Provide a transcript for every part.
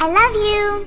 I love you.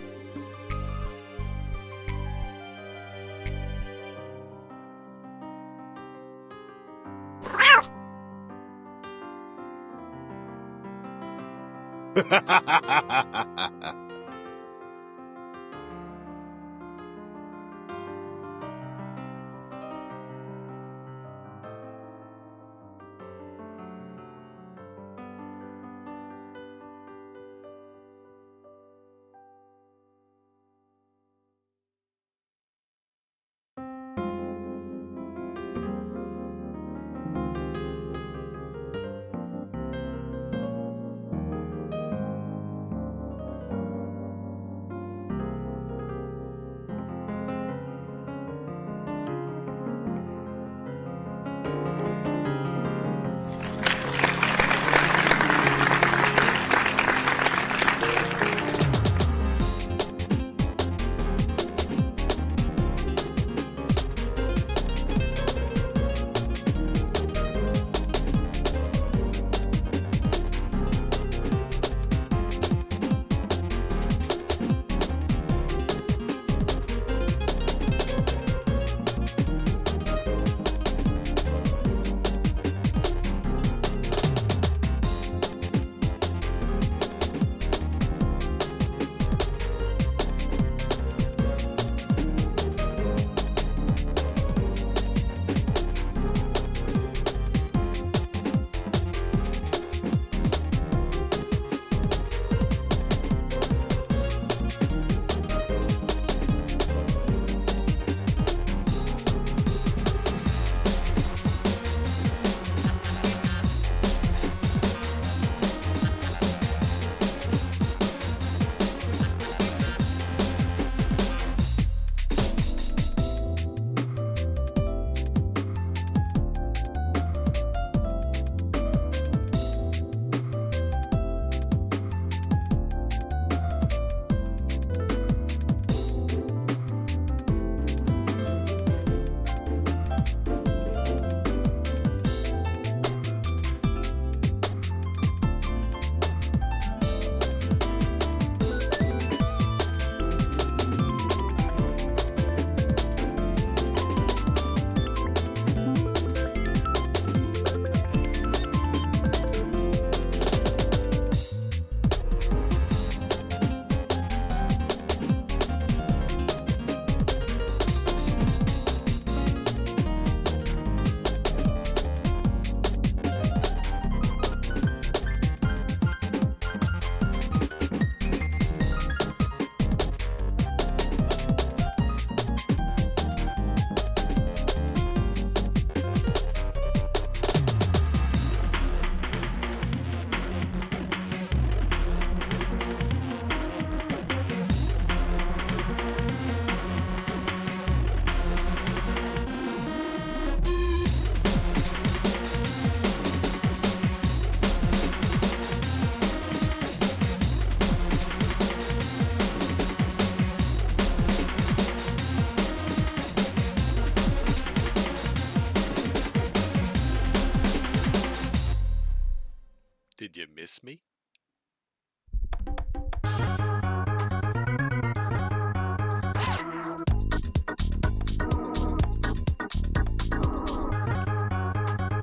Did you miss me?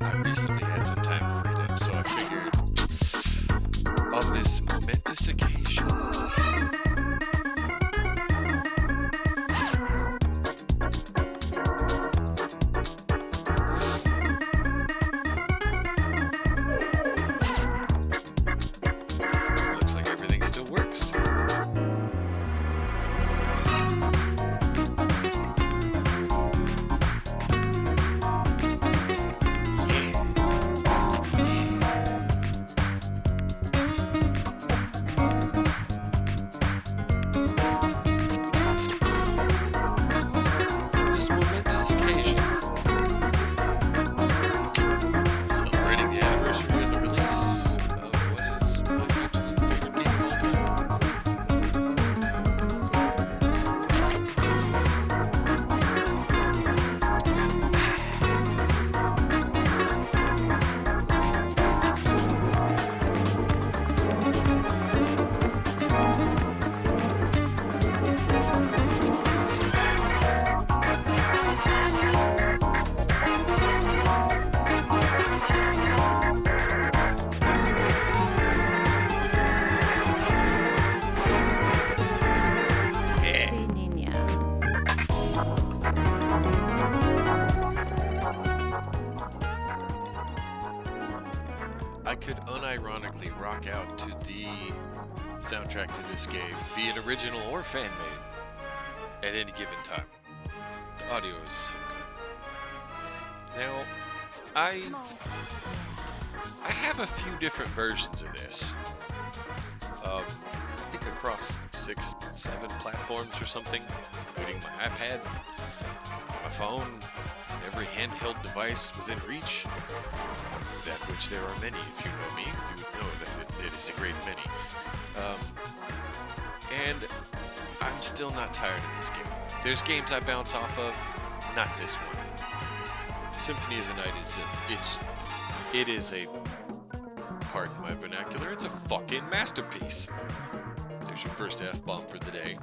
I recently had some time freedom, so I figured on this momentous occasion, looks like everything still works. This momentous occasion, celebrating the anniversary of the release of what is my absolute favorite game of all time. soundtrack to this game, be it original or fan-made, at any given time. The audio is so good. Now, I have a few different versions of this. I think across 6, 7 platforms or something, including my iPad, my phone, every handheld device within reach, that which there are many. If you know me, you would know that it is a great many. And I'm still not tired of this game. There's games I bounce off of, not this one. Symphony of the Night it is a, pardon my vernacular, it's a fucking masterpiece. There's your first F-bomb for the day.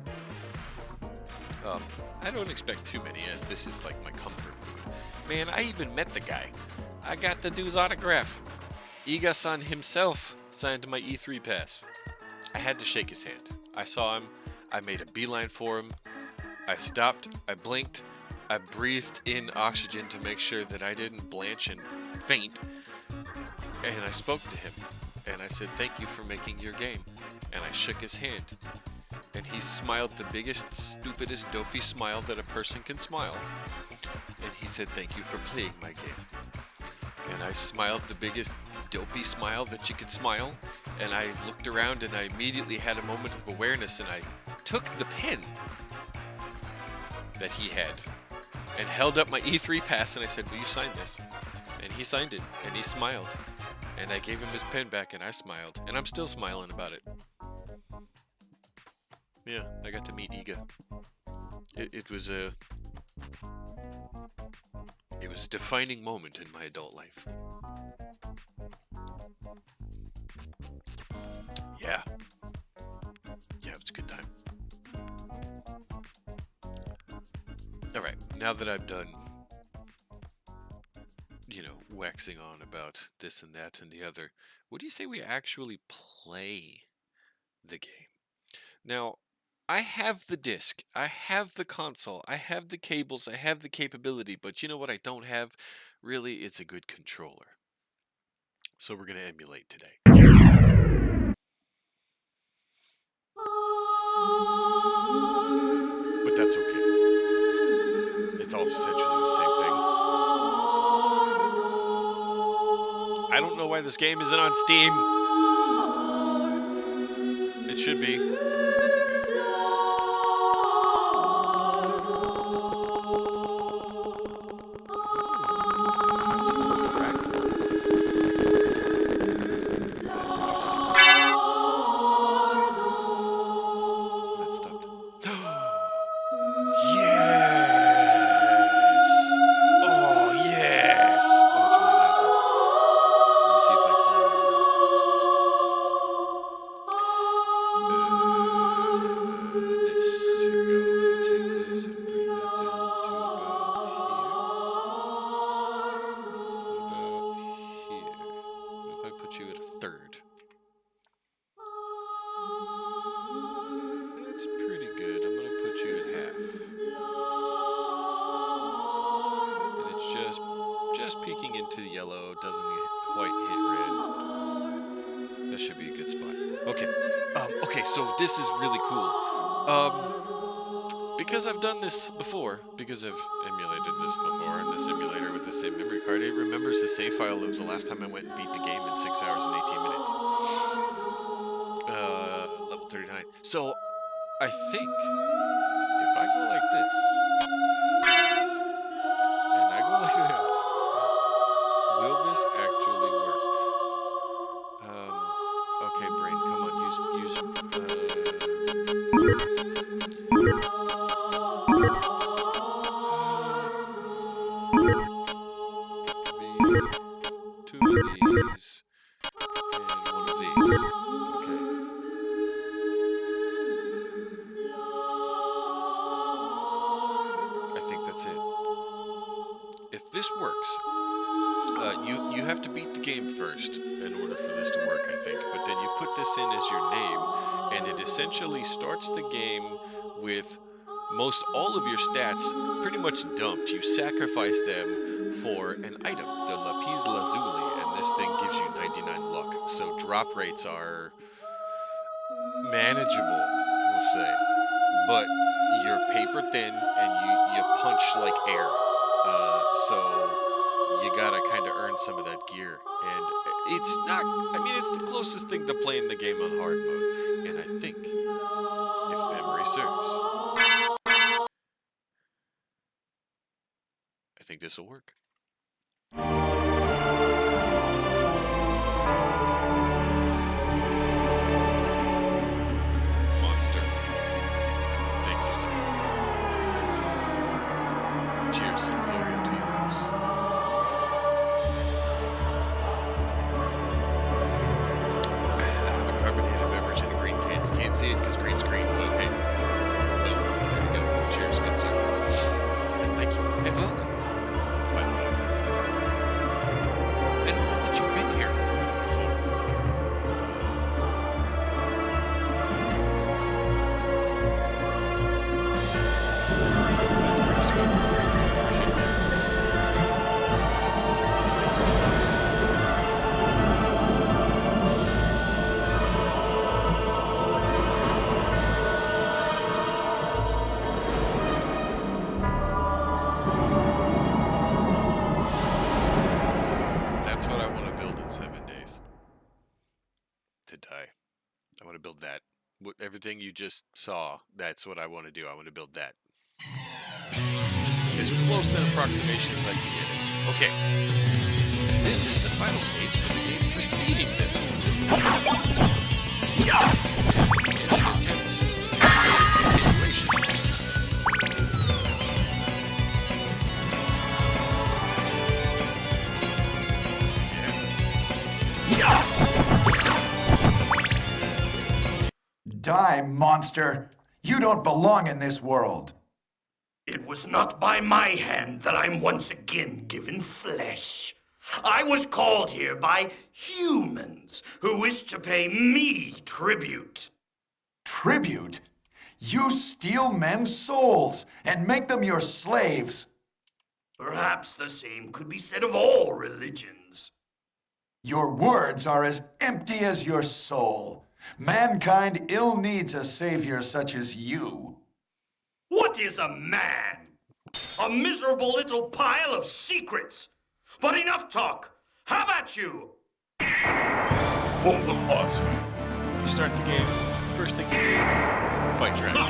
I don't expect too many, as this is like my comfort food. Man, I even met the guy. I got the dude's autograph. Iga-san himself signed my E3 pass. I had to shake his hand. I saw him. I made a beeline for him. I stopped. I blinked. I breathed in oxygen to make sure that I didn't blanch and faint. And I spoke to him. And I said, "Thank you for making your game." And I shook his hand. And he smiled the biggest, stupidest, dopey smile that a person can smile. And he said, "Thank you for playing my game." And I smiled the biggest, dopey smile that you could smile. And I looked around and I immediately had a moment of awareness, and I took the pen that he had and held up my E3 pass, and I said, "Will you sign this?" And he signed it, and he smiled. And I gave him his pen back, and I smiled. And I'm still smiling about it. Yeah, I got to meet Iga. It was a defining moment in my adult life. Yeah. Yeah, it was a good time. Alright, now that I'm done, waxing on about this and that and the other, what do you say we actually play the game? Now, I have the disc, I have the console, I have the cables, I have the capability, but you know what I don't have? Really, it's a good controller. So we're going to emulate today. But that's okay. It's all essentially the same thing. I don't know why this game isn't on Steam. It should be. Peeking into yellow, doesn't quite hit red. That should be a good spot. Okay. Okay, so this is really cool. Because I've done this before, because I've emulated this before, in this emulator with the same memory card, it remembers the save file of the last time I went and beat the game in 6 hours and 18 minutes. Level 39. So, I think, if I go like this, and I go like this, will this actually work? Okay, brain, come on, use, 2 of these, and 1 of these. Okay. I think that's it. If this works, you have to beat the game first in order for this to work, I think. But then you put this in as your name, and it essentially starts the game with most all of your stats pretty much dumped. You sacrifice them for an item, the lapis lazuli, and this thing gives you 99 luck. So drop rates are manageable, we'll say. But you're paper thin and you punch like air. So you gotta kind of earn some of that gear. And it's not, I mean, it's the closest thing to playing the game on hard mode. And I think, if memory serves, I think this will work. Monster. Thank you, sir. Cheers and glory to your house. I have a carbonated beverage in a green can. You can't see it because green screen, but hey. There you go. Cheers, good sir. And thank you. And welcome. By the way, I don't know that you've been here before. That's pretty sweet. Appreciate that. That's what I want to build in 7 days. To die. I want to build that. Everything you just saw, that's what I want to do. I want to build that. As close an approximation as I can get it. Okay. This is the final stage for the game preceding this one. And an attempt at a continuation. Die, monster! You don't belong in this world! It was not by my hand that I'm once again given flesh. I was called here by humans who wish to pay me tribute. Tribute? You steal men's souls and make them your slaves. Perhaps the same could be said of all religions. Your words are as empty as your soul. Mankind ill needs a savior such as you. What is a man? A miserable little pile of secrets. But enough talk. How about you? Oh, the boss. You start the game, first thing you do, fight dragon.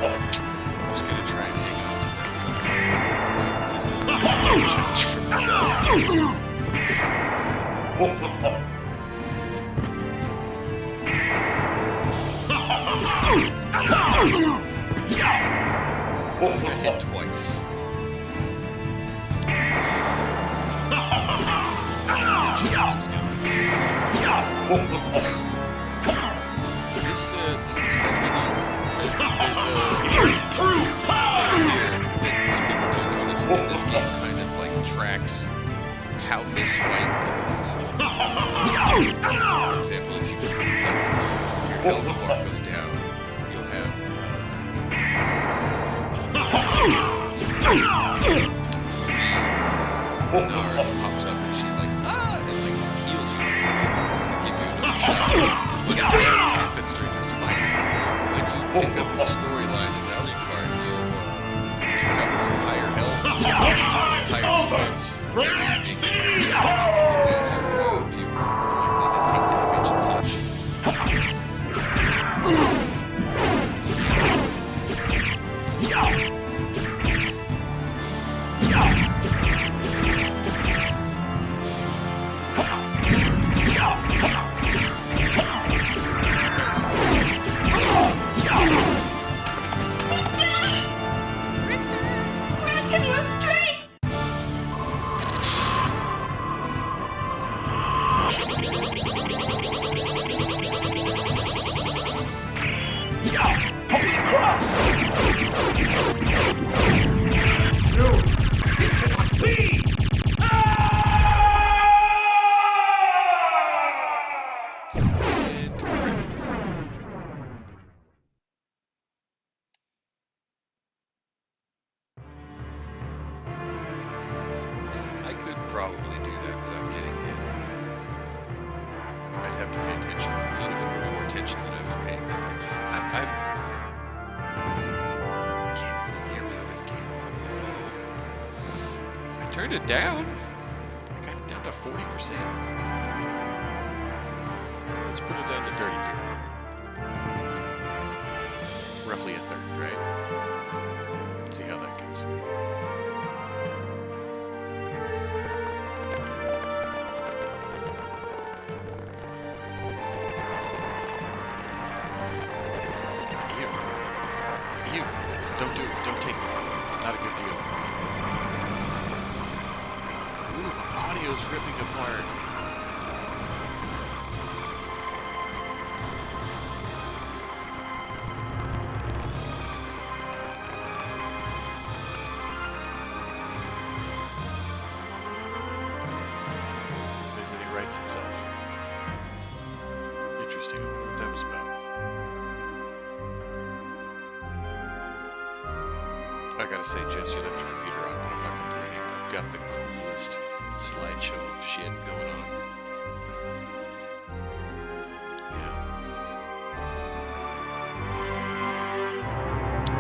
I was gonna try and hang on to that somehow. Just as a challenge for myself. I hit twice. This is kind of neat. There's a thing here that most people don't notice, and this game kind of like tracks how this fight goes. For example, if you go like, your health bar goes down, you'll have Bernard pops up and she like and like heals you, to give you another shot. But that happens during this fight. When you pick up the storyline in Alucard, you'll have higher health, higher defense, better making it easier for you if you're likely to take damage and such. No, it cannot be! And credits. I could probably do that without getting hit. I'd have to pay attention, a little more attention than I was paying that time. Can't really hear me over the game audio. I turned it down. I got it down to 40%. Let's put it down to 32. Roughly a third, right? Let's see how that goes. You, don't do it. Don't take that. Not a good deal. Ooh, the audio's ripping apart. And then it writes itself. Interesting. I wonder what that was about. I gotta say, Jess, you left your computer on, but I'm not complaining. I've got the coolest slideshow of shit going on. Yeah.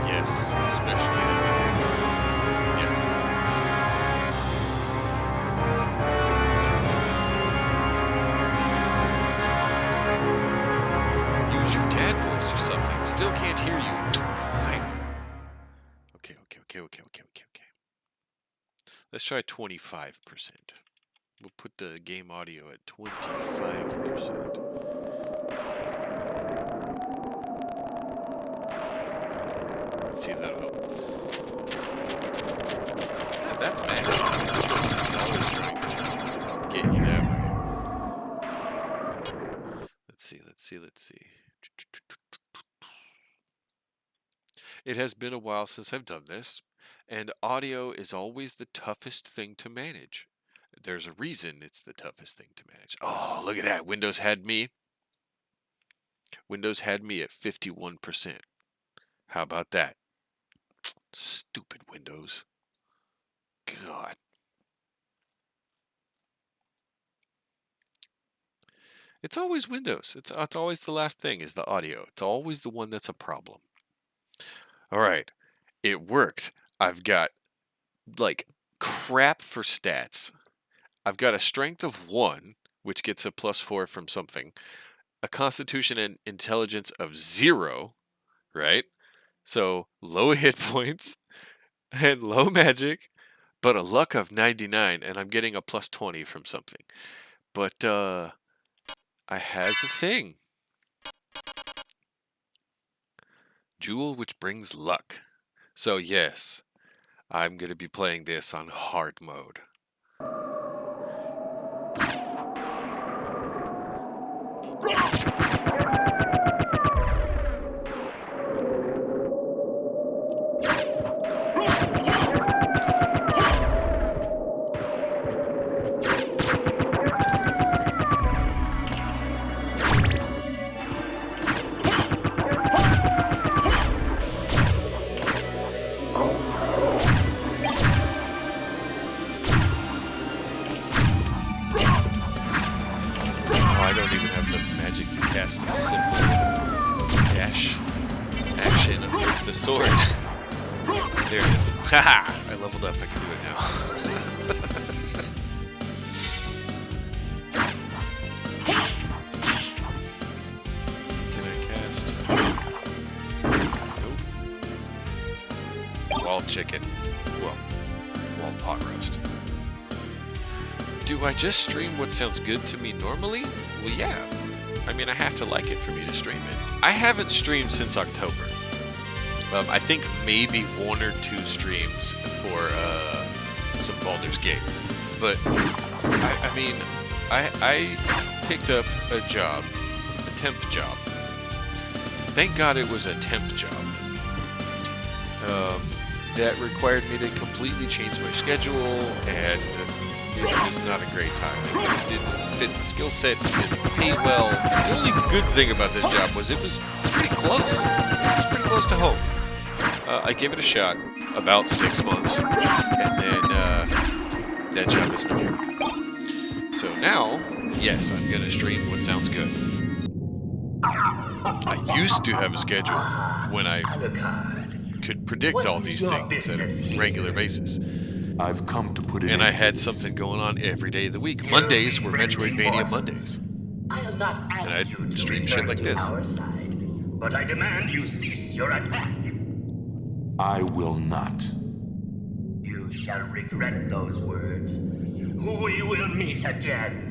Yes, especially. Yes. Use your dad voice or something. Still can't hear you. Fine. Okay. Let's try 25%. We'll put the game audio at 25%. Let's see if that'll help. Yeah, that's maximum. It's always trying to get you that way. Let's see. It has been a while since I've done this, and audio is always the toughest thing to manage. There's a reason it's the toughest thing to manage. Oh, look at that. Windows had me at 51%. How about that? Stupid Windows. God. It's always Windows. It's always the last thing is the audio. It's always the one that's a problem. All right. It worked. I've got like crap for stats. I've got a strength of 1, which gets a +4 from something. A constitution and intelligence of 0, right? So low hit points and low magic, but a luck of 99, and I'm getting a +20 from something. But I has a thing. Jewel which brings luck. So yes, I'm going to be playing this on hard mode. I don't even have enough magic to cast a simple dash action with the sword. There it is. Haha! I leveled up. I can do it now. Can I cast? Nope. Wall chicken. Well, wall pot roast. Do I just stream what sounds good to me normally? Well, yeah. I mean, I have to like it for me to stream it. I haven't streamed since October. I think maybe 1 or 2 streams for some Baldur's Gate. But, I mean, I picked up a job, a temp job. Thank God it was a temp job. That required me to completely change my schedule, and it was not a great time. It didn't fit my skill set, it didn't pay well. The only good thing about this job was it was pretty close. It was pretty close to home. I gave it a shot, about 6 months, and then that job is no more. So now, yes, I'm going to stream what sounds good. I used to have a schedule when I could predict all these things at a regular basis. I've come to put it And I had something going on every day of the week. Mondays were Metroidvania Mondays. I'll not And ask you I'd to stream shit return like to this. our side, but I demand you cease your attack. I will not. You shall regret those words. We will meet again.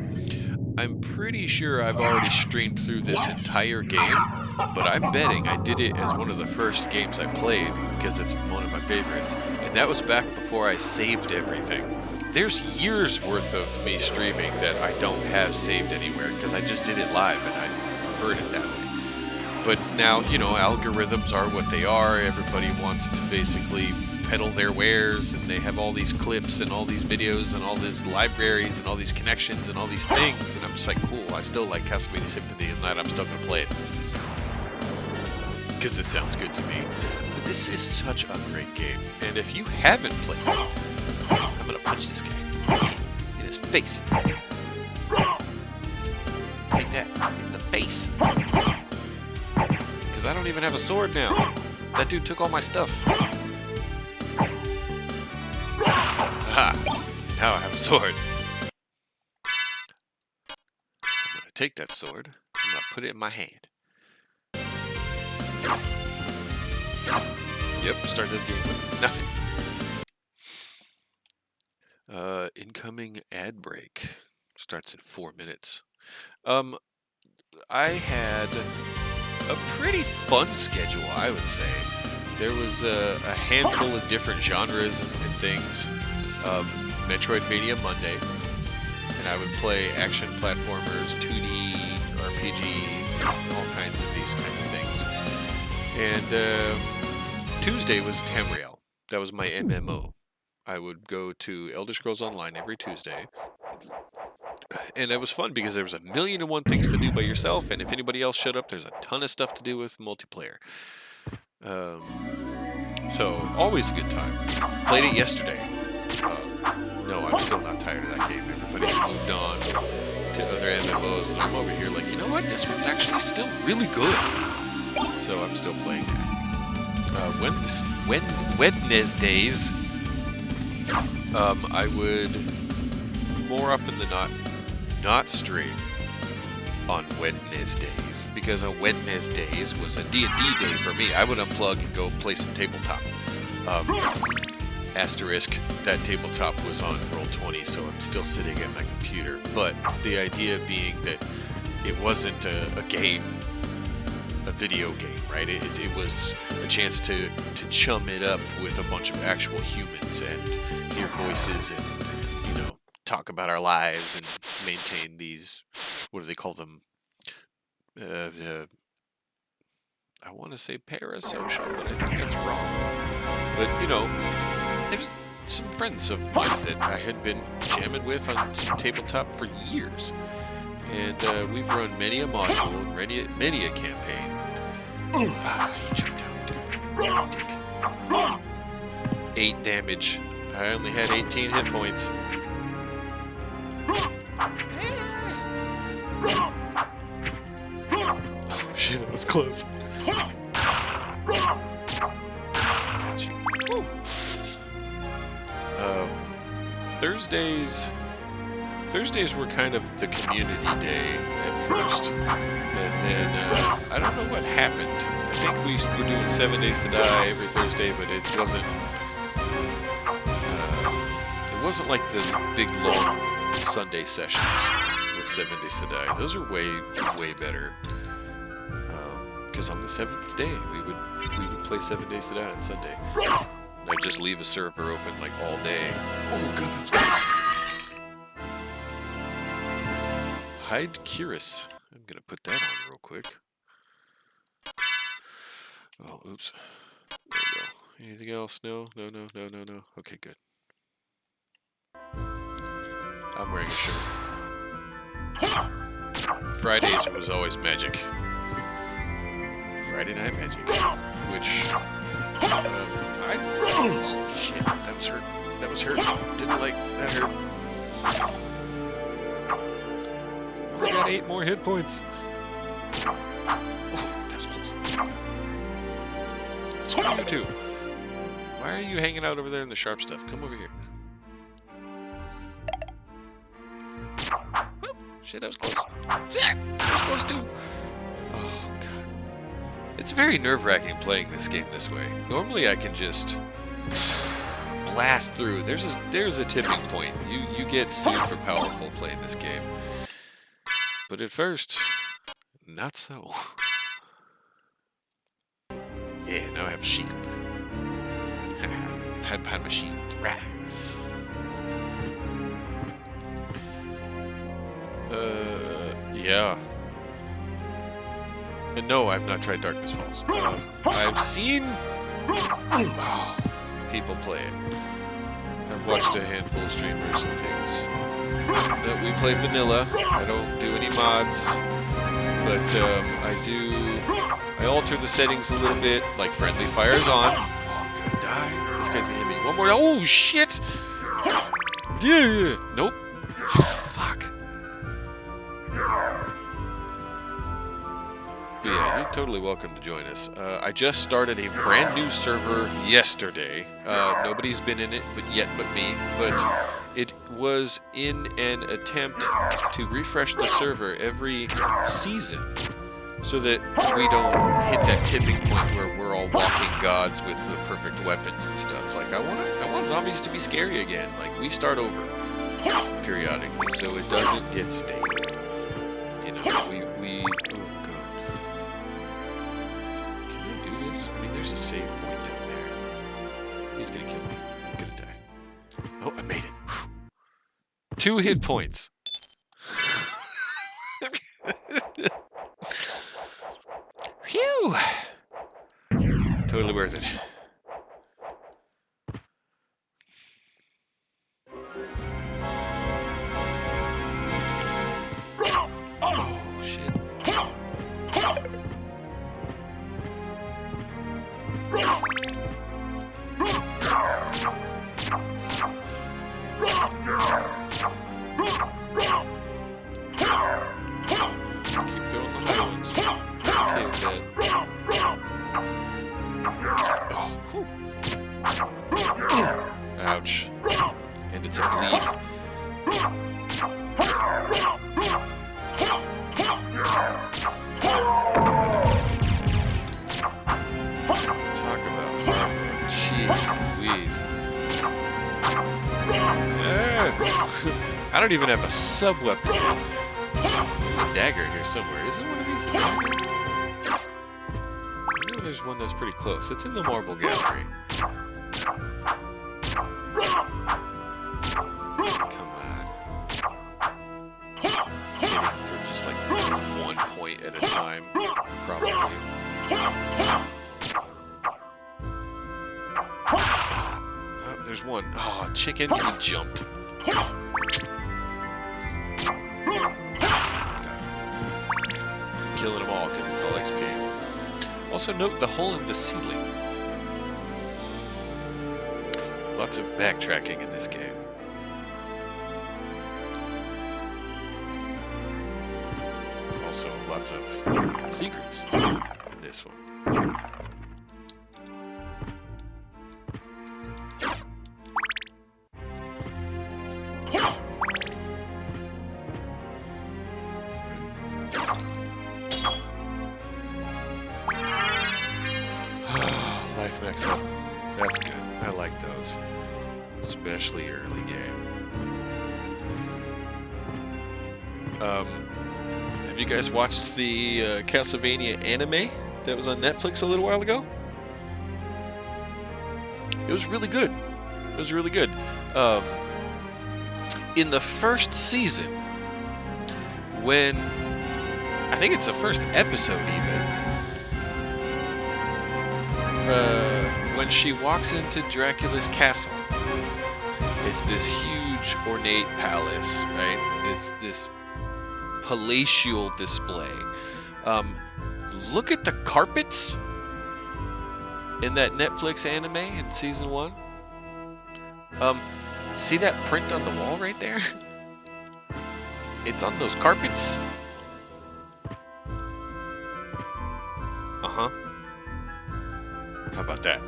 I'm pretty sure I've already streamed through this entire game, but I'm betting I did it as one of the first games I played, because it's one of my favorites, and that was back before I saved everything. There's years worth of me streaming that I don't have saved anywhere, because I just did it live, and I preferred it that way. But now, you know, algorithms are what they are. Everybody wants to basically peddle their wares, and they have all these clips and all these videos and all these libraries and all these connections and all these things, and I'm just like, cool, I still like Castlevania Symphony, and that I'm still going to play it. Because it sounds good to me. But this is such a great game, and if you haven't played it, I'm going to punch this guy in his face. Take that in the face. Because I don't even have a sword now. That dude took all my stuff. Aha! Now I have a sword. I'm going to take that sword. I'm going to put it in my hand. Yep, start this game with nothing. Incoming ad break. Starts in 4 minutes. I had a pretty fun schedule, I would say. There was a handful of different genres and things. Metroidvania Monday, and I would play action platformers, 2D RPGs, all kinds of these kinds of things. And Tuesday was Tamriel. That was my MMO. I would go to Elder Scrolls Online every Tuesday. And it was fun because there was 1,000,001 things to do by yourself, and if anybody else showed up, there's a ton of stuff to do with multiplayer. So, always a good time. Played it yesterday. No, I'm still not tired of that game. Everybody's moved on to other MMOs, and I'm over here like, you know what? This one's actually still really good. So I'm still playing that. Wednesdays, I would more often than not stream on Wednesdays, because on Wednesdays was a D&D day for me. I would unplug and go play some tabletop. Asterisk, that tabletop was on Roll20, so I'm still sitting at my computer. But the idea being that it wasn't a game, a video game, right? It was a chance to chum it up with a bunch of actual humans and hear voices and, you know, talk about our lives and maintain these, what do they call them? I want to say parasocial, but I think that's wrong. But, you know, there's some friends of mine that I had been jamming with on some tabletop for years. And we've run many a module and many a campaign. Ah, he jumped out. 8 damage. I only had 18 hit points. Oh shit, that was close. Got you. Thursdays were kind of the community day at first, and then I don't know what happened. I think we were doing 7 Days to Die every Thursday, but it wasn't like the big long Sunday sessions with 7 Days to Die. Those are way better. Because on the 7th day we would play 7 Days to Die on Sunday. And I'd just leave a server open like all day. Oh god, that's close. Hide Curious. I'm gonna put that on real quick. Oh, oops. There we go. Anything else? No. Okay, good. I'm wearing a shirt. Fridays was always magic. Friday Night Magic. Which, oh shit, that was hurt. That was hurt. Didn't like, that hurt. Only got 8 more hit points. Oh, that was close. Screw you too. Why are you hanging out over there in the sharp stuff? Come over here. Oh, shit, that was close. That was close too. Oh, God. It's very nerve-wracking playing this game this way. Normally I can just blast through. There's a tipping point. You get super powerful playing this game. But at first, not so. Yeah, now I have a shield. Hide behind my shield. Right. Yeah. And no, I've not tried Darkness Falls. I've seen people play it. I've watched a handful of streamers and things. We play vanilla. I don't do any mods, but I alter the settings a little bit. Like friendly fire's on. Oh, I'm gonna die. This guy's gonna hit me. One more. Oh shit! Yeah. Nope. Fuck. But yeah, you're totally welcome to join us. I just started a brand new server yesterday. Nobody's been in it yet but me, but it was in an attempt to refresh the server every season so that we don't hit that tipping point where we're all walking gods with the perfect weapons and stuff. Like, I want zombies to be scary again. Like, we start over periodically so it doesn't get stale. You know, we oh god. Can I do this? I mean, there's a save point down there. He's gonna kill me. I'm gonna die. Oh, I made it. 2 hit points. Phew! Totally worth it. Oh, shit. Keep throwing the high ones. Okay with that. Oh, whew. Ouch. And it's a bleed. Talk about hard mode. Jeez Louise. I don't even have a sub-weapon yet. There's a dagger here somewhere. Is there one of these? I know there's one that's pretty close. It's in the marble gallery. Come on. Aiming for just like 1 point at a time, probably. Oh, there's one. Oh, chicken, he jumped. Killing them all because it's all XP. Also note the hole in the ceiling. Lots of backtracking in this game. Also lots of secrets in this one. Life max up. That's good. I like those. Especially early game. Have you guys watched the Castlevania anime that was on Netflix a little while ago? It was really good. It was really good. In the first season, when I think it's the first episode even, when she walks into Dracula's castle, it's this huge ornate palace, right? It's this palatial display. Look at the carpets in that Netflix anime in season 1. See that print on the wall right there? It's on those carpets. Uh-huh. How about that?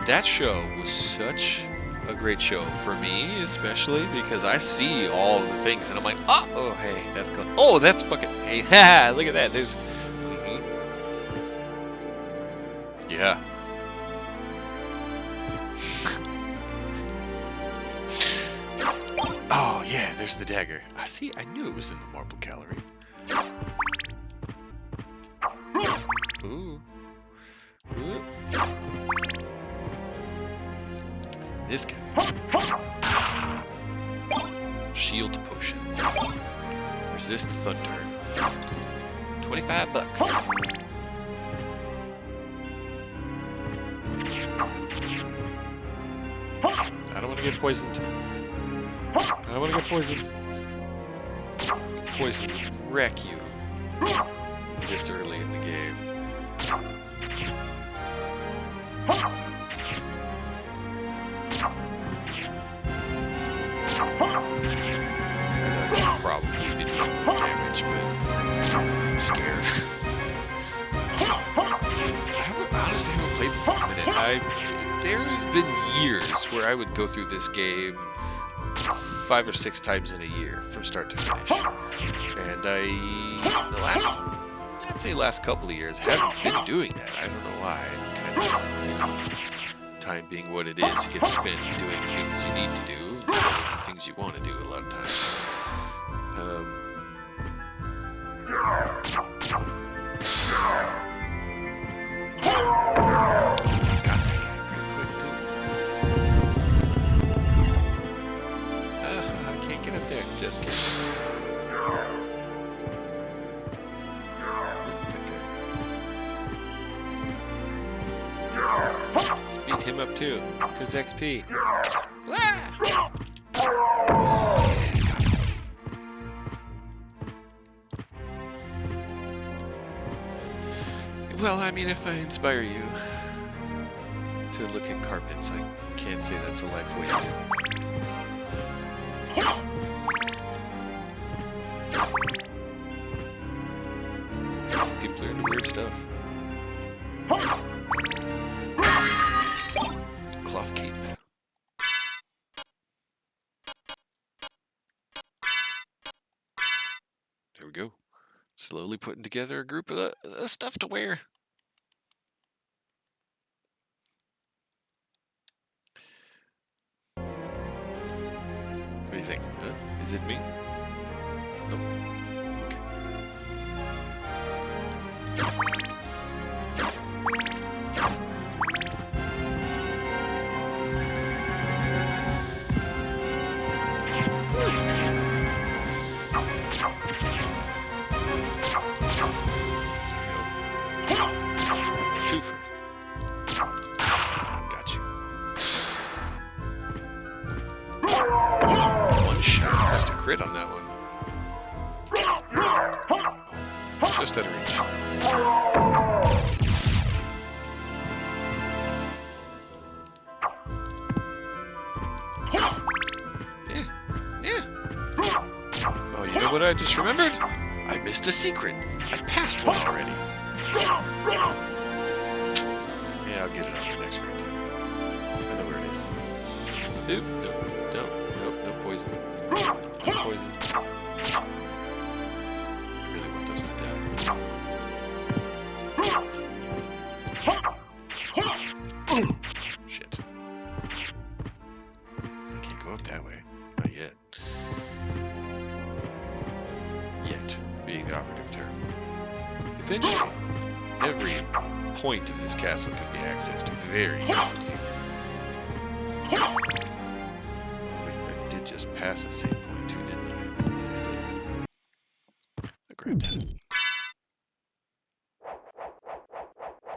That show was such a great show for me, especially because I see all the things and I'm like, oh, hey, that's cool. Oh, that's fucking, hey, ha, look at that. There's, yeah. Oh, yeah, there's the dagger. I see, I knew it was in the marble gallery. Ooh. Ooh. This guy. Shield potion. Resist thunder. $25. I don't want to get poisoned. I don't want to get poisoned. Poison will wreck you this early in the game. That could probably be doing more damage, but I'm scared. Honestly, I haven't played this in a minute. There's been years where I would go through this game 5 or 6 times in a year from start to finish. And I'd say last couple of years, haven't been doing that. I don't know why. Kind of, time being what it is, you get spent doing things you need to do instead of the things you want to do a lot of times. Got that guy pretty quick too. I can't get up there. Just kidding. Let's beat him up too, because XP. Ah! Oh, yeah, got him. Well, I mean, if I inspire you to look at carpets, I can't say that's a life wasted. People are into weird stuff. Cloth cape. There we go. Slowly putting together a group of stuff to wear. What do you think? Huh? Is it me? Nope. Okay. Twofer. Got you. One shot. Missed a crit on that one. Oh, just out of reach. Yeah. Oh, you know what I just remembered? I missed a secret. I passed one already. Yeah, I'll get it on the next round. I know where it is. Nope, no poison. No poison. I really want those to die. Shit. I can't go up that way. Not yet. Yet, being the operative term. Eventually, every point of this castle can be accessed very easily. Oh, wait, I did just pass a save point too, didn't I? Yeah, I did. I grabbed that.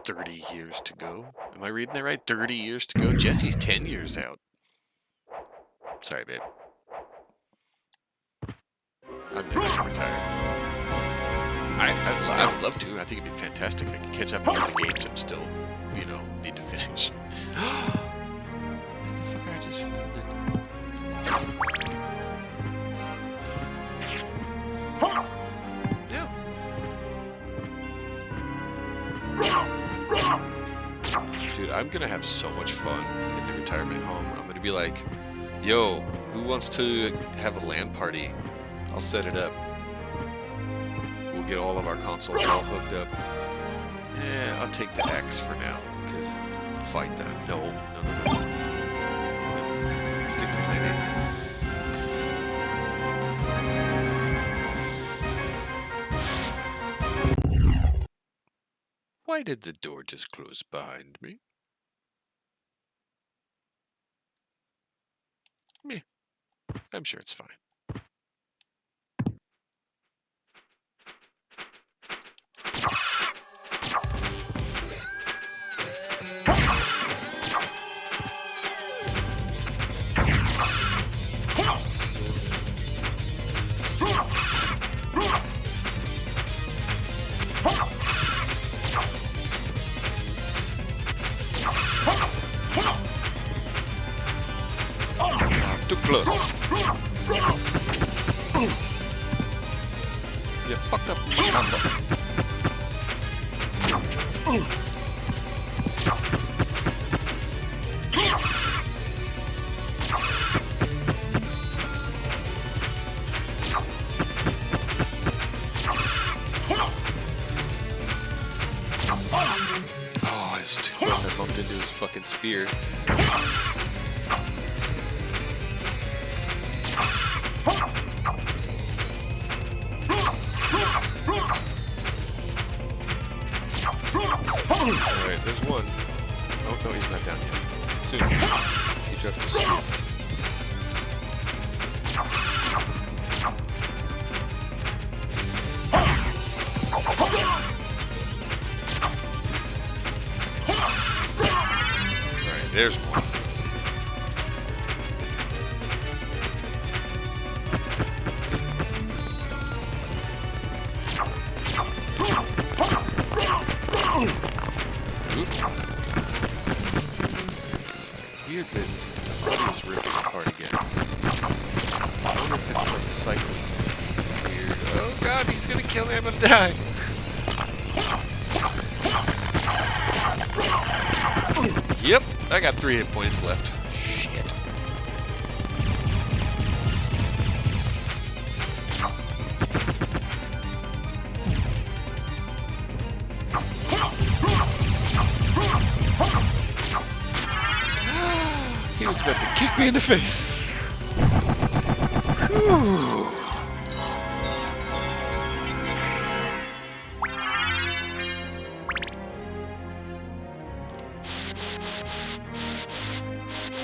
30 years to go. Am I reading that right? 30 years to go? Jesse's 10 years out. Sorry, babe. I'm never gonna retire. I would love to. I think it'd be fantastic. I could catch up on all the games I'm still, need to finish. What the fuck I just found it? Yeah. Dude, I'm gonna have so much fun in the retirement home. I'm gonna be like, yo, who wants to have a LAN party? I'll set it up. We'll get all of our consoles all hooked up. Yeah, I'll take the X for now, because fight that. No. Stick to plan A. Why did the door just close behind me? Meh. I'm sure it's fine. Too close. You fucked up my combo. Oh, it's too close. I bumped into his fucking spear. Alright, there's one. Oh, no, he's not down yet. Soon. He dropped his spear. Alright, there's one. Weird that the audio's ripping apart again. I wonder if it's like cycling. Weird. Oh god, he's gonna kill me, I'm gonna die. Yep, I got 3 hit points left. Shit. He was about to kick me in the face. Whew.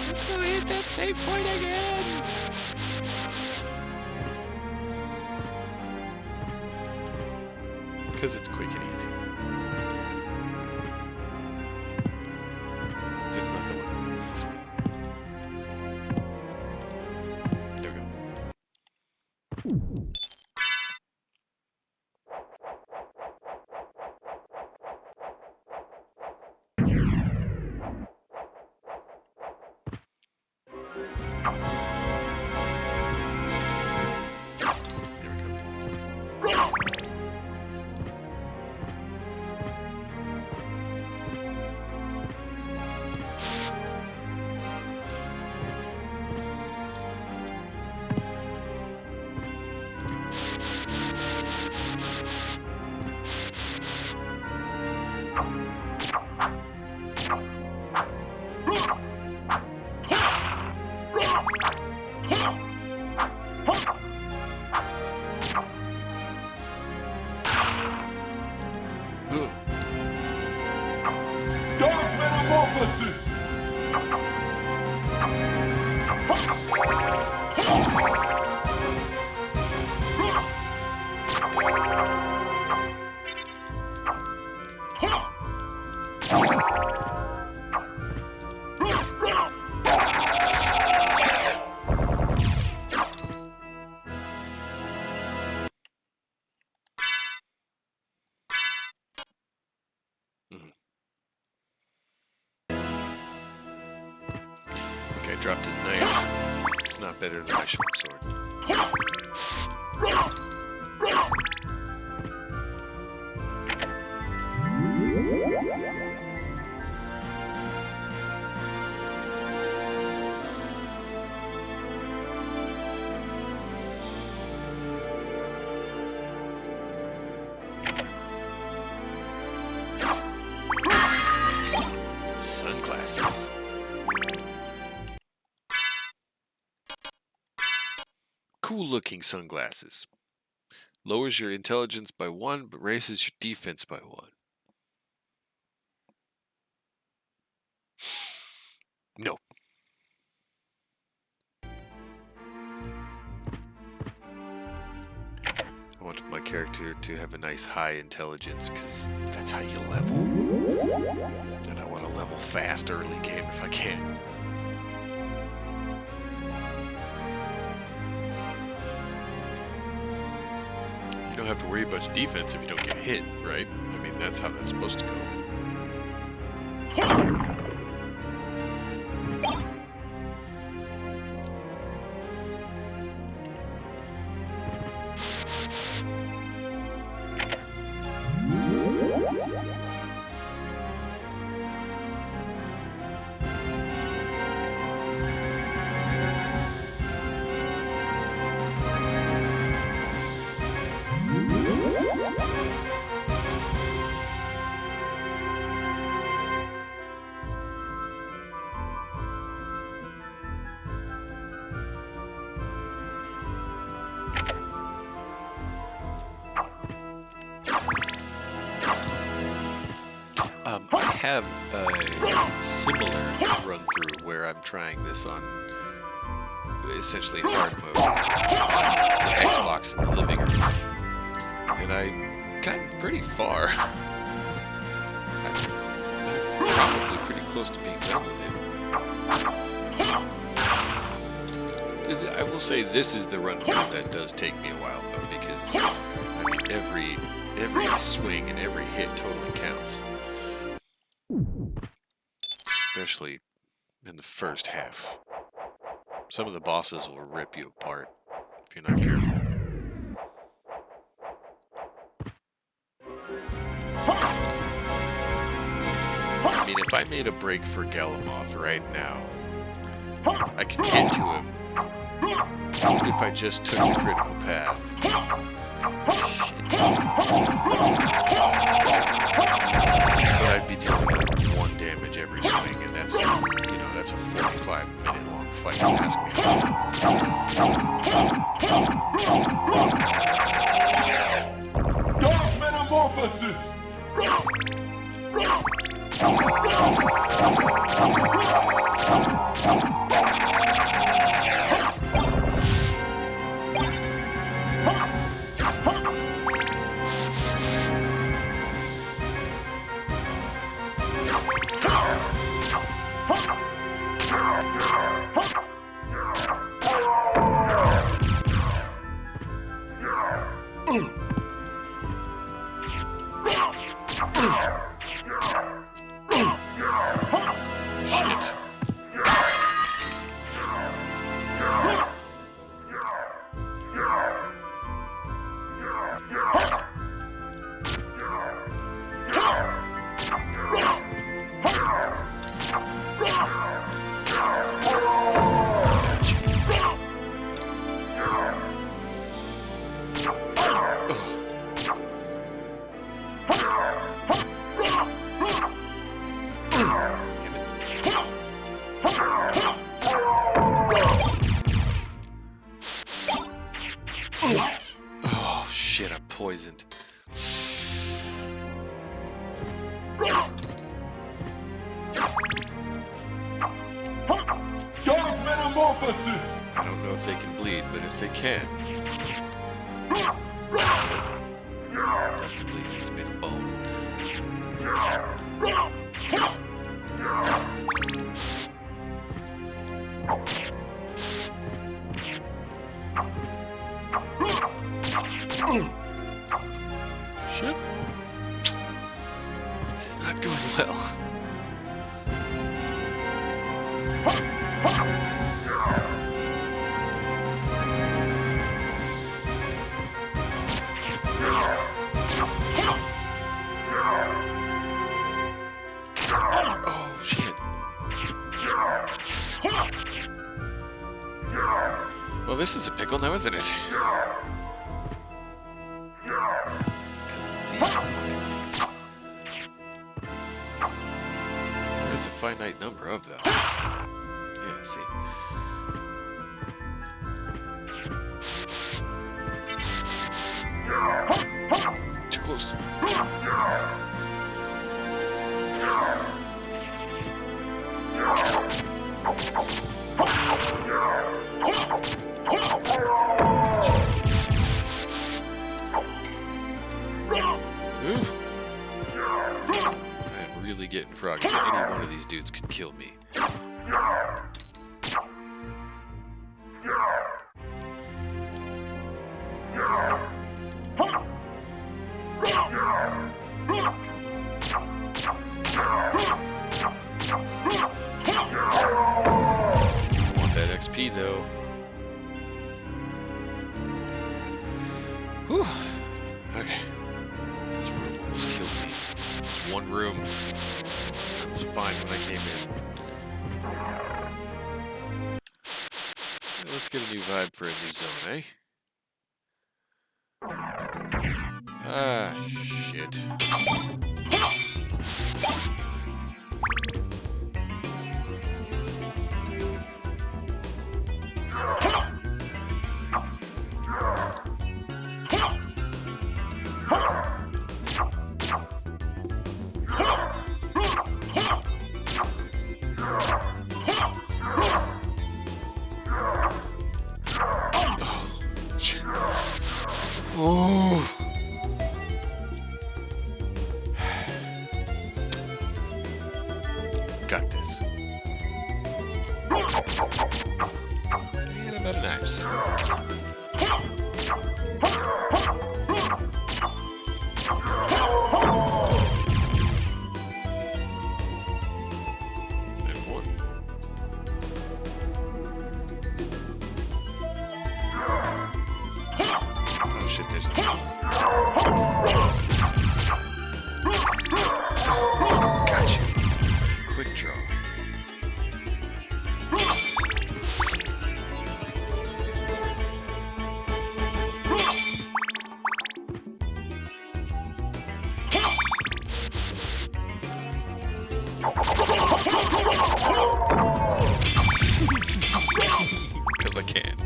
Let's go hit that same point again. Because it's quick and easy. It's not the one. It's this one. There we go. Guy dropped his knife. It's not better than my short sword. Sunglasses. Cool looking sunglasses. Lowers your intelligence by 1, but raises your defense by 1. No. I want my character to have a nice high intelligence, because that's how you level. And I want to level fast early game if I can. You don't have to worry about your defense if you don't get hit, right? I mean, that's how that's supposed to go. I have a similar run-through where I'm trying this on essentially hard mode on the Xbox in the living room. And I've gotten pretty far. I'm probably pretty close to being done with it. I will say this is the run-through that does take me a while, though, because I mean, every swing and every hit totally counts. Especially in the first half. Some of the bosses will rip you apart if you're not careful. I mean, if I made a break for Galamoth right now, I could get to him. Even if I just took the critical path. But I'd be dealing with 1 damage every swing, and that's, you know, that's a 45-minute long fight. Don't ask me Dark Metamorphosis! Shit. Oh shit, I'm poisoned. Dark Metamorphosis! I don't know if they can bleed, but if they can. Doesn't bleed, it's made of bone. This is not going well. Oh, shit. Well, this is a pickle now, isn't it? Because of these fucking things. There's a finite number of them. Yeah, I see. Too close. Ooh. I'm really getting froggy. Any one of these dudes could kill me. Want that XP though. Whew. Okay. This room almost killed me. It's one room. It was fine when I came in. Let's get a new vibe for a new zone, eh? Ah, shit. Oh. Got this. And I'm out of knives. And one. Oh shit, there's no. Got you. Quick draw. Because I can.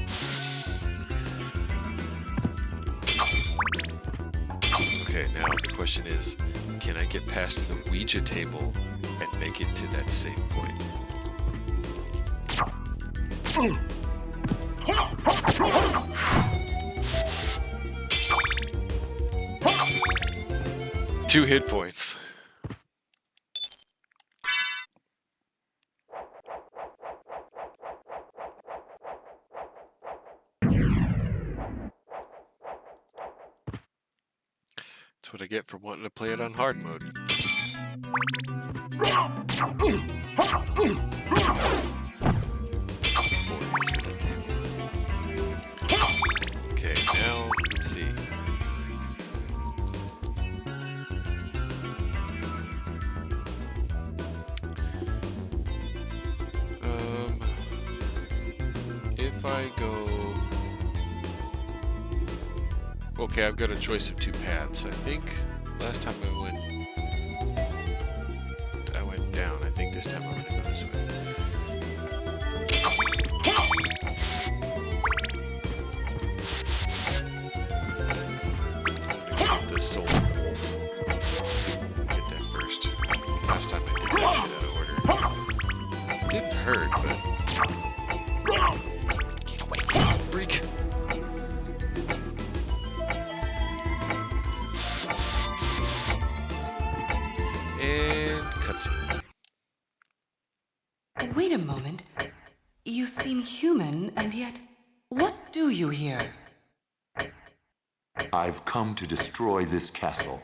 Okay, now the question is, can I get past the Ouija table and make it to that same point? Two hit points. That's what I get for wanting to play it on hard mode. Okay, now let's see. If I go... Okay, I've got a choice of two paths. I think last time I went down. I think this time I'm going to go this way. I'm going to get the soul wolf. Get that first. Last time I did that shit out of order. It didn't hurt, but... Get away from me, freak! And cutscene. Wait a moment. You seem human, and yet, what do you here? I've come to destroy this castle.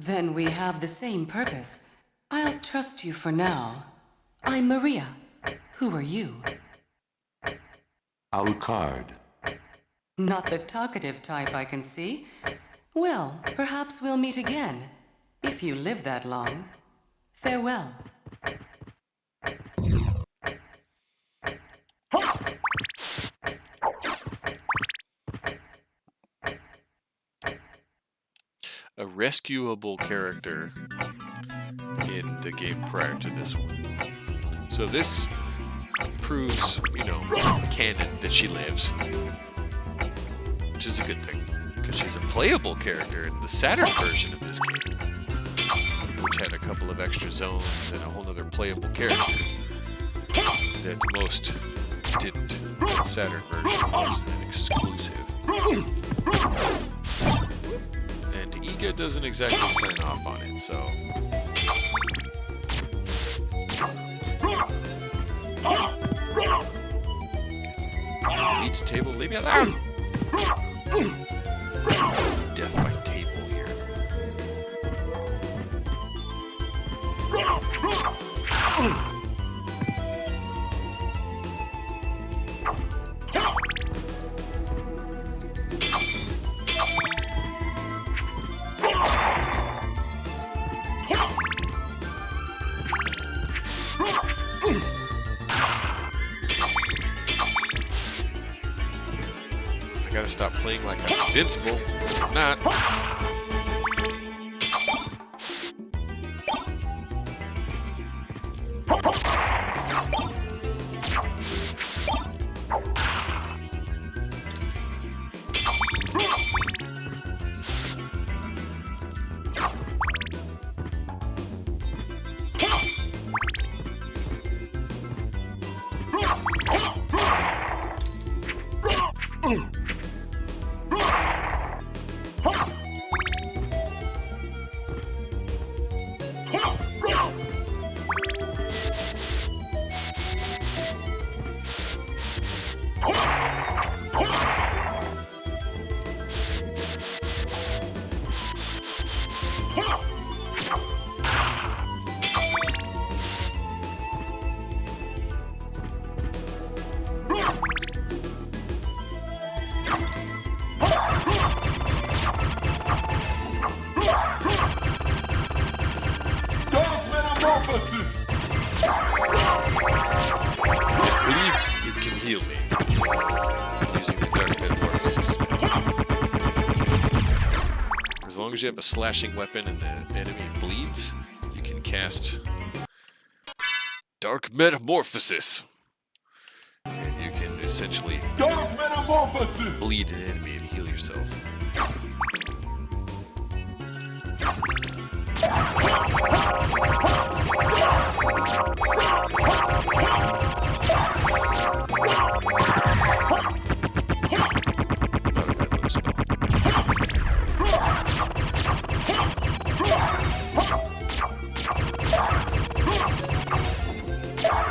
Then we have the same purpose. I'll trust you for now. I'm Maria. Who are you? Alucard. Not the talkative type, I can see. Well, perhaps we'll meet again, if you live that long. Farewell. A rescuable character in the game prior to this one. So this proves, you know, canon that she lives, which is a good thing, because she's a playable character in the Saturn version of this game, which had a couple of extra zones and a whole other playable character that most didn't. The Saturn version was an exclusive. And Iga doesn't exactly sign off on it, so... Beach table, leave me alone! Death by table here. I gotta stop playing like I'm invincible, because I'm not. Bleeds, it can heal me. Using the Dark Metamorphosis spell. As long as you have a slashing weapon and the enemy bleeds, you can cast Dark Metamorphosis. And you can essentially Dark Metamorphosis! bleed an enemy and heal yourself.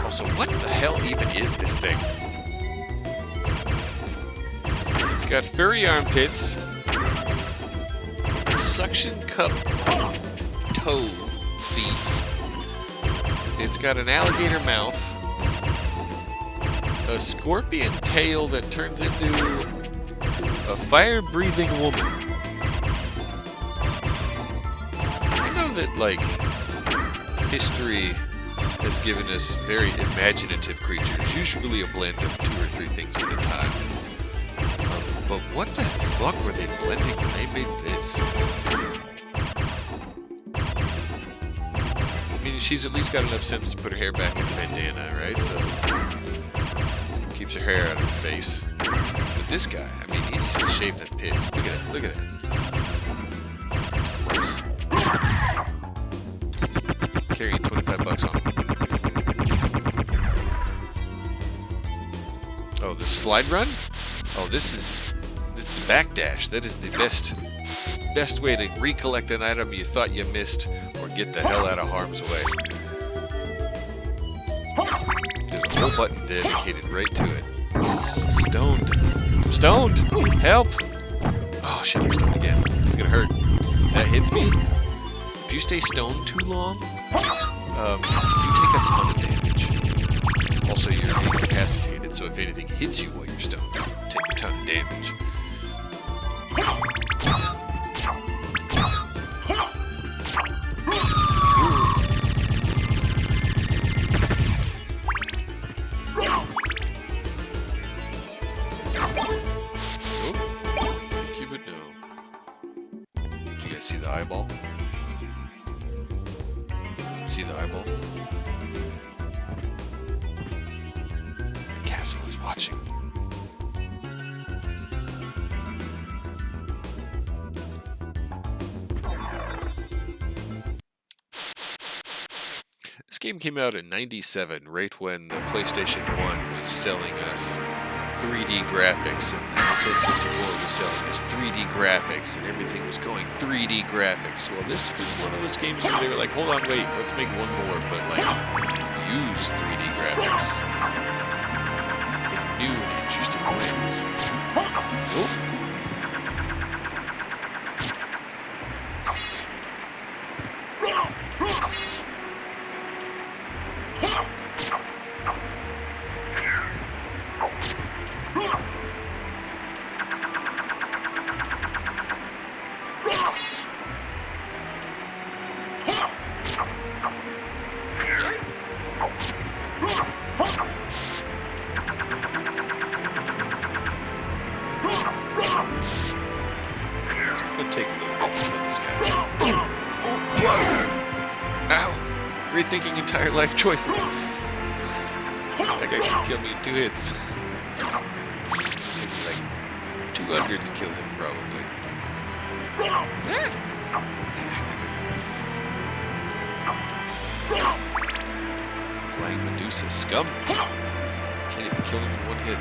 Also, what the hell even is this thing? It's got furry armpits, suction cup toe feet. It's got an alligator mouth, a scorpion tail that turns into a fire-breathing woman. I know that, like, history has given us very imaginative creatures, usually a blend of 2 or 3 things at a time. But what the fuck were they blending when they made this? I mean, she's at least got enough sense to put her hair back in a bandana, right? So, keeps her hair out of her face. But this guy, I mean, he needs to shave the pits. Look at it, look at it. It's gross. Carrying $25 on him. Oh, the slide run? Oh, this is the backdash. That is the best way to recollect an item you thought you missed or get the hell out of harm's way. There's a whole button dedicated right to it. Stoned. I'm stoned! Help! Oh shit, I'm stoned again. This is gonna hurt. If that hits me, if you stay stoned too long, you take a ton of damage. Also, you're incapacitated, so if anything hits you while you're stoned, you take a ton of damage. See the eyeball? See the eyeball? The castle is watching. This game came out in '97, right when the PlayStation 1 was selling us 3D graphics, and the Nintendo 64 was selling us 3D graphics, and everything was going 3D graphics. Well, this was one of those games where they were like, hold on, wait, let's make one more, but like, use 3D graphics in new and interesting ways. Oh. Take a little bit to kill this guy. Oh, fuck! Ow! Rethinking entire life choices. That guy can kill me in 2 hits. Take me like 200 to kill him, probably. Flying Medusa scum. Can't even kill him in 1 hit.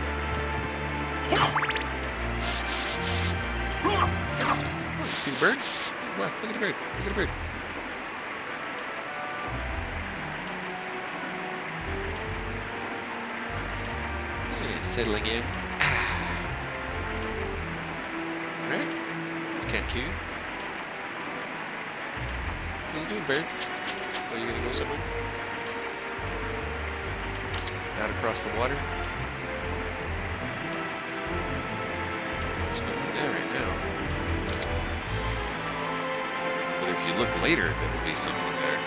Oh, see the bird? What? Look at the bird. Look at the bird. Yeah, settling in. Alright. That's kind of cute. What are you doing, bird? Are you gonna go somewhere? Out across the water? There's nothing there right now. But if you look later, there will be something there.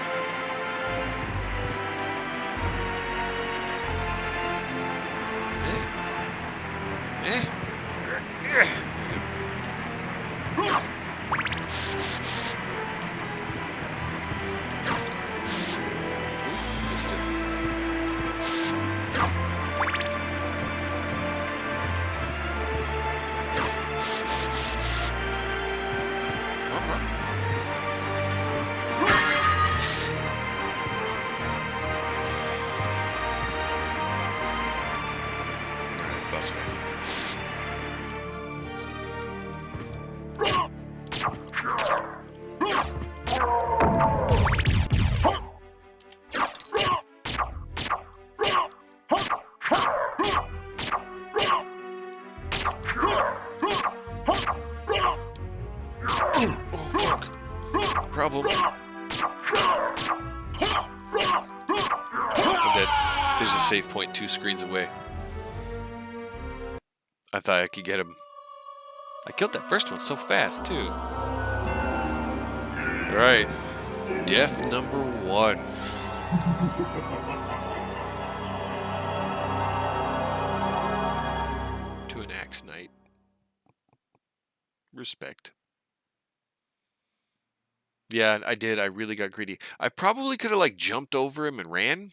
Missed it. Bus van. Oh, fuck. Problem. I'm dead. There's a save point 2 screens away. I thought I could get him. I killed that first one so fast, too. Alright. Death number 1. To an axe knight. Respect. Yeah, I did. I really got greedy. I probably could have, like, jumped over him and ran.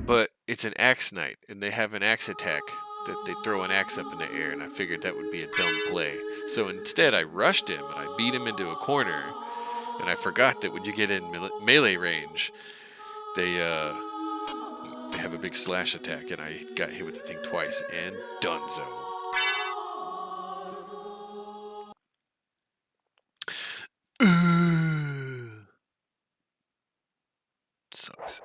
But it's an axe knight, and they have an axe attack that they throw an axe up in the air, and I figured that would be a dumb play. So instead, I rushed him, and I beat him into a corner, and I forgot that when you get in melee range, they have a big slash attack, and I got hit with the thing twice, and donezo. Sucks.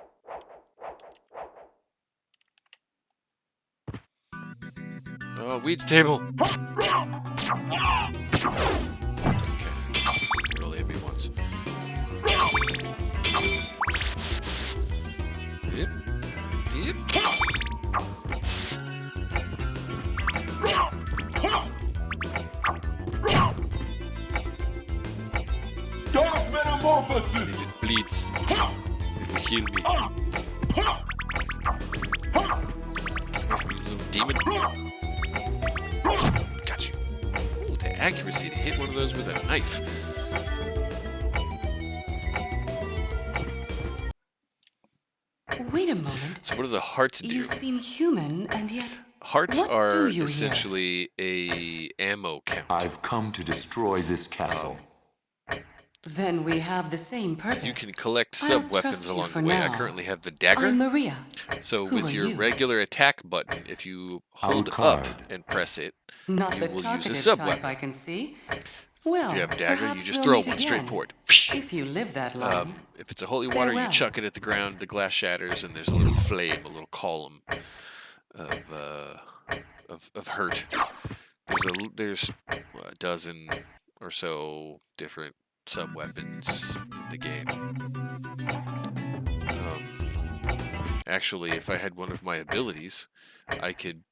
Oh, weeds table. Okay. It only hit me once. needs. It'll heal me. Little demon. Got you. Ooh, the accuracy to hit one of those with a knife. Wait a moment. So what do the hearts do? You seem human, and yet... Hearts What are do you essentially a ammo count. I've come to destroy this castle. Then we have the same purpose. You can collect I'll sub-weapons trust you along for the way. I now. currently have the dagger. I'm Maria. So Who with are your you? regular attack button, if you hold up card. and press it, Not you the will use a talkative sub-weapon. type, I can see. Well, If you have a dagger, you perhaps just we'll throw meet one straight again. forward. If you live that long. If it's a holy water, you Farewell. chuck it at the ground, the glass shatters, and there's a little flame, a little column of hurt. There's a dozen or so different sub-weapons in the game. Actually, if I had one of my abilities, I could,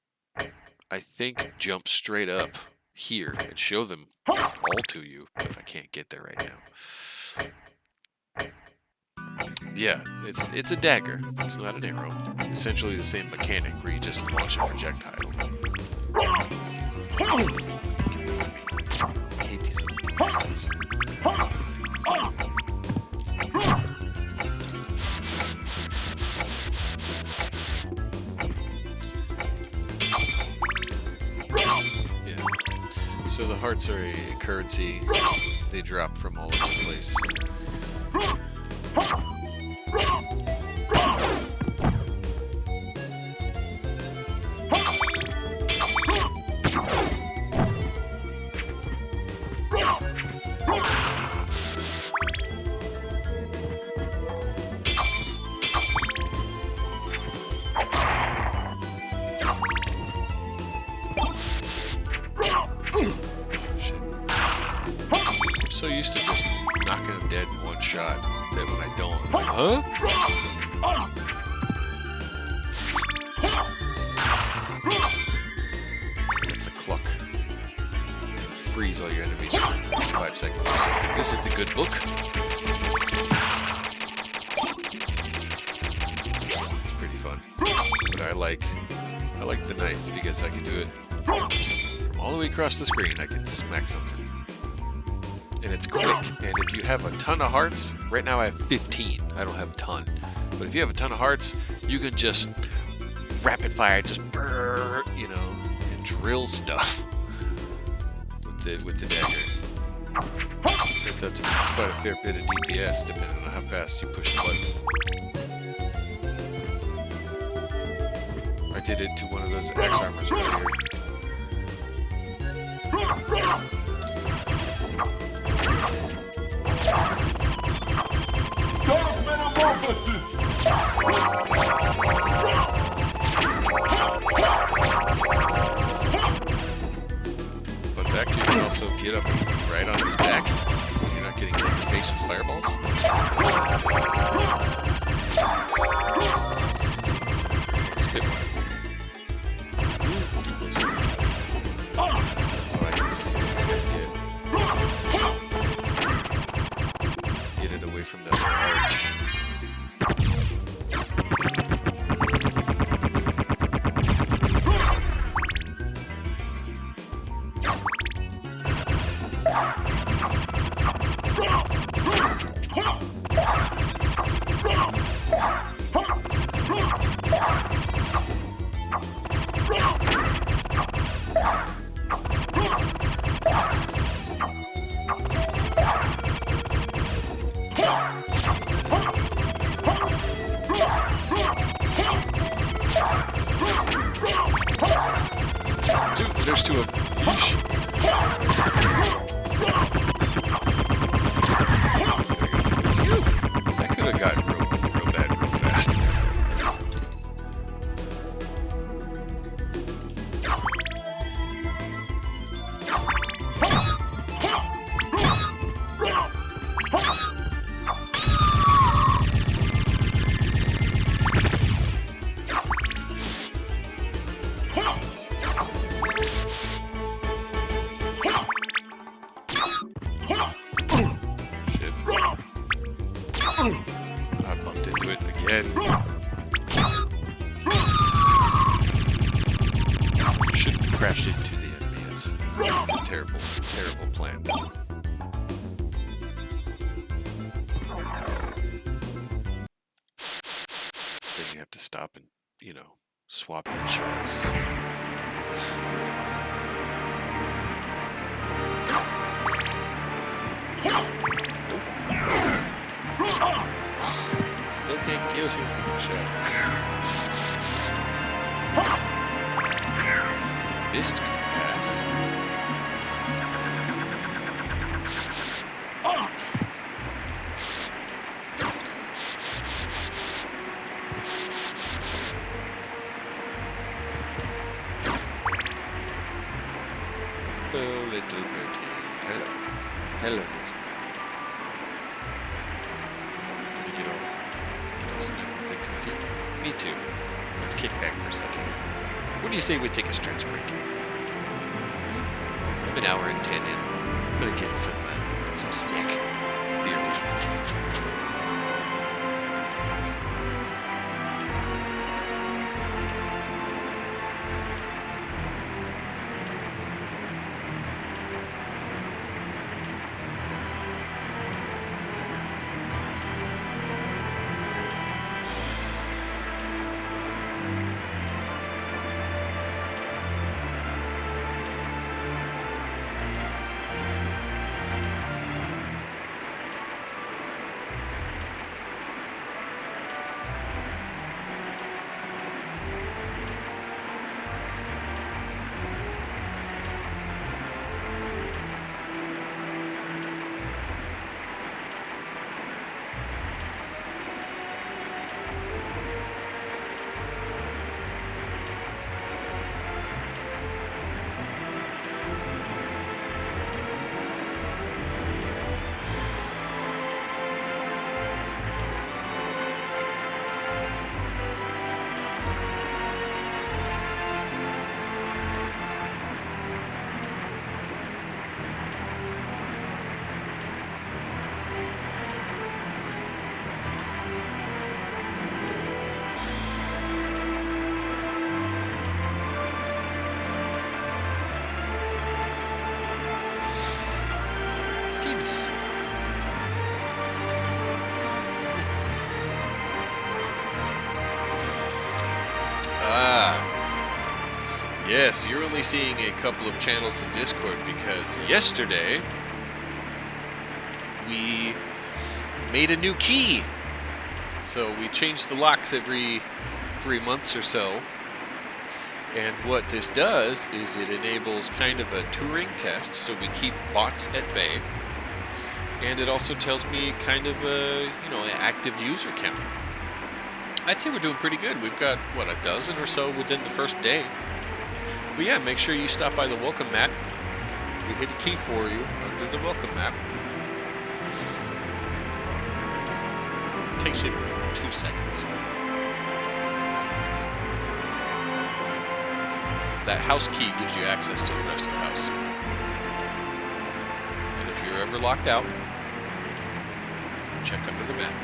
I think, jump straight up here and show them all to you, but I can't get there right now. Yeah, it's a dagger. It's not an arrow. Essentially the same mechanic where you just launch a projectile. I hate these little bastards. Yeah. So the hearts are a currency. They drop from all over the place. Shit. I'm so used to just knocking them dead in one shot that when I don't, I'm like, huh? That's a cluck. Freeze all your enemies for 5 seconds or something. This is the good book. It's pretty fun. But I like the knife because I can do it from all the way across the screen. I can smack something. And it's quick. And if you have a ton of hearts, right now I have 15. I don't have a ton. But if you have a ton of hearts, you can just rapid fire, just brrr, you know, and drill stuff with the dagger. It's up to quite a fair bit of DPS depending on how fast you push the button. I did it to one of those axe armors earlier. Dark Metamorphosis! Fun fact, you can also get up right on his back. You're not getting hit in the face with fireballs. Spit one. Oh, I can see. Get it away from that arch. Dude, there's two of them. Yeesh. Phew. That could have gotten real bad real fast. Shit. I bumped into it again. Shouldn't crash into the enemy. It's a terrible, terrible plan. Then you have to stop and, swap insurance. What's that? Still can't kill you from the shot. Mist can pass. Hello, little birdie. Hello. Hello, little birdie. Did you get all snuggled and comfy? Me too. Let's kick back for a second. What do you say we take a stretch break? I'm an hour and 10 in. I'm gonna get some snack. Beer. Yes, you're only seeing a couple of channels in Discord because yesterday we made a new key. So we change the locks every 3 months or so. And what this does is it enables kind of a Turing test, so we keep bots at bay. And it also tells me kind of a, an active user count. I'd say we're doing pretty good. We've got, what, a dozen or so within the first day. But yeah, make sure you stop by the welcome mat. We hit a key for you under the welcome map. Takes you 2 seconds. That house key gives you access to the rest of the house. And if you're ever locked out, check under the map.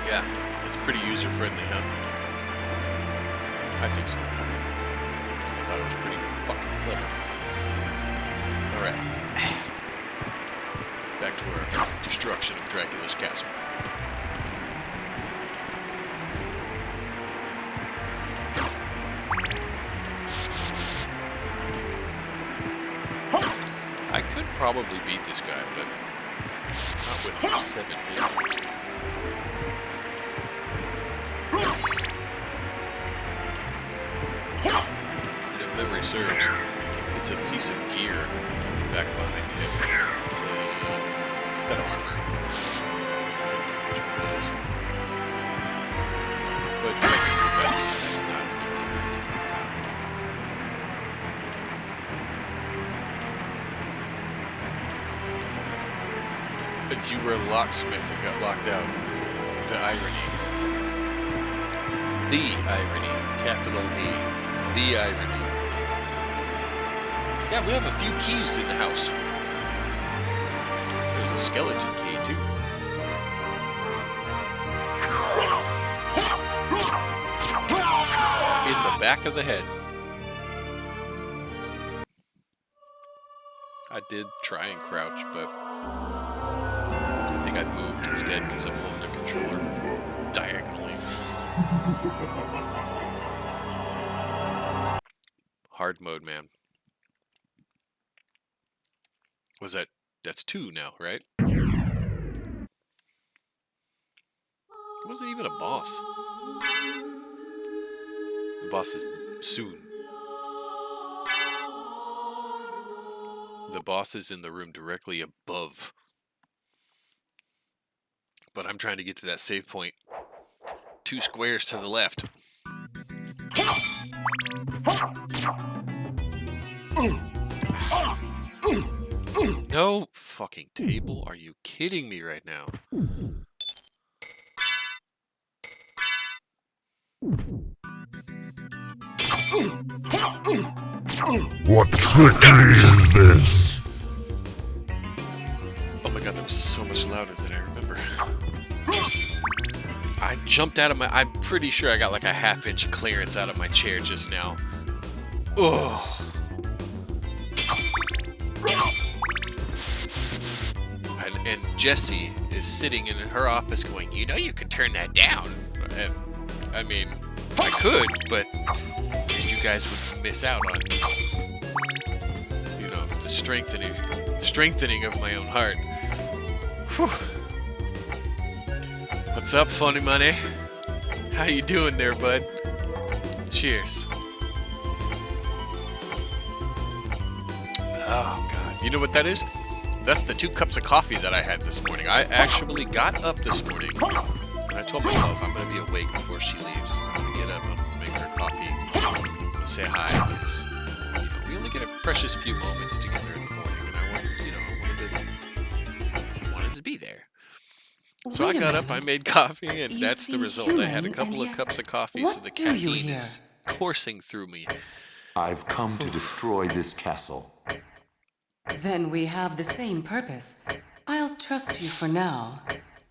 Yeah, it's pretty user-friendly, huh? I think so. I thought it was pretty fucking clever. Alright. Back to our destruction of Dracula's castle. I could probably beat this guy, but not with 7 hit points. And if memory serves, it's a piece of gear back behind him. It's a set of armor. Which one it is? But that's not. But you were a locksmith and got locked out. The irony. The irony. Capital A. The irony. Yeah, we have a few keys in the house. There's a skeleton key, too. In the back of the head. I did try and crouch, but I think I moved instead because I'm holding the controller diagonally. Hard mode, man. Was that's 2 now, right? It wasn't even a boss. The boss is soon. The boss is in the room directly above. But I'm trying to get to that save point. 2 squares to the left. No fucking table. Are you kidding me right now? What trickery is this? Oh my god, that was so much louder than I remember. I jumped out of my... I'm pretty sure I got like a half-inch clearance out of my chair just now. Ugh. And Jessie is sitting in her office going, you know you could turn that down. And, I mean, I could, but you guys would miss out on, you know, the strengthening of my own heart. Whew. What's up, funny money? How you doing there, bud? Cheers. Oh, God. You know what that is? That's the 2 cups of coffee that I had this morning. I actually got up this morning, and I told myself I'm going to be awake before she leaves. I'm going to get up, I'm going to make her coffee, and say hi, because, you know, we only get a precious few moments together in the morning, and I wanted, you know, I wanted to be there. So I got up, I made coffee, and that's the result. I had a couple of cups of coffee, so the caffeine is coursing through me. I've come to destroy this castle. Then we have the same purpose. I'll trust you for now.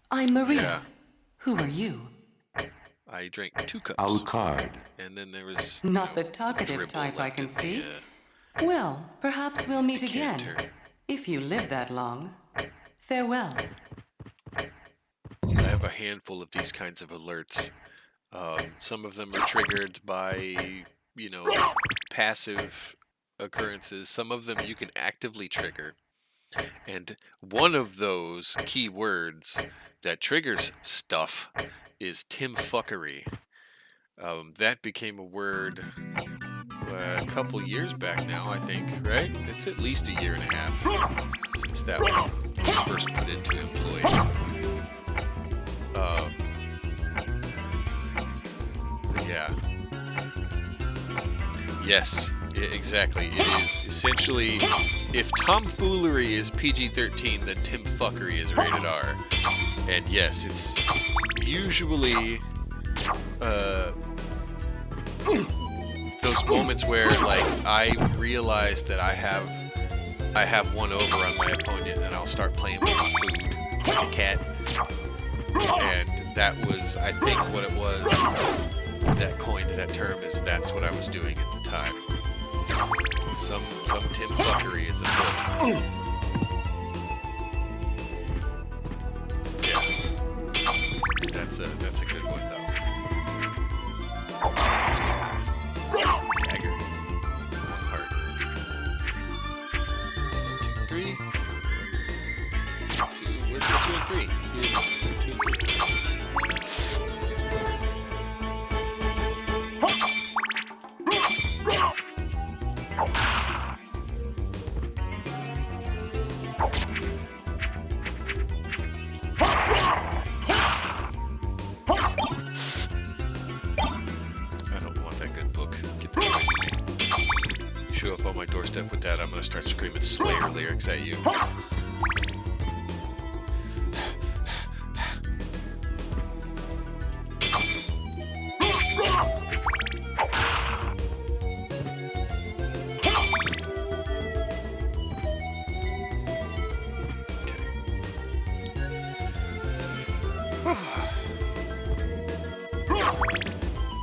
I'm Maria. Yeah. Who are you? I drank 2 cups. Alucard. And then there was... Not the talkative type, I can see. Well, perhaps we'll meet again. If you live that long. Farewell. I have a handful of these kinds of alerts. Some of them are triggered by, you know, passive occurrences. Some of them you can actively trigger. And one of those keywords that triggers stuff is Timfuckery. That became a word a couple years back now, I think, right? It's at least a year and a half since that one was first put into employ. Yeah. Yes, exactly. It is essentially, if tomfoolery is PG-13, then Timfuckery is rated R. And yes, it's usually those moments where, like, I realize that I have one over on my opponent, and I'll start playing with my food like a cat. And that was, I think, what it was that coined that term, is that's what I was doing at the time. Some Timfuckery is afoot. Yeah. That's a good one, though. Dagger. 1 heart. 1, 2, 3. 2. Where's the 2 and 3? 2 and 3. Show up on my doorstep with that, I'm gonna start screaming Slayer lyrics at you.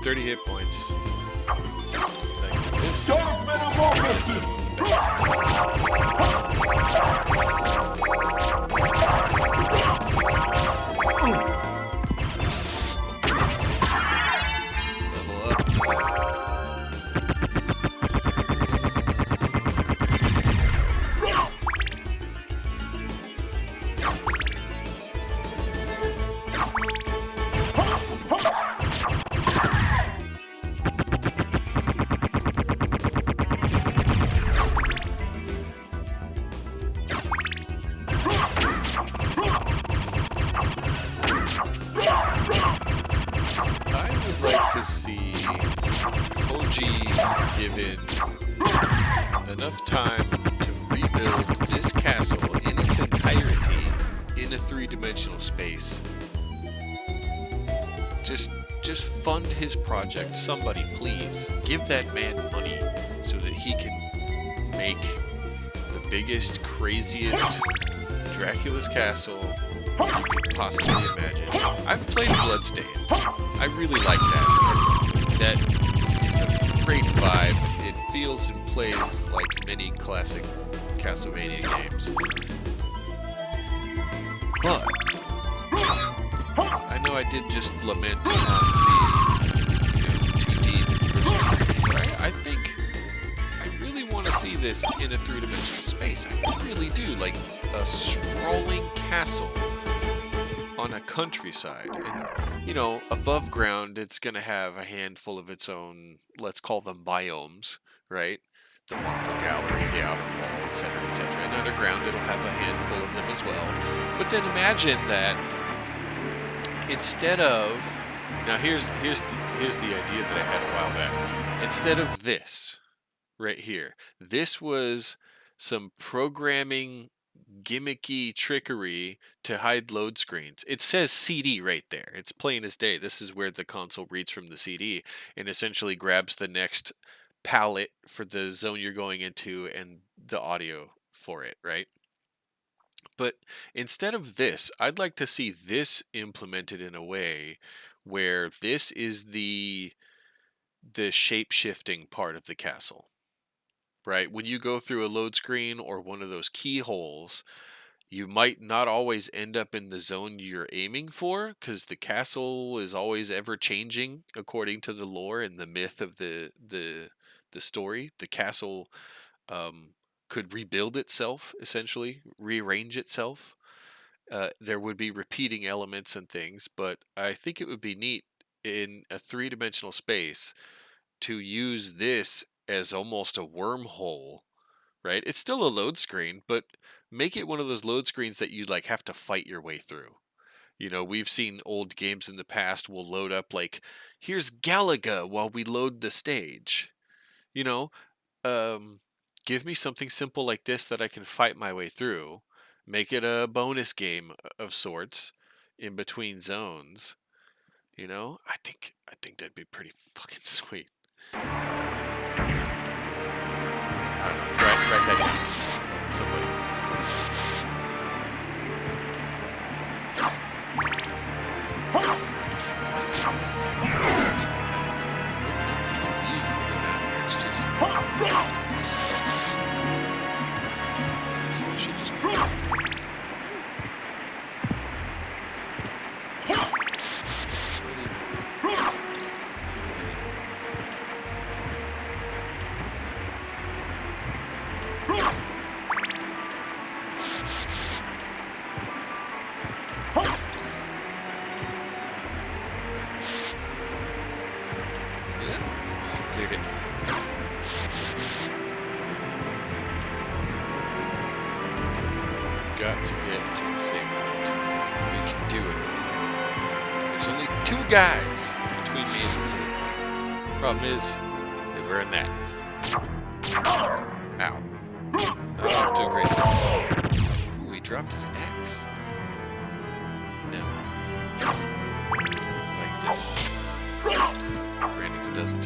30 hit points. Like this. Level up. I would like to see Koji given enough time to rebuild this castle in its entirety in a three-dimensional space. Just fund his project. Somebody, please. Give that man money so that he can make the biggest, craziest Dracula's castle you could possibly imagine. I've played Bloodstained. I really like that. That is a great vibe. It feels and plays like many classic Castlevania games. But I know I did just lament on the 2D versus 3D, but I think I really want to see this in a three-dimensional space. I really do. Like a sprawling castle on a countryside. And, you know, above ground, it's going to have a handful of its own, let's call them biomes, right? The Monster Gallery, the Outer Wall, etc., etc. And underground, it'll have a handful of them as well. But then imagine that instead of, now here's the idea that I had a while back. Instead of this right here, this was some programming gimmicky trickery to hide load screens. It says CD right there. It's plain as day. This is where the console reads from the CD and essentially grabs the next palette for the zone you're going into and the audio for it, right? But instead of this, I'd like to see this implemented in a way where this is the shape-shifting part of the castle. Right? When you go through a load screen or one of those keyholes, you might not always end up in the zone you're aiming for, because the castle is always ever changing according to the lore and the myth of the story. The castle could rebuild itself, essentially, rearrange itself. There would be repeating elements and things, but I think it would be neat in a three-dimensional space to use this as almost a wormhole, right? It's still a load screen, but make it one of those load screens that you like have to fight your way through. You know, we've seen old games in the past will load up like, here's Galaga while we load the stage. You know, give me something simple like this that I can fight my way through. Make it a bonus game of sorts in between zones. You know, I think that'd be pretty fucking sweet. Write that down. Somebody. It's just stuff. So I should just cleared it. Got to get to the save point. We can do it. There's only 2 guys between me and the save point. Problem is, they were in that. Ow. Not off to a great start. Ooh, he dropped his axe. No. Like this. Granted, it doesn't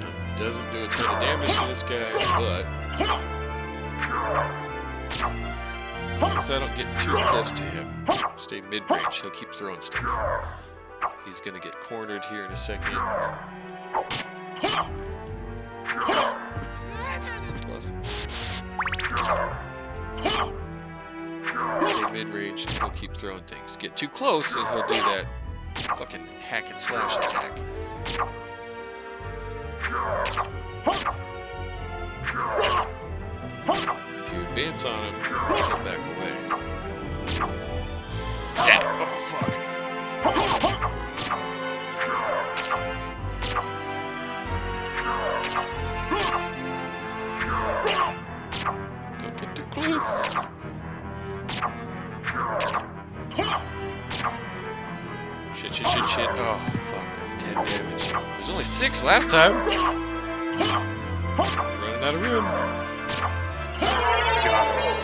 do a ton of damage to this guy, but as long as I don't get too close to him, stay mid-range, he'll keep throwing stuff. He's gonna get cornered here in a second. That's close. Stay mid-range, and he'll keep throwing things. Get too close, and he'll do that fucking hack and slash attack. If you advance on him, he'll back away. Damn! Oh, fuck. Don't get too close. Shit, shit, shit, shit. Oh, fuck, that's 10 damage. There's only 6 last time. Running out of room. Got it.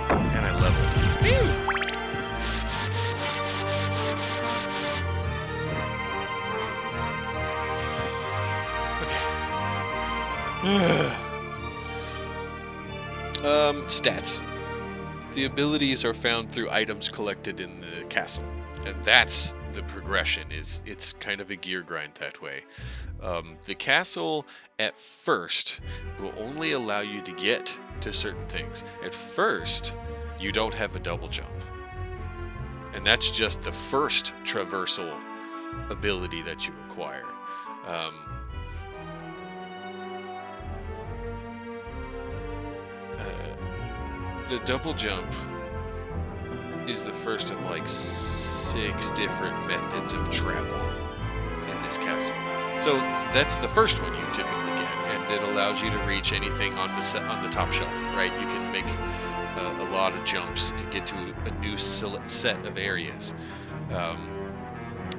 And I leveled. Whew. Stats. The abilities are found through items collected in the castle, and that's the progression. It's kind of a gear grind that way. The castle at first will only allow you to get to certain things. At first, you don't have a double jump, and that's just the first traversal ability that you acquire. The double jump is the first of like 6 different methods of travel in this castle. So that's the first one you typically get, and it allows you to reach anything on the top shelf, right? You can make a lot of jumps and get to a new set of areas.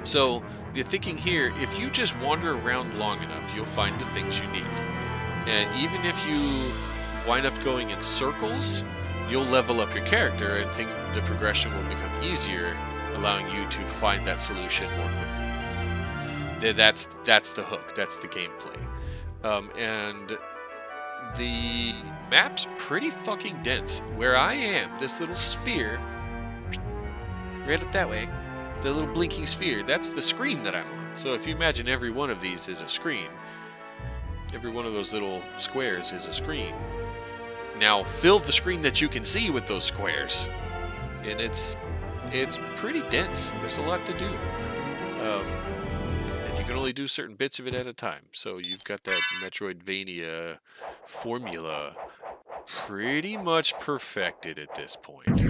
So the thinking here, if you just wander around long enough, you'll find the things you need. And even if you wind up going in circles, you'll level up your character and think the progression will become easier, allowing you to find that solution more quickly. That's the hook. That's the gameplay. And the map's pretty fucking dense. Where I am, this little sphere, right up that way, the little blinking sphere, that's the screen that I'm on. So if you imagine every one of these is a screen, every one of those little squares is a screen. Now fill the screen that you can see with those squares, and it's pretty dense. There's a lot to do, and you can only do certain bits of it at a time. So you've got that Metroidvania formula pretty much perfected at this point.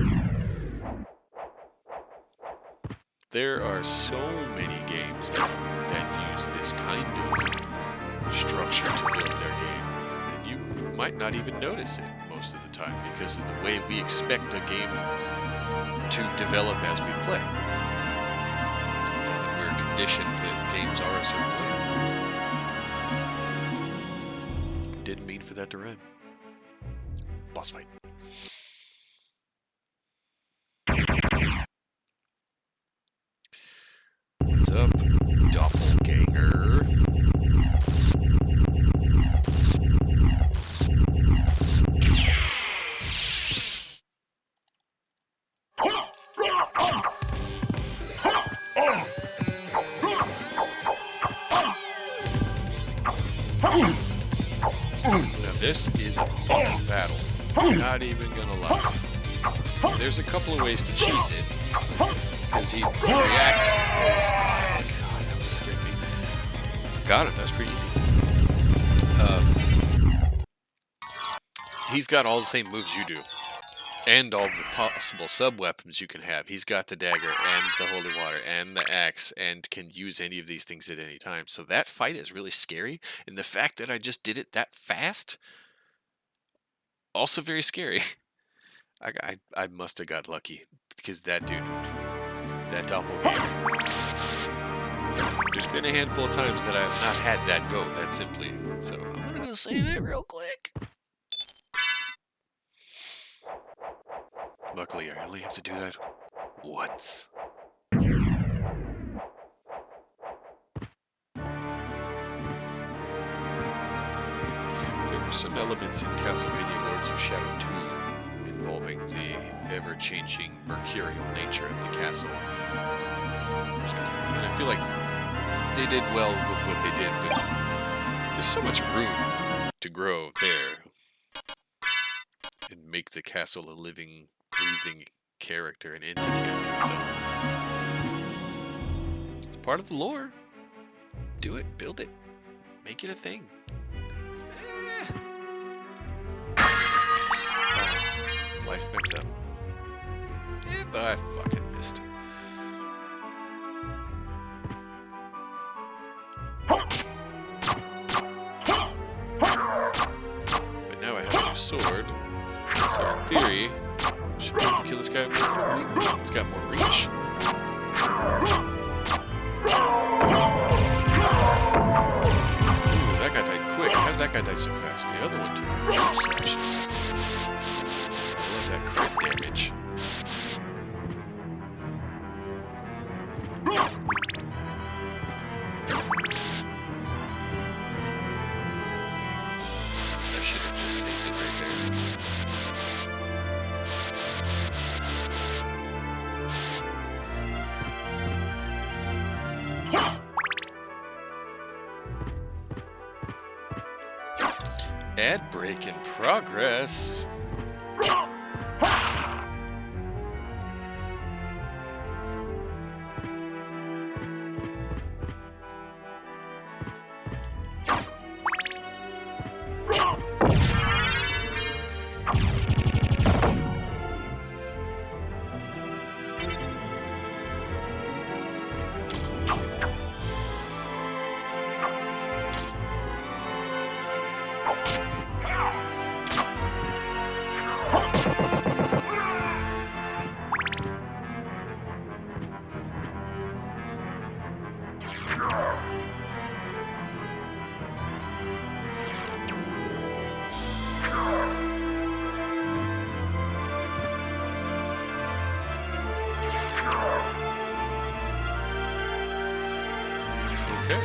There are so many games now that use this kind of structure to build their game. You might not even notice it most of the time because of the way we expect a game to develop as we play. We're conditioned that games are a certain way. Didn't mean for that to rhyme. Boss fight. What's up, doppelganger? Now this is a fucking battle. I'm not even gonna lie. There's a couple of ways to cheese it. Because he reacts. Oh god, that was scared me. Got him, that was pretty easy. He's got all the same moves you do. And all the possible sub-weapons you can have. He's got the dagger, and the holy water, and the axe, and can use any of these things at any time. So that fight is really scary, and the fact that I just did it that fast, also very scary. I must have got lucky, because that dude, that doppelganger. There's been a handful of times that I have not had that go, that simply. So I'm gonna go save it real quick. Luckily, I only have to do that once. There were some elements in Castlevania Lords of Shadow 2 involving the ever-changing mercurial nature of the castle. Excuse me. And I feel like they did well with what they did, but there's so much room to grow there and make the castle a living, breathing character, an entity unto itself. It's part of the lore. Do it, build it, make it a thing. Life mix up. But I fucking missed. But now I have a new sword. So in theory, I should be able to kill this guy more quickly. It's got more reach. Ooh, that guy died quick. How did that guy die so fast? The other one took a few slashes. I love that crit damage. I should have just saved it right there. Ad break in progress. Okay,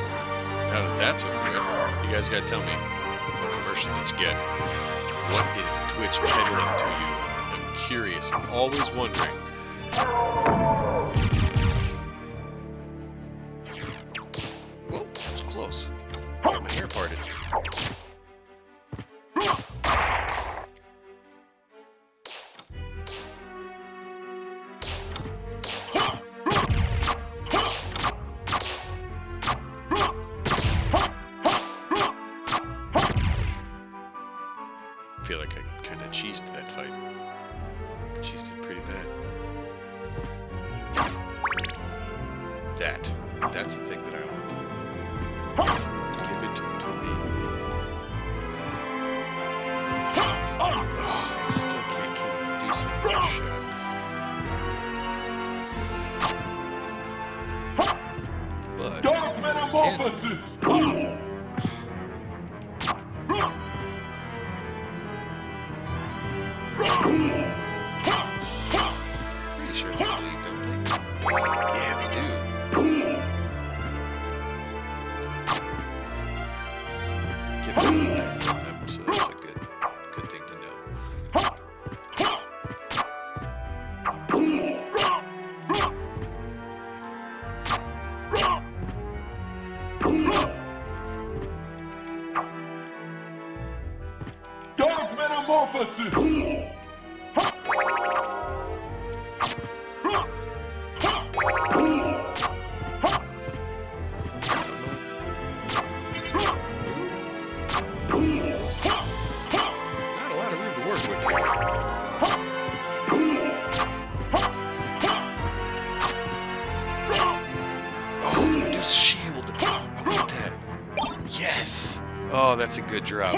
now that that's over with, you guys gotta tell me, what commercial did you get? What is Twitch peddling to you? I'm curious, I'm always wondering. Whoa, that was close. Got my hair parted. I feel like I kind of cheesed that fight. Cheesed it pretty bad. That's the thing that I want. Give it to me. Oh, still can't kill him. Do some shot. But can. Pretty sure they bleed, don't they? Yeah, they do. Get back from them, so that's a good thing to know. Dark Metamorphosis! Not a lot of room to work with here. Oh, the Medusa shield. I want that. Yes. Oh, that's a good drop.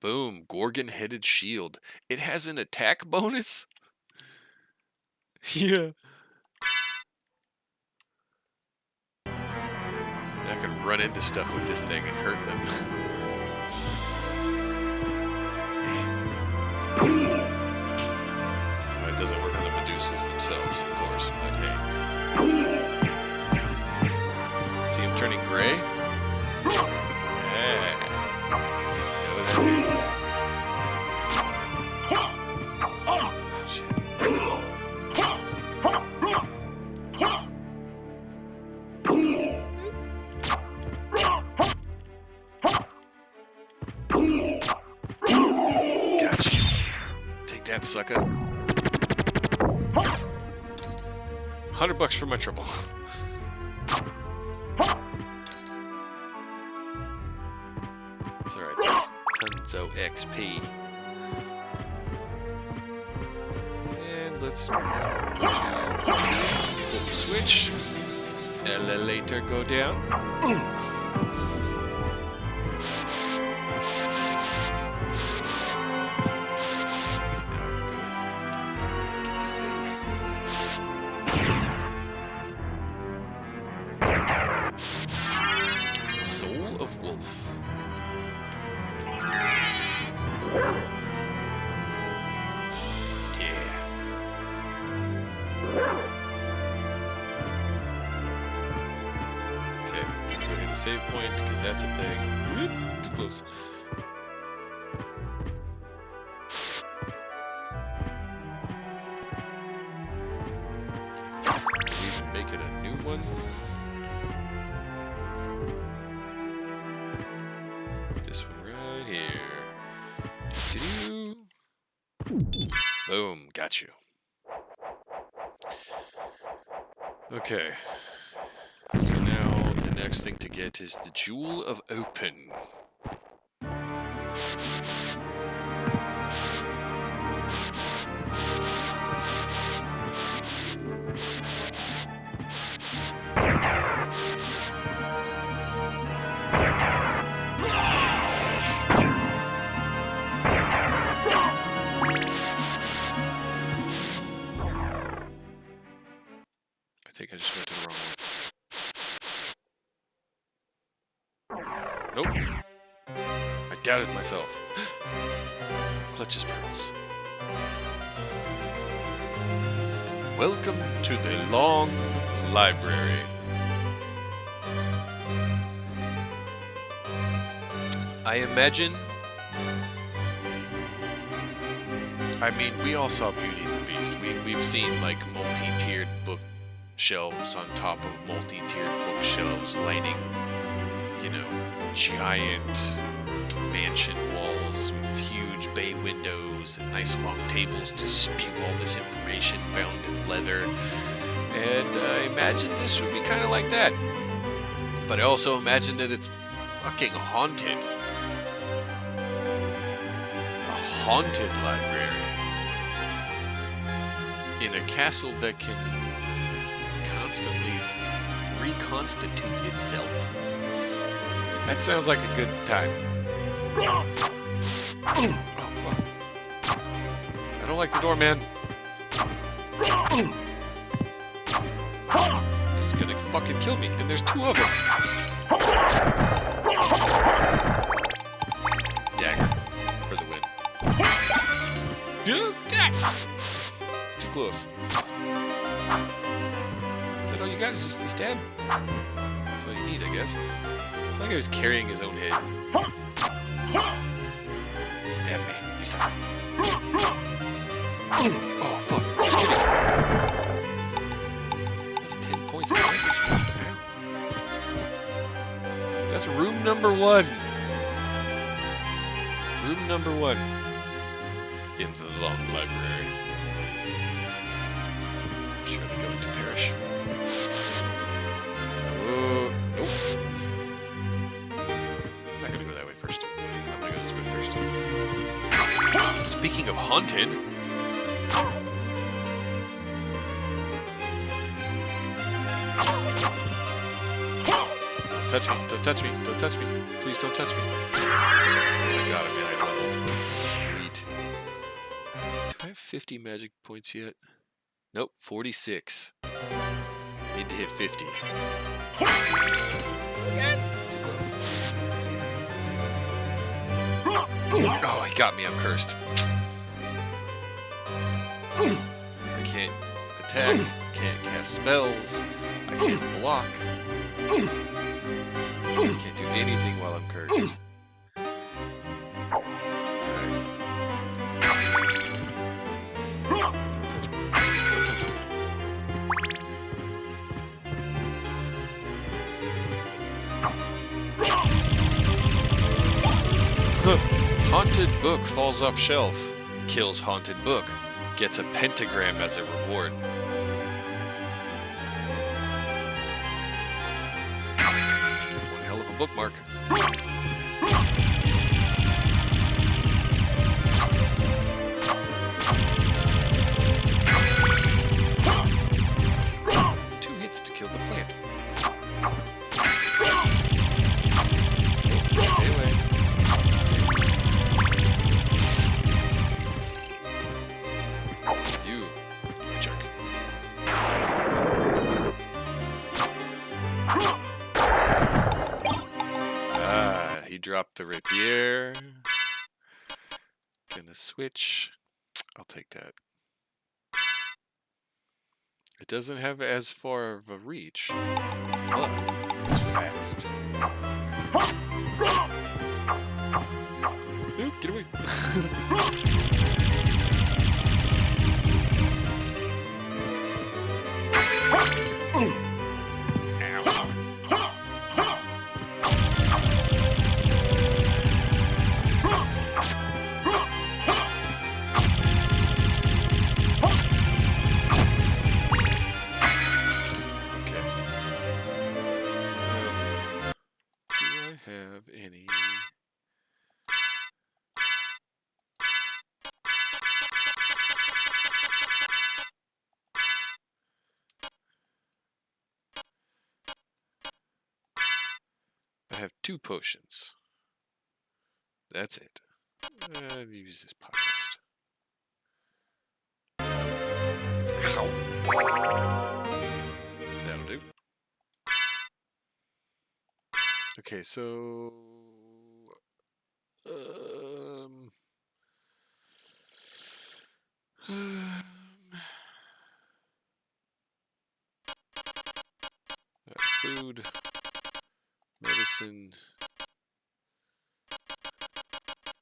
Boom, Gorgon-headed shield. It has an attack bonus? Yeah. I can run into stuff with this thing and hurt them. It doesn't work on the Medusas themselves, of course, but hey. See him turning gray? Yeah. You know what that is? Oh, shit. that, sucker. $100 for my trouble. It's alright. Tonzo XP. And let's flip the switch. Elevator go down. Soul of Wolf. Yeah. Okay, go hit a save point because that's a thing. Whoop, too close. Even make it a new one. This one right here. Doo-doo. Boom, got you. Okay. So now the next thing to get is the Jewel of Open. I think I just went to the wrong one. Nope. I doubted myself. Clutches pearls. Welcome to the Long Library. I imagine... I mean, we all saw Beauty and the Beast. We've seen, like, multi-tiered bookshelves on top of multi-tiered bookshelves lining, you know, giant mansion walls with huge bay windows and nice long tables to spew all this information bound in leather. And I imagine this would be kind of like that. But I also imagine that it's fucking haunted. A haunted library. In a castle that can constantly reconstitute itself. That sounds like a good time. Oh, fuck. I don't like the door, man. He's gonna fucking kill me, and there's two of them. Dagger for the win. Too close. Is that all you got? Is just the stab? That's all you need, I guess. I think he was carrying his own head. Stab me, you sucker. Oh, fuck. Just kidding. That's 10 points of damage. That's room number 1. Room number 1. Into the Long Library. I'm sure they're going to perish. Nope. I'm not gonna go that way first. I'm gonna go this way first. Speaking of haunted... Don't touch me, don't touch me, don't touch me. Please don't touch me. Oh my god, I leveled. Sweet. Do I have 50 magic points yet? Nope, 46. Need to hit 50. Oh god, it's too close. Oh, he got me, I'm cursed. I can't attack, can't cast spells, I can't block. I can't do anything while I'm cursed. Don't touch me. Don't touch me. Haunted book falls off shelf. kills haunted book gets a pentagram as a reward. One hell of a bookmark. Two hits to kill the plant. Anyway. You jerk. He dropped the rapier. Gonna switch. I'll take that. It doesn't have as far of a reach, but it's fast. Oop, get away. Have any I have 2 potions. That's it. I'll use this pot rest. Ow. That'll do. Okay, so food, medicine,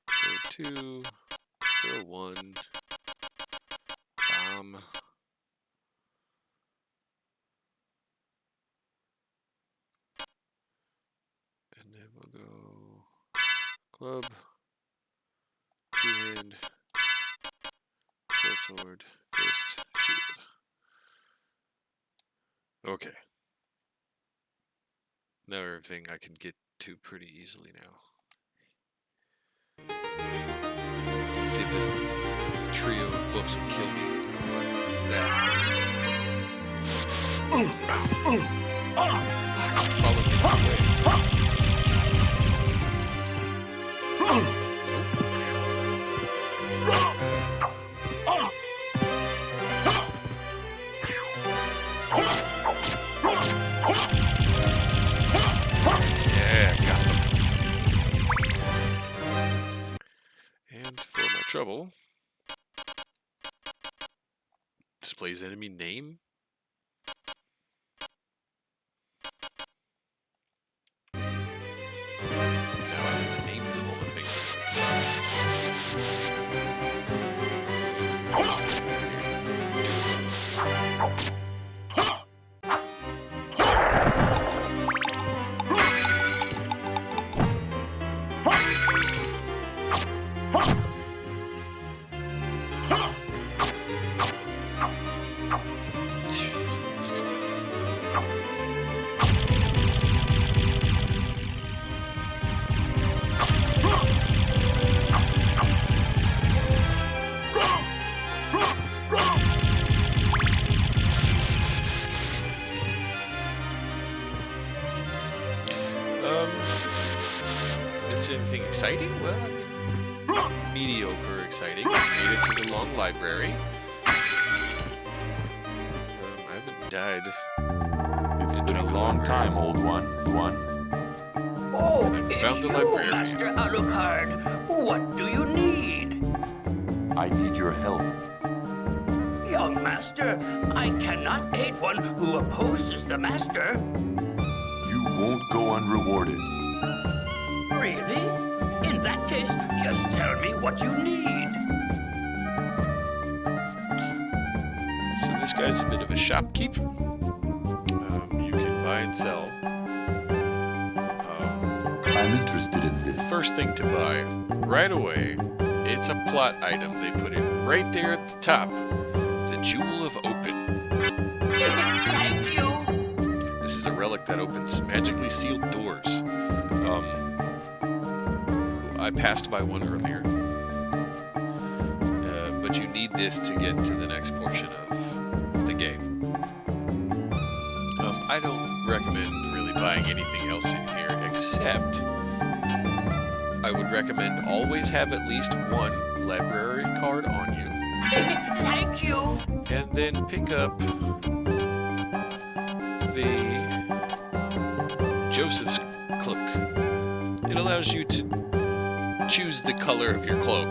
throw 2, throw 1, bomb. And then we'll go club, 2-hand, short sword, fist, shield. Okay. Now everything I can get to pretty easily now. Let's see if this trio of books will kill me. That. Follow me away. Yeah, got them. And for my trouble, displays enemy name. Now I know the names of all the things I'm this guy. Is anything exciting? Well, I mean, mediocre exciting. Made it to the long library. I haven't died. It's been a long time, old one. Oh, Found it's the you, librarian. Master Alucard. What do you need? I need your help. Young Master, I cannot aid one who opposes the Master. You won't go unrewarded. Really? In that case, just tell me what you need. So this guy's a bit of a shopkeep. You can buy and sell. I'm interested in this. First thing to buy right away It's a plot item. They put it right there at the top. The Jewel of Open. Thank you. This is a relic that opens magically sealed doors. I passed by one earlier. But you need this to get to the next portion of the game. I don't recommend really buying anything else in here, except I would recommend always have at least one library card on you. Thank you. And then pick up the Joseph's cloak. It allows you to choose the color of your cloak,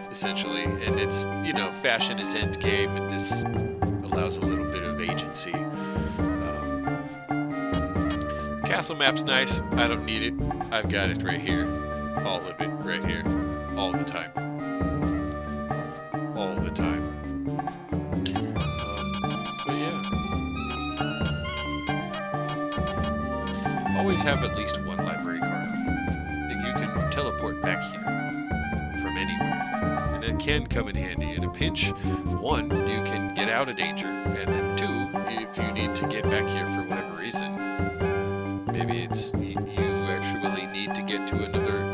essentially, and it's, you know, fashion is endgame, and this allows a little bit of agency. Castle map's nice. I don't need it. I've got it right here. All of it right here. All the time. All the time. But yeah. Always have at least one library card on you. And you can teleport back here from anywhere. And it can come in handy. In a pinch, one, you can get out of danger. And then two, if you need to get back here for whatever reason, maybe it's you actually need to get to another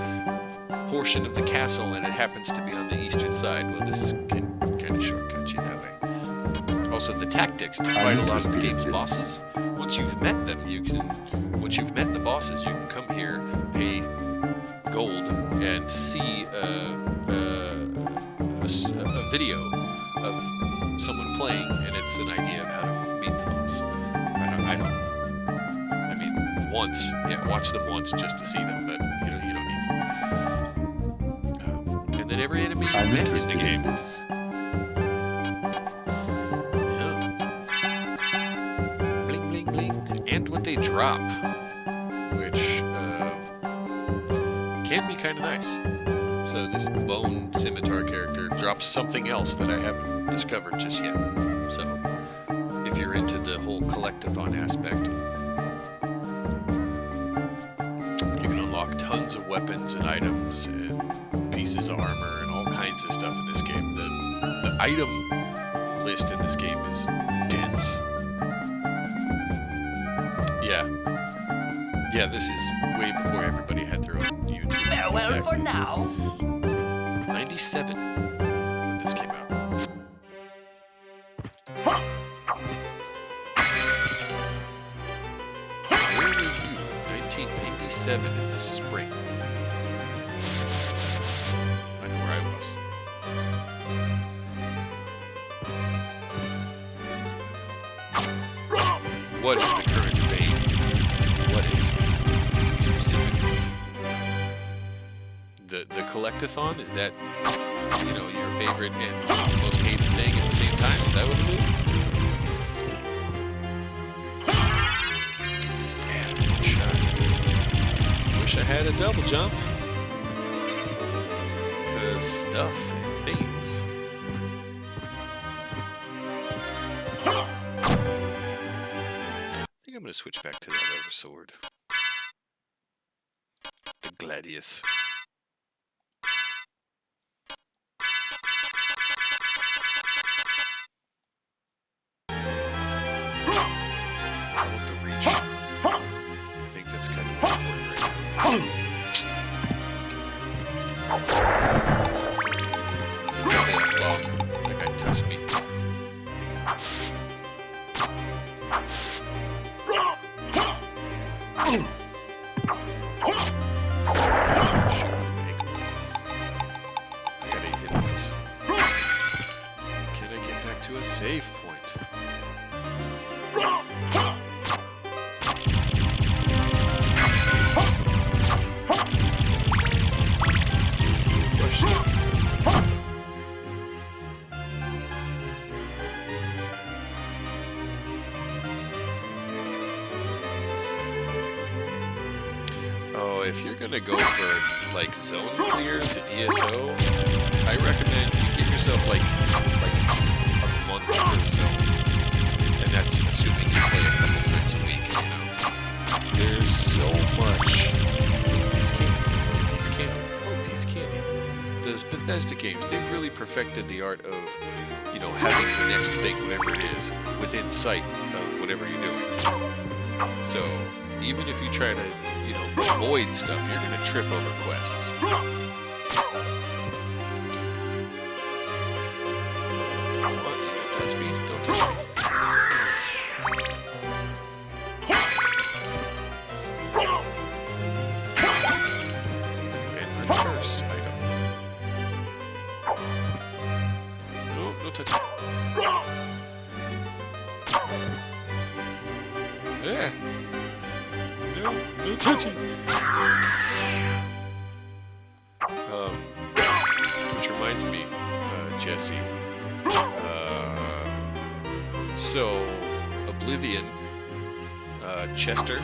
portion of the castle and it happens to be on the eastern side. Well, this can kind of shortcut you that way. Also, the tactics to fight a lot of the game's bosses. Once you've met them, once you've met the bosses, you can come here, pay gold, and see a video of someone playing, and it's an idea of how to beat the boss. I mean, once, yeah, watch them once just to see them, but you don't need them. And then every enemy you met in the game. Yeah. Bling, bling, bling. And what they drop, which can be kind of nice. So this bone scimitar character drops something else that I haven't discovered just yet. So if you're into the whole collectathon aspect, you can unlock tons of weapons and items and pieces of armor and all kinds of stuff in this game. The item list in this game is dense. Yeah, this is way before everybody had their own YouTube. Farewell for now. 97 when this came out. Where were you? 1997 in the spring. I know where I was. What is the current vein? What is specifically? The collectathon, is that, your favorite and most hated thing at the same time? Is that what it is? Stab shot. Wish I had a double jump. Cause stuff and things. I think I'm gonna switch back to that other sword. The Gladius. I want the reach. I think that's kind of important right now. That guy touched me. I gotta hit this. Can I get back to a save point? Oh, if you're gonna go for like zone clears and ESO, I recommend you give yourself like a month per zone, and that's assuming you play a couple times a week. There's so much. Piece candy. Piece candy. Oh, piece candy. those Bethesda games, they've really perfected the art of, you know, having the next thing, whatever it is, within sight of whatever you're doing. So even if you try to, you know, avoid stuff, you're gonna trip over quests. What? Don't touch me! Don't touch me! And a curse item. No, no touching. Yeah. No, no touching. Which reminds me, Jesse. So, Oblivion, Chester.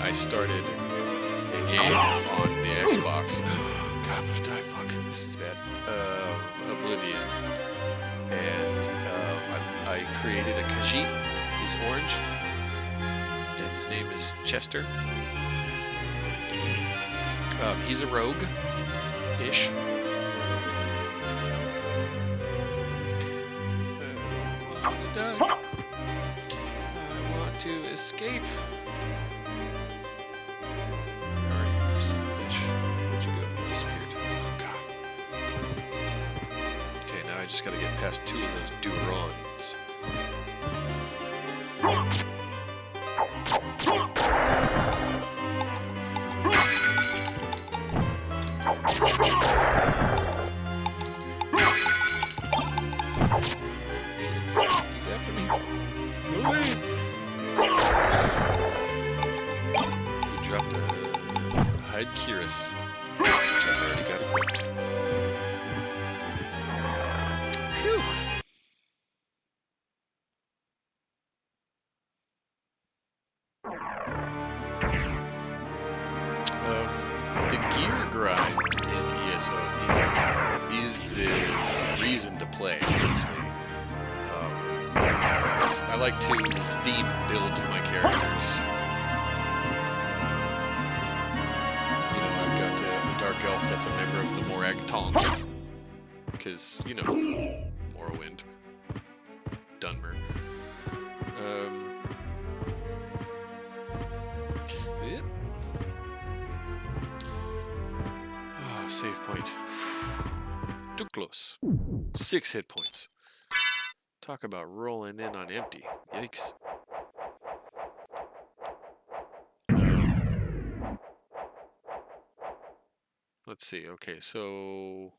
I started a game on the Xbox. God, I'm gonna die. Fuck, this is bad. Oblivion, and I created a Khajiit. He's orange, and his name is Chester. He's a rogue-ish. I'm gonna die. I want to escape. Alright, son of a bitch. Where'd you go? You disappeared. Oh, God. Okay, now I just gotta get past 2 of those Durons. He's after me. Go away! You dropped a Hide Kiris, which I've already got equipped. Phew. The gear grind in ESO is the reason to play, honestly. I like to theme build my characters. You know, I've got a Dark Elf that's a member of the Morag Tong. Because, you know, Morrowind. Dunmer. Yep. Oh, save point. Too close. 6 hit points. Talk about rolling in on empty. Yikes. Let's see. Okay, so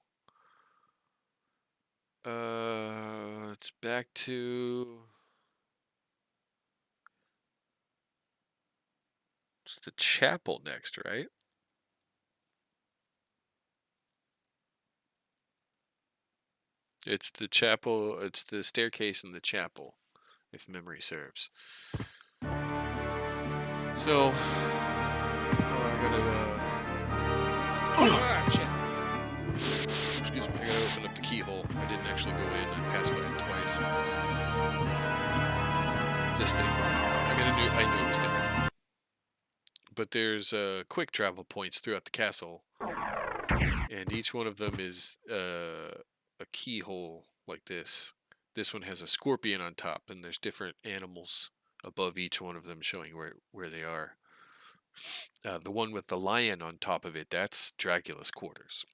it's back to it's the chapel next, right? It's the chapel, it's the staircase in the chapel, if memory serves. So, I gotta, shit. Excuse me, I gotta open up the keyhole. I didn't actually go in, I passed by it twice. This thing, I knew it was there. But there's quick travel points throughout the castle, and each one of them is a keyhole like this. This one has a scorpion on top, and there's different animals above each one of them showing where they are. The one with the lion on top of it, that's Dracula's quarters.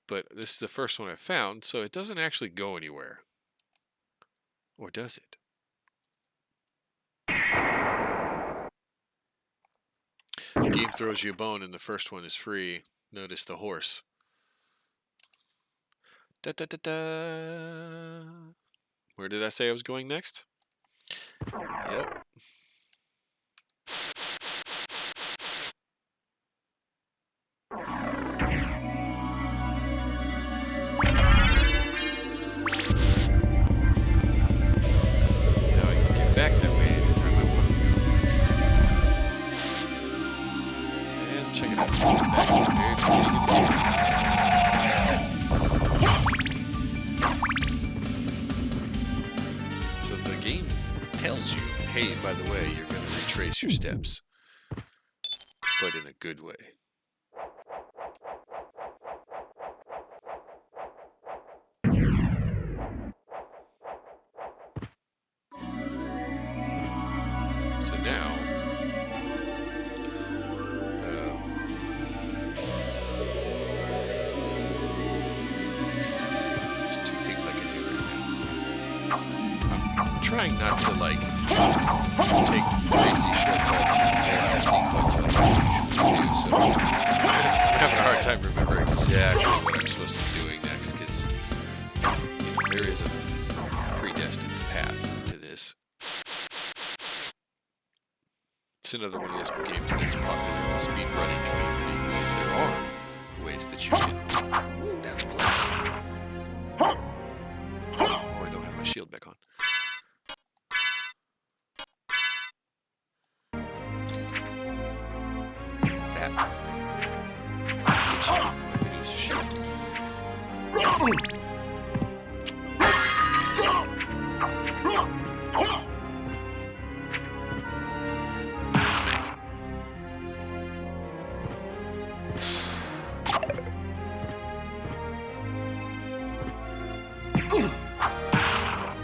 But this is the first one I found, so it doesn't actually go anywhere. Or does it? The game throws you a bone, and the first one is free. Notice the horse. Da, da, da, da. Where did I say I was going next? Yep. Now I can get back that way anytime I want. And check it out. Back to the very beginning of the game. Tells you, hey, by the way, you're going to retrace your steps. but in a good way. So now, let's see, there's two things I can do right now. I'm trying not to like take crazy shortcuts and go out of sequence like I usually do, so I'm having a hard time remembering exactly what I'm supposed to be doing next, because there is a predestined path to this. It's another one of those games that's popular in the speedrunning community, because there are ways that you can... Ooh, that's close. Oh, I don't have my shield back on. That. Good shield. I'm gonna use the shield. Smack.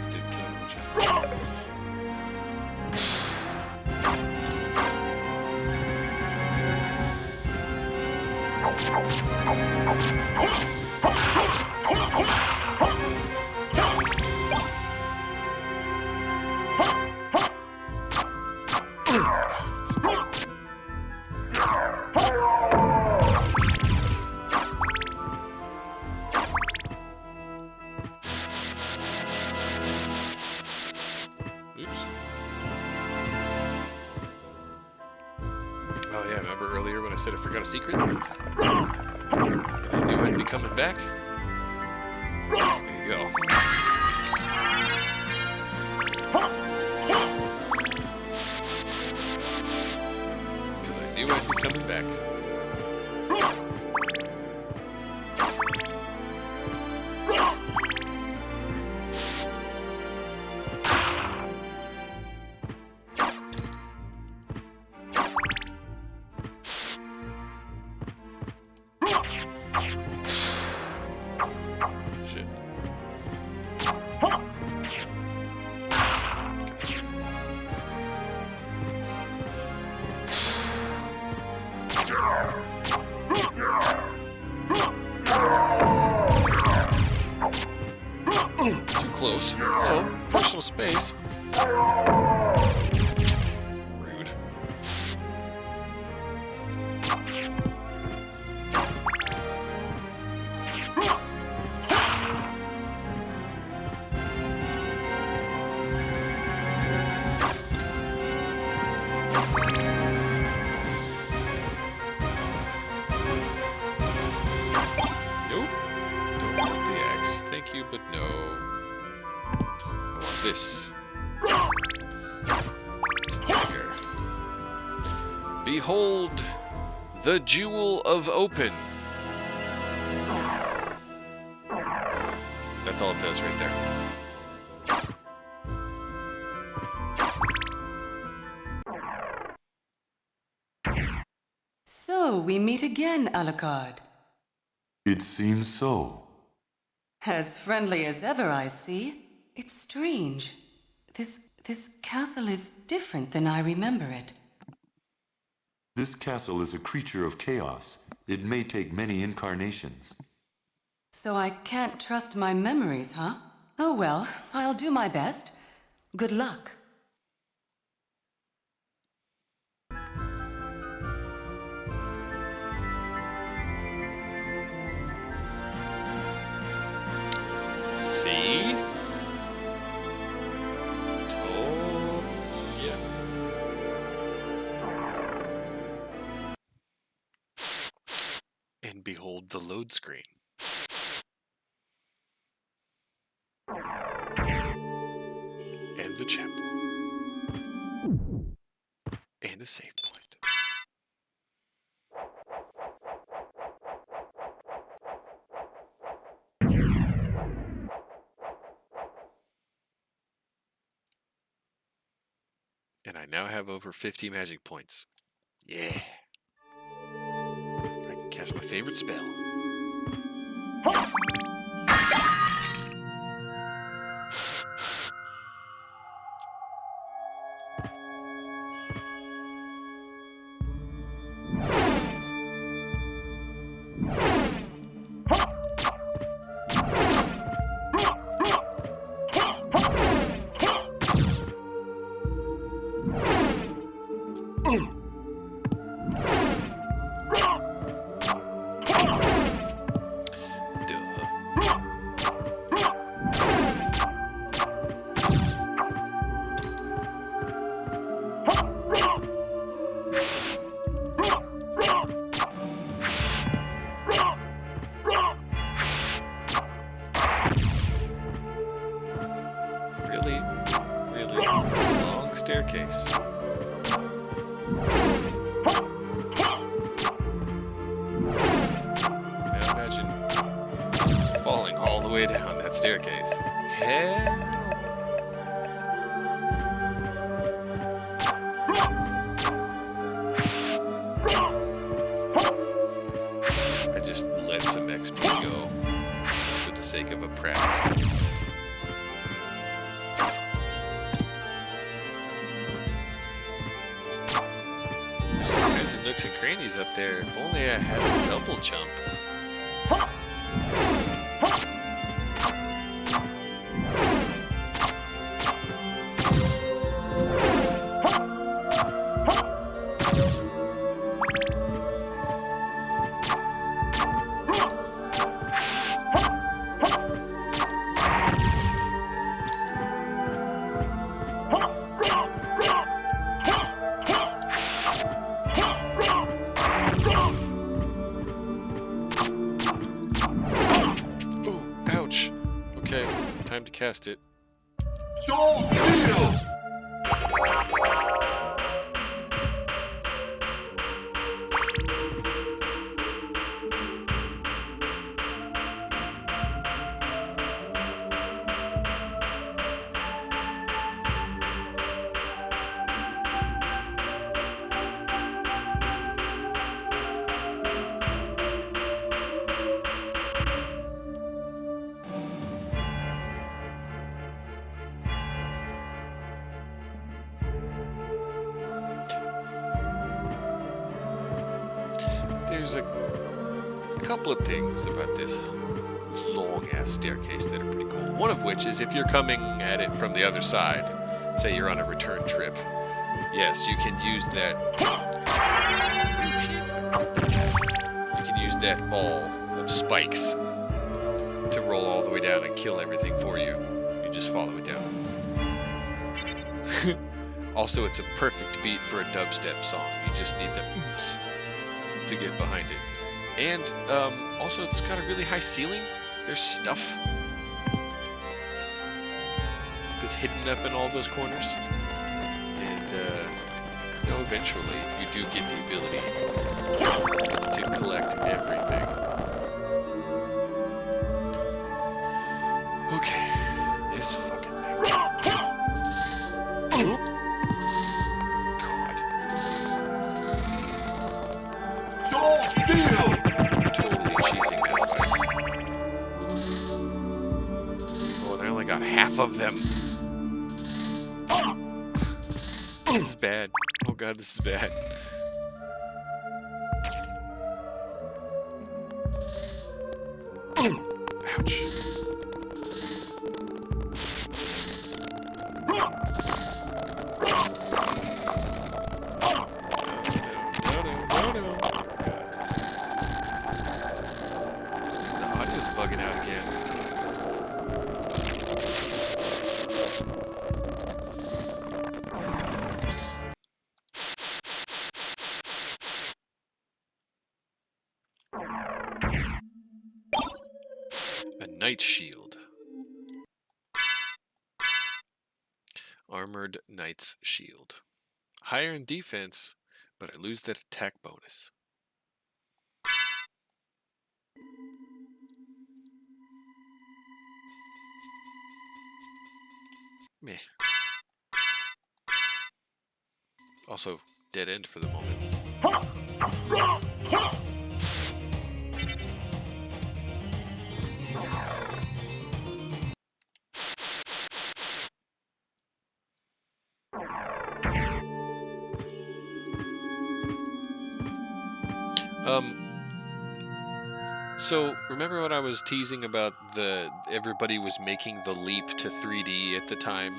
Didn't kill him much. Oops. Oh yeah, remember earlier when I said I forgot a secret? And I knew I'd be coming back? There you go. Because I knew I'd be coming back. Shit. Too close. Oh, personal space. Rude. Nope. Don't want the axe. Thank you, but no. I want this. This dagger. Behold, the Jewel of Open. That's all it does right there. So, we meet again, Alucard. It seems so. As friendly as ever, I see. It's strange. This castle is different than I remember it. This castle is a creature of chaos. It may take many incarnations. So I can't trust my memories, huh? Oh well, I'll do my best. Good luck. See? Told ya. And behold the load screen. And the chapel. And a save point. And I now have over 50 magic points. Yeah. Cast my favorite spell. Really long staircase. Now imagine falling all the way down that staircase. Hell. I just let some XP go for the sake of a practice. There's all kinds of nooks and crannies up there. If only I had a double jump. Time to cast it. Sword shield! There's a couple of things about this long-ass staircase that are pretty cool. One of which is if you're coming at it from the other side, say you're on a return trip, yes, you can use that. You can use that ball of spikes to roll all the way down and kill everything for you. You just follow it down. Also, it's a perfect beat for a dubstep song. You just need the oomph to get behind it. And also, it's got a really high ceiling. There's stuff that's hidden up in all those corners. And eventually, you do get the ability to collect everything. Okay, this fucking thing. Oop. Totally cheesing that fight. Oh, and I only got half of them. This is bad. Oh god, this is bad. Ouch. Bugging out again. A Knight's Shield. Armored Knight's Shield. Higher in defense, but I lose that attack bonus. Meh. Also, dead end for the moment. So remember when I was teasing about everybody was making the leap to 3D at the time,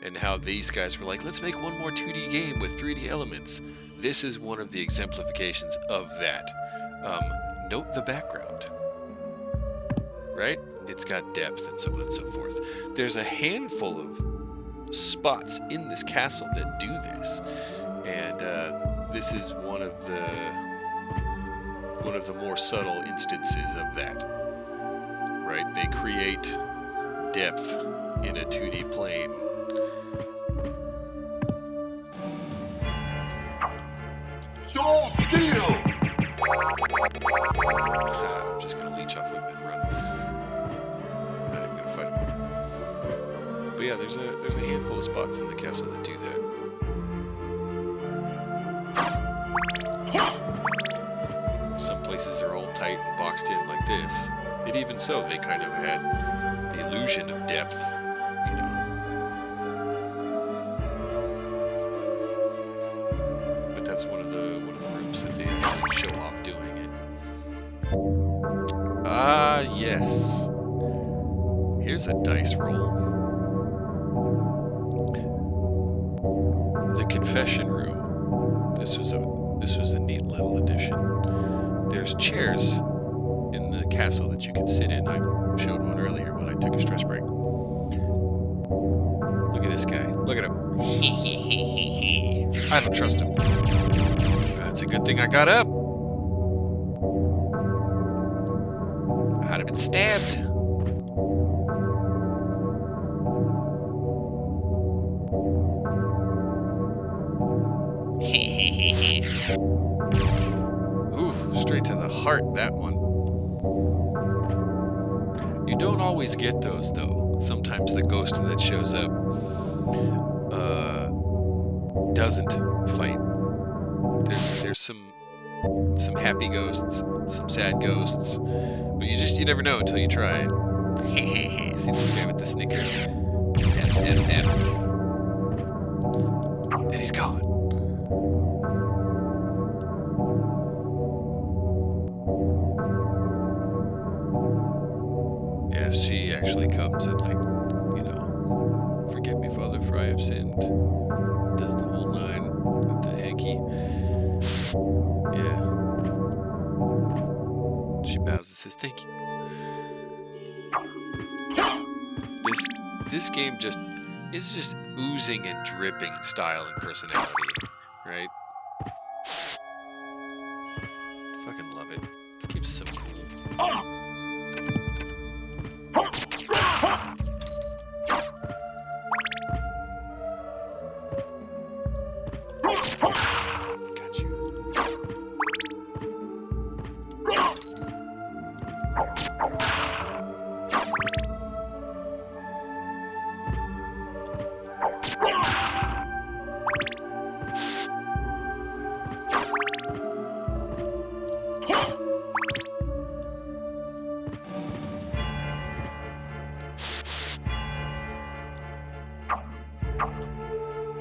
and how these guys were like, let's make one more 2D game with 3D elements. This is one of the exemplifications of that. Note the background, right? It's got depth and so on and so forth. There's a handful of spots in this castle that do this, and this is one of the more subtle instances of that. Right? They create depth in a 2D plane. Sword Steel! I'm just gonna leech off of him and run. Not even gonna fight him. But yeah, there's a handful of spots in the castle that do that. Some places are all tight and boxed in like this. And even so, they kind of had the illusion of depth, you know. But that's one of the rooms that they actually show off doing it. Ah, yes. Here's a dice roll. The confession room. This was a neat little addition. There's chairs in the castle that you can sit in. I showed one earlier when I took a stress break. Look at this guy. Look at him. I don't trust him. That's a good thing I got up. I'd have been stabbed. Ooh, straight to the heart, that one. You don't always get those, though. Sometimes the ghost that shows up doesn't fight. There's some happy ghosts, some sad ghosts, but you never know until you try it. See this guy with the snicker? Stab, stab, stab. And he's gone. Yeah, she actually comes and, like, you know, forgive me, Father, for I have sinned. Does the whole nine with the hanky. Yeah. She bows and says, thank you. This game is just oozing and dripping style and personality, right? Fucking love it. This game's so cool. Got you.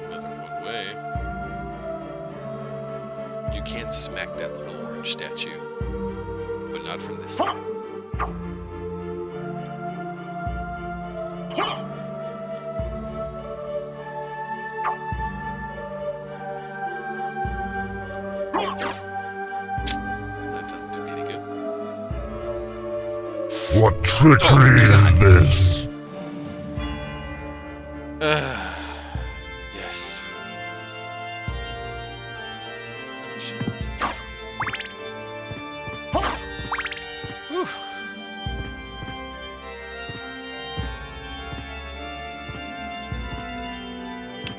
Another one way. You can smack that little orange statue, but not from this side. That doesn't do me any good. What trickery is this? Yes. Whew.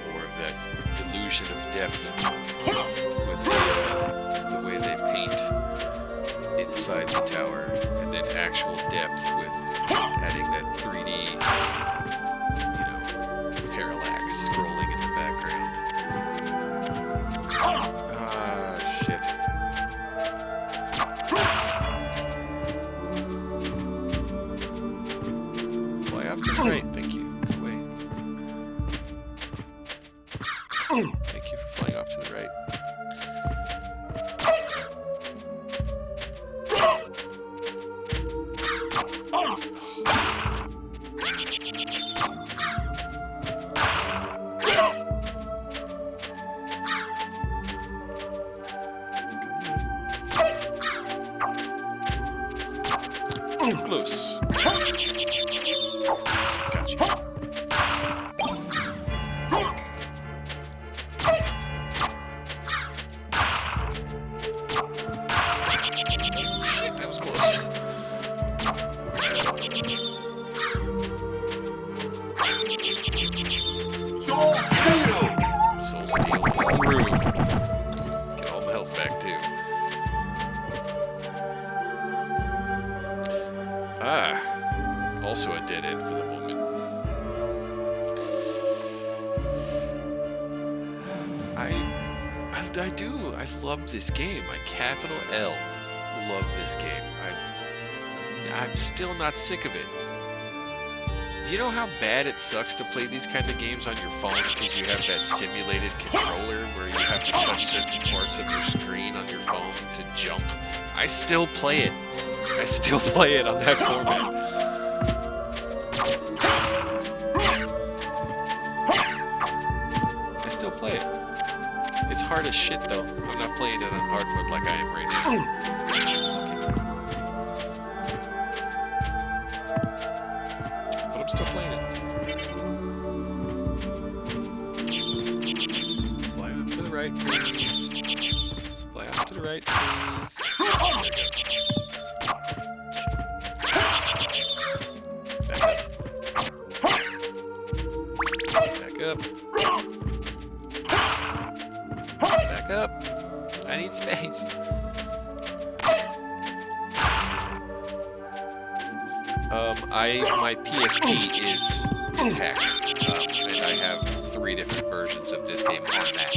More of that illusion of depth with the way they paint inside the tower, and then actual depth with adding that 3D, you know, parallax scrolling in the background. Ah, shit. Fly off to the right, thank you. Good way. Thank you for flying off to the right. Close. Gotcha. Shit, that was close. Soul Steel. Through. Get all my health back, too. Also a dead end for the moment. I do. I love this game. I capital L love this game. I'm still not sick of it. Do you know how bad it sucks to play these kind of games on your phone because you have that simulated controller where you have to touch certain parts of your screen on your phone to jump? I still play it. I still play it on that format. I still play it. It's hard as shit though. I'm not playing it on hard mode like I am right now. But I'm still playing it. Fly off to the right, please. Fly off to the right, please. There it goes. Back up. Back up. I need space. My PSP is hacked, and I have 3 different versions of this game on that.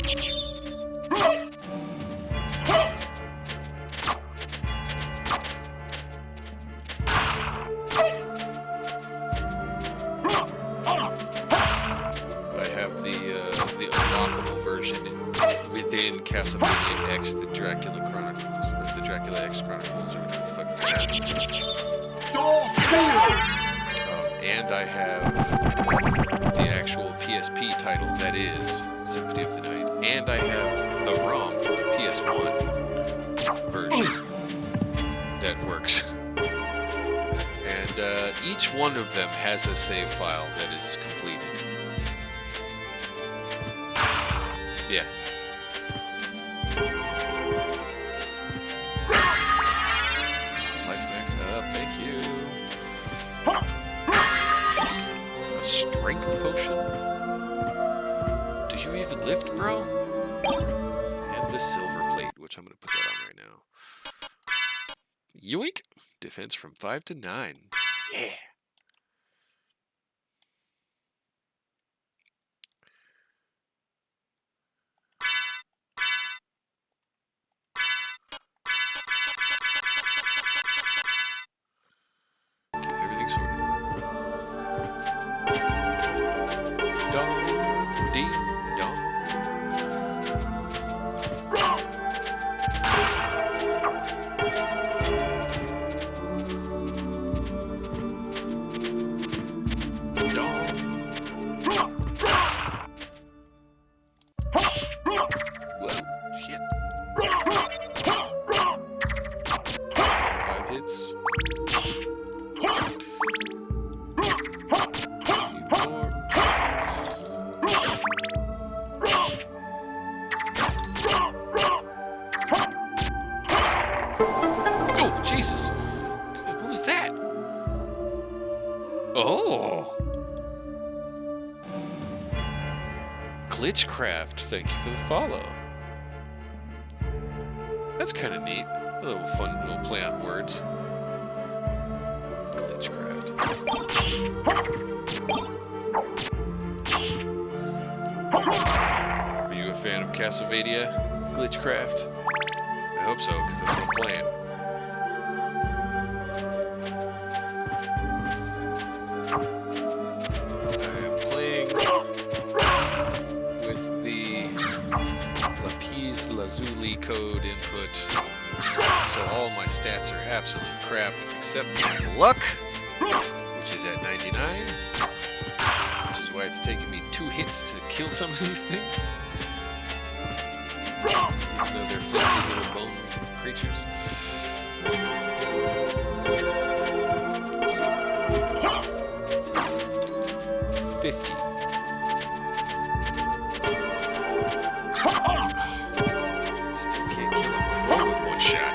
I have the unlockable version within Castlevania X, the Dracula Chronicles, or the Dracula X Chronicles, or whatever the fuck it's called. And I have the actual PSP title that is Symphony of the Night, and I have the ROM for the PS1 version that works. And each one of them has a save file that is completed. Yeah. Life max up, thank you. A strength potion? Do you even lift, bro? And the silver plate, which I'm gonna put that on right now. Yoink! Defense from 5 to 9. Yeah! Get everything sorted. Dong, ding, dong. Whoa, shit. 5 hits. 4. Oh, Jesus. What was that? Oh. Glitchcraft, thank you for the follow. That's kind of neat. A little fun little play on words. Glitchcraft. Are you a fan of Castlevania? Glitchcraft? I hope so, because that's what I'm playing. I am playing with the Lapis Lazuli code input, so all my stats are absolute crap except my luck which is at 99, which is why it's taking me 2 hits to kill some of these things. Even though they're flimsy little bone creatures. $50. Still can't kill a crow with 1 shot.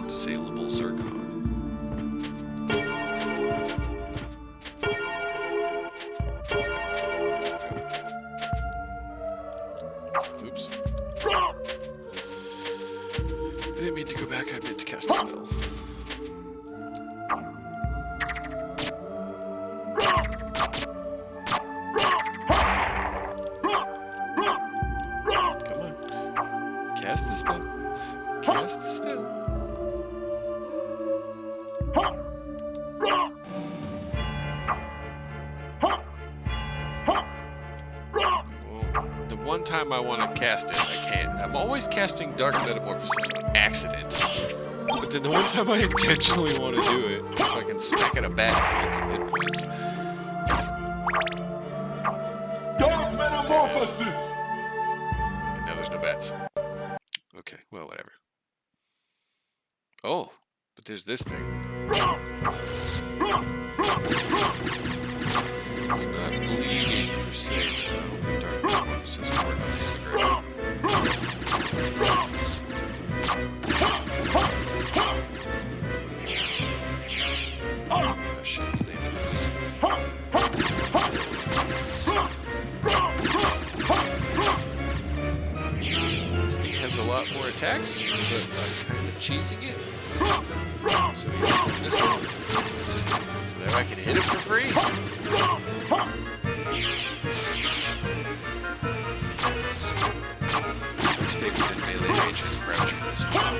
Saleable zircon. Oops. I didn't mean to go back, I meant to cast a spell. Come on. Cast the spell. Cast the spell. The one time I want to cast it, I can't. I'm always casting Dark Metamorphosis on accident. But then the one time I intentionally want to do it, so I can smack at a bat and get some hit points. Dark Metamorphosis! And now there's no bats. Okay, well, whatever. Oh, but there's this thing. It's not bleeding per se. I don't think Dark Metamorphosis will work on the grave. Oh, shit, he landed. This thing has a lot more attacks, but I'm kind of cheesing it. So he goes this one. So that I can hit him for free. Stay within melee range and crouch for this one.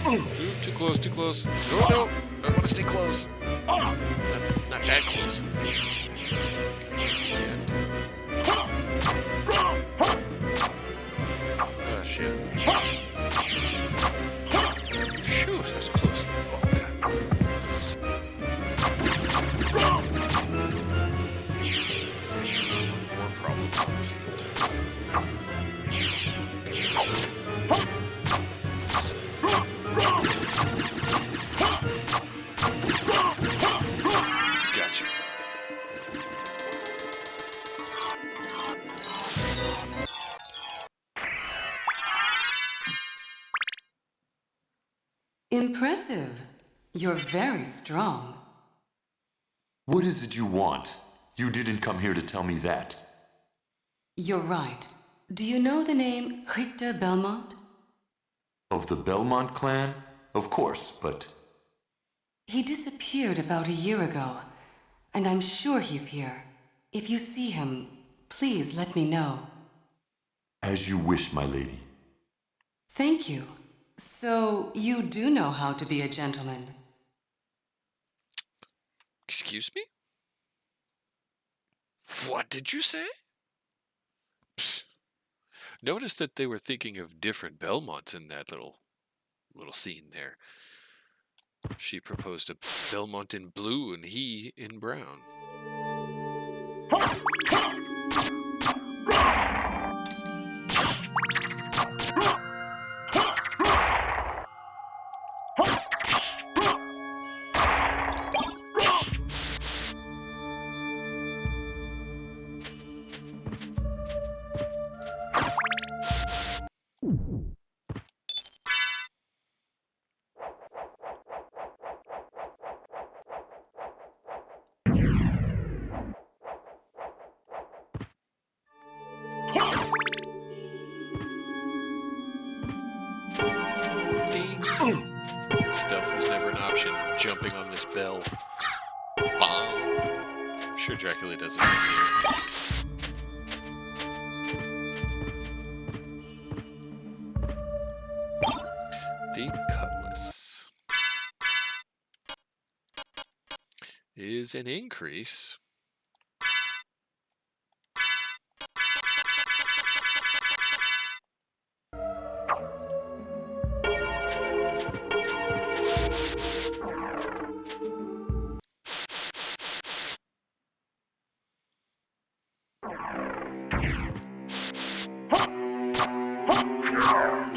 Ooh, too close, too close. No, no, I want to stay close. Not that close. And... oh, shit. Phew, that was close. Oh, God. More problems on the field. Gotcha. Impressive. You're very strong. What is it you want? You didn't come here to tell me that. You're right. Do you know the name Richter Belmont? Of the Belmont clan? Of course, but... He disappeared about a year ago, and I'm sure he's here. If you see him, please let me know. As you wish, my lady. Thank you. So, you do know how to be a gentleman. Excuse me? What did you say? Psst. Notice that they were thinking of different Belmonts in that little scene there. She proposed a Belmont in blue and he in brown. Stealth was never an option. Jumping on this bell. Bong. I'm sure Dracula does it from here. The Cutlass. is an increase.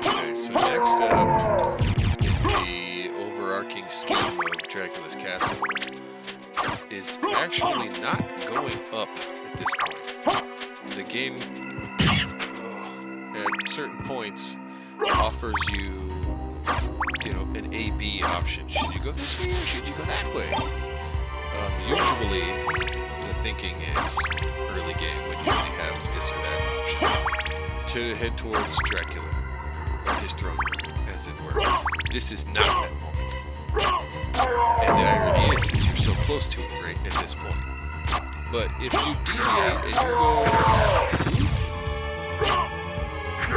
Okay, so next up in the overarching scheme of Dracula's Castle is actually not going up at this point. The game, at certain points, offers you, an A-B option. Should you go this way or should you go that way? Usually, the thinking is early game when you only have this or that option to head towards Dracula, or his throne room, as it were. This is not that moment. And the irony is you're so close to it right at this point. But if you deviate and you go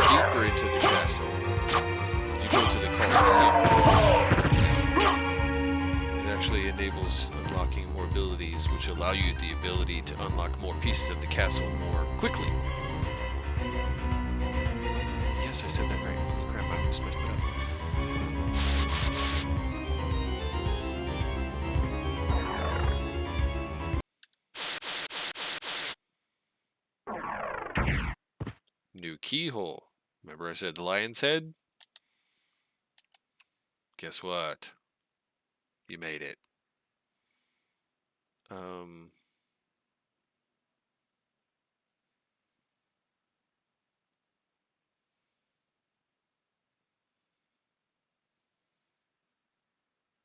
deeper into the castle, you go to the Colosseum, it actually enables unlocking more abilities, which allow you the ability to unlock more pieces of the castle more quickly. Yes, I said that right. Holy crap, I almost messed it up. New keyhole. Remember I said the lion's head? Guess what? You made it.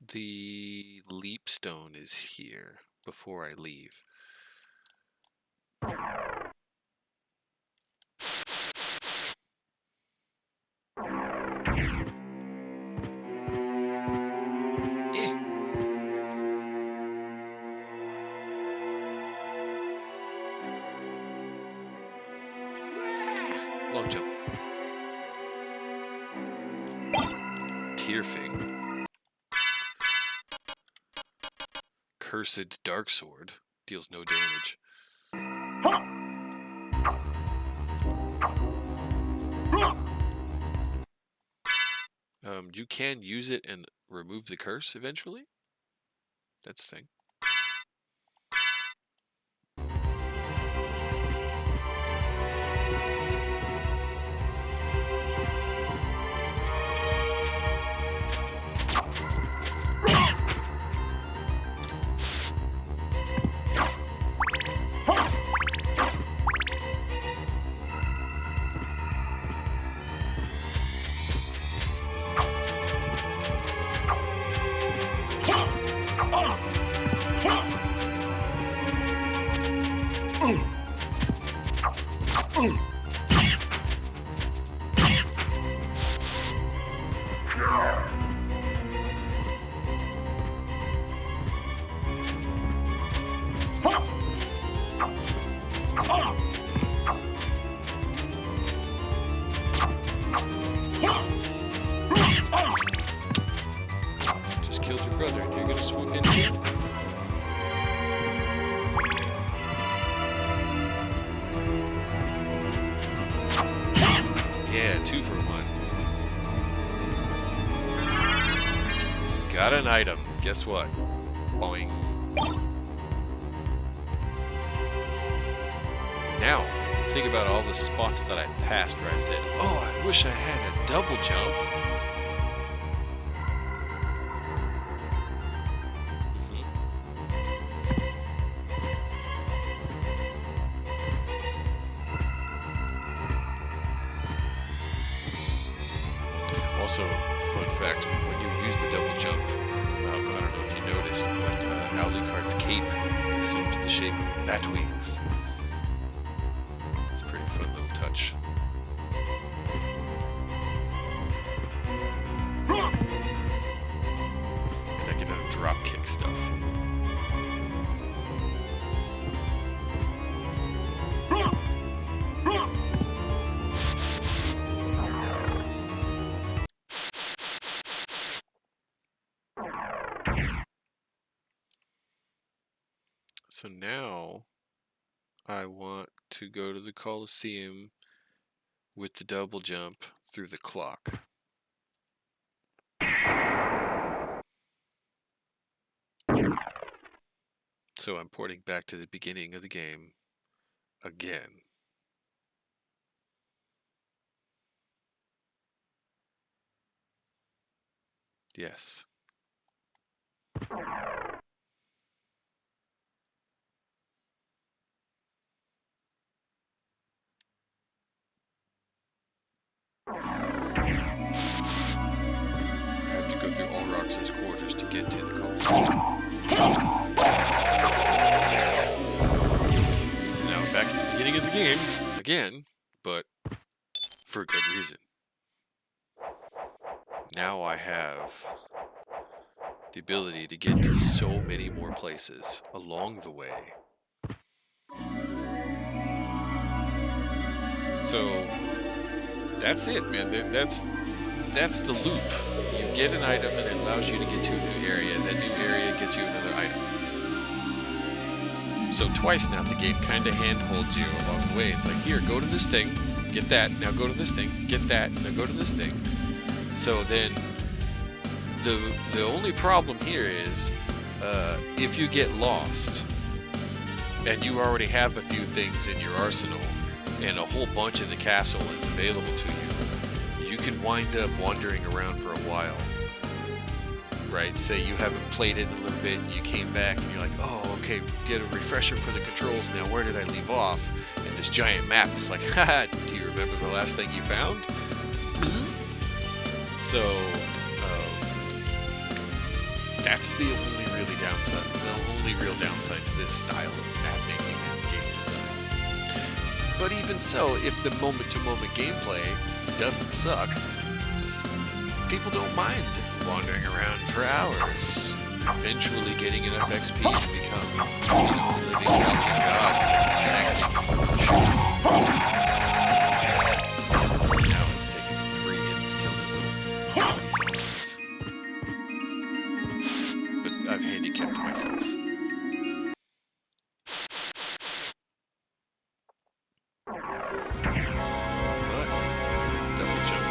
The leap stone is here before I leave. Long jump. Tearfing. Cursed Dark Sword. Deals no damage. You can use it and remove the curse eventually. That's the thing. Just killed your brother and you're gonna swoop in too? Yeah, 2 for 1. Got an item. Guess what? Boing. Now, think about all the spots that I passed where I said, oh, I wish I had a double jump. Also, fun fact, when you use the double jump, I don't know if you noticed, but Alucard's cape assumes the shape of bat wings. It's a pretty fun little touch. And I can drop kick stuff. So now I want to go to the Coliseum with the double jump through the clock. So I'm porting back to the beginning of the game again. Yes. I have to go through all Roxanne's quarters to get to the Coliseum. So now I'm back to the beginning of the game again, but for a good reason. Now I have the ability to get to so many more places along the way. So that's it, man. That's the loop. You get an item and it allows you to get to a new area. That new area gets you another item. So twice now the game kind of handholds you along the way. It's like, here, go to this thing, get that, now go to this thing, get that, now go to this thing. So then the only problem here is if you get lost and you already have a few things in your arsenal and a whole bunch of the castle is available to you, you can wind up wandering around for a while. Right? Say you haven't played it in a little bit and you came back and you're like, oh, okay, get a refresher for the controls. Now, where did I leave off? And this giant map is like, haha, do you remember the last thing you found? So, that's the only really downside, the only real downside to this style of map making and game design. But even so, if the moment-to-moment gameplay doesn't suck, people don't mind wandering around for hours, eventually getting enough XP to become, living walking gods that can smack things. Now it's taking 3 hits to kill those little zombies. But I've handicapped myself. But double jump.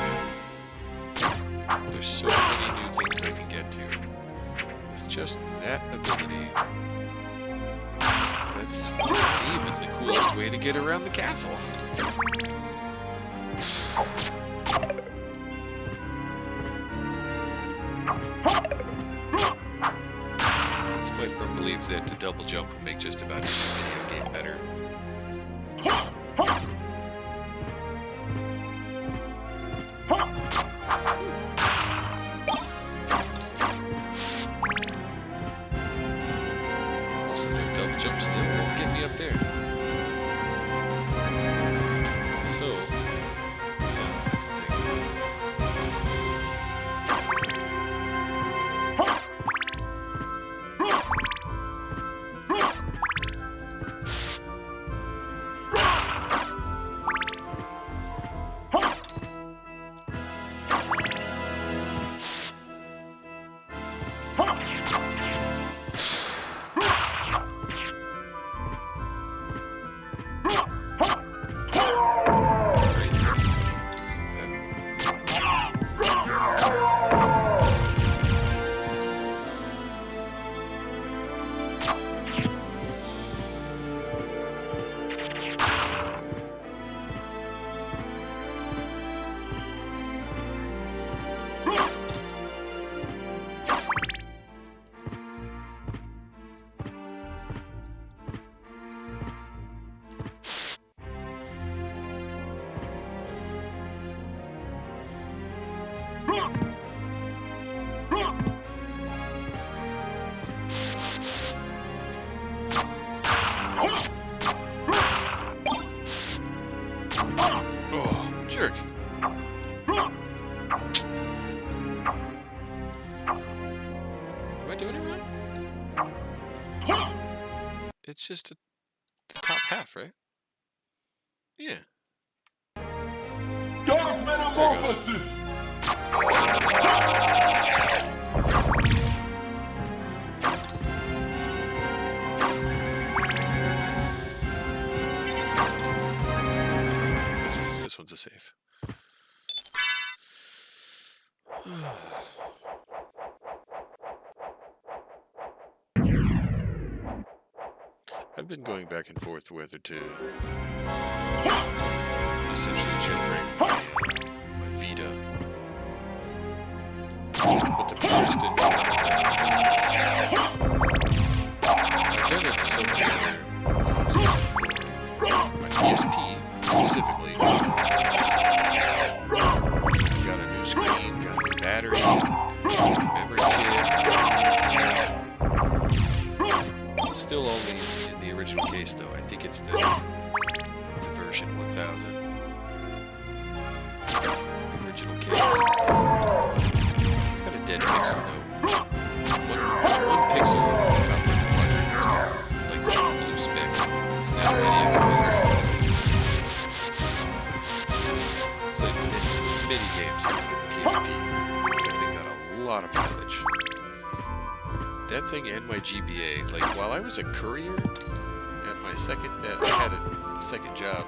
There's so many new things I can get to. With just that ability, that's not even the coolest way to get around the castle. It's my firm belief that the double jump will make just about any video game better. Also, no double jump still won't get me up there. So, that's the thing. Oh, jerk. Am I doing it right? It's just the top half, right? Yeah. Dark Metamorphosis! a save. I've been going back and forth whether to essentially jailbreak my Vita. But the purist in me. I've done it to so many other consoles before. My PSP, specifically. Got a new screen, got a new battery, memory chip. Still only in the original case, though. I think it's the version 1000. The original case. It's got a dead pixel, though. One pixel on the top left quadrant. It's got like this blue speck. It's never any other color. Played many games on PSP. They got a lot of mileage. That thing and my GBA. Like, while I was a courier at my I had a second job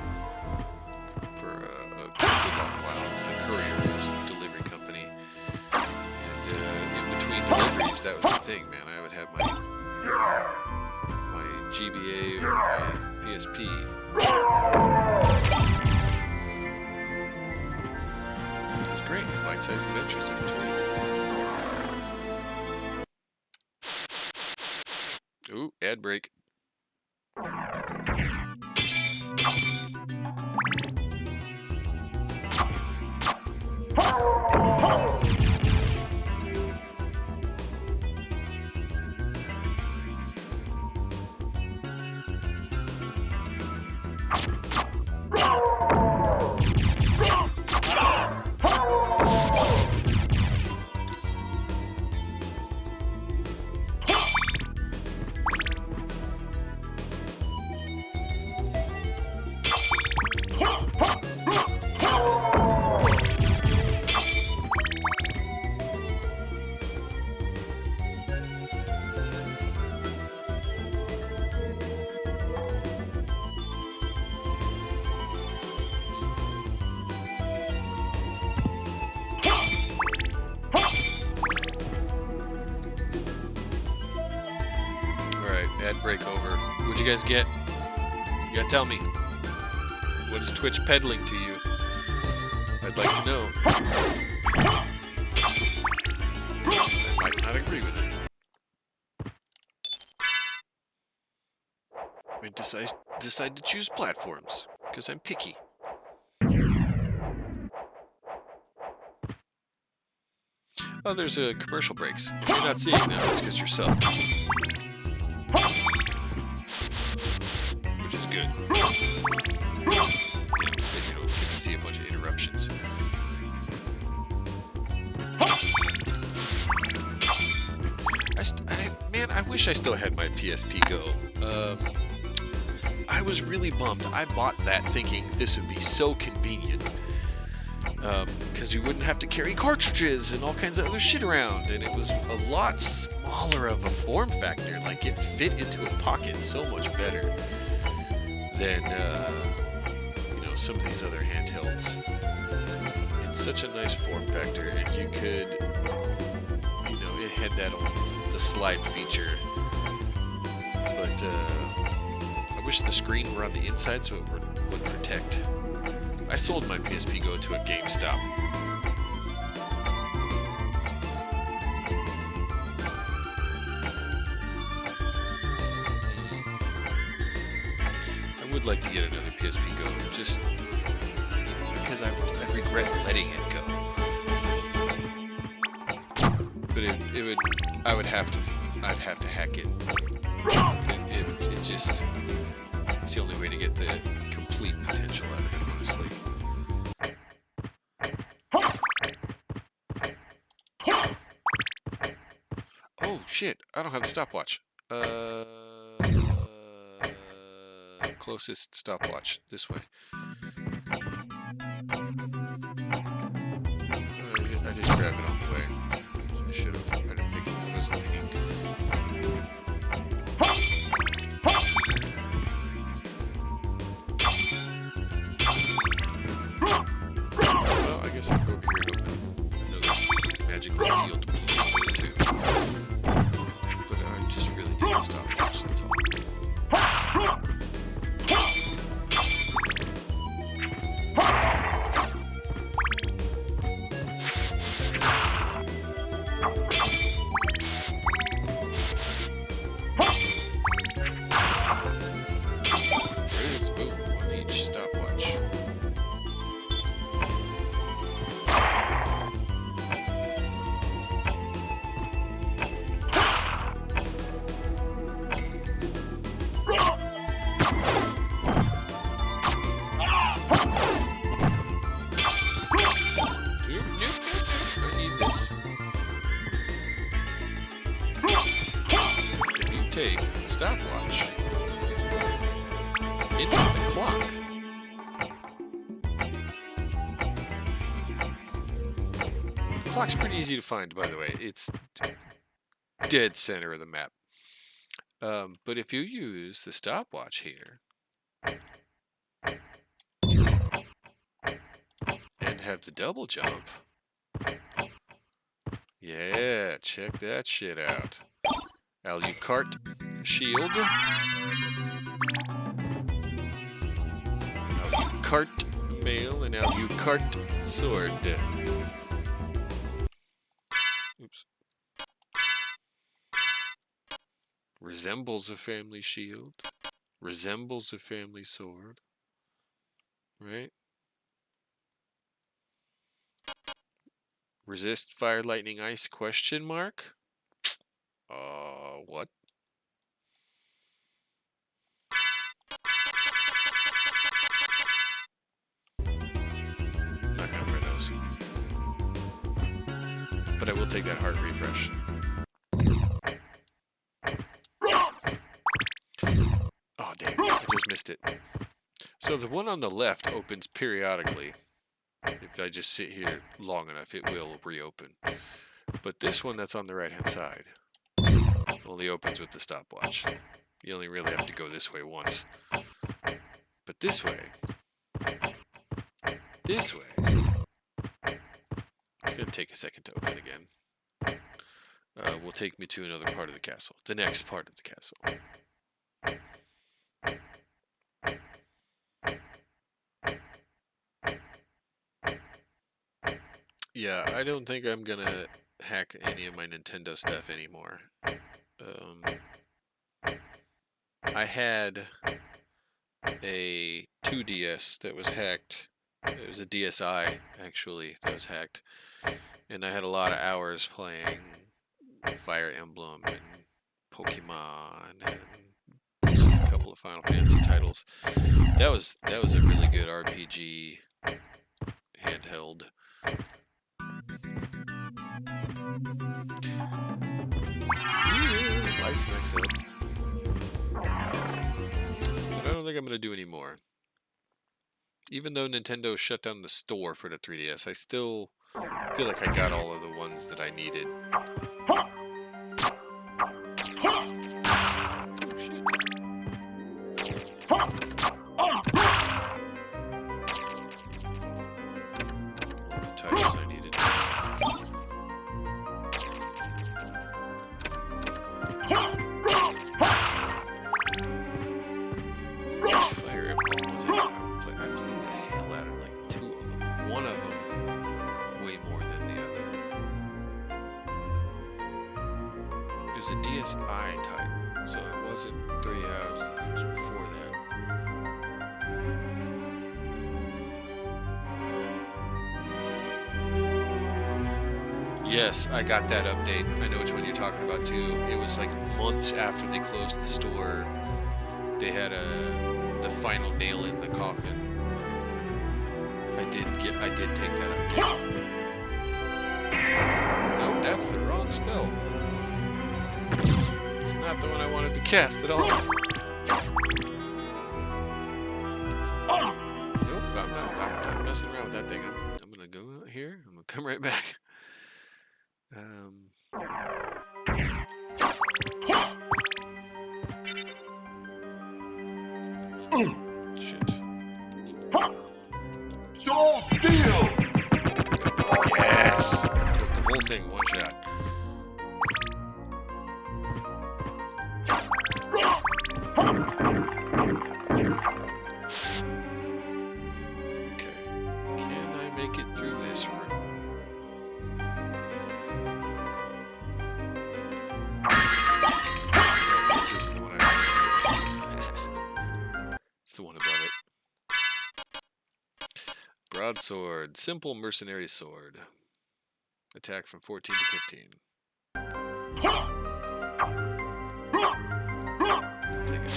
for a good long while. I was a courier at this delivery company. And in between deliveries, that was the thing, man. I would have my GBA or my PSP. It was great. Bite-sized adventures in between. Ooh, ad break. Ad break over. What'd you guys get? You gotta tell me. What is Twitch peddling to you? I'd like to know. I might not agree with it. I decide to choose platforms, because I'm picky. Oh, there's commercial breaks. If you're not seeing them, it's because you're subbed. Which is good. You know, then you don't get to see a bunch of interruptions. Man, I wish I still had my PSP Go. I was really bummed. I bought that thinking this would be so convenient. Because you wouldn't have to carry cartridges and all kinds of other shit around. And it was a lot smaller of a form factor. Like, it fit into a pocket so much better than, you know, some of these other handhelds. It's such a nice form factor, and you could, you know, it had that the slide feature. But, I wish the screen were on the inside so it would protect. I sold my PSP Go to a GameStop. I would like to get another PSP Go, just because I regret letting it go. But it would, I'd have to hack it. It just, it's the only way to get the complete potential out of it, honestly. Oh shit, I don't have a stopwatch. Closest stopwatch, this way. I just grabbed it on the way. I should have. I didn't think. I wasn't thinking. take the stopwatch into the clock. The clock's pretty easy to find, by the way. It's dead center of the map. But if you use the stopwatch here and have the double jump, yeah, check that shit out. Alucard shield. Alucard mail and Alucard sword. Oops. Resembles a family shield. Resembles a family sword. Right? Resist fire, lightning, ice, question mark? What? I'm not gonna wear those. But I will take that heart refresh. Oh, damn. I just missed it. So the one on the left opens periodically. If I just sit here long enough, it will reopen. But this one that's on the right-hand side only opens with the stopwatch. You only really have to go this way once. But this way, it's going to take a second to open again. Will take me to another part of the castle. The next part of the castle. Yeah, I don't think I'm gonna hack any of my Nintendo stuff anymore. I had a 2DS that was hacked. It was a DSi, actually, that was hacked. And I had a lot of hours playing Fire Emblem and Pokemon and a couple of Final Fantasy titles. That was a really good RPG handheld. Life maxed out. But I don't think I'm going to do any more. Even though Nintendo shut down the store for the 3DS, I still feel like I got all of the ones that I needed. Oh, shit. All the titles I needed. Fire Emblem was it? I played the hell out of like 2 of them. One of them way more than the other. It was a DSi title, so it wasn't 3 hours. It was before that. Yes, I got that update. I know which one you're talking about too. It was like months after they closed the store. They had the final nail in the coffin. I did take that update. Nope, that's the wrong spell. It's not the one I wanted to cast at all. Nope, I'm not messing around with that thing. I'm gonna go out here. I'm gonna come right back. Shit. Sword Steel! Yes! Took the whole thing one shot. Okay. Can I make it through this room? This isn't the one it's the one above it. Broadsword. Simple mercenary sword. Attack from 14 to 15. Take it.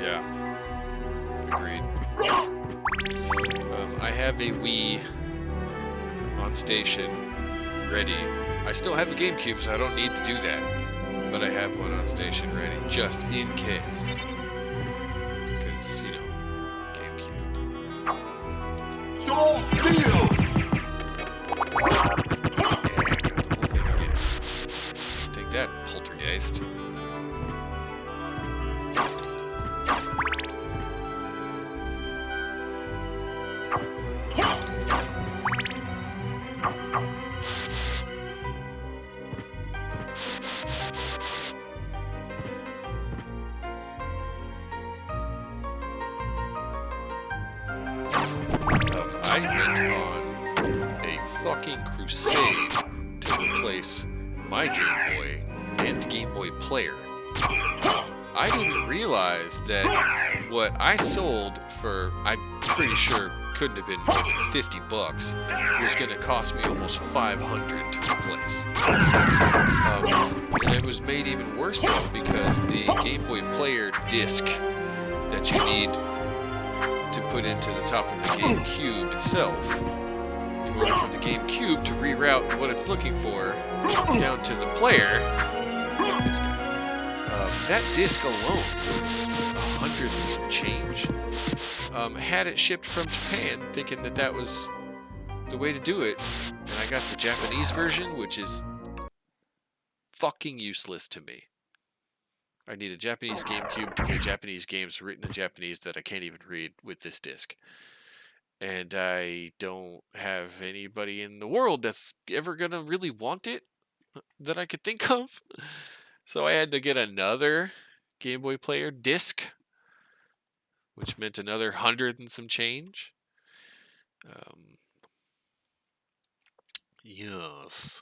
Yeah. Agreed. have a Wii on station ready. I still have a GameCube, so I don't need to do that. But I have one on station ready, just in case. Because, you know, GameCube. Don't steal! Yeah, got the whole thing again. Take that, poltergeist. I went on a fucking crusade to replace my Game Boy and Game Boy Player. I didn't realize that what I sold for, I'm pretty sure couldn't have been more than 50 bucks, was going to cost me almost 500 to replace. And it was made even worse so because the Game Boy Player disc that you need to put into the top of the GameCube itself, in order for the GameCube to reroute what it's looking for down to the player. Fuck this guy. That disc alone was 100 and some change. Had it shipped from Japan, thinking that that was the way to do it, and I got the Japanese version, which is fucking useless to me. I need a Japanese GameCube to play Japanese games written in Japanese that I can't even read with this disc. And I don't have anybody in the world that's ever gonna really want it that I could think of. So I had to get another Game Boy Player disc, which meant another 100 and some change. Yes.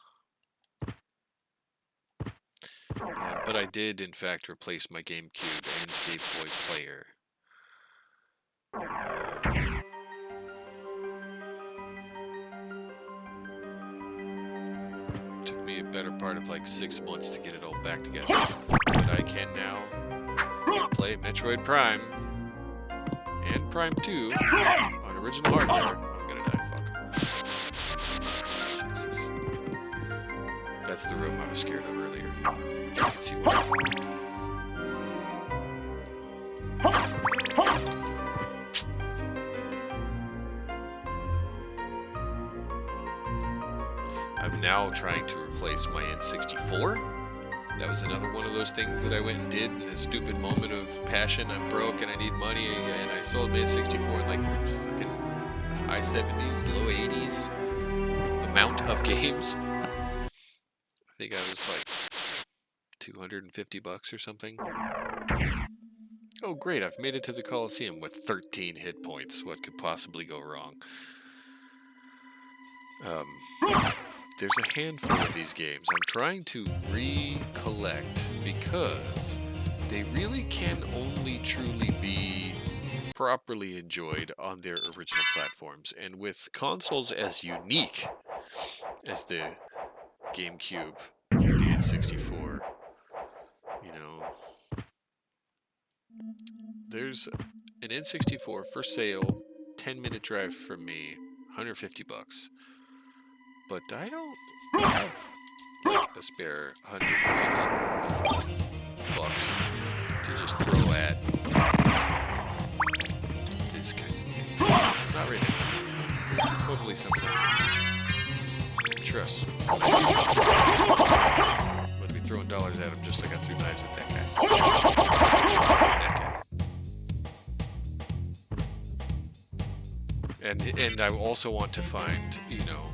But I did, in fact, replace my GameCube and Game Boy Player. Took me a better part of like 6 months to get it all back together. But I can now play Metroid Prime and Prime 2 on original hardware. I'm gonna die, fuck. Jesus. That's the room I was scared of earlier. You can see why. I'm now trying to replace my N64. That was another one of those things that I went and did in a stupid moment of passion. I'm broke and I need money, and I sold my N64 in like fucking high 70s, low 80s amount of games. I think I was like 250 bucks or something. Oh great, I've made it to the Coliseum with 13 hit points. What could possibly go wrong? There's a handful of these games I'm trying to recollect because they really can only truly be properly enjoyed on their original platforms. And with consoles as unique as the GameCube and the N64, you know, there's an N64 for sale, 10-minute drive from me, 150 bucks. But I don't have like a spare 150 bucks to just throw at these kinds of things. Not right now. Hopefully sometime in the future. Trust. Let me throwing dollars at him just like I threw knives at that guy. That guy. And I also want to find, you know,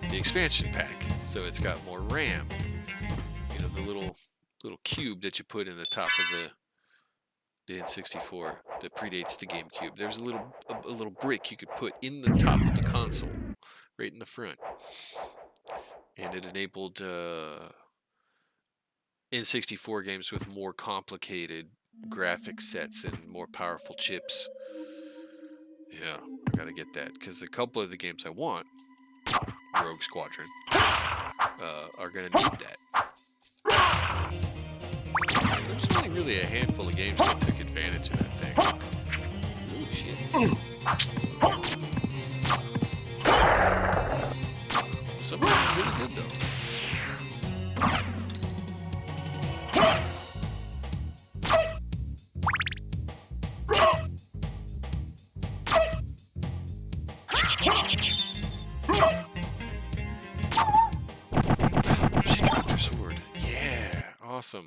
the expansion pack, so it's got more RAM. You know, the little cube that you put in the top of the N64 that predates the GameCube. There's a little brick you could put in the top of the console, right in the front, and it enabled N64 games with more complicated graphic sets and more powerful chips. Yeah, I gotta get that because a couple of the games I want, Rogue Squadron, are going to need that. There's only really a handful of games that took advantage of that thing. Holy shit. really good though. She dropped her sword. Yeah, awesome.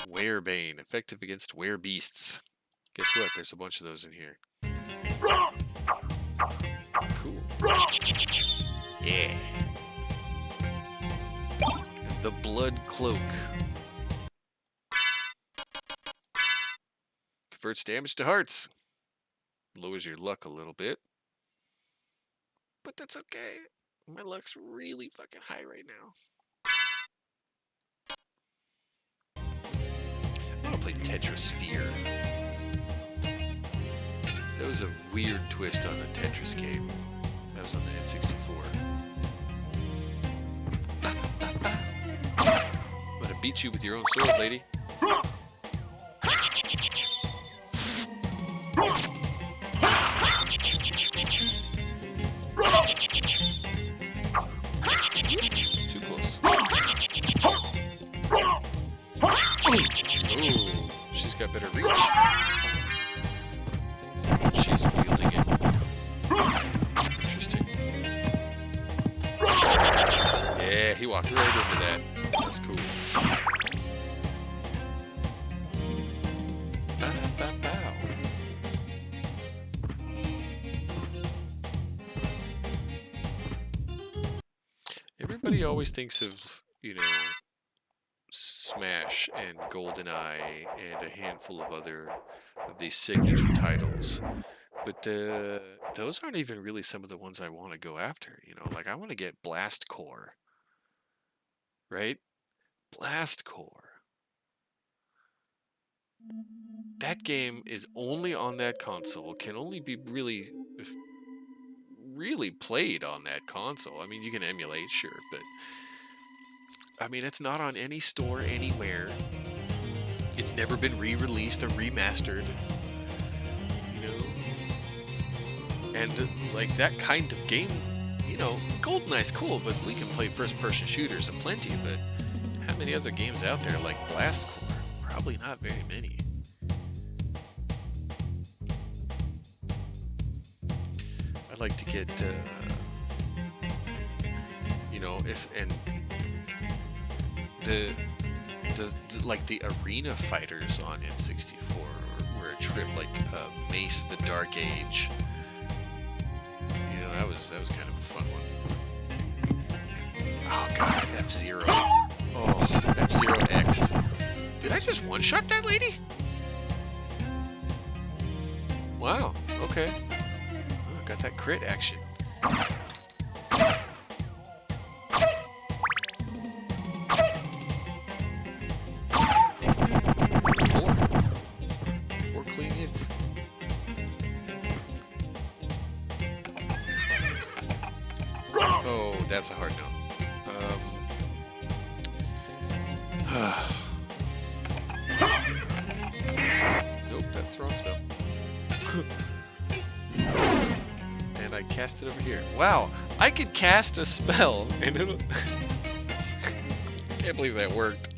Werebane, effective against werebeasts. Guess what? There's a bunch of those in here. Cool. Yeah. The Blood Cloak. Converts damage to hearts. Lowers your luck a little bit. But that's okay. My luck's really fucking high right now. I want to play Tetrasphere. That was a weird twist on a Tetris game. That was on the N64. I'm gonna beat you with your own sword, lady. Too close. Ooh, she's got better reach. She's wielding it. Interesting. Yeah, he walked right into that. That's cool. Ba-da-ba-bow. Everybody always thinks of, Smash and GoldenEye and a handful of other of these signature titles. But those aren't even really some of the ones I want to go after. Like I want to get Blast Core. Right? Blast Core. That game is only on that console. Can only be really played on that console. I mean, you can emulate, sure, but I mean, it's not on any store anywhere. It's never been re-released or remastered. And like that kind of game, GoldenEye's cool, but we can play first-person shooters aplenty, but how many other games out there like Blast Core? Probably not very many. I'd like to get, the arena fighters on N64 were a trip, like Mace: The Dark Age. That was kind of a fun one. Oh god, F-Zero. Oh, F-Zero X. Did I just one-shot that lady? Wow, okay. Oh, got that crit action. Four clean hits. Oh, that's a hard no. Nope, that's the wrong spell. And I cast it over here. Wow, I could cast a spell and it'll... Can't believe that worked.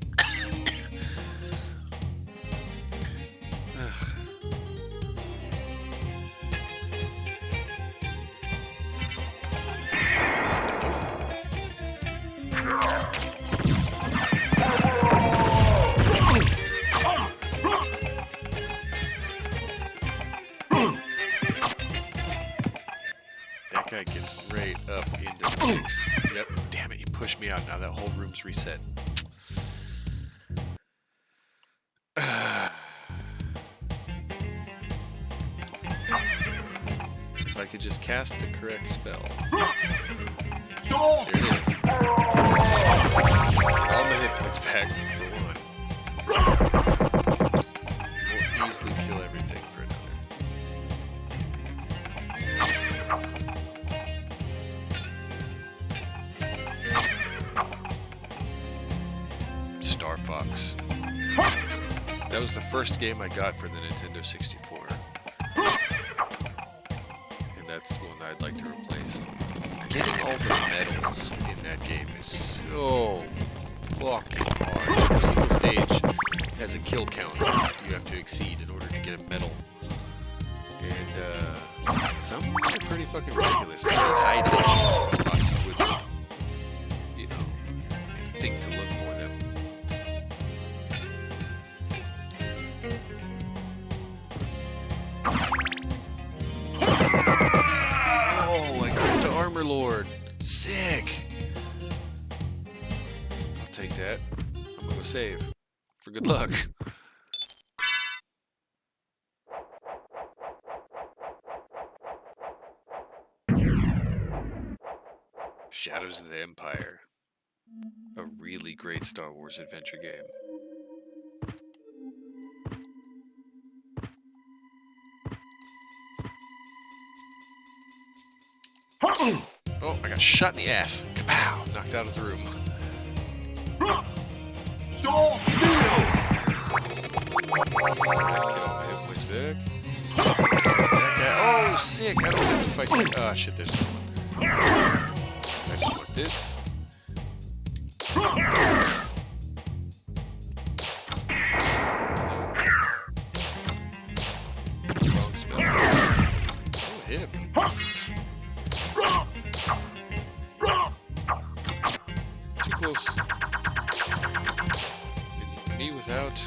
That guy gets right up into the mix. Yep. Damn it, you pushed me out. Now that whole room's reset. If I could just cast the correct spell. Here it is. All my hit points back for one. We'll easily kill everything for another. Star Fox. That was the first game I got for the Nintendo 64. And that's one I'd like to replace. Getting all the medals in that game is so fucking hard. Every single stage has a kill count you have to exceed in order to get a medal. And some are pretty fucking ridiculous. They hide enemies in spots you wouldn't, you know, think to look for them. Oh, I crit the Armor Lord. Sick. I'll take that. I'm gonna save. For good luck. Shadows of the Empire. A really great Star Wars adventure game. Oh, I got shot in the ass. Kapow! Knocked out of the room. Get all my hit points back. Fight that guy. Oh, sick! I don't have to fight. Ah, shit, there's no one. I just want this. Wrong spell. Oh, hit him. Too close. Me without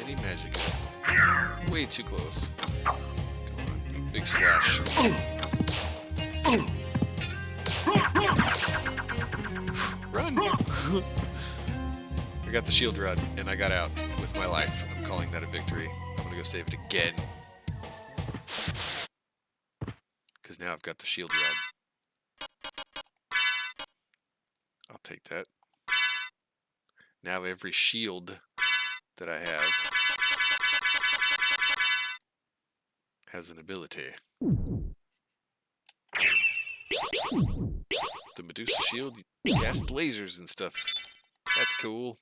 any magic. Way too close. Come on. Big slash. Run! I got the shield run, and I got out with my life. I'm calling that a victory. I'm gonna go save it again. Because now I've got the shield run. I'll take that. Now every shield that I have has an ability. The Medusa shield casts lasers and stuff. That's cool.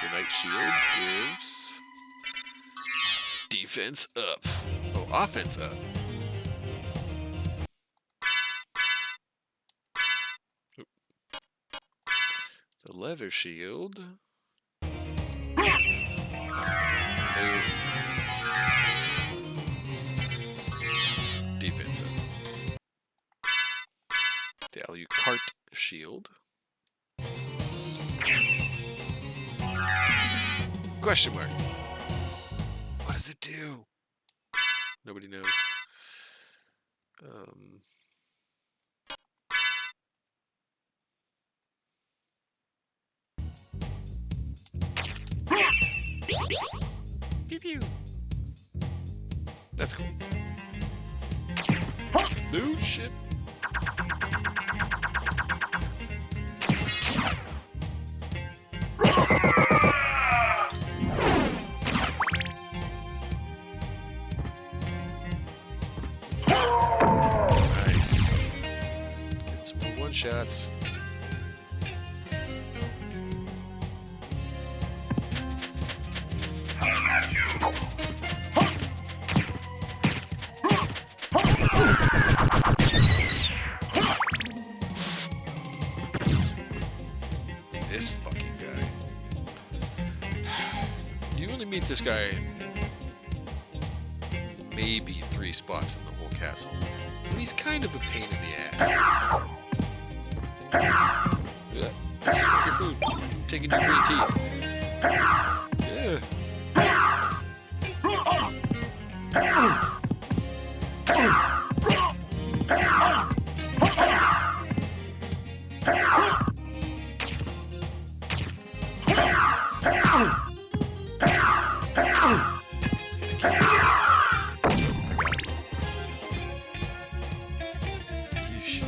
The Knight Shield gives defense up. Oh, offense up. Oop. The Leather Shield. Defense up. The Alucard Shield. Question mark. What does it do? Nobody knows. Pew pew. That's cool. No shit. Nice. Get some more one-shots. This fucking guy. You only meet this guy in maybe 3 spots in the whole castle. And he's kind of a pain in the ass. Yeah. Just want your food. I'm taking your green tea. Yeah. Yeesh.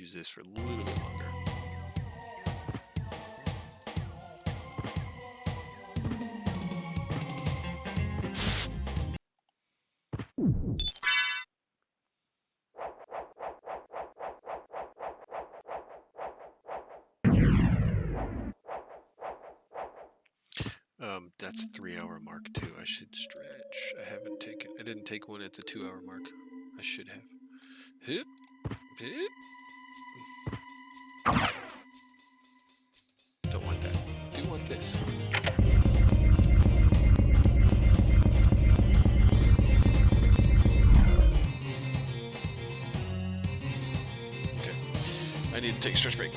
use this for a little bit longer. That's 3-hour mark too. I should stretch. I didn't take one at the 2-hour mark. I should have. Hip, hip. Don't want that. Do want this. Okay. I need to take a stretch break.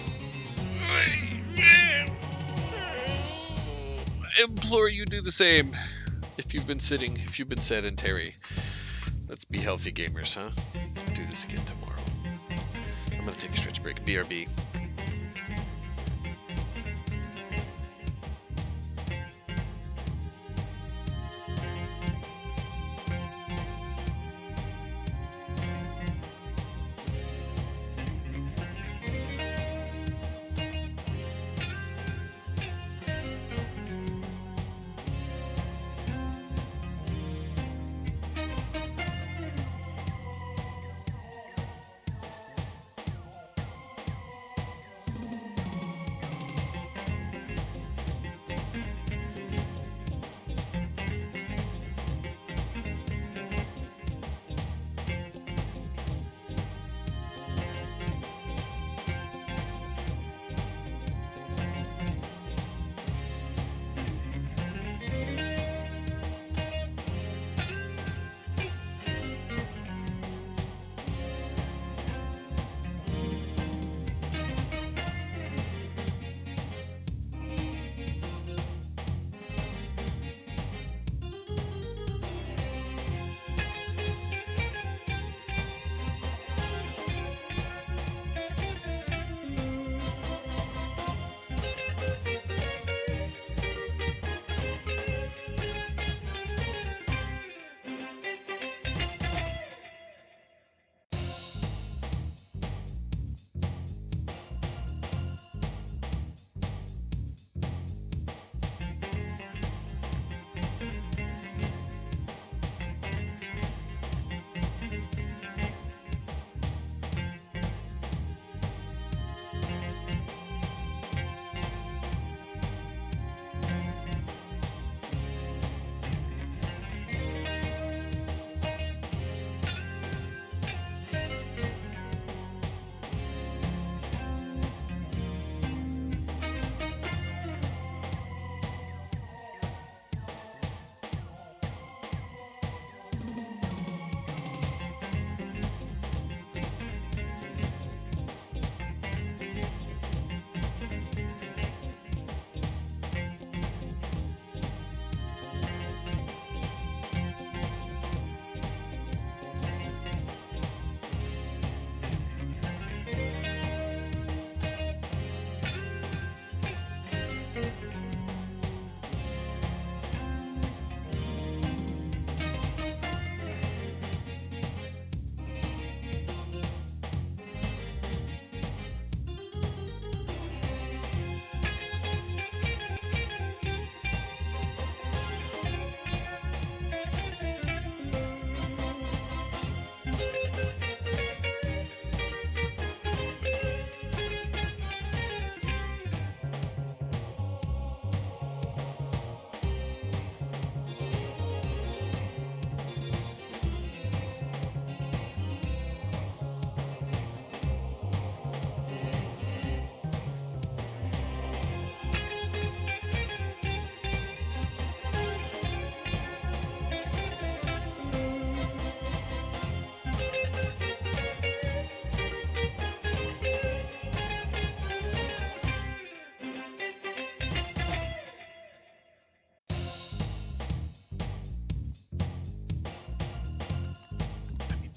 I implore you do the same. If you've been sitting, if you've been sedentary. Let's be healthy gamers, huh? Do this again tomorrow. I'm gonna take a stretch break. BRB.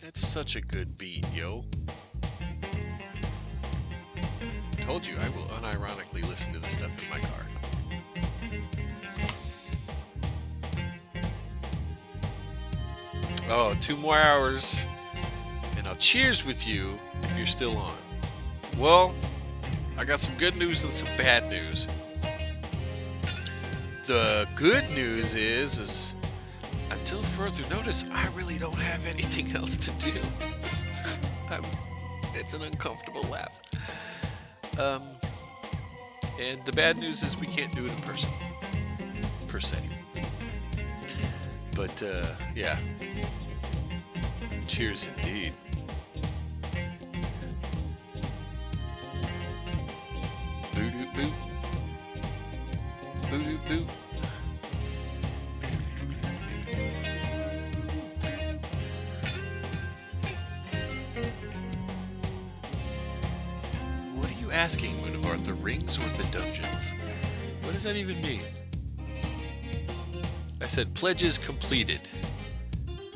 That's such a good beat, yo. Told you I will unironically listen to this stuff in my car. Oh, 2 more hours, and I'll cheers with you if you're still on. Well, I got some good news and some bad news. The good news is until further notice, I really don't have anything else to do. It's an uncomfortable laugh. And the bad news is we can't do it in person, per se. But, yeah. Cheers indeed. Boo-doo-boo. Boo-doo-boo. What are you asking, Moonavart? The rings or the dungeons? What does that even mean? I said pledges completed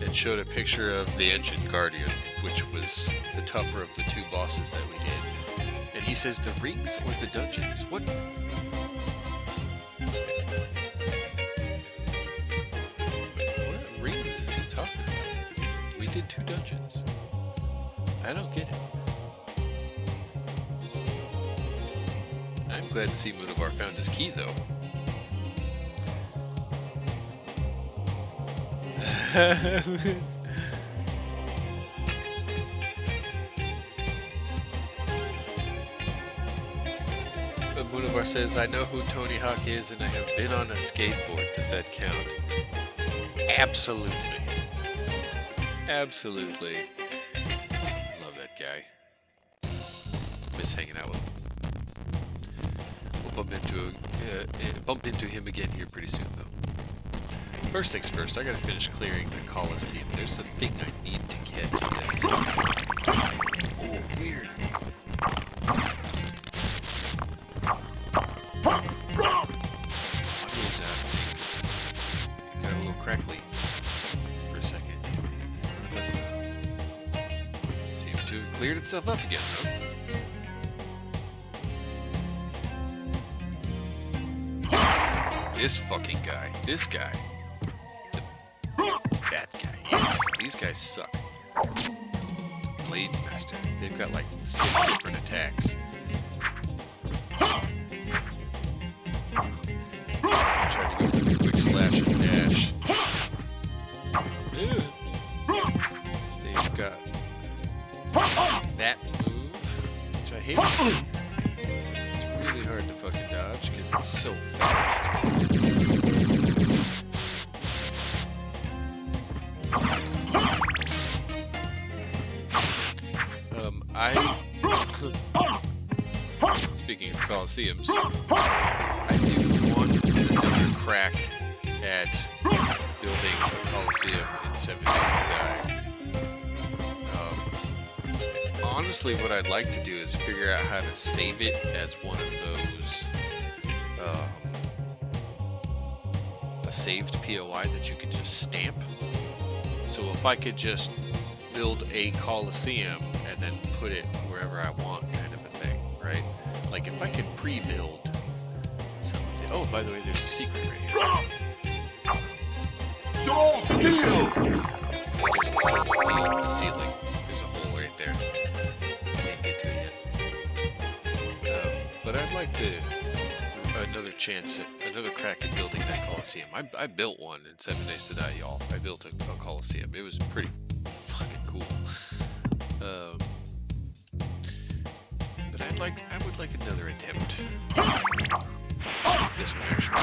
and showed a picture of the Ancient Guardian, which was the tougher of the two bosses that we did. And he says the rings or the dungeons? What? What rings is he talking about? We did 2 dungeons. I don't get it. I'm glad to see Mudavar found his key, though. But Mudavar says, I know who Tony Hawk is and I have been on a skateboard. Does that count? Absolutely. Absolutely. Love that guy. Miss hanging out with him. We'll bump into him again here pretty soon, though. First things first, I gotta finish clearing the Coliseum. There's a thing I need to get. Oh, weird. Audio's out of sync. Got a little crackly for a second. That's seemed to have cleared itself up again, though. This fucking guy. This guy. That guy. Yes. These guys suck. Blade Master. They've got like 6 different attacks. Try to go for the quick slash and dash. Ugh. They've got that move, which I hate. Because it's really hard to fucking dodge because it's so fast. Speaking of Coliseums, I do want another crack at building a Coliseum in 7 Days to Die. Honestly, what I'd like to do is figure out how to save it as one of those a saved POI that you could just stamp. So if I could just build a Coliseum and then put it wherever I want, kind of a thing, right? Like if I could pre-build something. Oh, by the way, there's a secret right here. Don't steal! I just saw steel the ceiling. There's a hole right there. Can't get to it yet. But I'd like to another chance at another crack at building that Coliseum. I built one in 7 Days to Die, y'all. I built a Coliseum. It was pretty fucking cool. But I would like another attempt. This one actually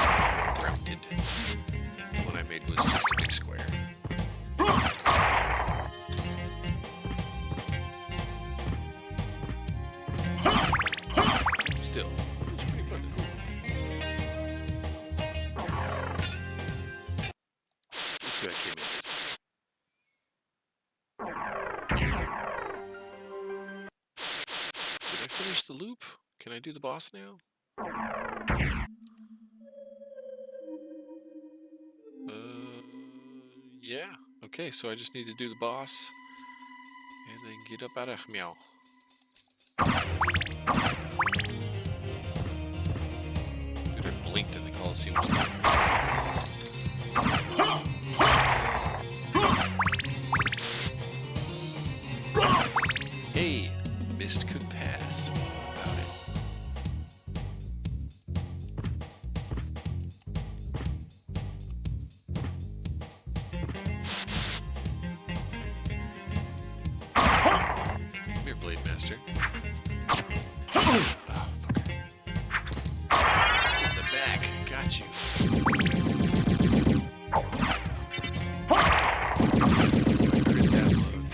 rounded. The one I made was just a big square. Still, it's pretty fucking cool. This guy came in this. Did I finish the loop? Can I do the boss now? Yeah. Okay, so I just need to do the boss and then get up out of meow. Dude, I blinked and the Coliseum was there. Hey, mist could pass. master. Oh, fucker. In the back. Got you. Crit that load.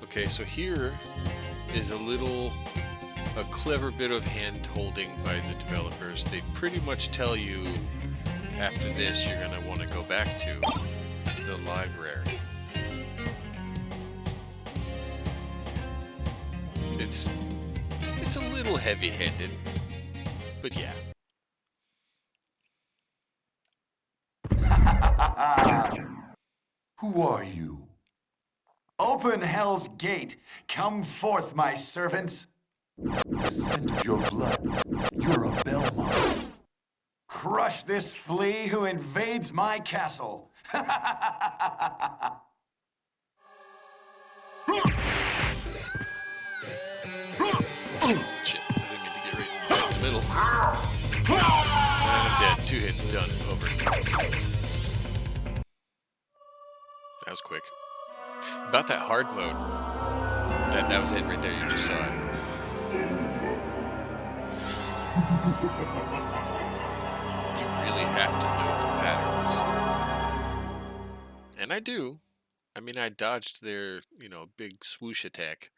Okay, so here is a clever bit of hand-holding by the developers. They pretty much tell you after this you're going to want to go back to the library. It's a little heavy-handed, but yeah. Who are you? Open hell's gate. Come forth, my servants. The scent of your blood. You're a Belmont. Crush this flea who invades my castle. Shit, I didn't mean to get right in the middle. And I'm dead. 2 hits, done, over. That was quick. About that hard mode. That was it right there, you just saw it. You really have to know the patterns. And I do. I mean, I dodged their, big swoosh attack,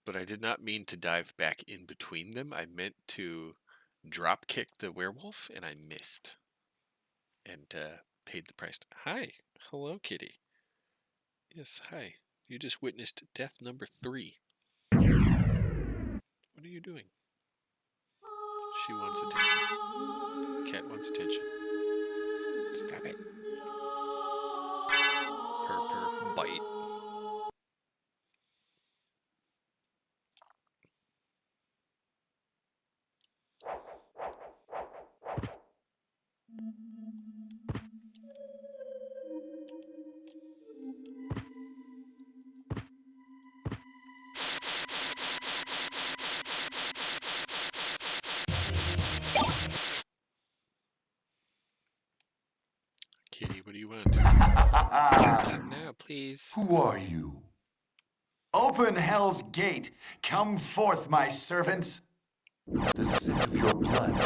but I did not mean to dive back in between them. I meant to drop kick the werewolf, and I missed. And paid the price. Hi. Hello, kitty. Yes, hi. You just witnessed death number 3. What are you doing? She wants attention. Cat wants attention. Stop it. Purr, bite. Kitty, what do you want? Not now, please. Who are you? Open hell's gate. Come forth, my servants. The scent of your blood.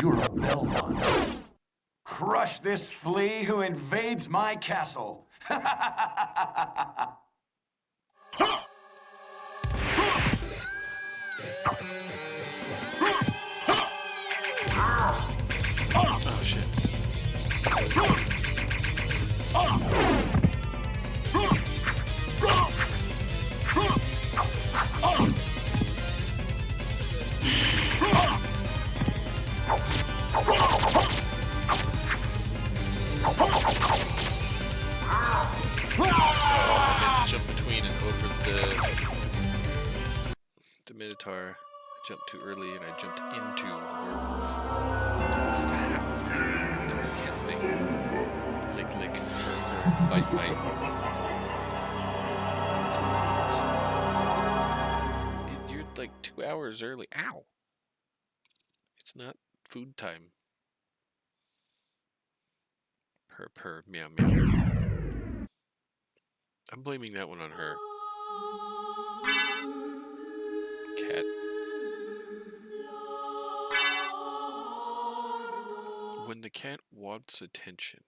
You're a Belmont. Crush this flea who invades my castle. Oh, shit. I meant to jump between and over the Minotaur. I jumped too early and I jumped into the werewolf. Stop. Don't help me. Lick, lick. Bite, bite. You're like 2 hours early. Ow! It's not food time. Purr, meow, meow. I'm blaming that one on her. Cat. When the cat wants attention,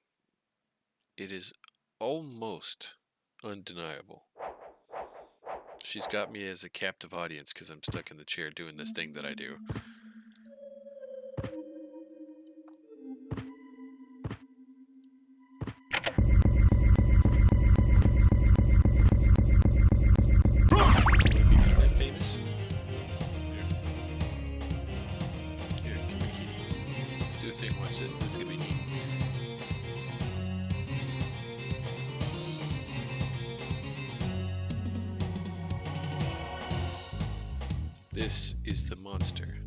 it is almost undeniable. She's got me as a captive audience because I'm stuck in the chair doing this thing that I do. Famous? Here, come here, kitty. Let's do a thing. Watch this. This is gonna be neat. This is the monster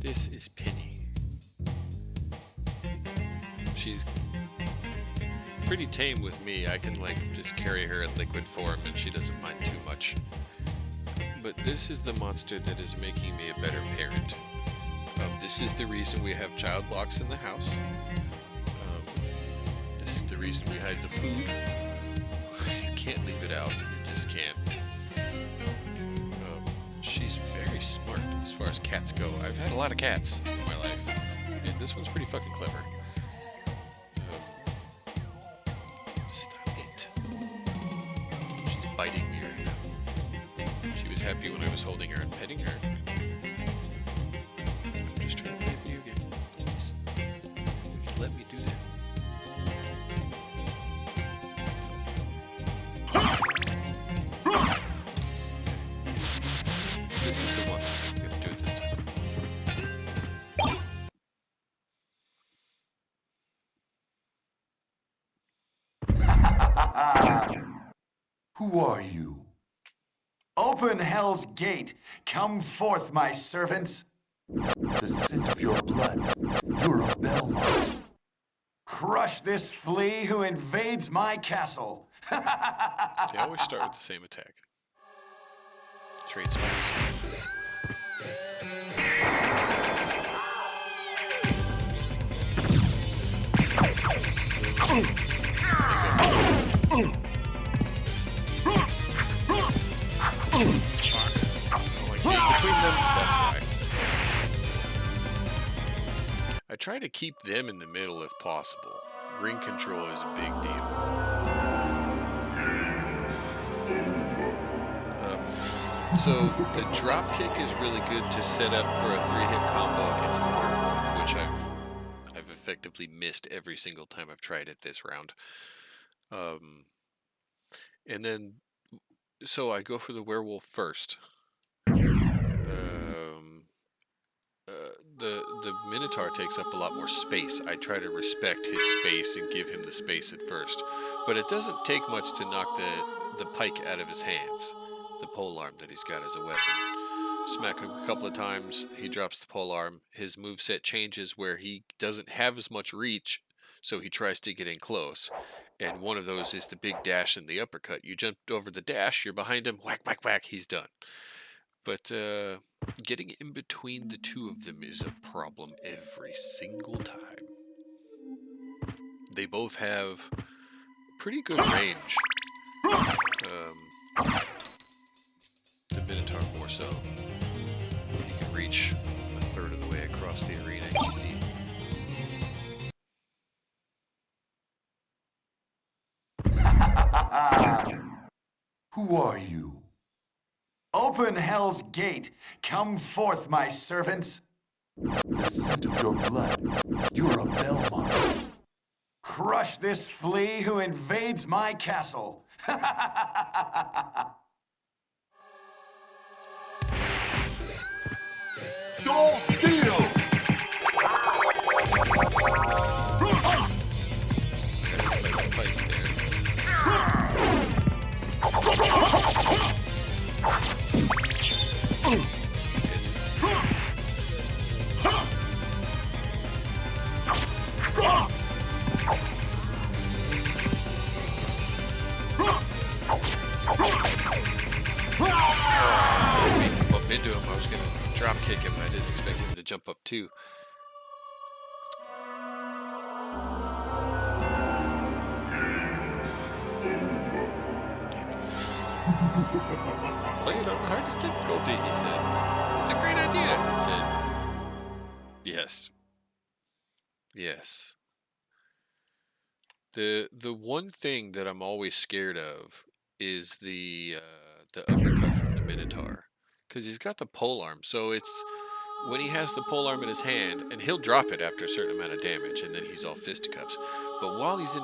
This is Penny. She's pretty tame with me. I can like just carry her in liquid form and she doesn't mind too much. But this is the monster that is making me a better parent. This is the reason we have child locks in the house. This is the reason we hide the food. You can't leave it out. You just can't. She's very smart as far as cats go. I've had a lot of cats in my life, and this one's pretty fucking clever. Stop it. She's biting me right now. She was happy when I was holding her and petting her. I'm just trying to play a video game. Please. Let me do that. This is the one. I'm gonna do it this time. Who are you? Open hell's gate. Come forth, my servants. The scent of your blood. You're a Belmont. Crush this flea who invades my castle. They always start with the same attack. Trade spots. Between them, that's why. I try to keep them in the middle if possible. Ring control is a big deal. So the drop kick is really good to set up for a 3-hit combo against the werewolf, which I've effectively missed every single time I've tried it this round. And then, so I go for the werewolf first. The Minotaur takes up a lot more space. I try to respect his space and give him the space at first. But it doesn't take much to knock the pike out of his hands. The polearm that he's got as a weapon. Smack him a couple of times, he drops the polearm. His moveset changes where he doesn't have as much reach, so he tries to get in close. And one of those is the big dash and the uppercut. You jumped over the dash, you're behind him, whack, whack, whack, he's done. But getting in between the two of them is a problem every single time. They both have pretty good range. The Minotaur more so. You can reach a third of the way across the arena easy. Who are you? Open hell's gate. Come forth, my servants. The scent of your blood. You're a Belmont. Crush this flea who invades my castle. Don't steal! Bump into him. I was going to drop kick him. I didn't expect him to jump up too. Play it on the hardest difficulty, he said. It's a great idea, he said. Yes. Yes. The one thing that I'm always scared of is the uppercut from the Minotaur. Because he's got the polearm, so it's when he has the polearm in his hand, and he'll drop it after a certain amount of damage, and then he's all fisticuffs. But while he's in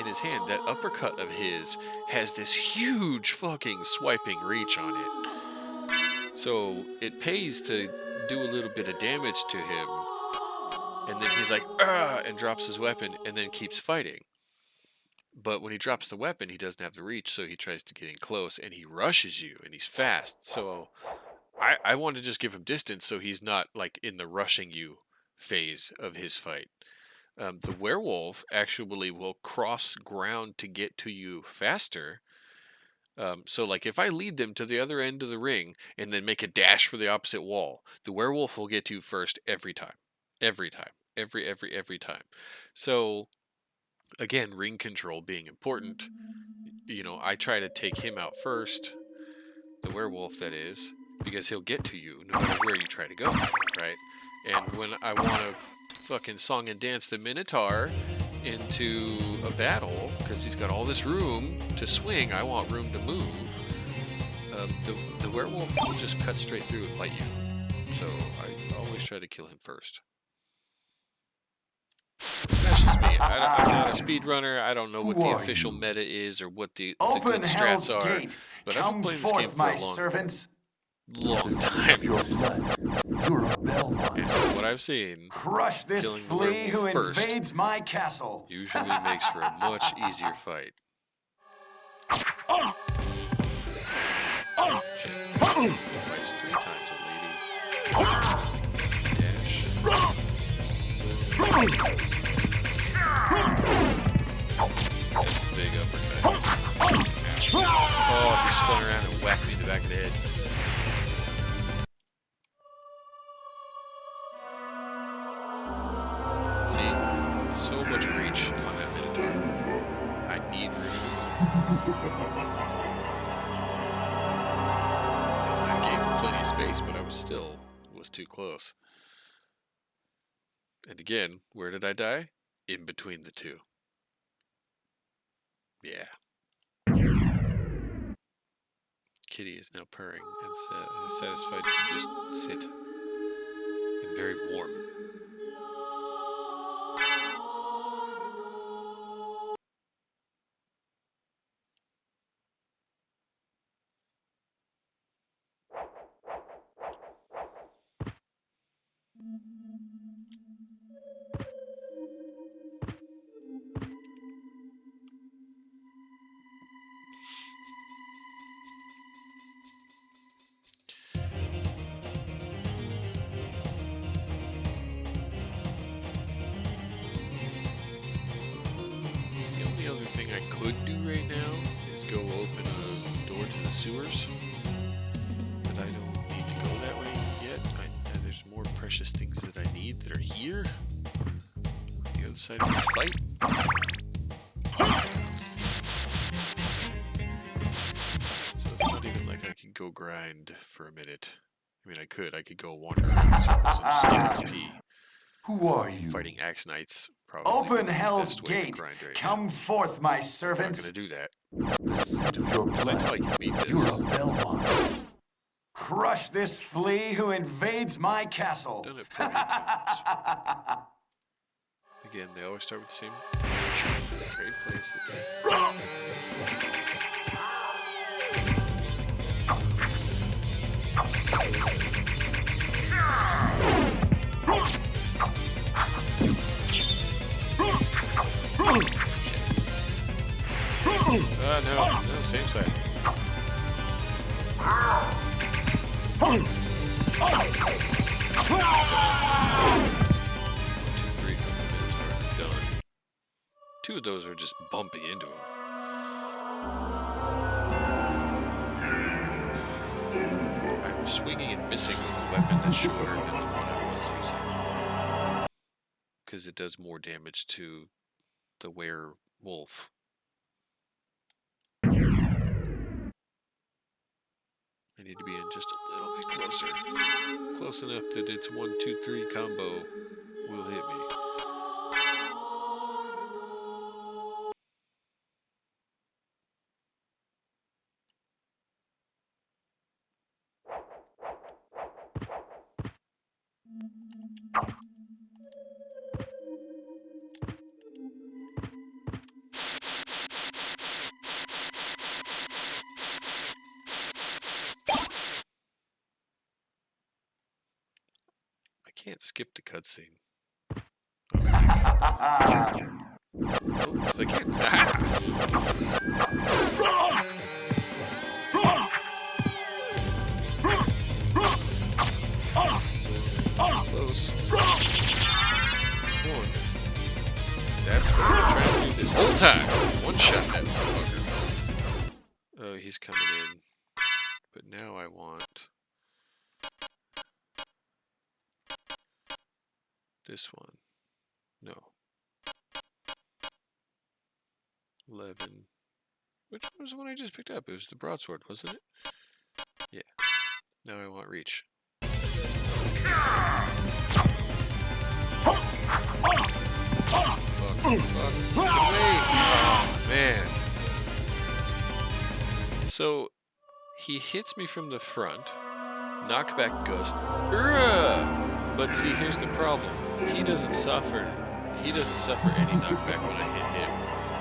his hand, that uppercut of his has this huge fucking swiping reach on it. So it pays to do a little bit of damage to him, and then he's like, "Argh!" and drops his weapon, and then keeps fighting. But when he drops the weapon, he doesn't have the reach, so he tries to get in close, and he rushes you, and he's fast. So I want to just give him distance so he's not like in the rushing you phase of his fight. The werewolf actually will cross ground to get to you faster. So like if I lead them to the other end of the ring and then make a dash for the opposite wall, the werewolf will get to you first every time. Every time. Every time. So again, ring control being important. You know, I try to take him out first, the werewolf that is, because he'll get to you no matter where you try to go, right? And when I want to fucking song and dance the Minotaur into a battle, because he's got all this room to swing, I want room to move, the werewolf will just cut straight through and bite you. So I always try to kill him first. That's just me. I'm not a speedrunner. I don't know what the official meta is or what the good strats are. But I've been playing this game for a long time. Your blood. You're a Belmont. And from what I've seen, crush this flea who invades my castle. Usually makes for a much easier fight. Shit. Twice, 3 times a lady. Dash. That's the big uppercut. Oh, he spun around and whacked me in the back of the head. See? So much reach on that Minotaur. I need room. I gave him plenty of space, but I was too close. And again, where did I die? In between the two. Yeah. Kitty is now purring and satisfied to just sit. And very warm. I could do right now is go open a door to the sewers, but I don't need to go that way yet. There's more precious things that I need that are here on the other side of this fight. So it's not even like I can go grind for a minute. I mean, I could go wander around the circles and just get XP. Who are you? Fighting Axe Knights. Probably Open Hell's Gate. Come forth, my servants. I'm not gonna do that. The scent of your blood. You're a Belmont. Crush this flea who invades my castle. Done it plenty of times. Again, they always start with the same trade places. No, same side. 2, 3 from the Minotaur. Done. 2 of those are just bumping into him. I'm swinging and missing with a weapon that's shorter than the one I was using. Because it does more damage to the werewolf. I need to be in just a little bit closer. Close enough that its 1, 2, 3 combo will hit me. Can't skip the cutscene. Because I can't. But now I want this one. No. 11. Which one was the one I just picked up? It was the broadsword, wasn't it? Yeah. Now I want reach. Fuck. Get away! Oh, man. So, he hits me from the front. Knockback goes, "Urgh!" But see, here's the problem. He doesn't suffer any knockback when I hit him.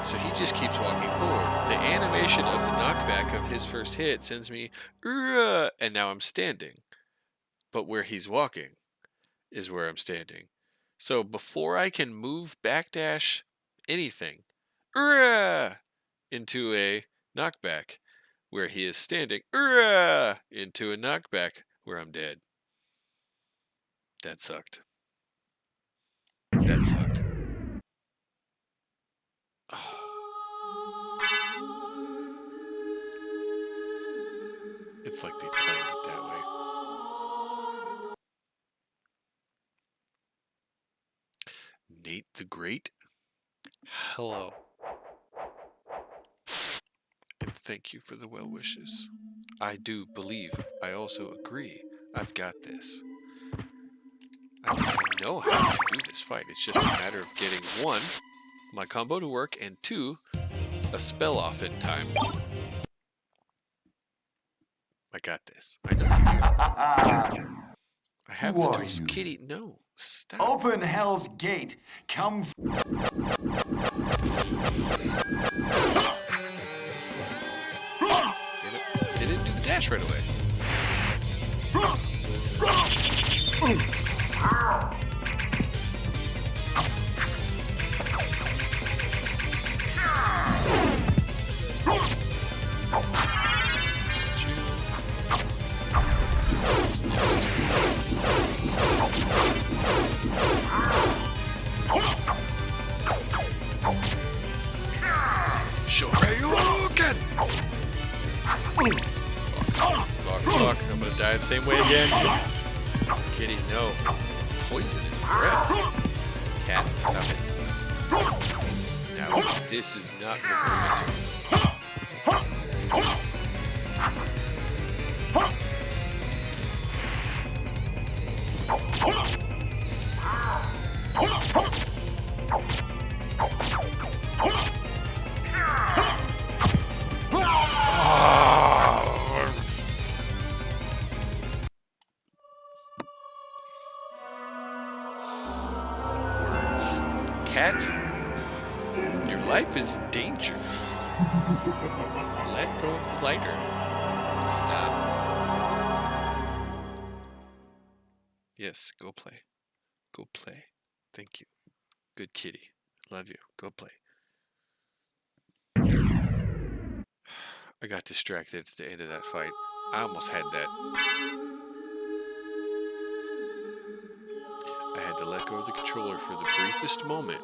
So he just keeps walking forward. The animation of the knockback of his first hit sends me, "Urgh!" And now I'm standing. But where he's walking is where I'm standing. So before I can move, backdash, anything, "Urgh!" into a knockback where he is standing, "Urgh!" into a knockback where I'm dead. That sucked. That sucked. Oh. It's like they planned it that way. Nate the Great, hello. And thank you for the well wishes. I do believe, I also agree. I've got this. I know how to do this fight. It's just a matter of getting, one, my combo to work, and two, a spell off in time. I got this. I know how to do it. I have Who the are tools. you? Kitty, no. Stop. Open Hell's Gate. Come. They didn't do the dash right away. Shoryuken! Fuck, I'm gonna die the same way again. Kitty, no. Poisonous breath. Cat, stop it. Now, this is not the moment. Words. Cat, your life is in danger. Let go of the lighter. Stop. Yes, go play. Go play. Thank you. Good kitty. Love you. Go play. I got distracted at the end of that fight. I almost had that. I had to let go of the controller for the briefest moment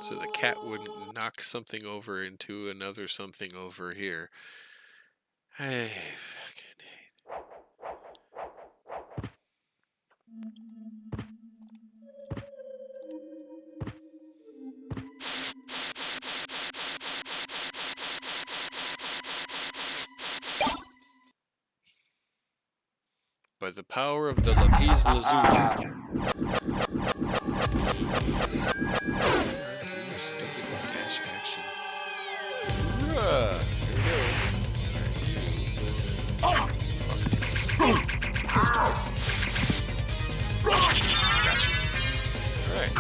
so the cat wouldn't knock something over into another something over here. I fucking hate. By the power of the lapis lazuli. Stupid dash action. Here we go. Fuck twice. Gotcha. Alright.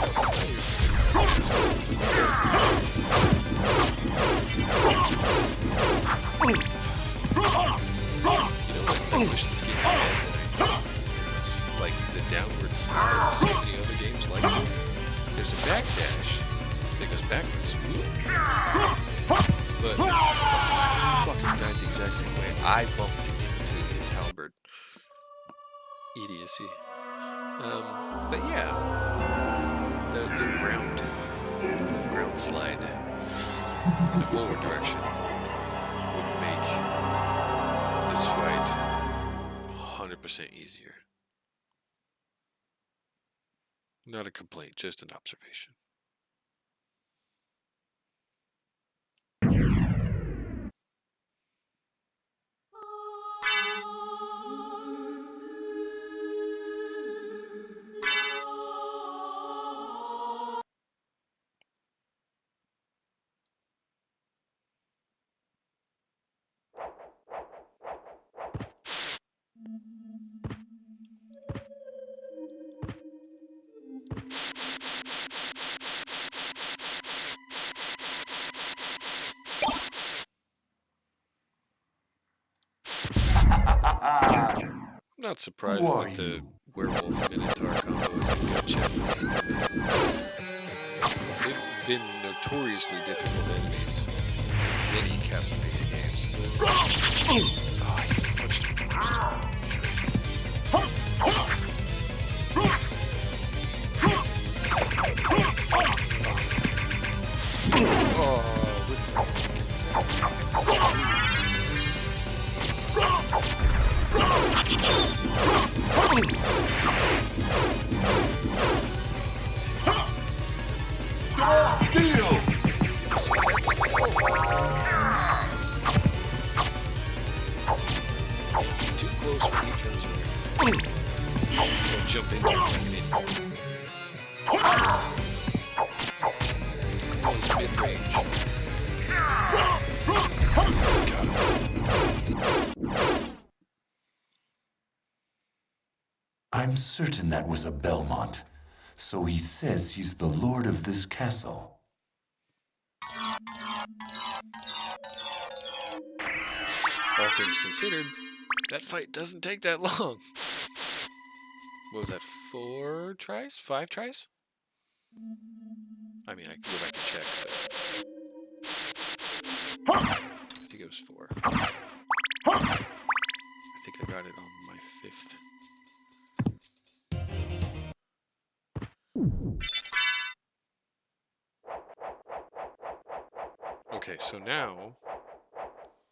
You know what I wish this game had? It's like the downward slide of so many other games like this. There's a backdash that goes backwards. But I fucking died the exact same way. I bumped into his halberd. Idiocy. But yeah, the ground slide in the forward direction would make this fight 100% easier. Not a complaint, just an observation. Not surprised Who are that the you? werewolf minotaur combo is a good check. They've been notoriously difficult enemies in many Castlevania games. Oh, he punched him first. Oh, with the Steel! see that spell? Too close when he turns around. Don't jump into it like an idiot. Close mid-range. I'm certain that was a Belmont. So he says he's the lord of this castle. All things considered, that fight doesn't take that long. What was that, 4 tries? 5 tries? I mean, I can go back and check, but I think it was 4. I think I got it on my 5th. Okay, so now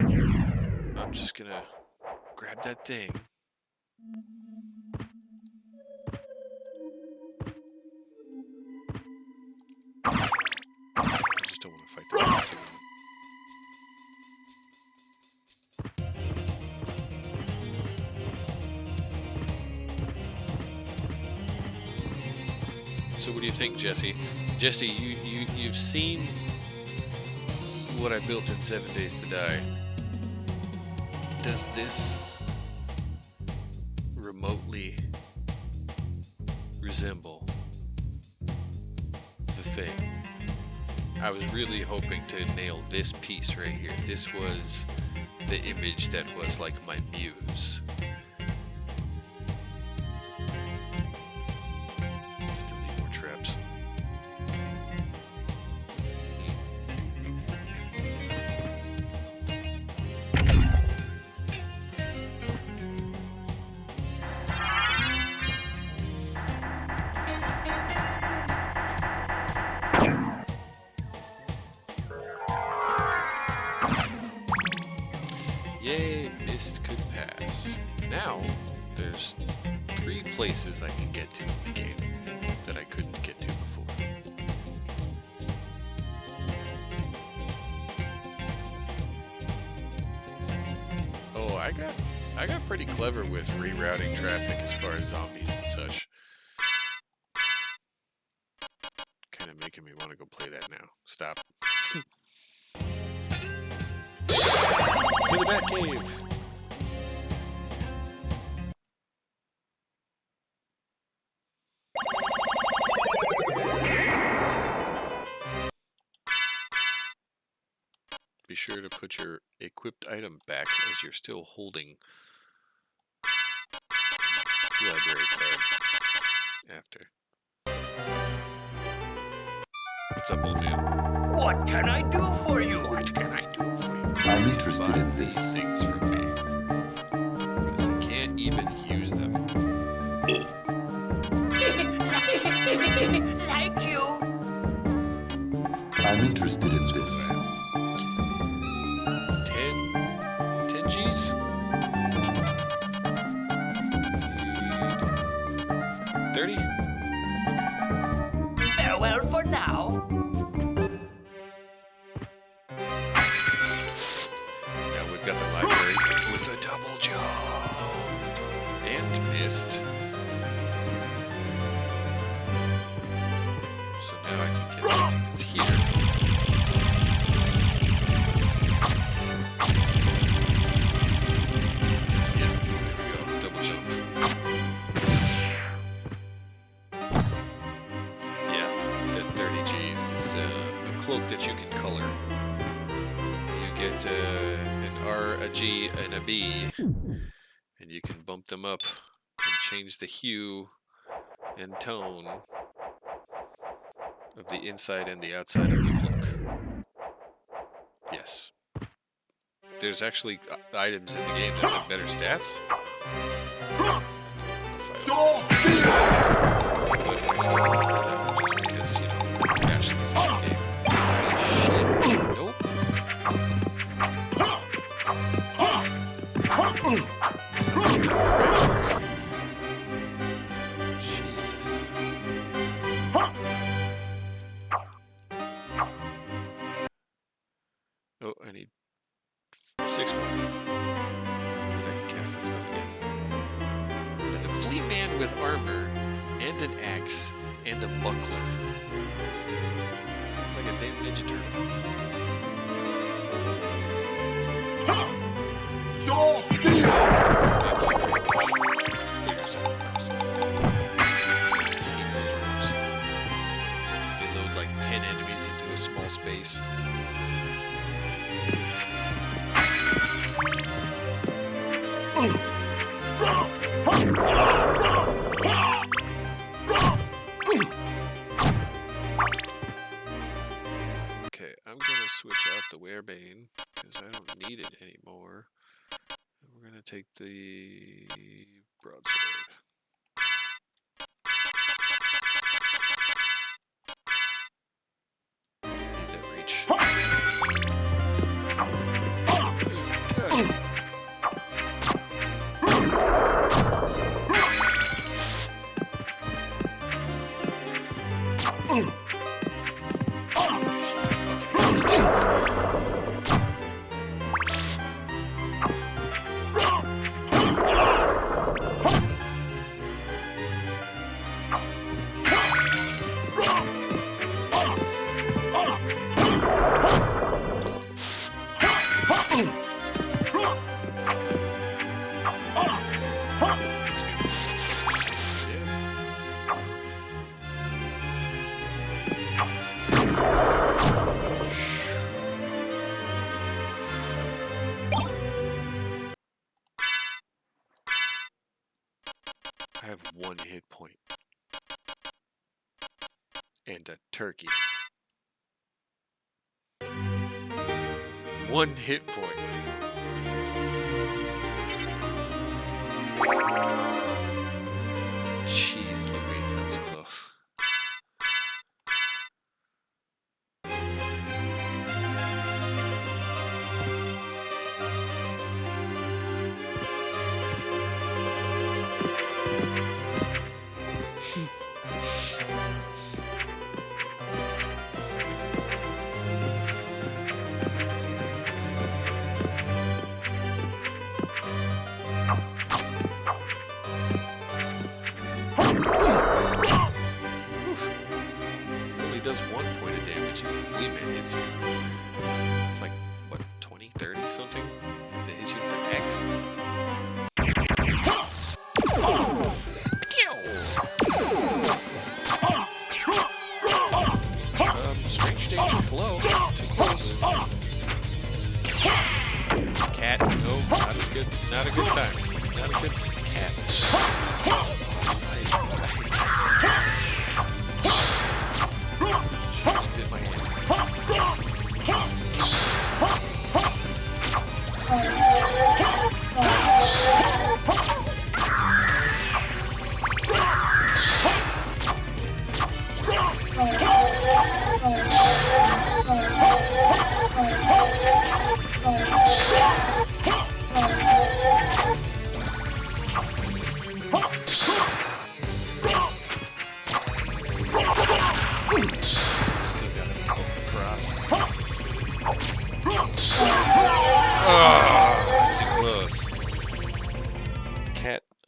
I'm just gonna grab that thing. I just don't want to fight the boss again. So what do you think, Jesse? Jesse, you've seen what I built in 7 Days to Die. Does this remotely resemble the thing? I was really hoping to nail this piece right here. This was the image that was like my muse. Still need more traps. Yay, mist could pass. Now, there's 3 places I can get to in the game that I couldn't get to before. Oh, I got pretty clever with rerouting traffic as far as zombies and such. Kind of making me want to go play that now. Stop. To the Batcave! Be sure to put your equipped item back as you're still holding library card after. What's up, old man? What can I do for you? What can I do for you? I'm interested in Buy these this. things for me. Because I can't even use them. Like you. I'm interested in this. 10 G's? 30? Farewell for now. Now we've got the library with a double jump. And missed. So now I can get something that's here. Yeah, there we go. Double jump. Yeah, that 30 G's is a cloak that you can color. You get an R, a G, and a B, and you can bump them up and change the hue and tone of the inside and the outside of the cloak. Yes. There's actually items in the game that have better stats. Don't fear! But I still prefer that one just because, you know, cash this in the game. Holy shit. Nope. Jesus. Oh, I need 6 more. Then I can cast the spell again. A fleet man with armor and an axe and a buckler. It's like a damn Ninja Turtle. Don't fear! They load like 10 enemies into a small space. Okay, I'm gonna switch out the Werebane because I don't need it anymore. And we're gonna take the broadsword. Need that reach. Gotcha. Distance. I have 1 hit point. And a turkey. 1 hit point. Jeez Louise, that was close. Only does 1 point of damage if the flea man hits you. It's like, what, 20, 30 something? If it hits you with an axe. Strange danger, hello? Too close. Cat, no, not as good. Not a good time. Not a good cat. That's a boss fight. She just bit my hand.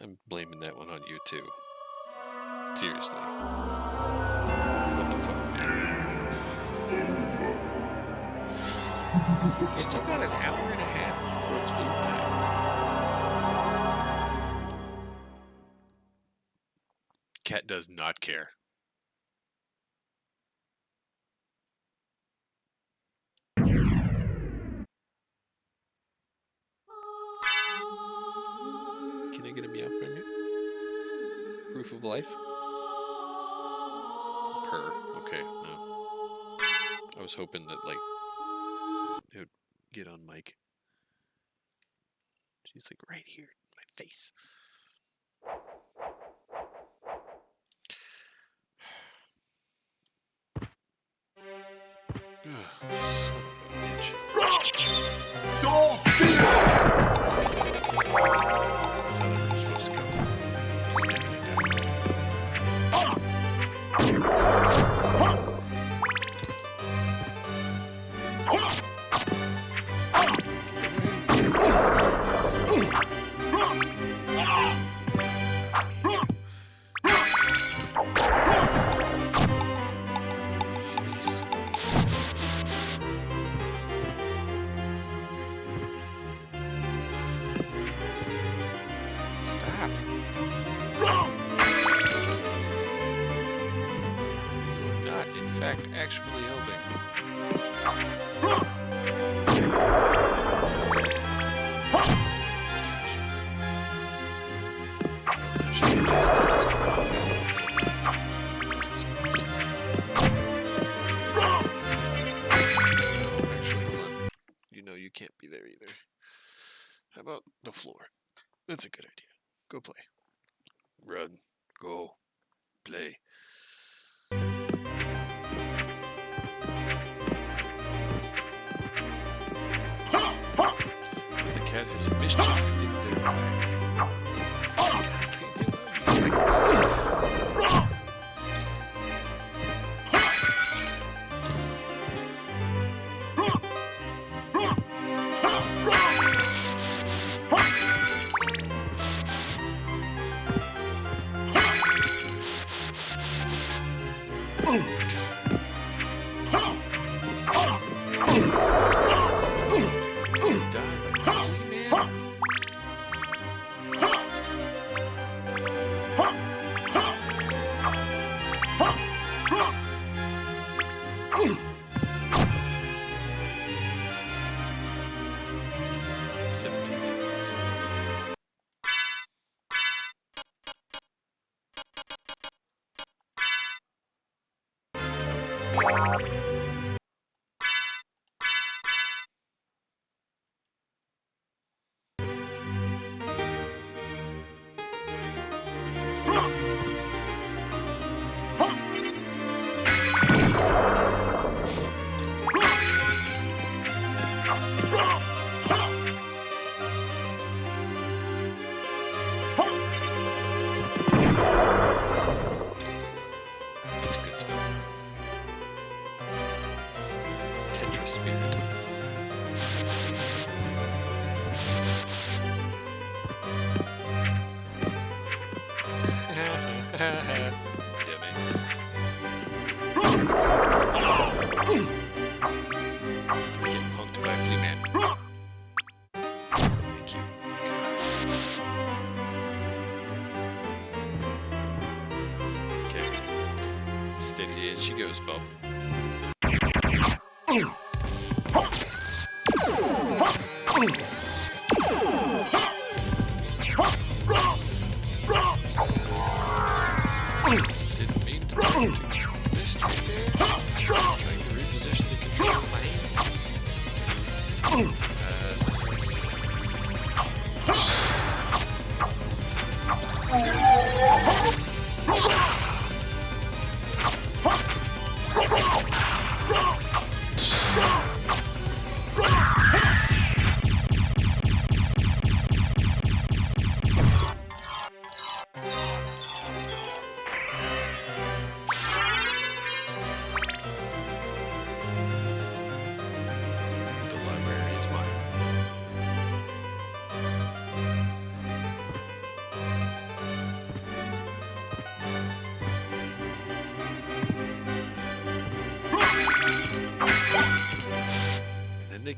I'm blaming that one on you too. Seriously. What the fuck, man? We still got an hour and a half before it's food time. Cat does not care. Can I get a meow from you? Proof of life? Purr. Okay, no. I was hoping that, like, it would get on mic. She's like right here in my face. Son of a bitch. Your fear! That's how they were supposed to go. Just everything down. Jeez. Stop. You're not, in fact, actually helping. Actually, hold on. You know you can't be there either. How about the floor? That's a good idea. Go play. Run. Go. Play. The cat has mischief in their eye. That's a good spell. Tetris Spirit. Dummy. Get punked by Flea Man. Thank you. Okay. Steady as she goes, Bob. Didn't mean to missed right there. Trying to reposition the control of my hand. Let's see. The library is mine.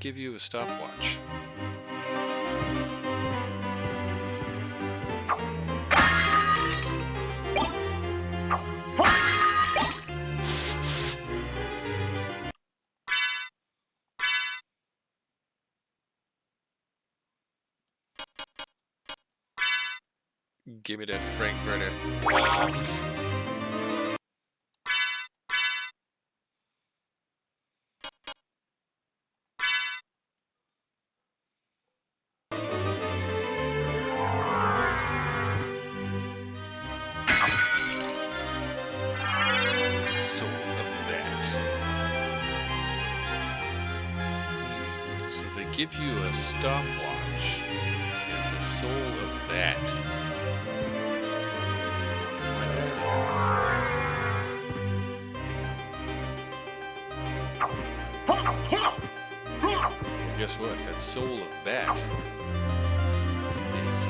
give you a stopwatch. Give me that Frankfurter. Soul of that. So they give you a stopwatch and the soul of that. Why that is. Well, guess what? That soul of bat is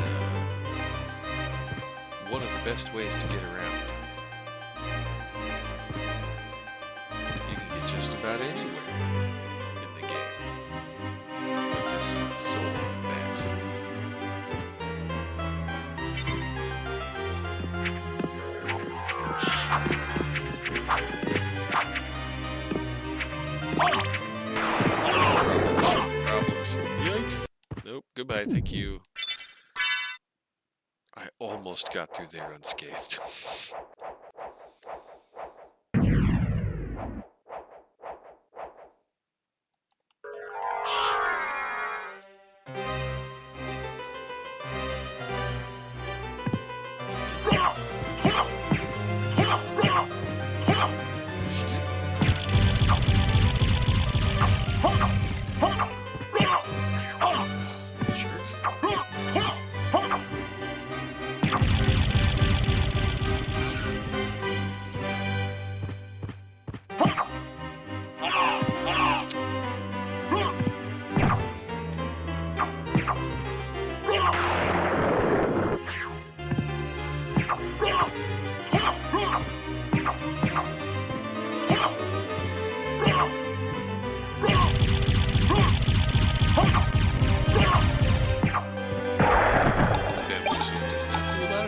one of the best ways to get around. You can get just about anywhere in the game with this soul of bat. Problems. Yikes. Nope. Goodbye. Thank you. I almost got through there unscathed.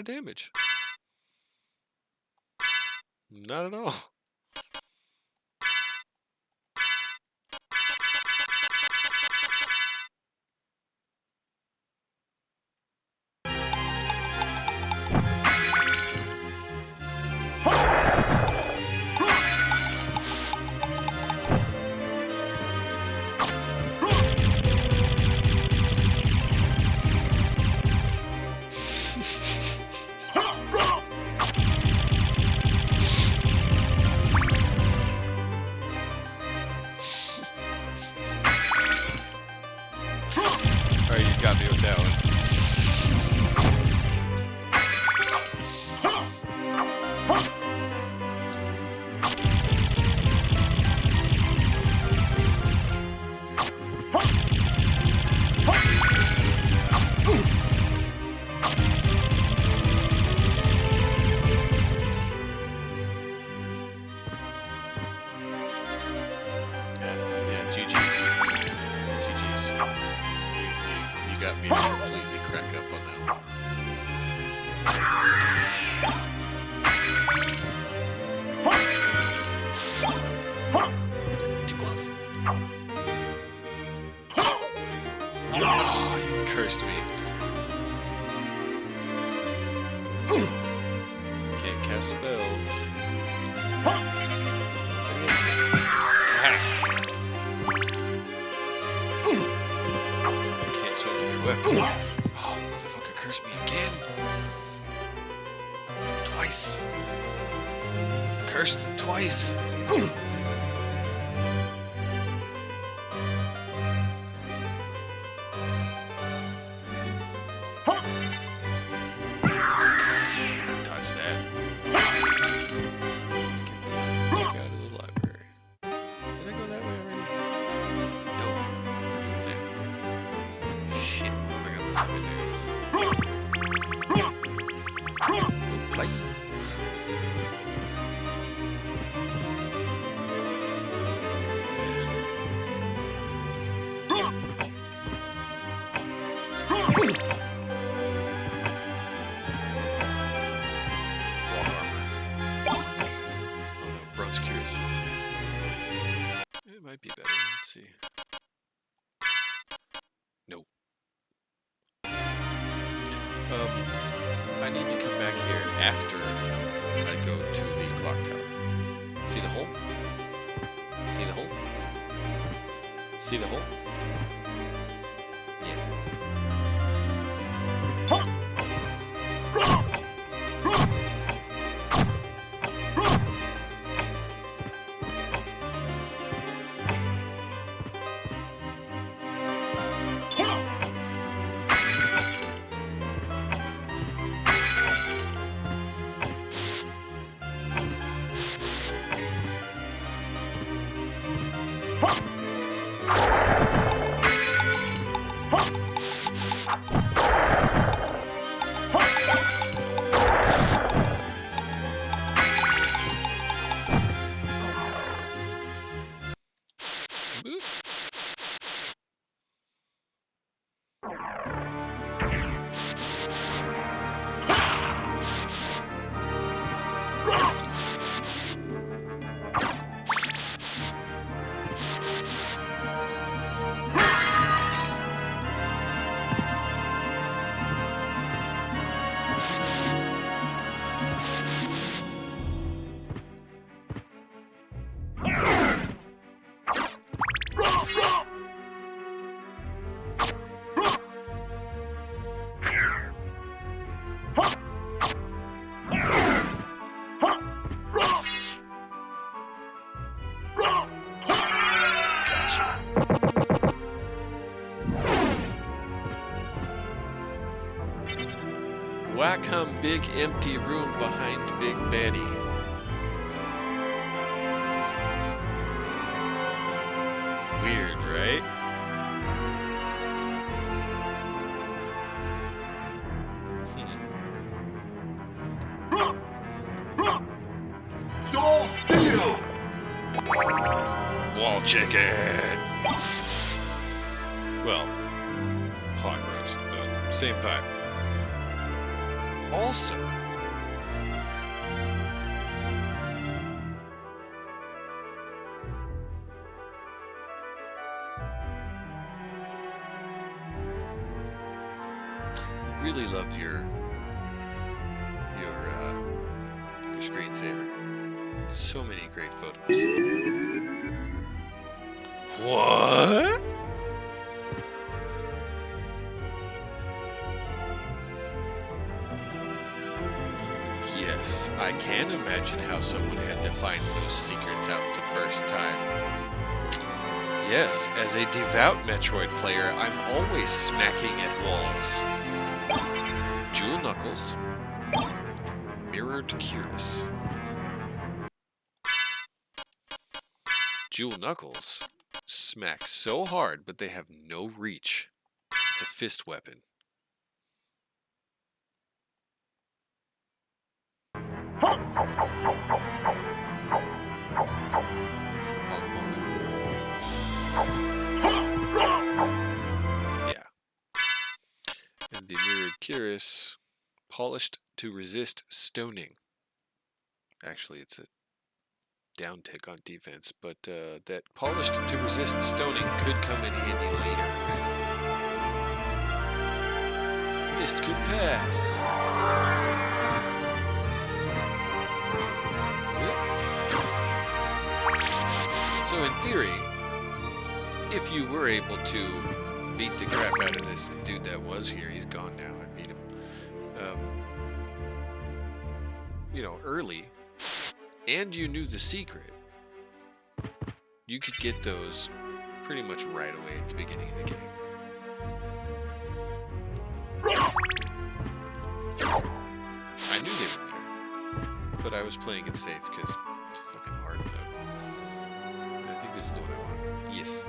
Damage. Not at all. Got me with that one. Yeah, GG's. GG's. You got me to completely crack up on that one. Too close. Oh, you cursed me. Can't cast spells. Can't swing with your weapon. Oh, motherfucker cursed me again. Twice. Cursed twice. Touch that. Get the fuck out of the library. Did I go that way already? No. Damn. Shit. I forgot what's happening there. Bye. back here after I go to the clock tower. See the hole? See the hole? See the hole? Yeah. Wacom big empty room behind Big Betty. Weird, right? Don't steal! Wall chicken! Well, pot roast, but same vibe. Also, really love your screensaver. So many great photos. What? Yes, I can imagine how someone had to find those secrets out the first time. Yes, as a devout Metroid player, I'm always smacking at walls. Jewel Knuckles. Mirrored Curious. Jewel Knuckles smack so hard, but they have no reach. It's a fist weapon. Yeah. And the Mirrored Curious, polished to resist stoning. Actually, it's a downtick on defense, but that polished to resist stoning could come in handy later. Mist could pass. So in theory, if you were able to beat the crap out of this dude that was here, he's gone now, I beat him, early, and you knew the secret, you could get those pretty much right away at the beginning of the game. I knew they were there, but I was playing it safe because fucking hard mode. I think this is the one I want. Yes.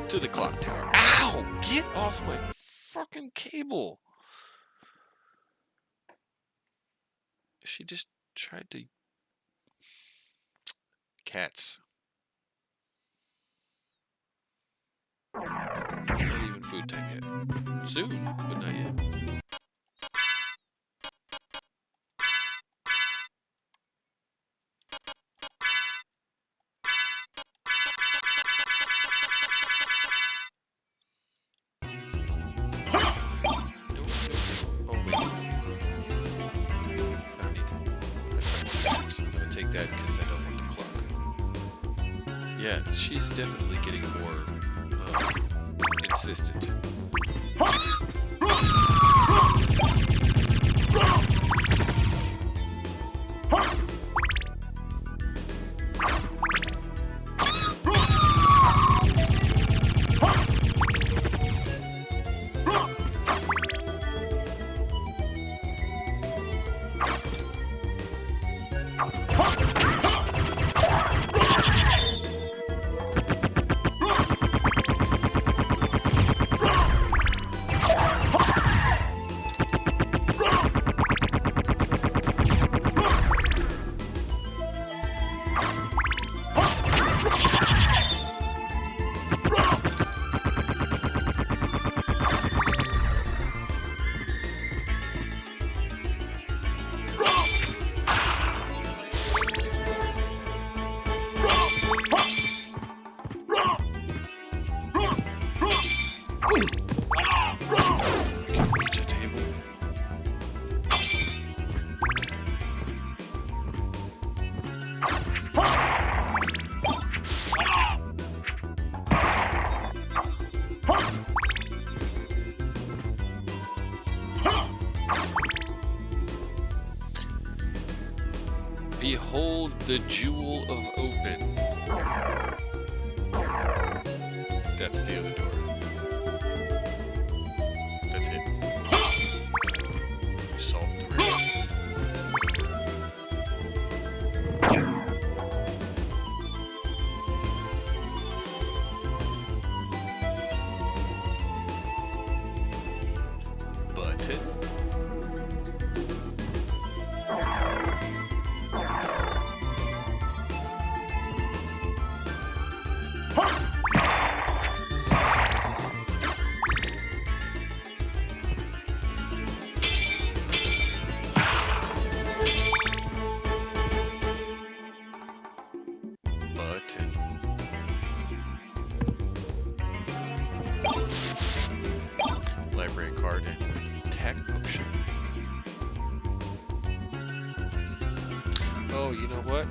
To the clock tower. Ow! Get off my fucking cable! She just tried to... Cats. It's not even food time yet. Soon, but not yet. take that because I don't want the clock. Yeah, she's definitely getting more insistent. Reach a table. Behold the jewel of open. That's the other door. That's it. Solve 3. Button. Button. Library card and attack potion. Oh, you know what?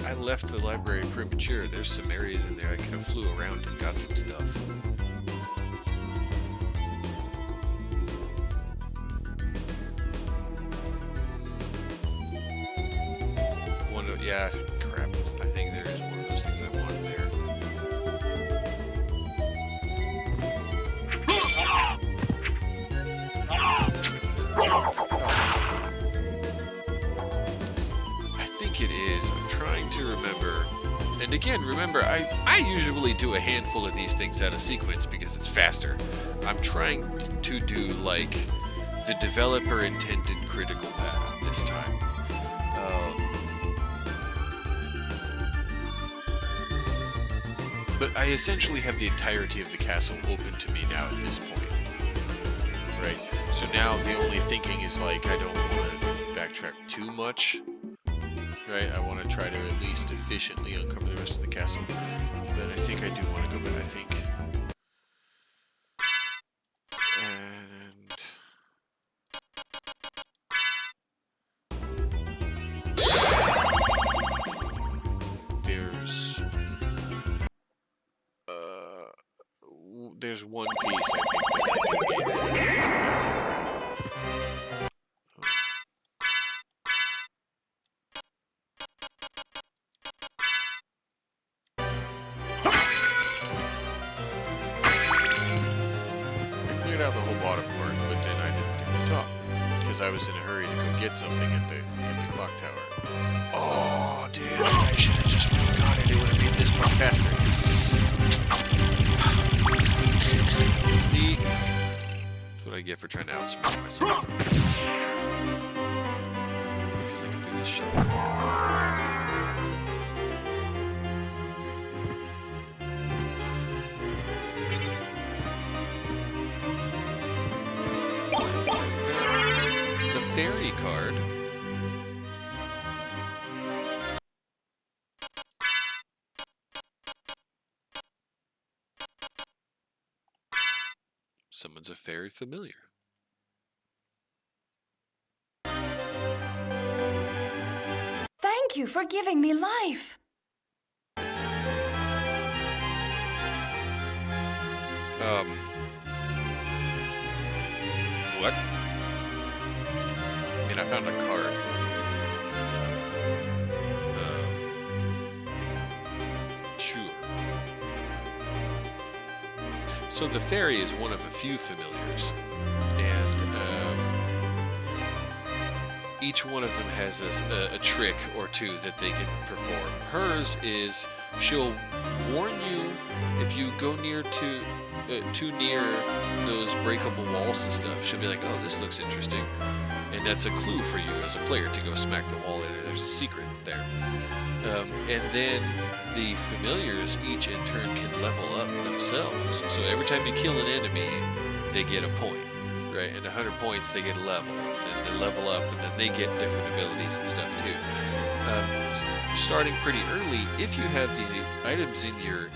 I left the library premature. There's some areas in there I could have flew around and got some stuff. Yeah, crap. I think there is one of those things I want there. I think it is. I'm trying to remember. And again, remember, I usually do a handful of these things out of sequence because it's faster. I'm trying to do, like, the developer intended critical path this time. But I essentially have the entirety of the castle open to me now at this point. Right? So now the only thinking is like, I don't want to backtrack too much. Right? I want to try to at least efficiently uncover the rest of the castle. But I think I do want to go back, I think. And... there's one piece I think that I do need to come back I cleared out the whole bottom part, but then I didn't do the top because I was in a hurry to go get something at the clock tower. Oh, dude, I should have just really got it. It would have made this part faster. See? That's what I get for trying to outsmart myself. Because I can do this shit. The fairy card. Summons a fairy familiar. Thank Thank you for giving me life. What? I mean, I found a card. Sure. So the fairy is one of a few familiars, and each one of them has a trick or two that they can perform. Hers is she'll warn you if you go too near those breakable walls and stuff. She'll be like, "Oh, this looks interesting," and that's a clue for you as a player to go smack the wall in. There's a secret there. And then the familiars each in turn can level up themselves. So every time you kill an enemy, they get a point, right? And 100 points, they get a level, and they level up, and then they get different abilities and stuff too. Starting pretty early, if you have the items in your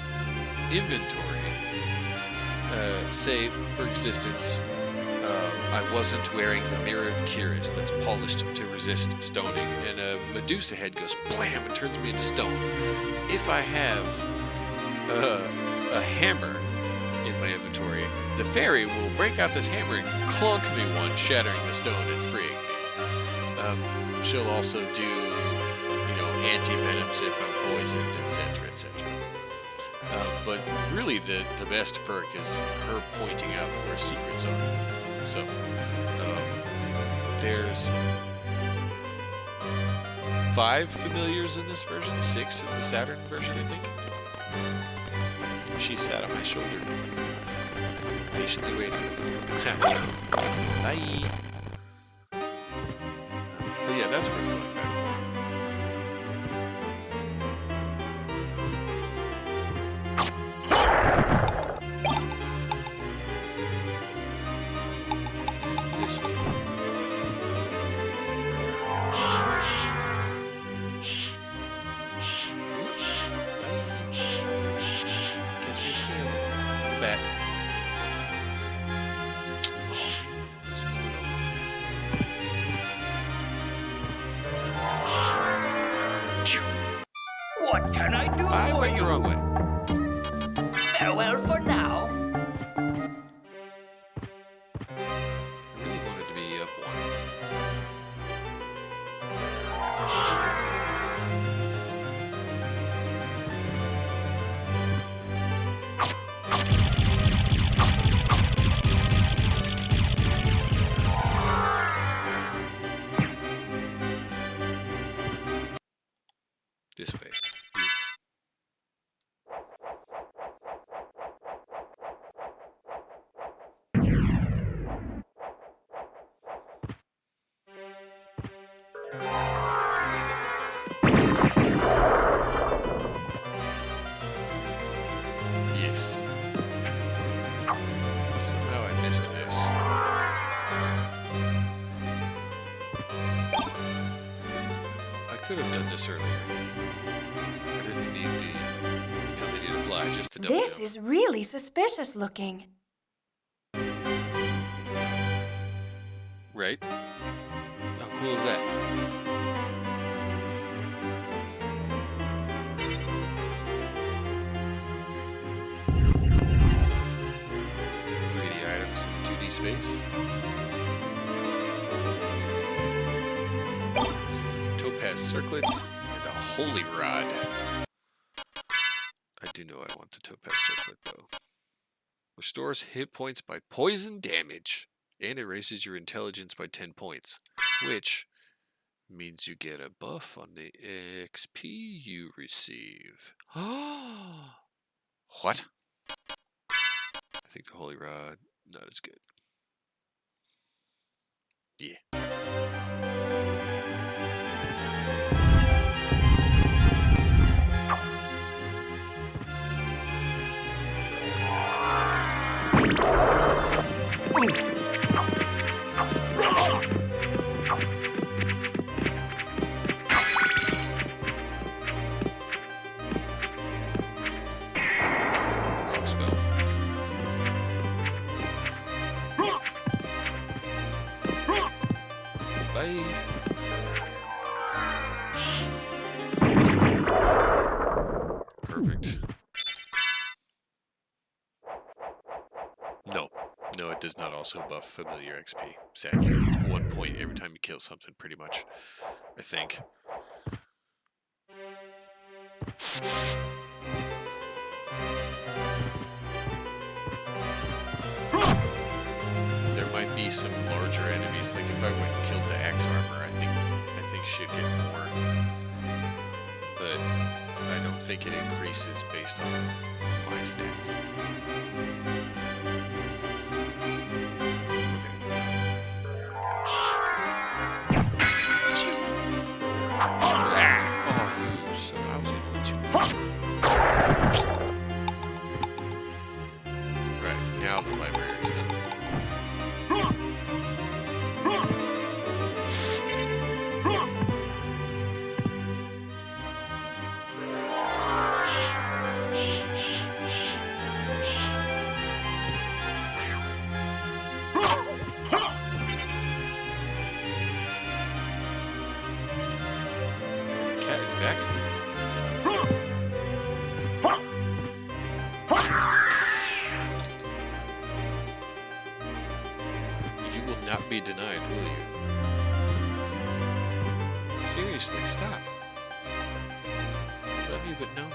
inventory, say, for instance, I wasn't wearing the mirrored cuirass that's polished to resist stoning, and a Medusa head goes blam and turns me into stone. If I have a hammer in my inventory, the fairy will break out this hammer and clunk me one, shattering the stone and freeing me. She'll also do, anti-venoms if I'm poisoned, etc., etc. But really, the best perk is her pointing out where secrets are. So, there's 5 familiars in this version, 6 in the Saturn version, I think. She sat on my shoulder, patiently waiting. Bye. But yeah, that's where it's going back from. What can I do I for went the you? wrong way. Farewell for now. I really wanted to be up 1. This way. Yes. Yes. Somehow I missed this. I could have done this earlier. I didn't need the ability to fly, just to double This jump. is really suspicious looking. Right? How cool is that? Items in 2D space. Topaz circlet and a holy rod. I do know I want the topaz circlet though. Restores hit points by poison damage and it raises your intelligence by 10 points, which means you get a buff on the XP you receive. What? I think the holy rod, not as good. Yeah. Wrong spell. Bye. Perfect. No. No, it does not also buff familiar XP. Sadly, it's 1 point every time you kill something, pretty much. I think. There might be some larger enemies, like if I went and killed the axe armor, I think she'd get more. But I don't think it increases based on my stats. So I was gonna let you. Right, now the library is done. Cat is back. You will not be denied, will you? Seriously, stop. Love you, but no.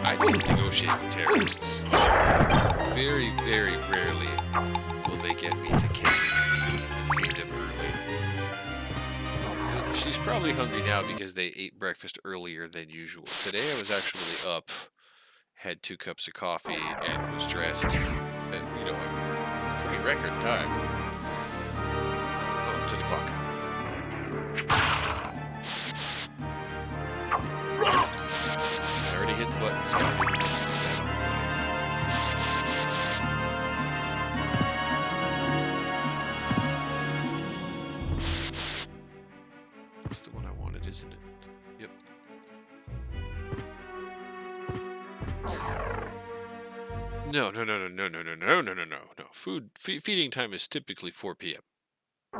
I don't negotiate with terrorists. Very, very rarely will they get me to cave and feed them early. She's probably hungry now because they ate breakfast earlier than usual. Today I was actually up, had 2 cups of coffee, and was dressed at, a pretty record time. Up to the clock. I already hit the button, so I don't even have to do that. That's the one I wanted, isn't it? Yep. No. Feeding time is typically 4 p.m.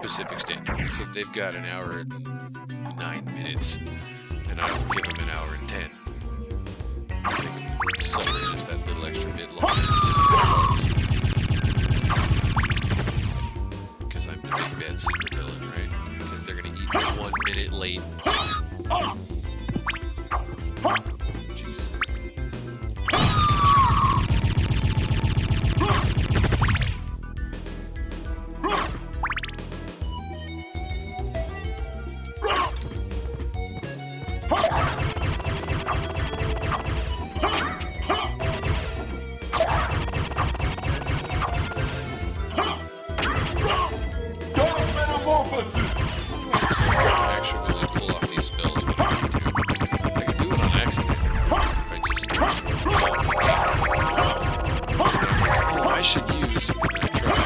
Pacific Standard. So they've got an hour and 9 minutes, and I will give them an hour and 10. Supper just that little extra bit longer, just because I'm the big bad super villain, right? Because they're gonna eat 1 minute late. Jeez. Actually pull off these spells when I need to. I can do it on accident if I just I should use and then I try.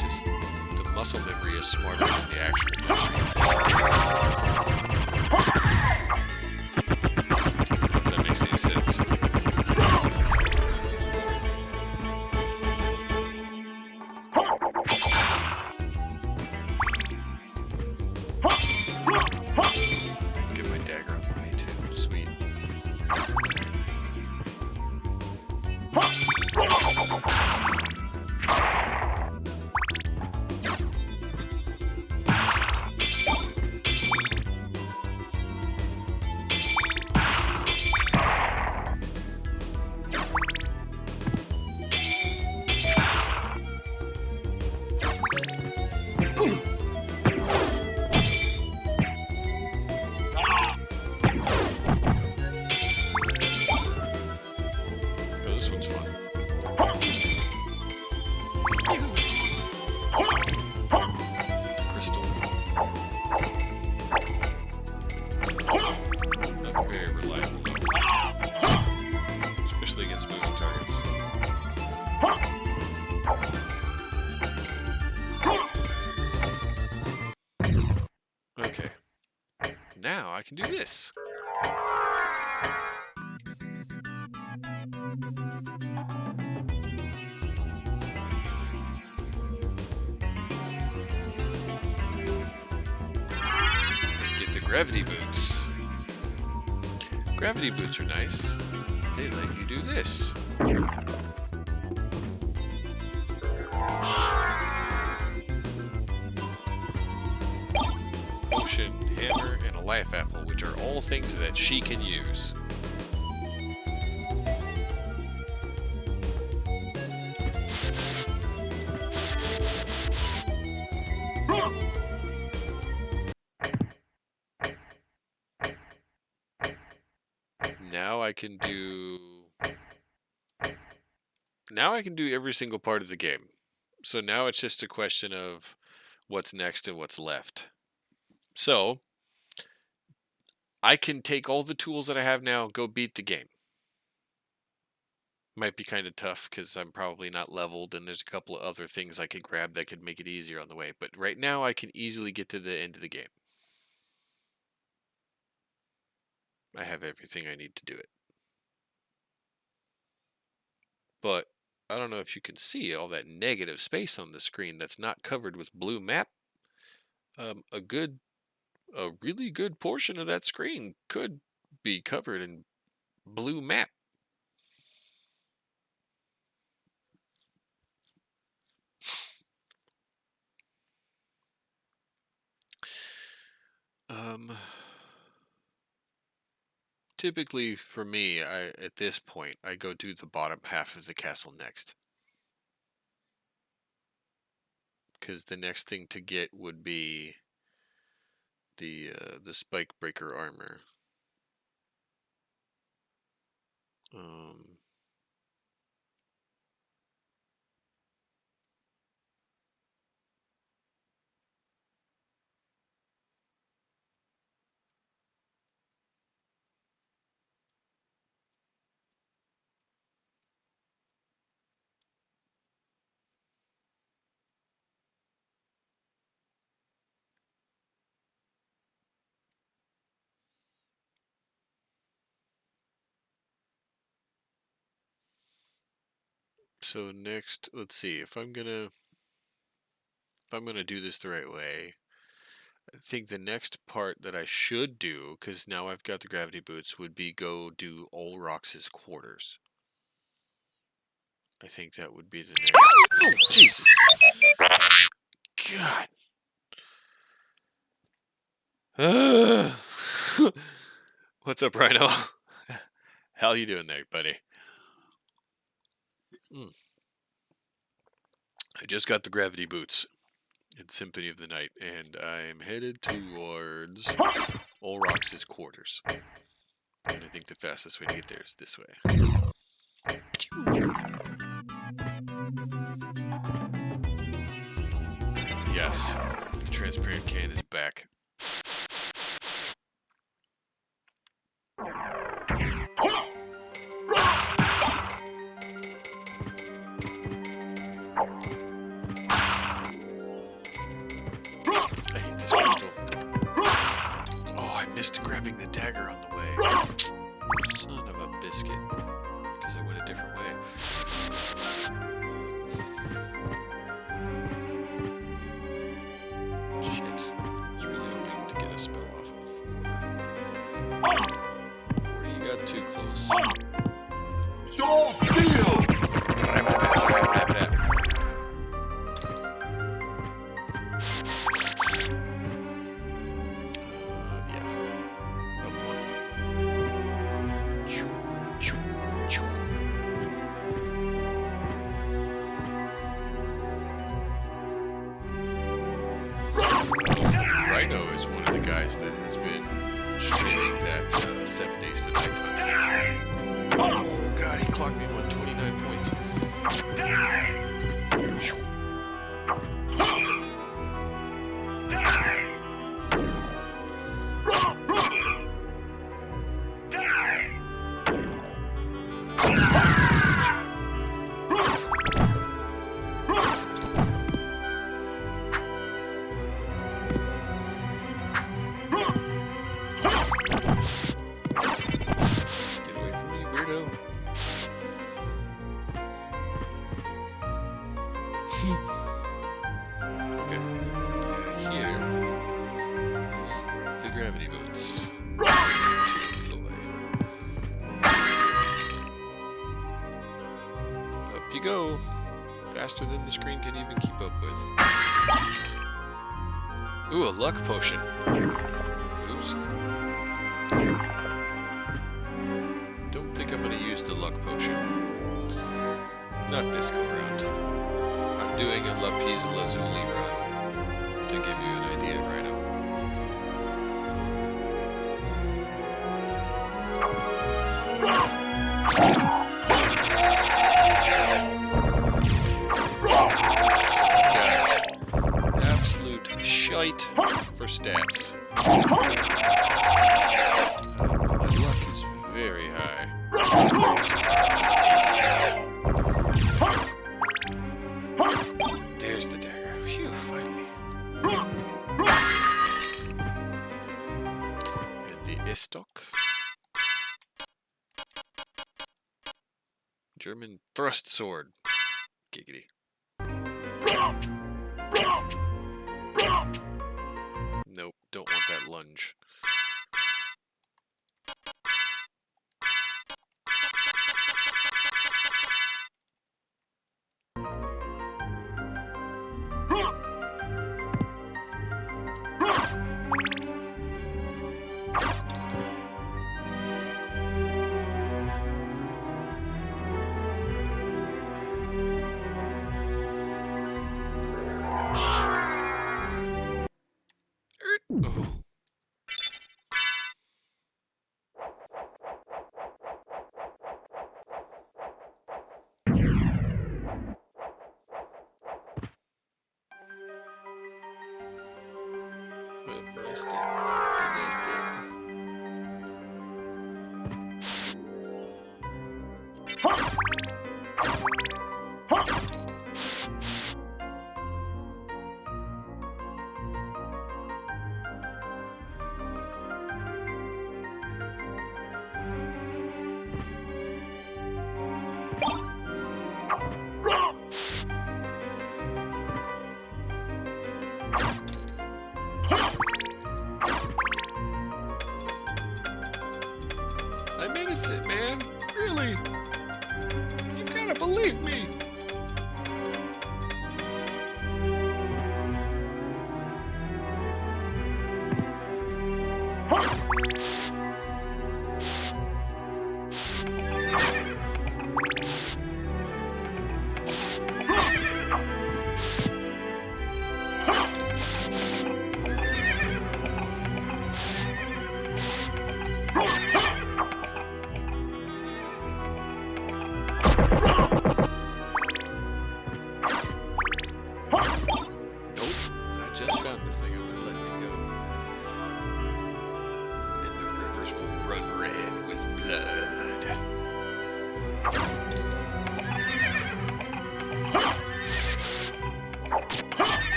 Just the muscle memory is smarter than the actual memory. If that makes any sense. Get my dagger on me too. Sweet. Oh, this one's fun. Crystal. Not very reliable, especially against moving targets. Okay. Now I can do this. Gravity boots. Gravity boots are nice. They let you do this. Potion, hammer, and a life apple, which are all things that she can use. Now I can do every single part of the game. So now it's just a question of what's next and what's left. So I can take all the tools that I have now, go beat the game. Might be kind of tough because I'm probably not leveled and there's a couple of other things I could grab that could make it easier on the way. But right now I can easily get to the end of the game. I have everything I need to do it. But I don't know if you can see all that negative space on the screen that's not covered with blue map. A really good portion of that screen could be covered in blue map. Typically for me, at this point, I go do the bottom half of the castle next. Because the next thing to get would be the spike breaker armor. So next, let's see, if I'm gonna do this the right way, I think the next part that I should do, because now I've got the gravity boots, would be go do Olrox's quarters. I think that would be the next. Oh, Jesus! God! What's up, Rhino? How you doing there, buddy? I just got the gravity boots in Symphony of the Night, and I'm headed towards Olrox's quarters. And I think the fastest way to get there is this way. Yes, the transparent can is back. I hate this crystal. Oh, I missed grabbing the dagger on the way. Son of a biscuit. Because I went a different way. Shit. I was really hoping to get a spell off before he got too close. Your field! Rhino is one of the guys that has been streaming that 7 Days to Night content. Oh god, he clocked me 129 points. Okay. Here is the gravity boots. If you go faster than the screen can even keep up with. Ooh, a luck potion. Oops. Don't think I'm gonna use the luck potion. Not this go round. I'm doing a Lapis Lazuli run to give you an idea right now. Got absolute shite for stats. My luck is very high. There's the dagger. Phew, finally. And the Istok. German thrust sword. Giggity. Nope, don't want that lunge. Oh. I missed it. I missed it. I missed it, man. Really? You gotta believe me.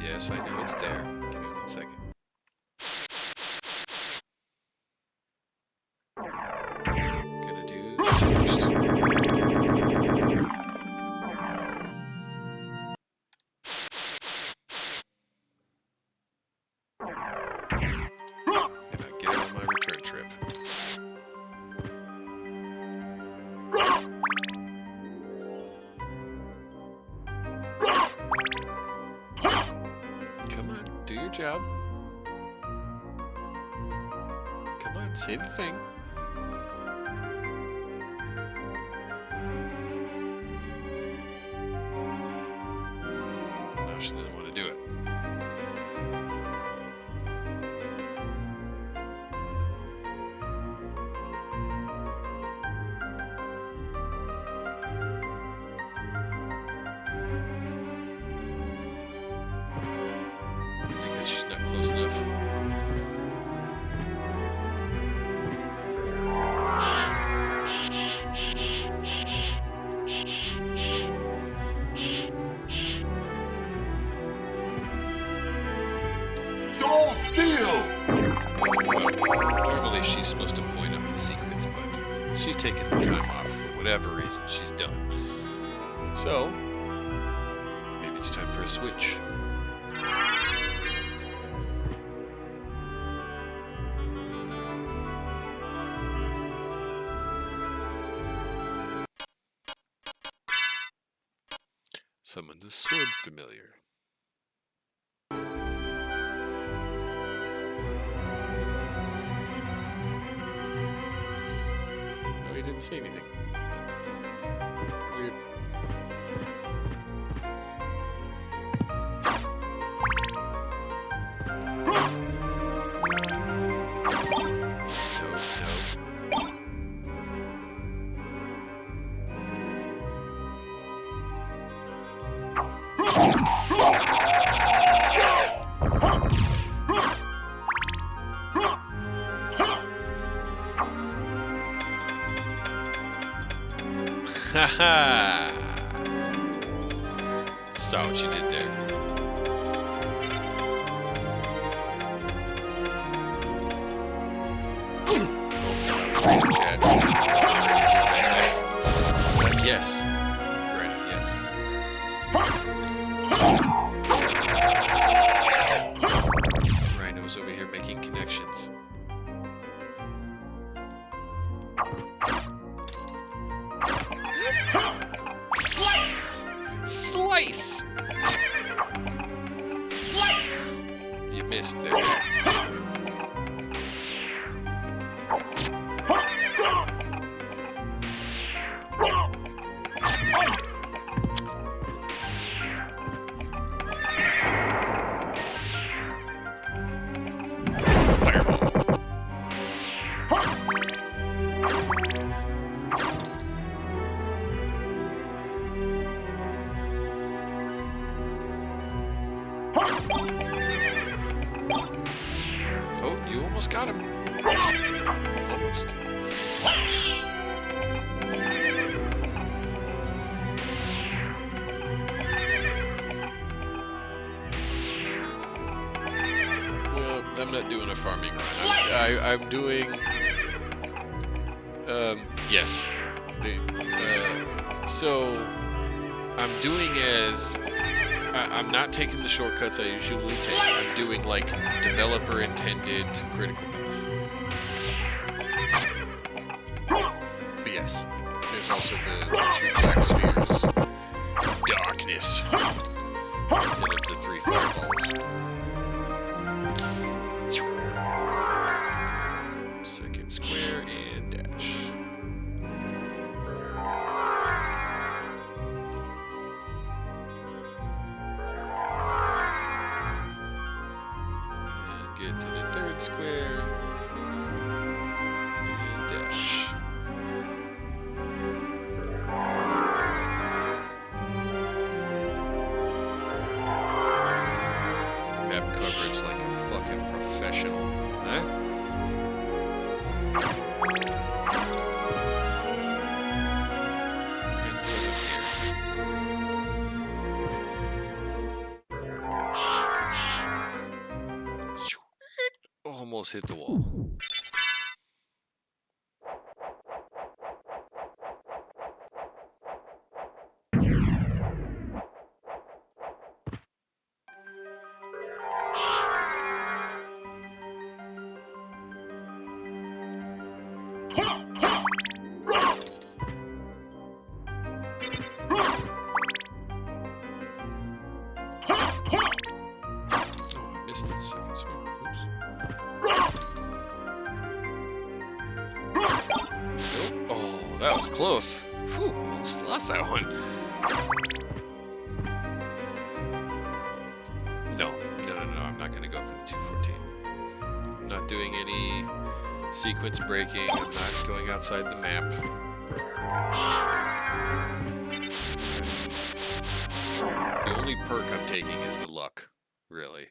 Yes, I know it's there. Give me 1 second. Gonna do this first. And I get it on my return trip. Come on, do your job. Come on, say the thing. No, she didn't want to do it. Is it because she's not close enough? Don't steal! Well, normally she's supposed to point up the secrets, but she's taking the time off for whatever reason she's done. So, maybe it's time for a switch. Summon the sword familiar. No, he didn't say anything. Weird. No, no. Haha! Saw what you did there. Chat. Yes. Right, yes. Rhino's over here making connections. Slice! You missed there. Fireball. Oh, you almost got him. Almost. Well, I'm not doing a farming run. I'm doing... yes. So, I'm doing as... I'm not taking the shortcuts I usually take. I'm doing, like, developer-intended critical path. But yes, there's also the 2 black spheres of darkness instead of the 3 fireballs. Second square and dash. And get to the 3rd square and dash. Map coverage like a fucking professional, huh? And who's up here? Almost hit the wall. Oh, I missed it. Second swing. Oops. Nope. Oh, that was close. Whew, almost lost that one. No, I'm not going to go for the 214. I'm not doing any sequence breaking. I'm not going outside the map. The only perk I'm taking is the luck, really.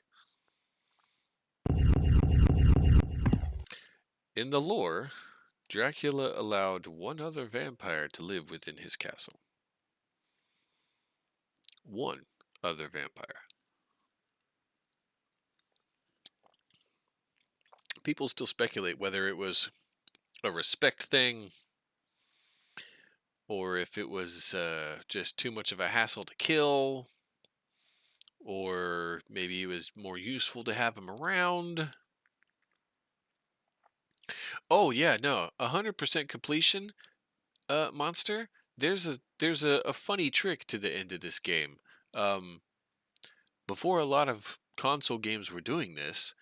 In the lore, Dracula allowed one other vampire to live within his castle. One other vampire. People still speculate whether it was a respect thing or if it was just too much of a hassle to kill, or maybe it was more useful to have him around. Oh yeah, no, 100% completion, monster. There's a funny trick to the end of this game. Um, Before a lot of console games were doing this,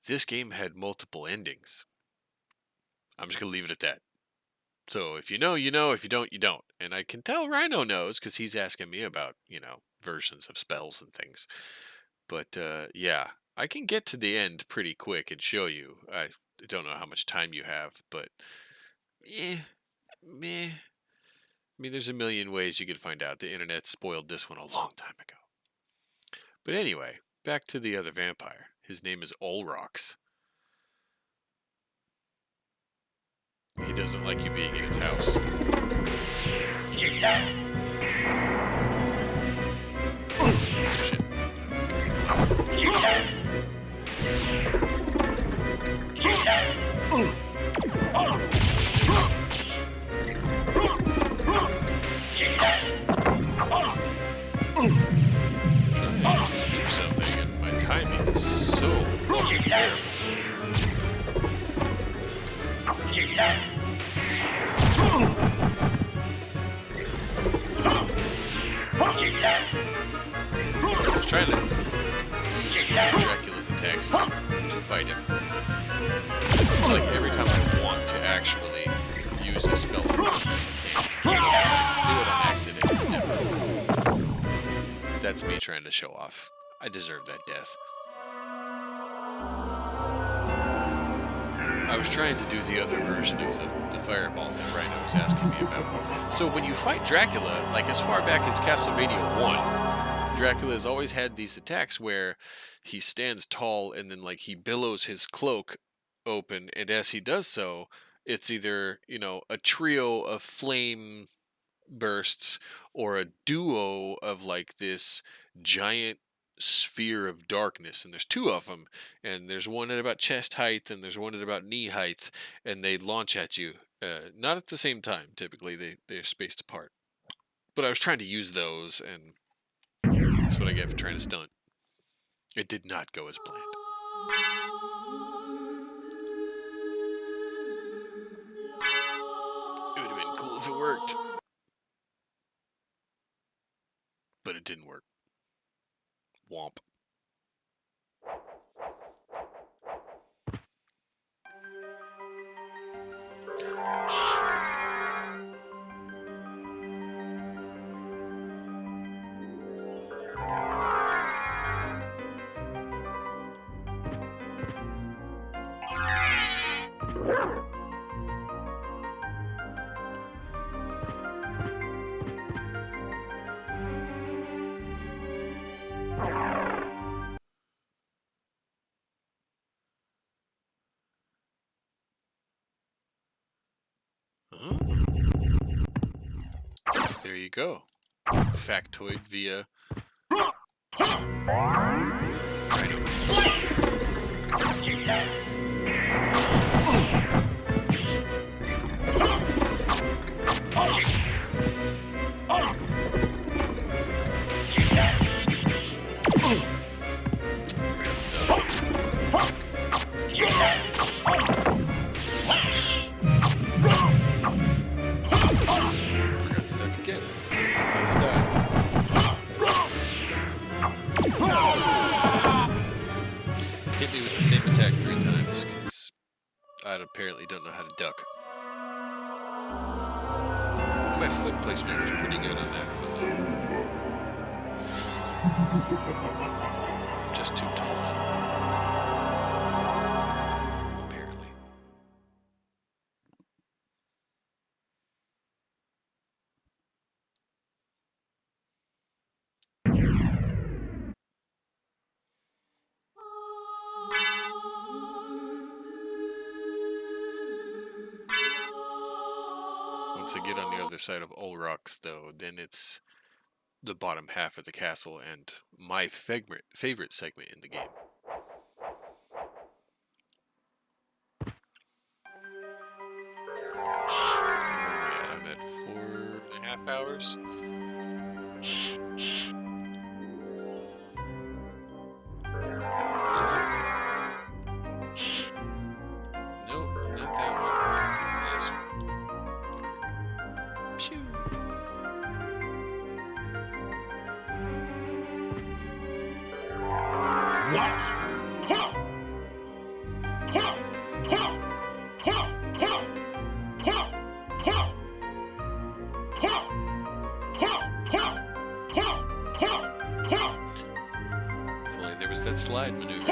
this game had multiple endings. I'm just gonna leave it at that. So if you know, you know. If you don't, you don't. And I can tell Rhino knows because he's asking me about, versions of spells and things. But yeah, I can get to the end pretty quick and show you. I don't know how much time you have, but meh. I mean, there's a million ways you could find out. The internet spoiled this one a long time ago. But anyway, back to the other vampire. His name is Olrox. He doesn't like you being in his house. Shit. Trying to do something, and my timing is so fucking terrible. I was trying to use one of Dracula's attacks to fight him. I feel like every time I want to actually use a spell, I can't. Do it on accident, it's never. That's me trying to show off. I deserve that death. I was trying to do the other version of the fireball that Rhino was asking me about. So when you fight Dracula, like as far back as Castlevania 1, Dracula has always had these attacks where he stands tall and then like he billows his cloak open, and as he does so, it's either, a trio of flame bursts or a duo of like this giant sphere of darkness, and there's two of them, and there's one at about chest height and there's one at about knee height, and they launch at you, not at the same time. Typically they're spaced apart, but I was trying to use those, and that's what I get for trying to stunt. It did not go as planned. It would have been cool if it worked, but it didn't work. Womp. There you go. Factoid via Rhino. Hit me with the same attack 3 times, because I apparently don't know how to duck. My foot placement was pretty good on that, but just too tall. Apparently. Once I get on the other side of Olrox, though, then it's the bottom half of the castle and my favorite segment in the game. I'm at 4.5 hours. Nope, not that one. This one. Phew. What? Huh! Huh! Huh! Huh! Huh! Huh! Huh! Huh! Huh! Huh! Huh! Huh! If only there was that slide maneuver.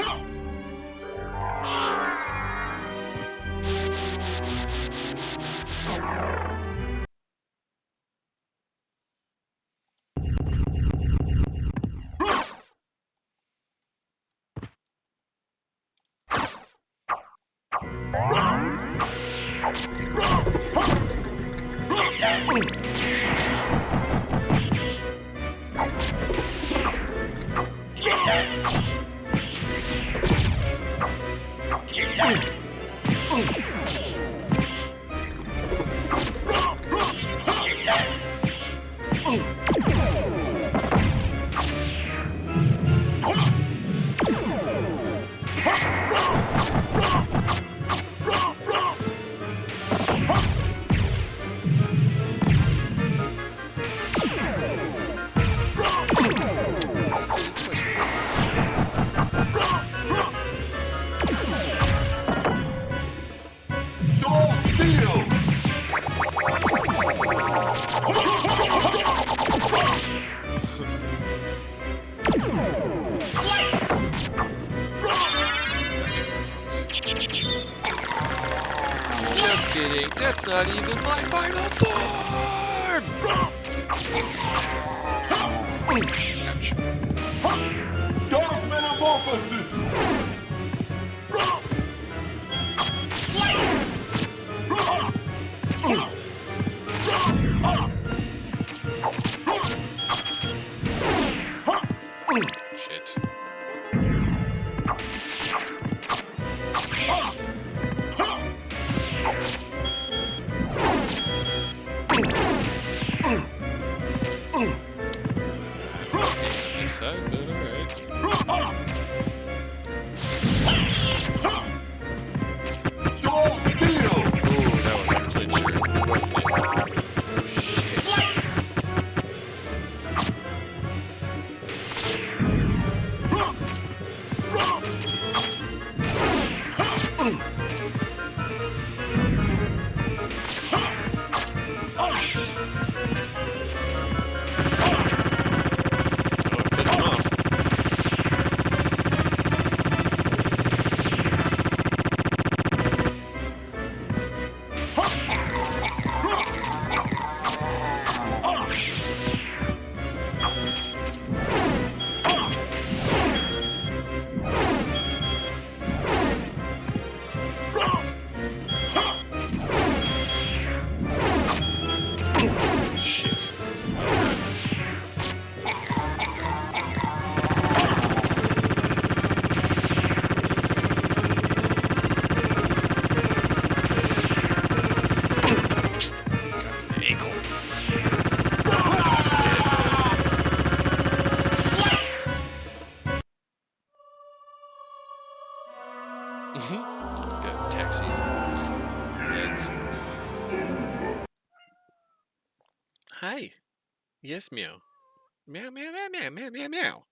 Just kidding, that's not even my final form! Ouch. Dark Metamorphosis! Shit. This side, but alright. Ooh, that was a clincher, wasn't it? Got taxis. Let's. Hi. Yes, meow. Meow, meow, meow, meow, meow, meow, meow.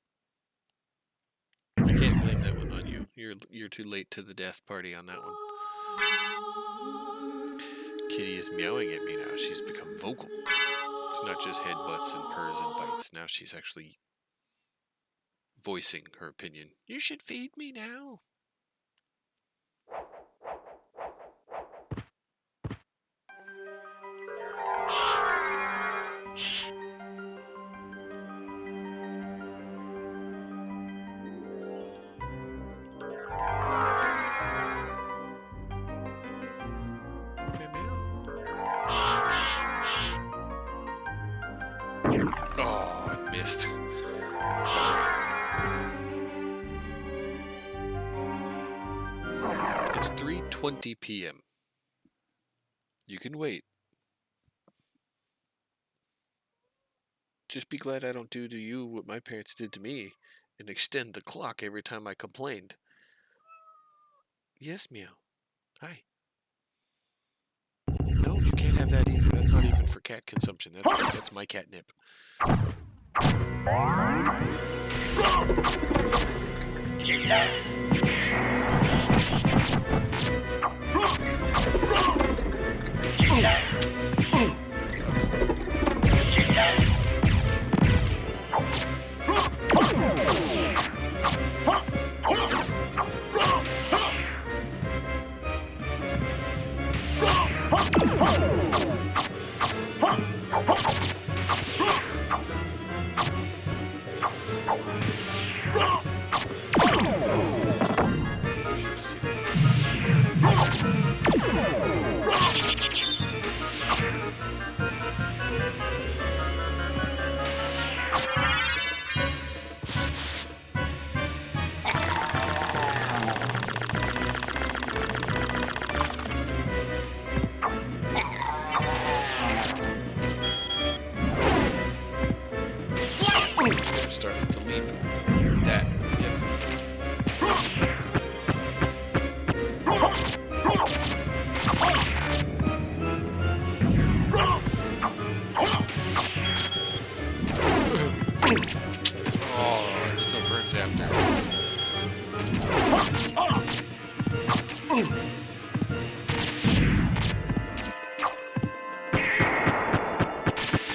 I can't blame that one on you. You're too late to the death party on that one. Kitty is meowing at me now. She's become vocal. It's not just headbutts and purrs and bites. Now she's actually voicing her opinion. You should feed me now. It's 3:20 p.m. You can wait. Just be glad I don't do to you what my parents did to me and extend the clock every time I complained. Yes, Meow. Hi. No, you can't have that either. That's not even for cat consumption. That's my catnip. Starting to leap. That. Yep. Oh, it still burns after.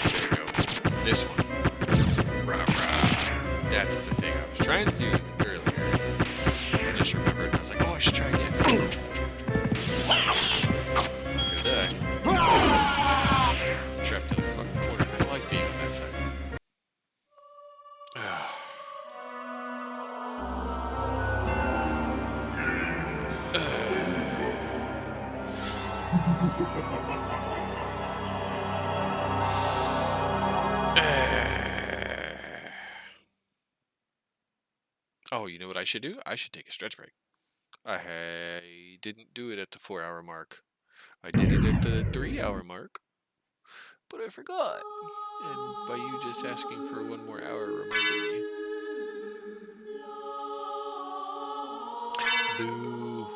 There we go. This one. Rah, rah. That's the thing I was trying to do earlier. I just remembered and I was like, oh, I should try again. Look at that. Trapped in a fucking corner. I don't like being on that side. Oh, you know what I should do? I should take a stretch break. I didn't do it at the 4-hour mark. I did it at the 3-hour mark. But I forgot. And by you just asking for one more hour reminded me. Boo.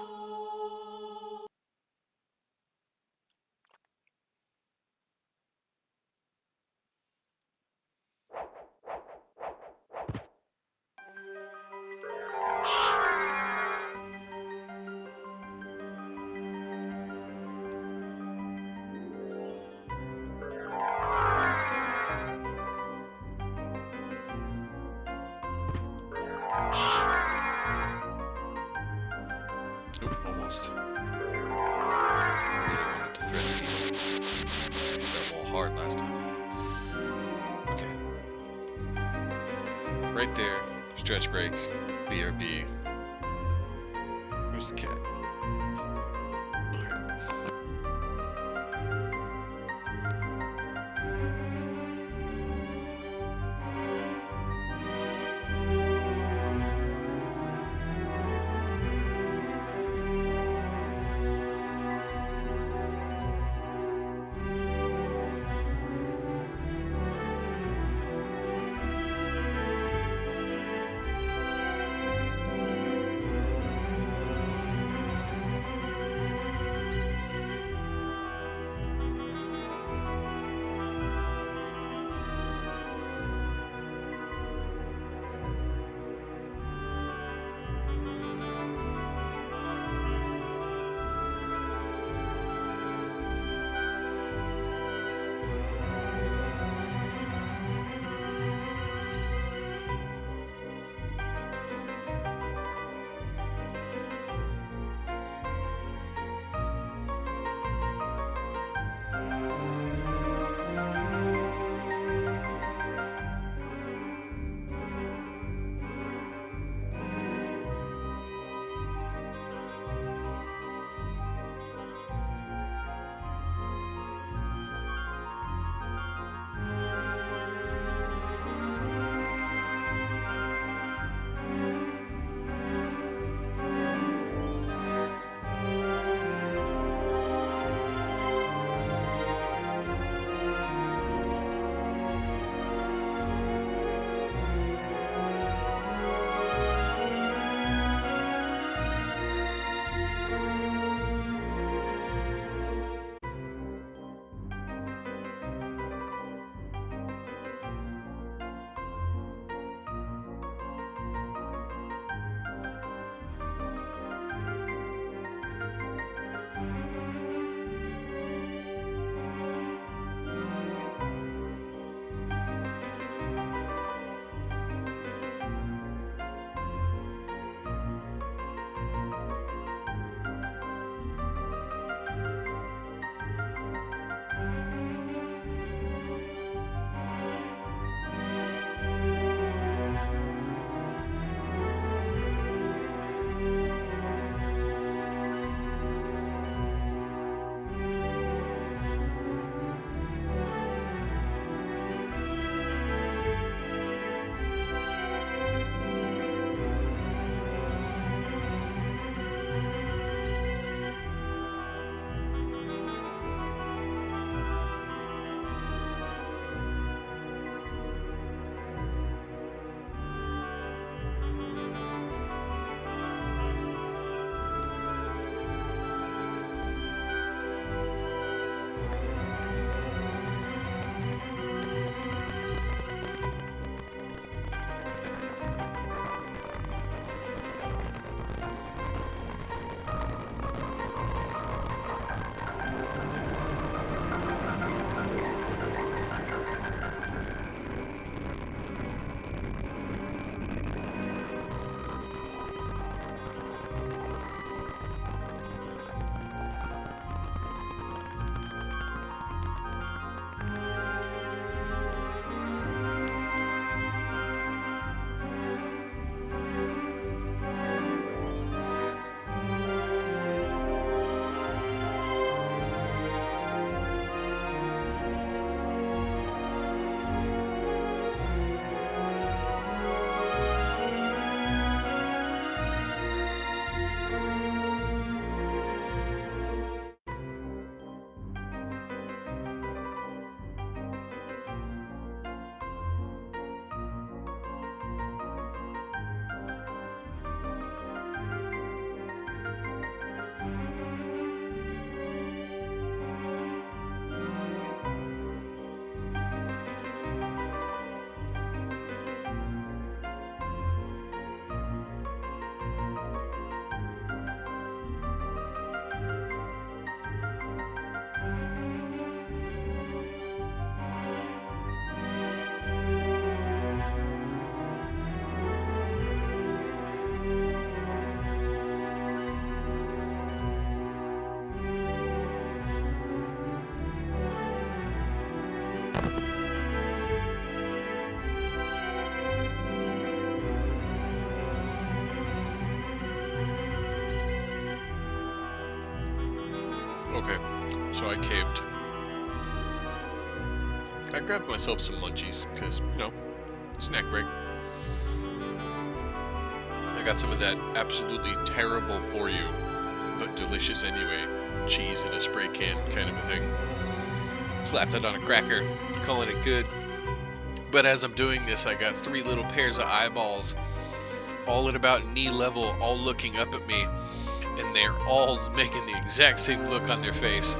Oop, almost. Really wanted to thread the needle. Hit that wall hard last time. Okay. Right there. Stretch break. BRB. Where's the cat? Okay, so I caved. I grabbed myself some munchies, because, you know, snack break. I got some of that absolutely terrible for you, but delicious anyway, cheese in a spray can kind of a thing. Slapped it on a cracker, calling it good. But as I'm doing this, I got 3 little pairs of eyeballs, all at about knee level, all looking up at me, and they're all making the exact same look on their face.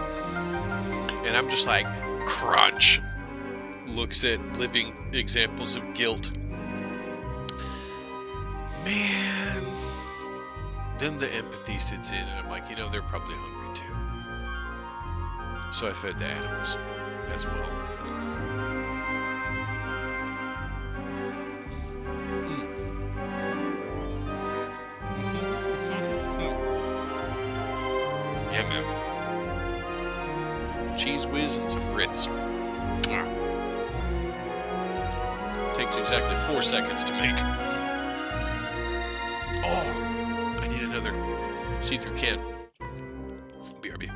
And I'm just like, crunch. Looks at living examples of guilt. Man. Then the empathy sits in, and I'm like, you know, they're probably hungry too. So I fed the animals as well. Yeah, man. Cheese whiz and some Ritz. Takes exactly 4 seconds to make. Oh, I need another see-through can. BRB.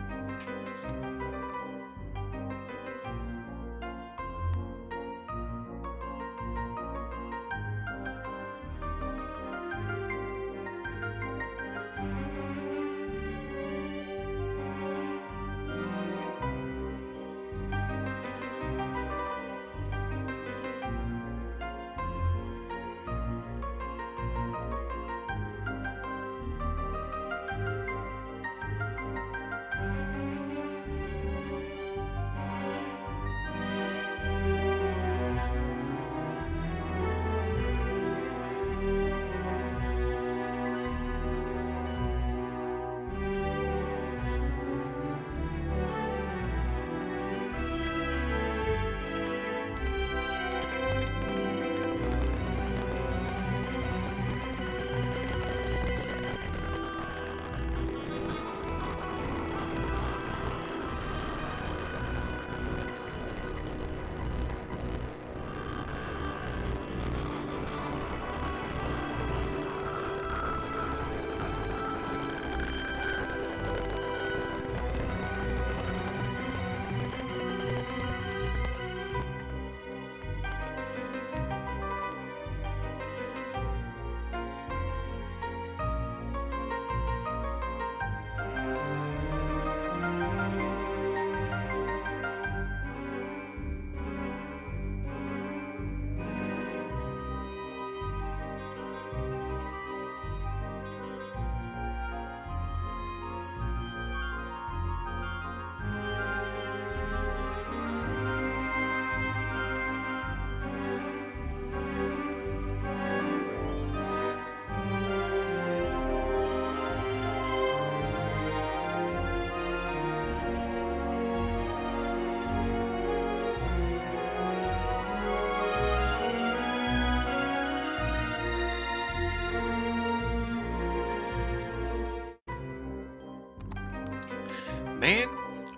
Man,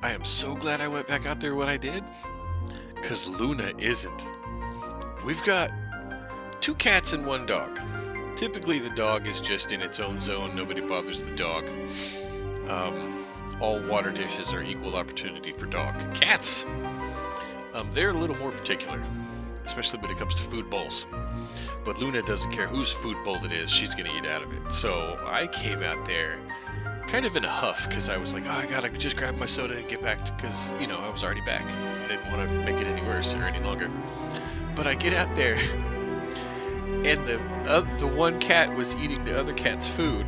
I am so glad I went back out there when I did, because Luna isn't. We've got 2 cats and 1 dog. Typically the dog is just in its own zone, nobody bothers the dog. All water dishes are equal opportunity for dog. Cats, they're a little more particular, especially when it comes to food bowls. But Luna doesn't care whose food bowl it is, she's gonna eat out of it. So I came out there kind of in a huff, because I was like, oh, I gotta just grab my soda and get back to, because, you know, I was already back. I didn't want to make it any worse or any longer. But I get out there, and the one cat was eating the other cat's food,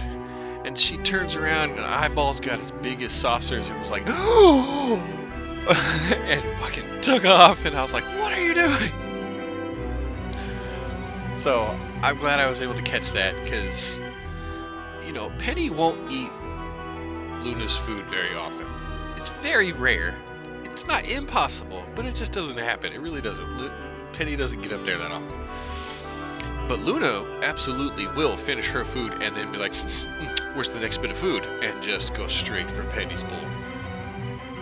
and she turns around, and eyeballs got as big as saucers, and was like, oh, and fucking took off, and I was like, what are you doing? So I'm glad I was able to catch that, because, you know, Penny won't eat Luna's food very often. It's very rare. It's not impossible, but it just doesn't happen. It really doesn't. Penny doesn't get up there that often. But Luna absolutely will finish her food and then be like, where's the next bit of food? And just go straight for Penny's bowl.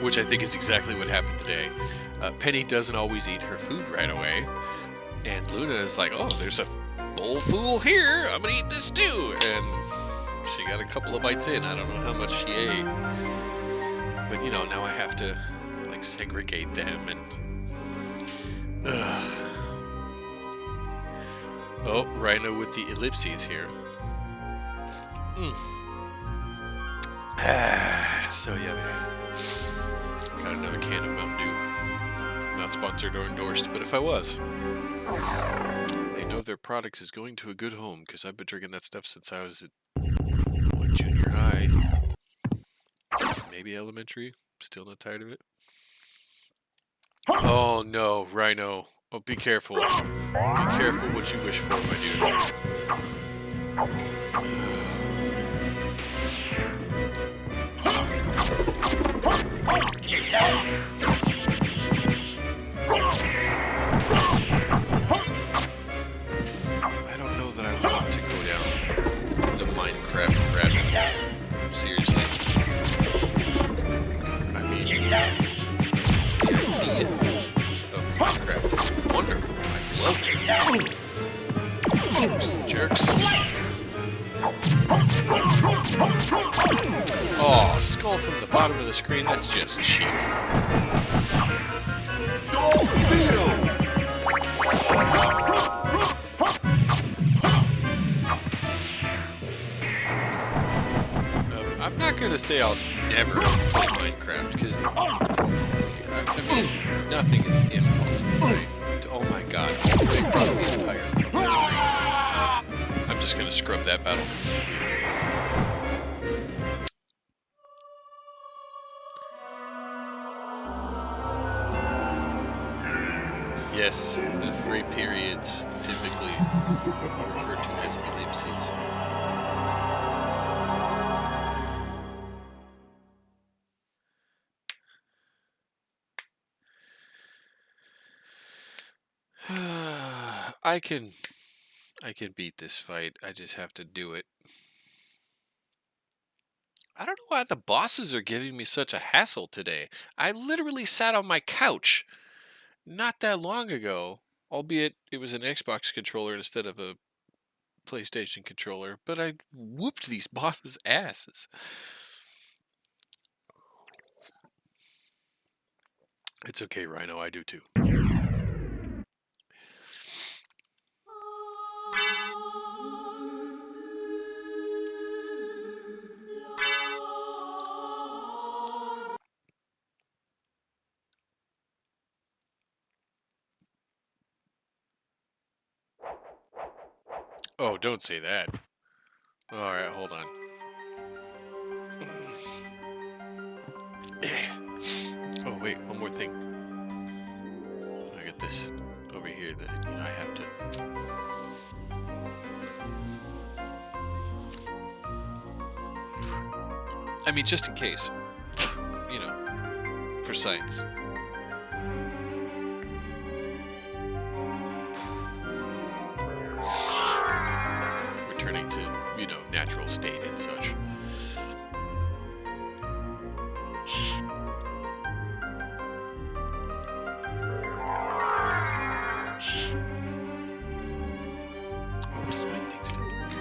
Which I think is exactly what happened today. Penny doesn't always eat her food right away. And Luna is like, oh, there's a bowl full here. I'm gonna eat this too. And she got a couple of bites in. I don't know how much she ate. But you know, now I have to like segregate them and. Oh, Rhino with the ellipses here. So yummy. Got another can of Mountain Dew. Not sponsored or endorsed, but if I was, they know their product is going to a good home because I've been drinking that stuff since I was at junior high, maybe elementary. Still not tired of it. Oh no, Rhino! Oh, be careful. Be careful what you wish for, my dear. I don't know that I want to go down the Minecraft rabbit hole. Seriously. I mean, the idea of Minecraft is wonderful. I love it. Jerks. Oh, skull from the bottom of the screen, that's just cheap. I'm not gonna say I'll never play Minecraft, because I mean, nothing is impossible, right? Oh my god, all the way across the entire fucking screen. I'm just gonna scrub that battle. Yes, the 3 periods typically are referred to as ellipses. I can beat this fight. I just have to do it. I don't know why the bosses are giving me such a hassle today. I literally sat on my couch not that long ago, albeit it was an Xbox controller instead of a PlayStation controller, but I whooped these bosses' asses. It's okay, Rhino, I do too. Oh, don't say that. Alright, hold on. Oh, wait, one more thing. I got this over here that, you know, I have to... I mean, just in case. You know, for science. Returning to, you know, natural state and such. Oh, does my thing still work?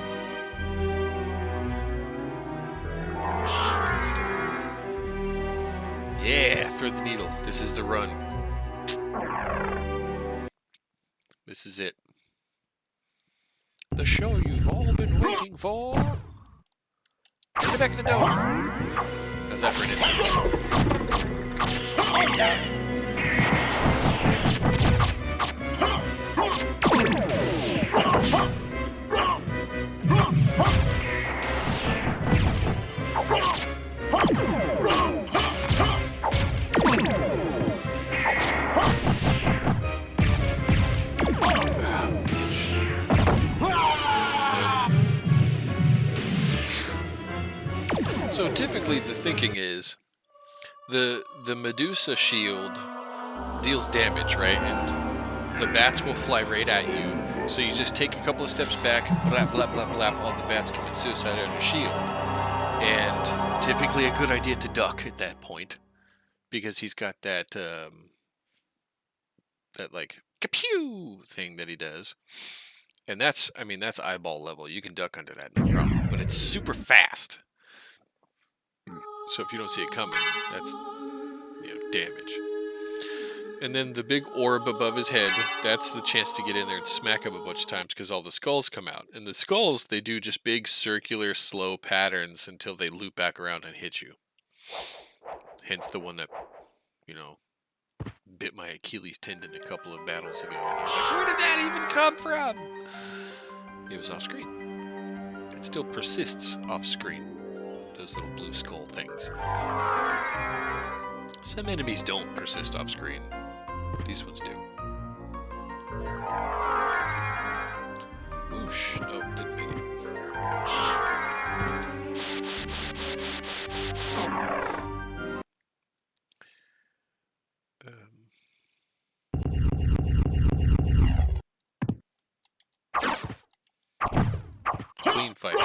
Yeah, thread the needle. This is the run. This is it. The show you've all been waiting for. In the back of the dome. How's that for an entrance? So typically the thinking is the Medusa shield deals damage, right? And the bats will fly right at you. So you just take a couple of steps back, blap, blap, blap, blap, all the bats commit suicide on your shield. And typically a good idea to duck at that point. Because he's got that, that like, kapew thing that he does. And that's, I mean, that's eyeball level. You can duck under that, no problem. But it's super fast. So if you don't see it coming, that's, damage. And then the big orb above his head, that's the chance to get in there and smack him a bunch of times because all the skulls come out. And the skulls, they do just big circular slow patterns until they loop back around and hit you. Hence the one that, bit my Achilles tendon a couple of battles ago. And I was like, where did that even come from? It was off screen. It still persists off screen. Those little blue skull things. Some enemies don't persist off screen. These ones do. Whoosh. Nope, didn't make it. Queen fight.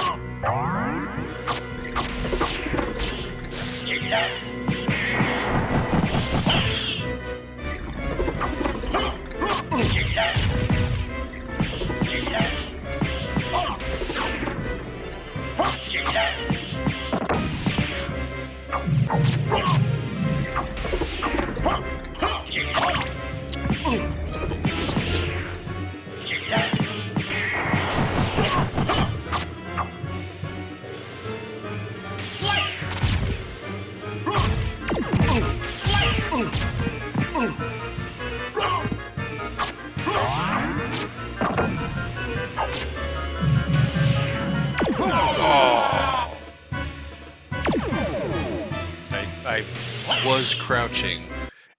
I was crouching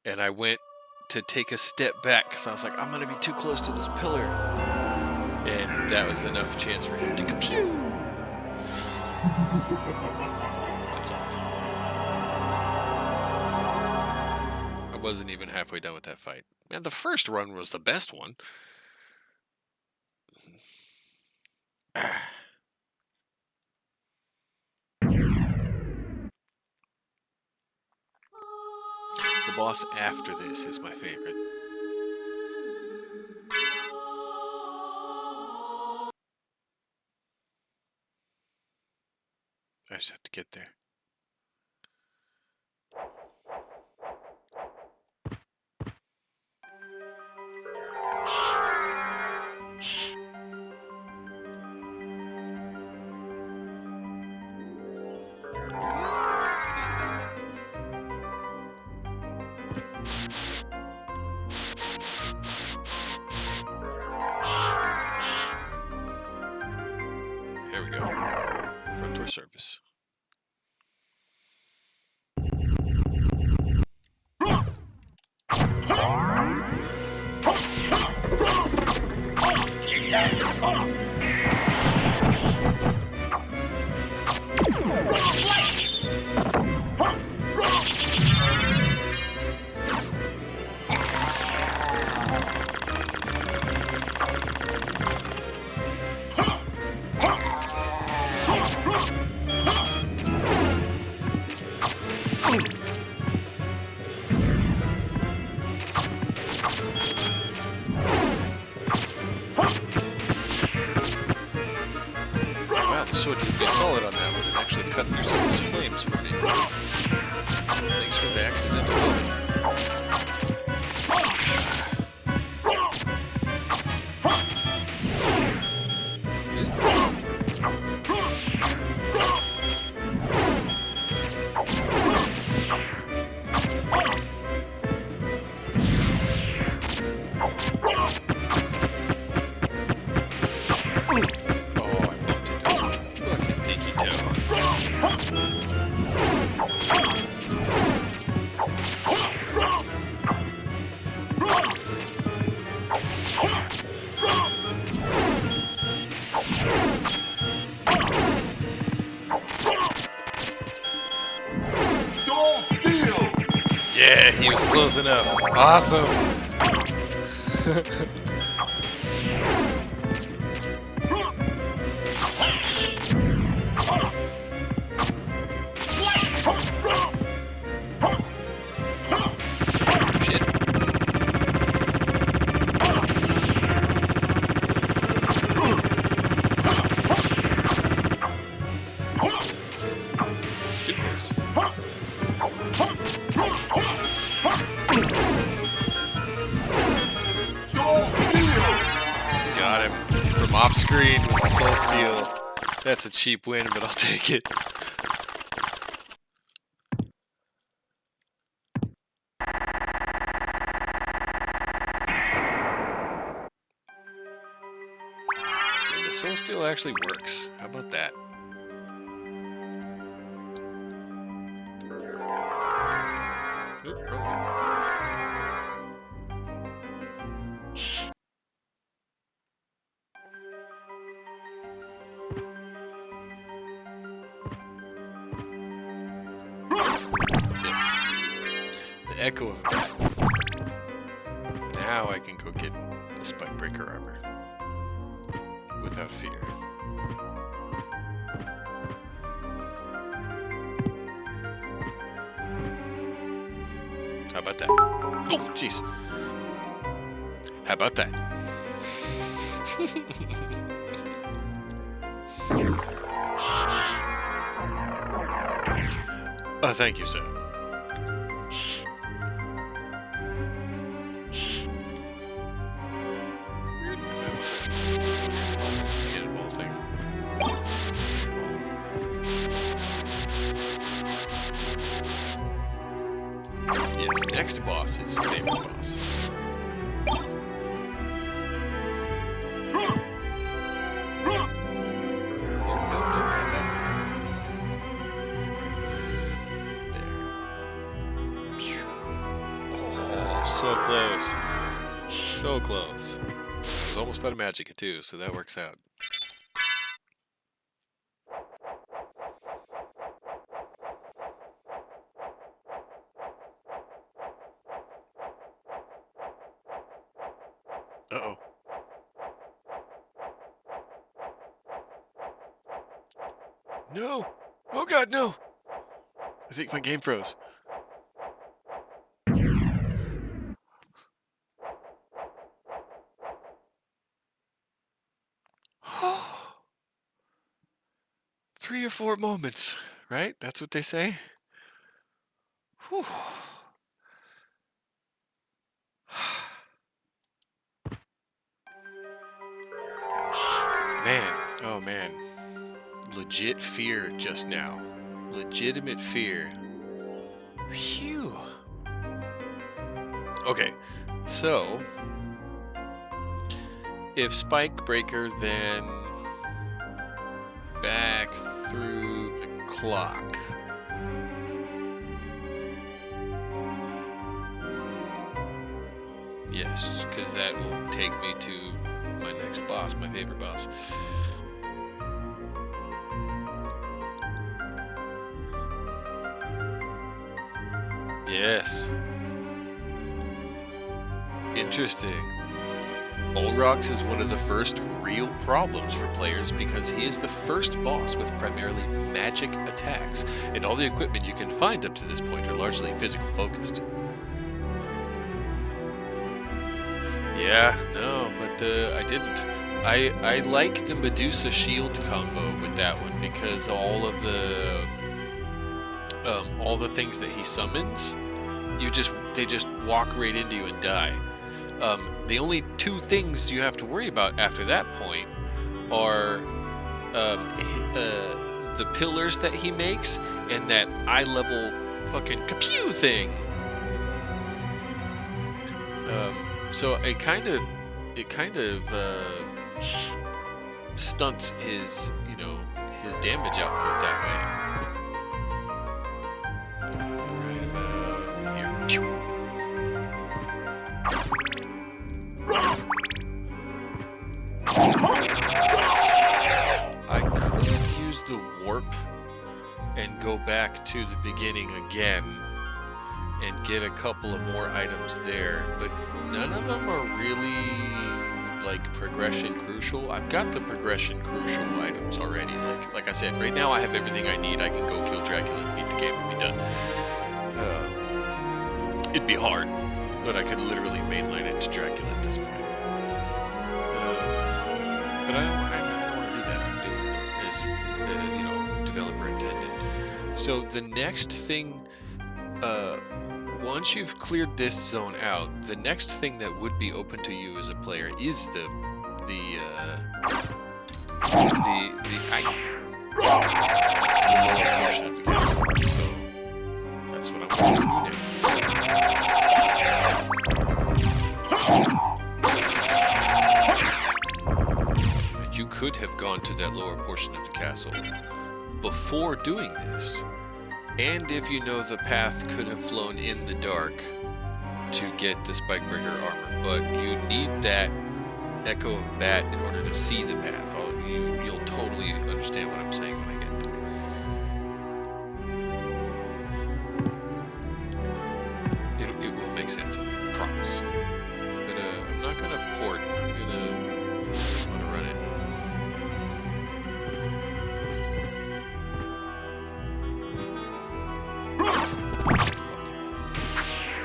and I went to take a step back because I was like, I'm going to be too close to this pillar. And that was enough chance for him to compute. That's awesome. I wasn't even halfway done with that fight. Man, the first run was the best one. The boss after this is my favorite. I just have to get there. Here we go. Front door service. Wow, the sword did get solid on that one and actually cut through some of those flames for me. Thanks for the accidental help. Yeah, he was close enough. Awesome. Shit. Too close. screen with the soul steal. That's a cheap win, but I'll take it. And the soul steal actually works. How about that? Oop, wrong one. Echo of that. Now I can go get the spike breaker armor without fear. How about that? Oh, jeez. How about that? Oh, thank you, sir. Yes, next boss is favorite boss. Nope, not that one. There. Oh, so close. So close. I was almost out of magic too, so that works out. Uh-oh. No! Oh god, no! I think my game froze. Three or four moments, right? That's what they say? Whew. Man, oh man. Legit fear just now. Legitimate fear. Phew. Okay, so if Spike Breaker, then back through the clock. Yes, because that will take me to my next boss, my favorite boss. Yes. Interesting. Olrox is one of the first real problems for players because he is the first boss with primarily magic attacks, and all the equipment you can find up to this point are largely physical focused. Yeah, no, but I didn't. I like the Medusa shield combo with that one because all the things that he summons, they just walk right into you and die. The only two things you have to worry about after that point are the pillars that he makes and that eye level fucking kapew thing. So it kind of stunts his his damage output that way. Right about here. I could use the warp and go back to the beginning again and get a couple of more items there, but none of them are really like progression crucial. I've got the progression crucial items already. Like I said, right now I have everything I need. I can go kill Dracula and beat the game and be done. It'd be hard, but I could literally mainline it to Dracula at this point. But I don't want to do that. I'm doing it as developer intended. So the next thing, once you've cleared this zone out, the next thing that would be open to you as a player is the the lower portion of the castle. So that's what I'm going to do now. And you could have gone to that lower portion of the castle before doing this. And if you know the path, could have flown in the dark to get the Spikebringer armor. But you need that Echo of Bat in order to see the path. You'll totally understand what I'm saying when I get there. It will make sense, I promise. But I'm not gonna port. I'm gonna run it.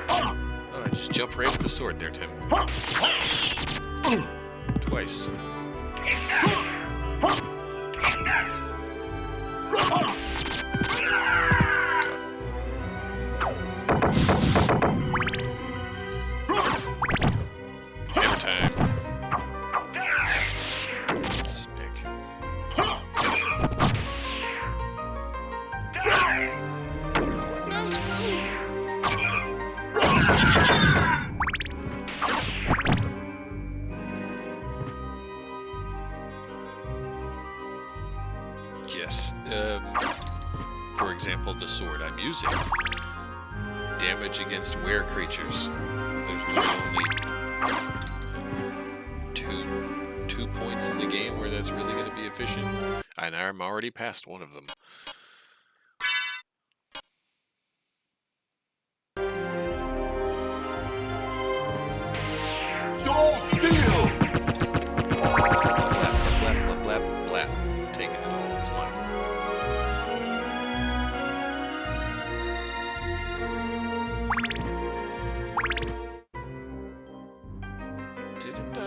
Oh, I just jumped right at the sword there, Tim. Twice. Hammer time. Stick. That was close. Yes. For example, the sword I'm using. Damage against were creatures. There's really only two points in the game where that's really going to be efficient. And I'm already past one of them. Don't steal! Blap, blap, blap, blap, blap. Taking it all. It's mine. Didn't I?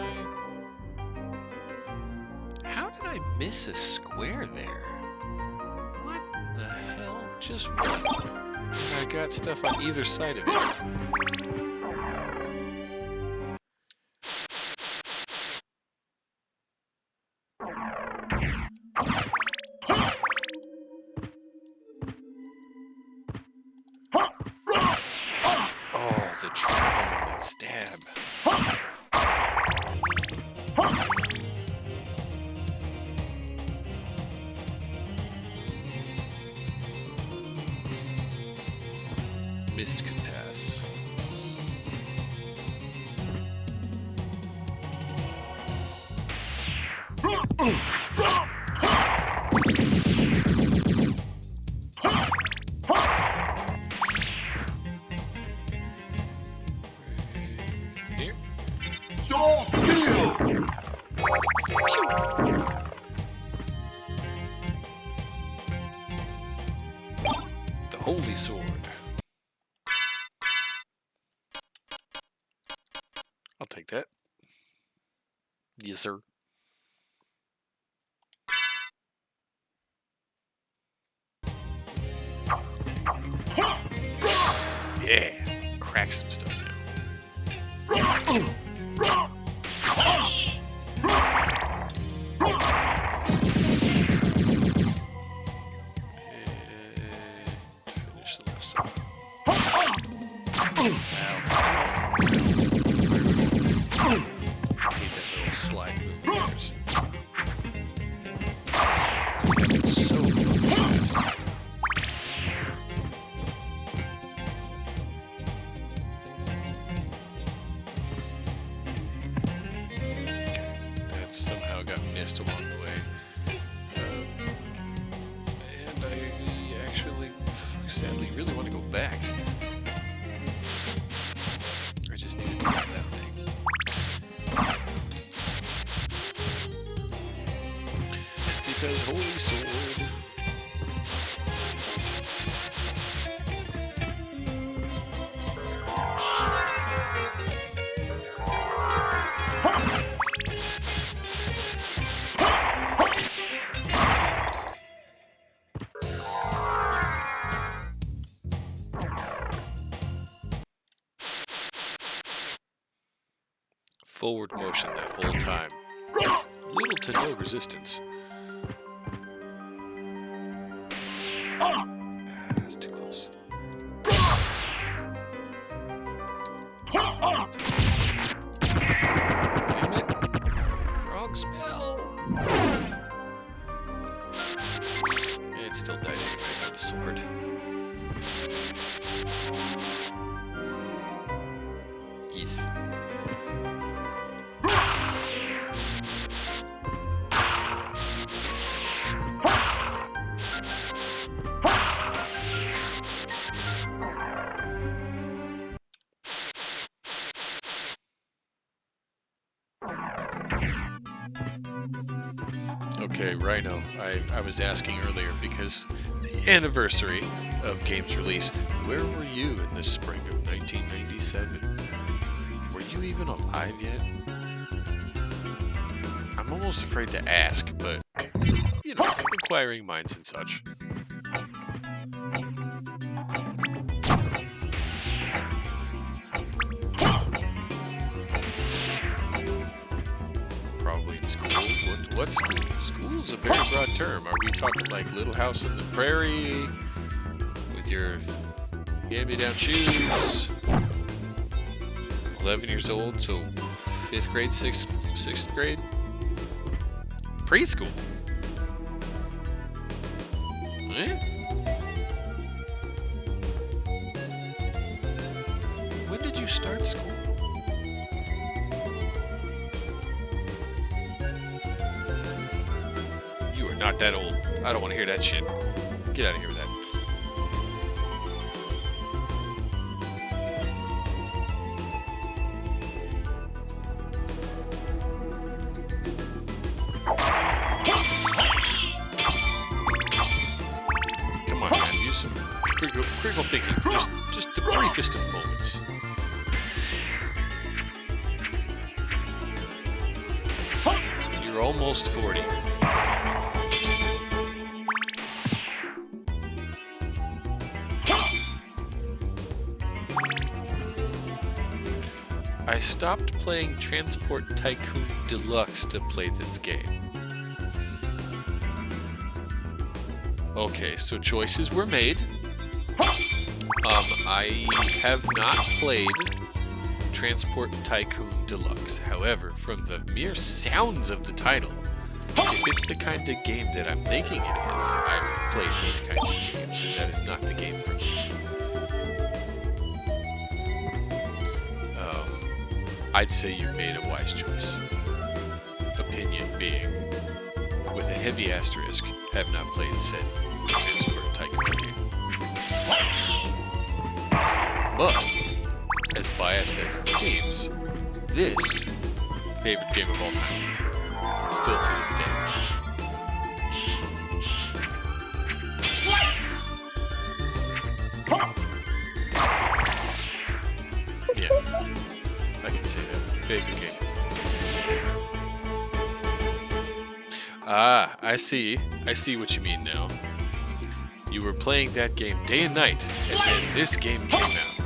How did I miss a square there? What the hell? Just what? I got stuff on either side of it. Oh, the travel on that stab. Mist could pass. Here. Don't steal! The Holy Sword. I'll take that. Yes, sir. Yeah. Crack some stuff now. Finish the left side. I hate that little slide move of theirs. It's so fast. That somehow got missed along the way. And I actually, sadly, really want to go back. I just need to grab that thing. Because Holy Sword. Forward motion that whole time. Little to no resistance. That's too close. Damn it. Wrong spell. It still died anyway by the sword. Yes. Okay, Rhino, I was asking earlier because the anniversary of game's release, where were you in the spring of 1997? Were you even alive yet? I'm almost afraid to ask, but, you know, inquiring minds and such. Probably in school. What school? School is a very broad term. Are we talking like Little House on the Prairie with your hand-me-down shoes? 11 years old, so 5th grade, 6th grade? Preschool? Eh? When did you start school? You are not that old. I don't want to hear that shit. Get out of here with that. Come on, man. Use some critical thinking for just the briefest of moments. You're almost 40. I stopped playing Transport Tycoon Deluxe to play this game. Okay, so choices were made. I have not played Transport Tycoon Deluxe. However, from the mere sounds of the title, if it's the kind of game that I'm thinking it is, I've played these kinds of games, and that is not the game for me. I'd say you made a wise choice. Opinion being, with a heavy asterisk, have not played said Transport Tycoon game. But, as biased as it seems, this favorite game of all time, still to this day. Yeah, I can say that. Favorite game. Ah, I see what you mean now. You were playing that game day and night, and then this game came out.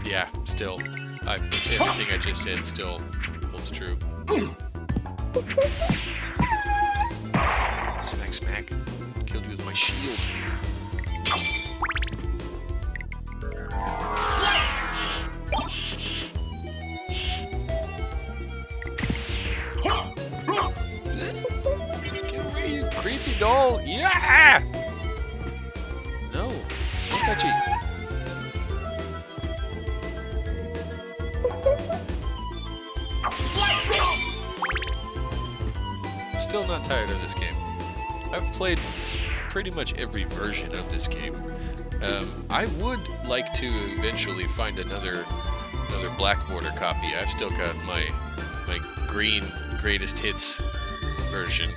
Yeah, still. Everything I just said still holds true. Smack, smack. Killed you with my shield. Get away, you creepy doll! Yeah! No, don't touch it. Still not tired of this game. I've played pretty much every version of this game. I would like to eventually find another black border copy. I've still got my green greatest hits version,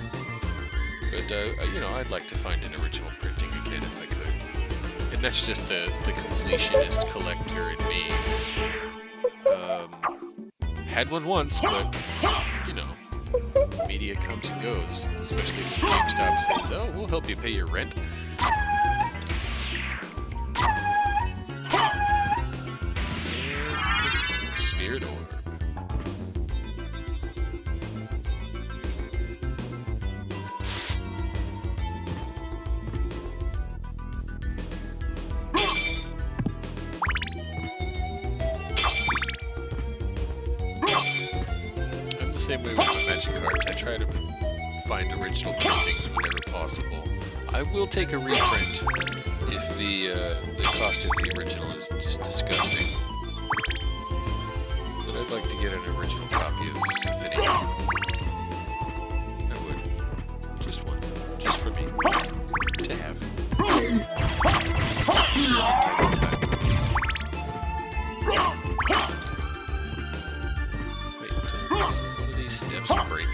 but you know, I'd like to find an original printing again if I could. And that's just the completionist collector in me. Had one once, but you know. Media comes and goes, especially when GameStop says, "Oh, we'll help you pay your rent." And Spirit Orb. same way with my magic cards. I try to find original printings whenever possible. I will take a reprint if the cost of the original is just disgusting. But I'd like to get an original copy of Symphony. I would. Just one. Just for me. To have. Wait, does one of these steps break?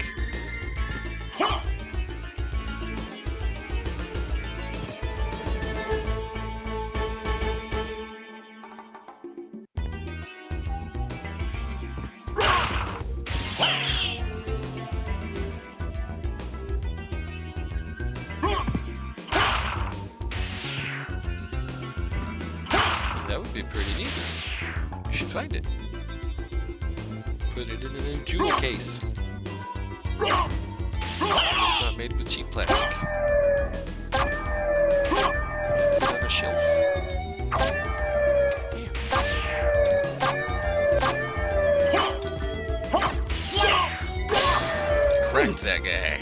That would be pretty neat. We should find it. Put it in a jewel case. It's not made with cheap plastic. Put it on a shelf. Cracked that guy.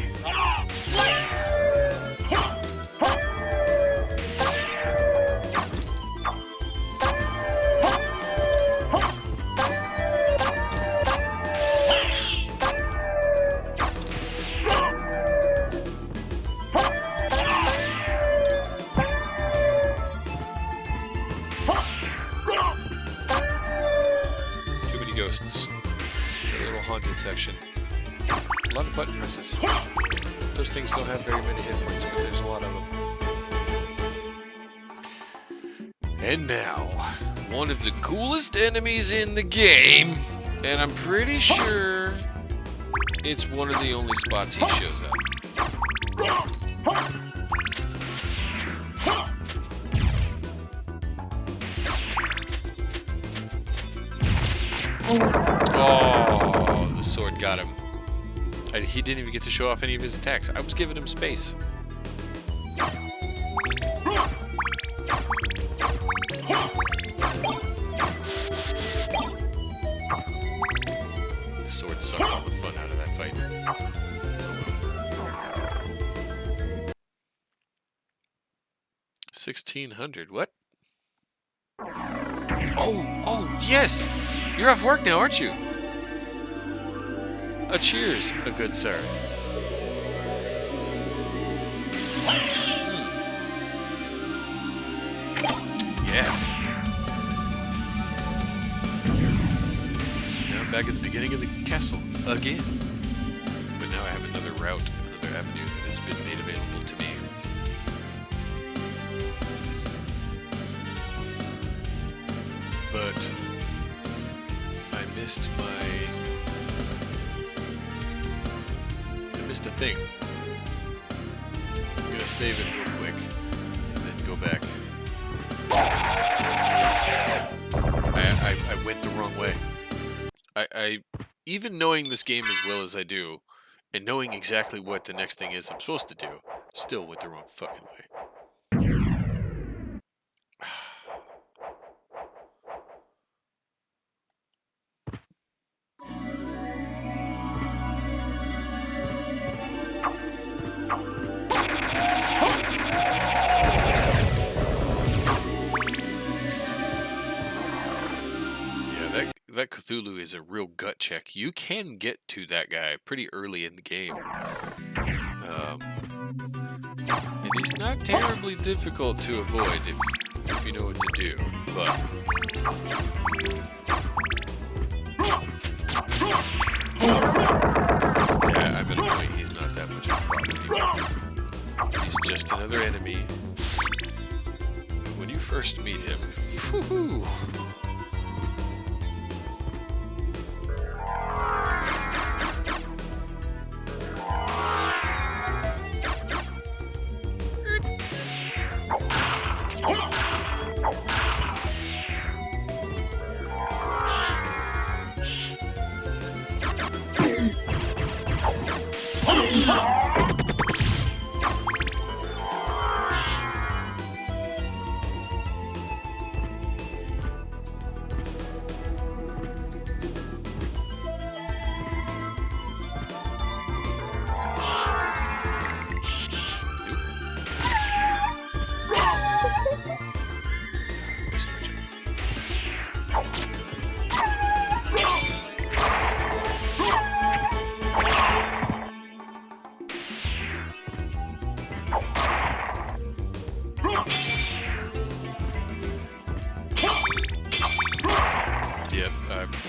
Too many ghosts. The little haunted section. A lot of button presses. Those things don't have very many hit points, but there's a lot of them. And now, one of the coolest enemies in the game, and I'm pretty sure it's one of the only spots he shows up. Oh, the sword got him. He didn't even get to show off any of his attacks. I was giving him space. The sword sucked all the fun out of that fight. $1,600. What? Oh, yes! You're off work now, aren't you? A cheers, a good sir. Yeah. Now I'm back at the beginning of the castle again. But now I have another route, another avenue that has been made available to me. But I missed a thing. I'm gonna save it real quick and then go back. I went the wrong way. I even knowing this game as well as I do, and knowing exactly what the next thing is I'm supposed to do, still went the wrong fucking way. That Cthulhu is a real gut check. You can get to that guy pretty early in the game. And he's not terribly difficult to avoid if you know what to do. But yeah, I'm at a point he's not that much of a problem anymore. He's just another enemy. When you first meet him, whew.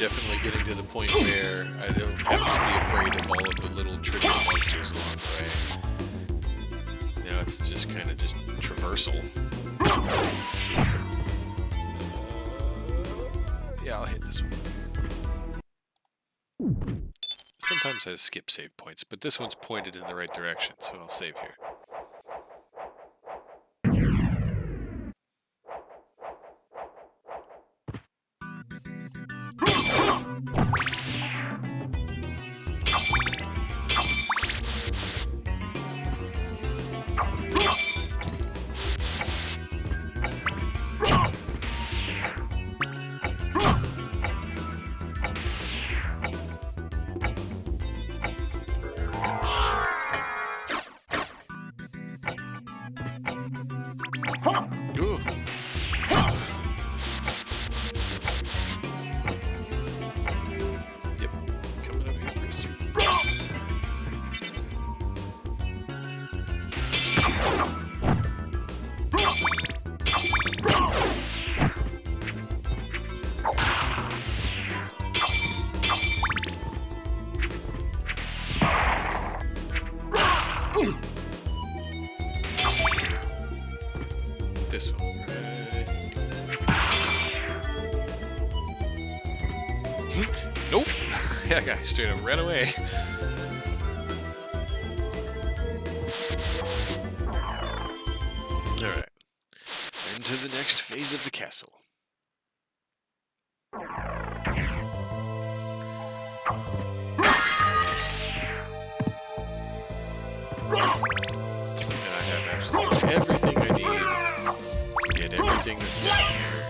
definitely getting to the point where I don't have to be afraid of all of the little trivial monsters along the way. Now it's just kind of just traversal. Yeah, I'll hit this one. Sometimes I skip save points, but this one's pointed in the right direction, so I'll save here. Ooh. Yep, coming up here pretty soon. This one, right? Nope. That guy straight up ran away. Alright. Into the next phase of the castle. And I have absolutely everything I need to get everything that's down here.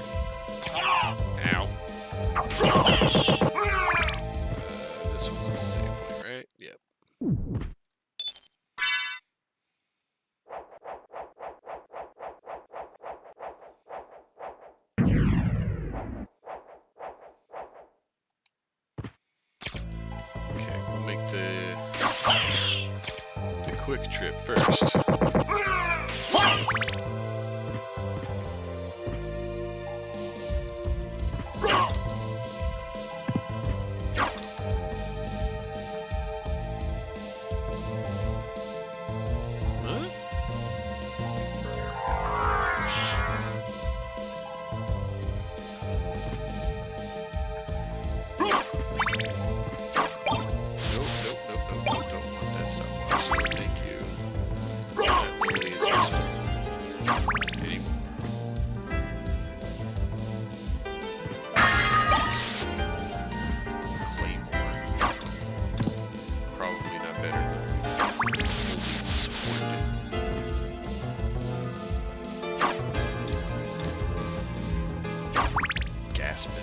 Ow. This one's a save point, right? Yep. Okay, we'll make the quick trip first. Huh? Nope, don't want that stopwatch. No, thank you. That really is useful. Anymore. Claymore. Probably not better than this. Holy sword. Gas bill.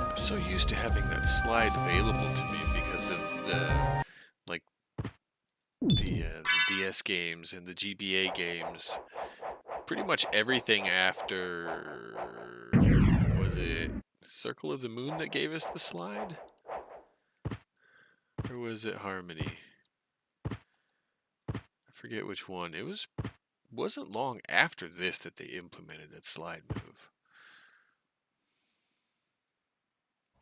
I'm so used to having that slide available to me because of the the DS games and the GBA games. Pretty much everything after, was it Circle of the Moon that gave us the slide? Or was it Harmony? I forget which one. It wasn't long after this that they implemented that slide move.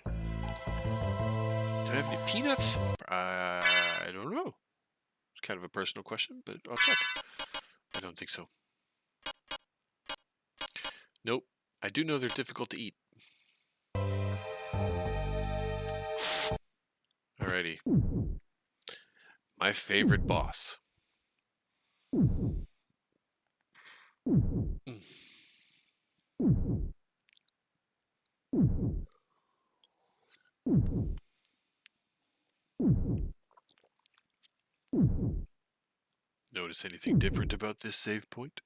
Do I have any peanuts? I don't know. It's kind of a personal question, but I'll check. I don't think so. Nope. I do know they're difficult to eat. Alrighty. My favorite boss. Notice anything different about this save point?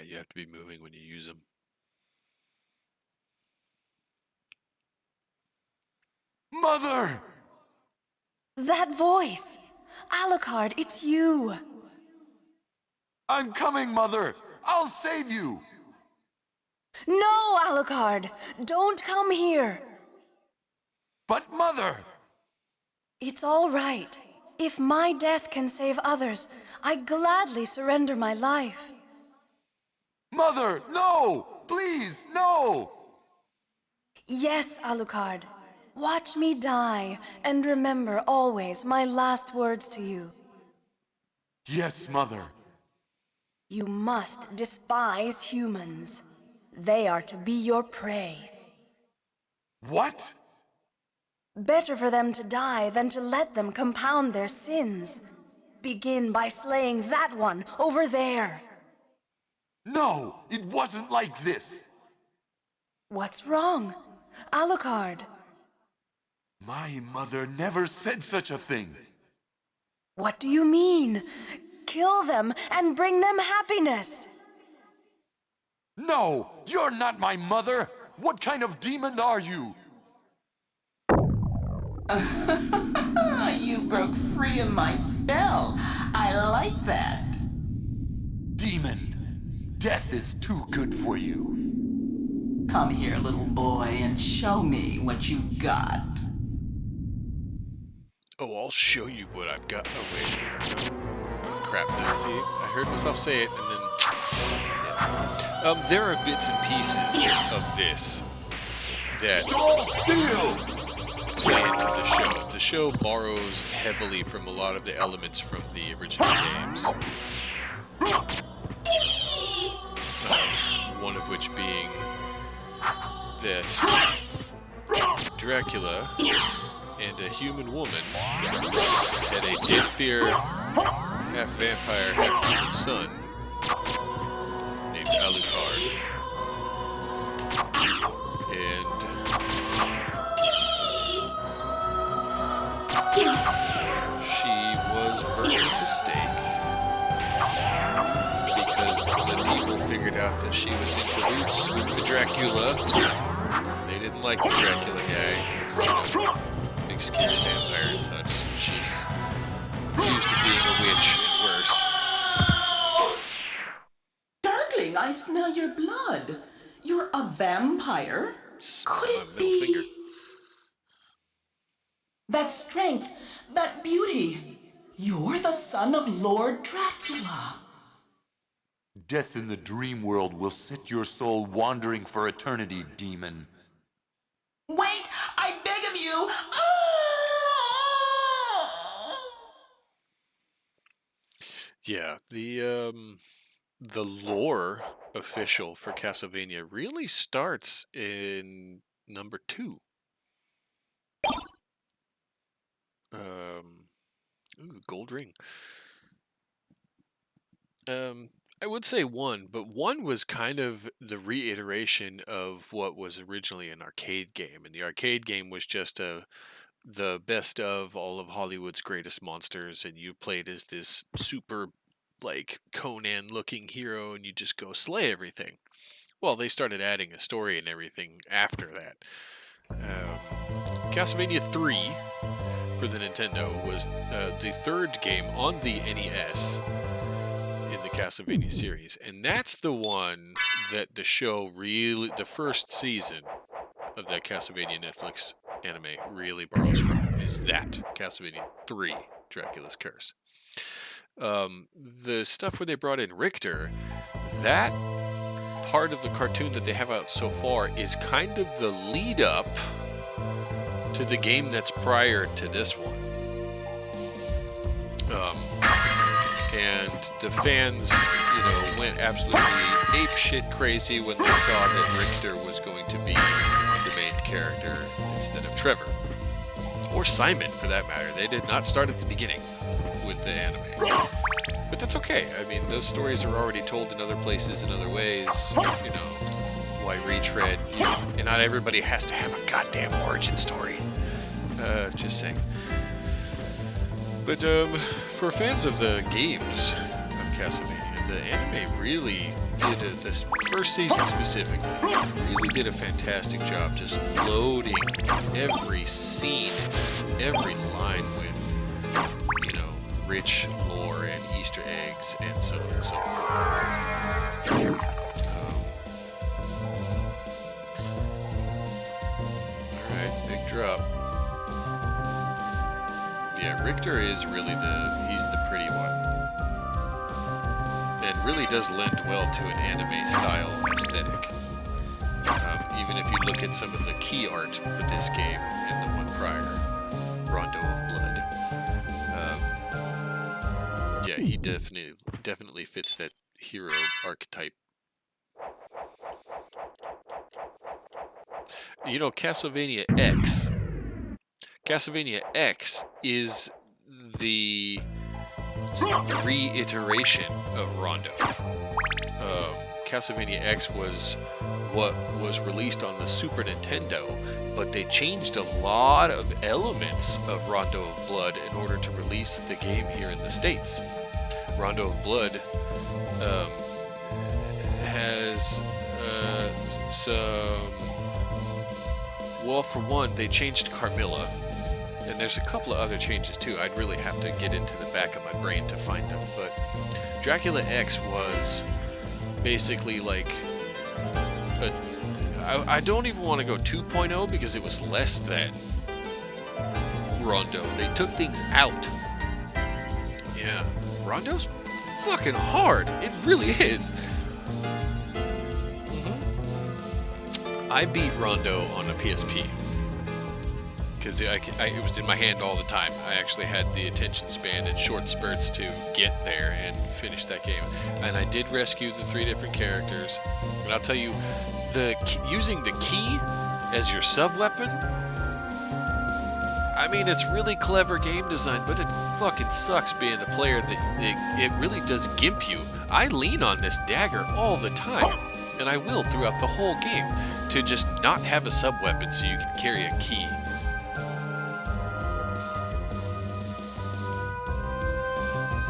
you have to be moving when you use them. Mother! That voice! Alucard, it's you! I'm coming, Mother! I'll save you! No, Alucard! Don't come here! But Mother! It's all right. If my death can save others, I gladly surrender my life. Mother, no! Please, no! Yes, Alucard. Watch me die, and remember always my last words to you. Yes, Mother. You must despise humans. They are to be your prey. What? Better for them to die than to let them compound their sins. Begin by slaying that one over there. No, it wasn't like this. What's wrong? Alucard. My mother never said such a thing. What do you mean? Kill them and bring them happiness. No, you're not my mother. What kind of demon are you? You broke free of my spell. I like that. Demon, death is too good for you. Come here, little boy, and show me what you've got. Oh, I'll show you what I've got. Oh, wait. Crap. See, I heard myself say it, and then... Yeah. There are bits and pieces of this that play into the show. The show borrows heavily from a lot of the elements from the original games. One of which being that Dracula and a human woman had a dead-fear, half-vampire, half-human son named Alucard. And she was burned at the stake because the people figured out that she was in cahoots with the Dracula. They didn't like the Dracula guy because, you know, big scary vampire and such. She's accused of being a witch and worse. Darkling, I smell your blood. You're a vampire? Could it be... That strength, that beauty. You're the son of Lord Dracula. Death in the dream world will set your soul wandering for eternity, demon. Wait, I beg of you. Yeah, the lore official for Castlevania really starts in number 2. Ooh, gold ring. I would say 1, but 1 was kind of the reiteration of what was originally an arcade game, and the arcade game was just the best of all of Hollywood's greatest monsters, and you played as this super, like, Conan-looking hero, and you just go slay everything. Well, they started adding a story and everything after that. Castlevania 3 for the Nintendo was the third game on the NES in the Castlevania series, and that's the one that the show really, the first season of that Castlevania Netflix anime really borrows from, is that Castlevania 3, Dracula's Curse. The stuff where they brought in Richter, that part of the cartoon that they have out so far is kind of the lead up to the game that's prior to this one. And the fans, you know, went absolutely apeshit crazy when they saw that Richter was going to be the main character instead of Trevor. Or Simon, for that matter. They did not start at the beginning with the anime. But that's okay. I mean, those stories are already told in other places in other ways. You know, why retread? And not everybody has to have a goddamn origin story. Just saying. But for fans of the games of Castlevania, the anime really this first season specifically, really did a fantastic job just loading every scene, every line with, you know, rich lore and Easter eggs and so on and so forth. Alright, big drop. Yeah, Richter is really he's the pretty one. And really does lend well to an anime style aesthetic. Even if you look at some of the key art for this game and the one prior, Rondo of Blood. Yeah, he definitely fits that hero archetype. You know, Castlevania X is the reiteration of Rondo. Castlevania X was what was released on the Super Nintendo, but they changed a lot of elements of Rondo of Blood in order to release the game here in the States. Rondo of Blood has some... Well, for one, they changed Carmilla, and there's a couple of other changes too. I'd really have to get into the back of my brain to find them, but Dracula X was basically like I don't even want to go 2.0 because it was less than Rondo. They took things out. Yeah, Rondo's fucking hard. It really is. I beat Rondo on a PSP because it was in my hand all the time. I actually had the attention span and short spurts to get there and finish that game. And I did rescue the 3 different characters. And I'll tell you, using the key as your sub-weapon, I mean, it's really clever game design, but it fucking sucks being a player that it really does gimp you. I lean on this dagger all the time. And I will throughout the whole game, to just not have a sub-weapon so you can carry a key.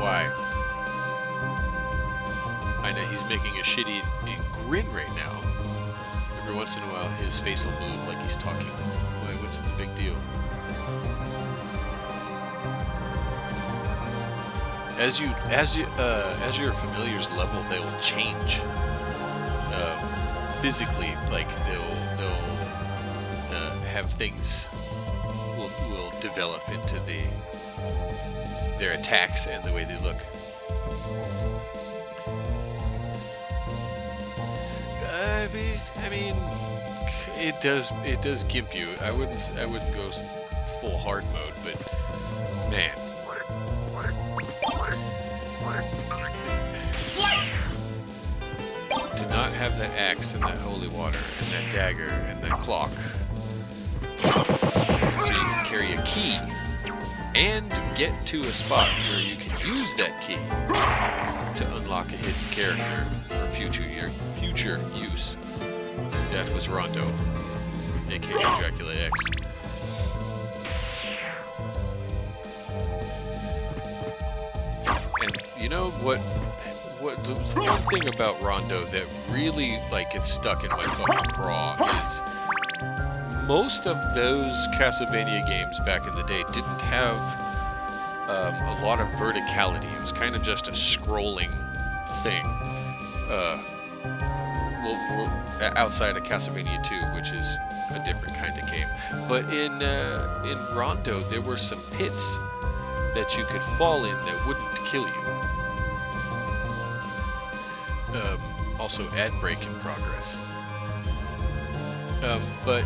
Why? I know he's making a shitty grin right now. Every once in a while his face will move like he's talking. Why, what's the big deal? As your familiars level, they will change. Physically, like they'll have things will develop into their attacks and the way they look. I mean, it does gimp you. I wouldn't go full hard mode, but man. To not have that axe and that holy water and that dagger and that clock, so you can carry a key and get to a spot where you can use that key to unlock a hidden character for future use. That was Rondo, aka Dracula X. And you know what? The one thing about Rondo that really gets stuck in my fucking craw is most of those Castlevania games back in the day didn't have a lot of verticality. It was kind of just a scrolling thing. Outside of Castlevania 2, which is a different kind of game. But in Rondo, there were some pits that you could fall in that wouldn't kill you. Also, ad break in progress. But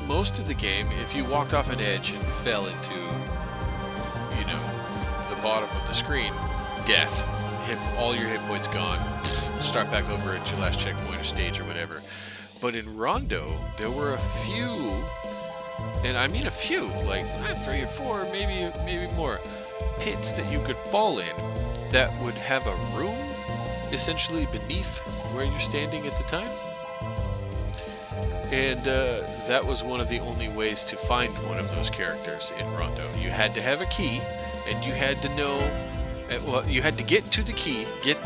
most of the game, if you walked off an edge and fell into, the bottom of the screen, death. All your hit points gone. Start back over at your last checkpoint or stage or whatever. But in Rondo, there were a few, and I mean a few, like 3 or 4, maybe more, pits that you could fall in that would have a room essentially beneath where you're standing at the time. And that was one of the only ways to find one of those characters in Rondo. You had to have a key, and you had to know Well, you had to get to the key, get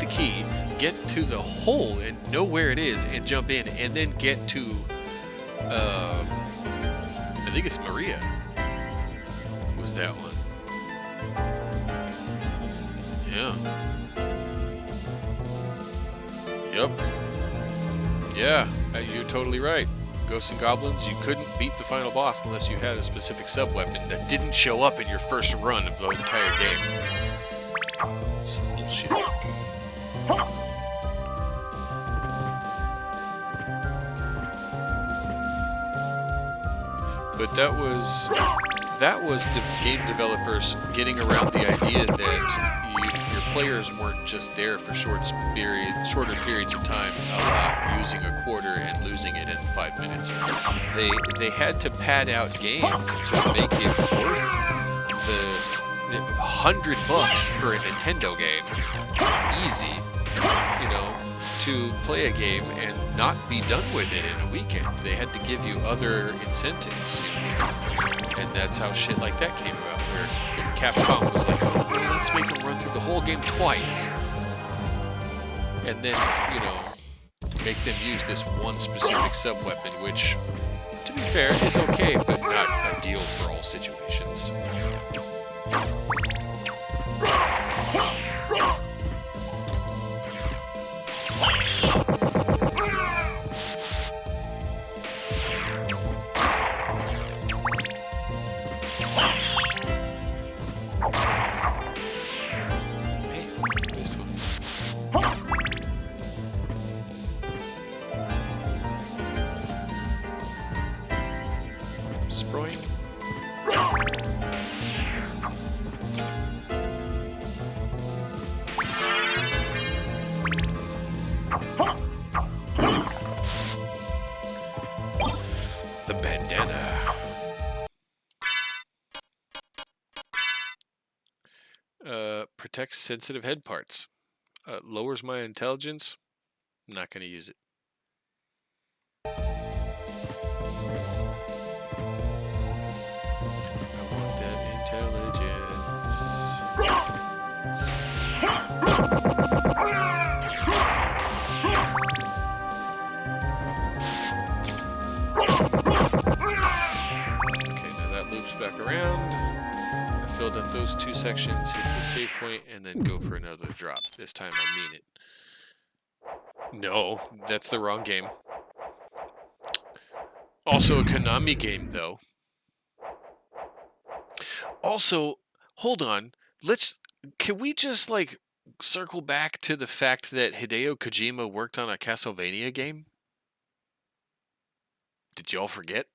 to the hole and know where it is and jump in, and then get to, I think it's Maria. Was that one? Yeah. Yep. Yeah, you're totally right. Ghosts and Goblins, you couldn't beat the final boss unless you had a specific sub-weapon that didn't show up in your first run of the entire game. Some bullshit. But that was the game developers getting around the idea that your players weren't just there for shorter periods of time, using a quarter and losing it in 5 minutes. They had to pad out games to make it worth the $100 for a Nintendo game. Easy, to play a game and not be done with it in a weekend. They had to give you other incentives, and that's how shit like that came about, where Capcom was like, oh, well, let's make them run through the whole game twice, and then, make them use this one specific sub-weapon, which, to be fair, is okay, but not ideal for all situations. The bandana. Protects sensitive head parts. Lowers my intelligence. I'm not going to use it. I want that intelligence. Okay, now that loops back around. I filled up those two sections, hit the save point, and then go for another drop. This time I mean it. No, that's the wrong game. Also a Konami game, though. Also, hold on. Can we just, circle back to the fact that Hideo Kojima worked on a Castlevania game? Did y'all forget?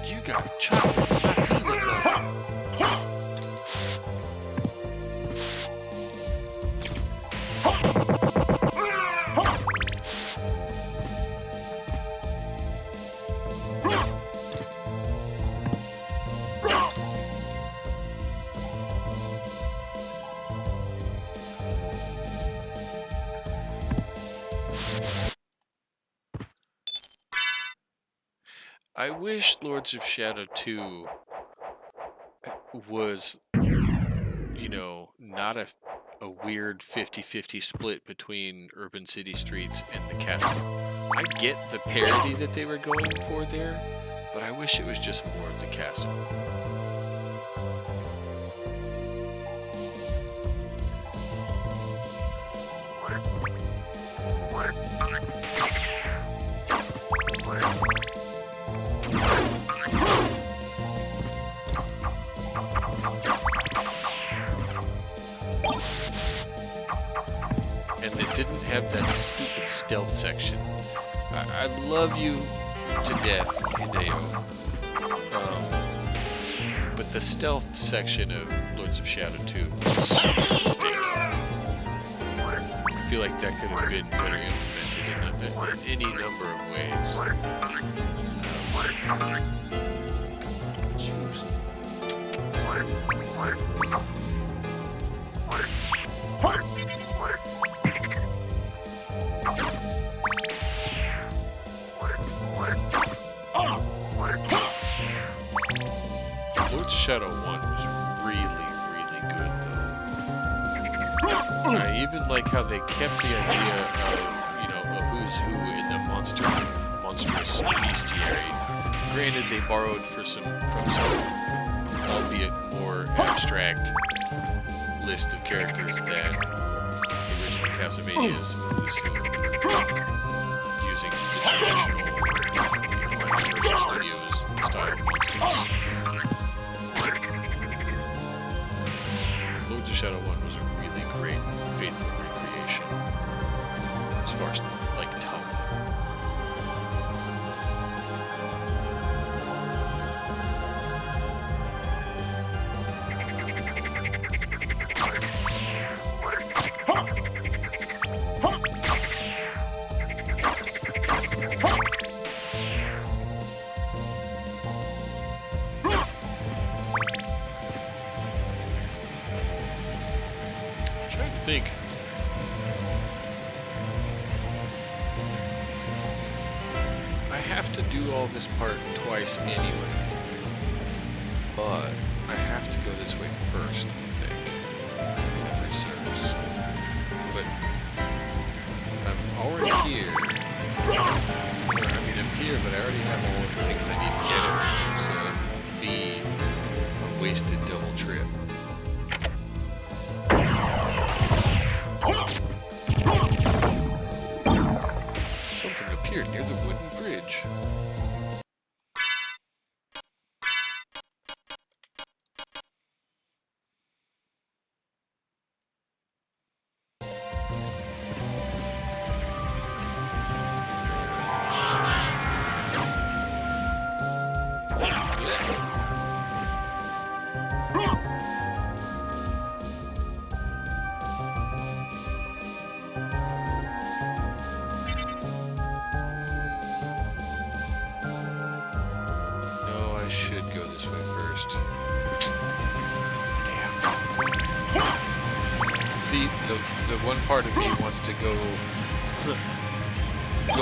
You got chopped with my peanut butter. I wish Lords of Shadow 2 was, not a weird 50-50 split between urban city streets and the castle. I get the parody that they were going for there, but I wish it was just more of the castle. And it didn't have that stupid stealth section. I love you to death, Hideo. But the stealth section of Lords of Shadow 2 was a mistake. I feel like that could have been better implemented in any number of ways. Shadow 1 was really, really good, though. I even like how they kept the idea of, you know, a who's who in the monstrous bestiary. Granted, they borrowed from some, albeit more abstract, list of characters than the original Castlevania's who's who, using the traditional Universal Studios style monsters. Lords of Shadow 1 was a really great, faithful recreation as far as like tone. Trying to think. I have to do all this part twice anyway, but I have to go this way first, I think. For that reserves. But I'm already here. I mean, I'm here, but I already have all of the things I need to get everywhere, so it'd be a wasted double trip. Something appeared near the wooden bridge. No, I should go this way first. Damn. See, the one part of me wants to go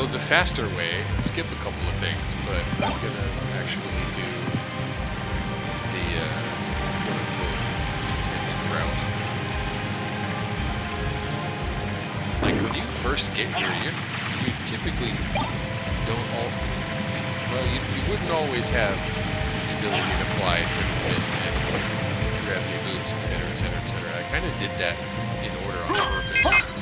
the faster way and skip a couple of things, but I'm gonna actually do the quote-unquote intended route. Like when you first get here, you typically don't all. Well, you wouldn't always have the ability to fly, turn the mist, and gravity boots, etc., etc., etc. I kind of did that in order on purpose.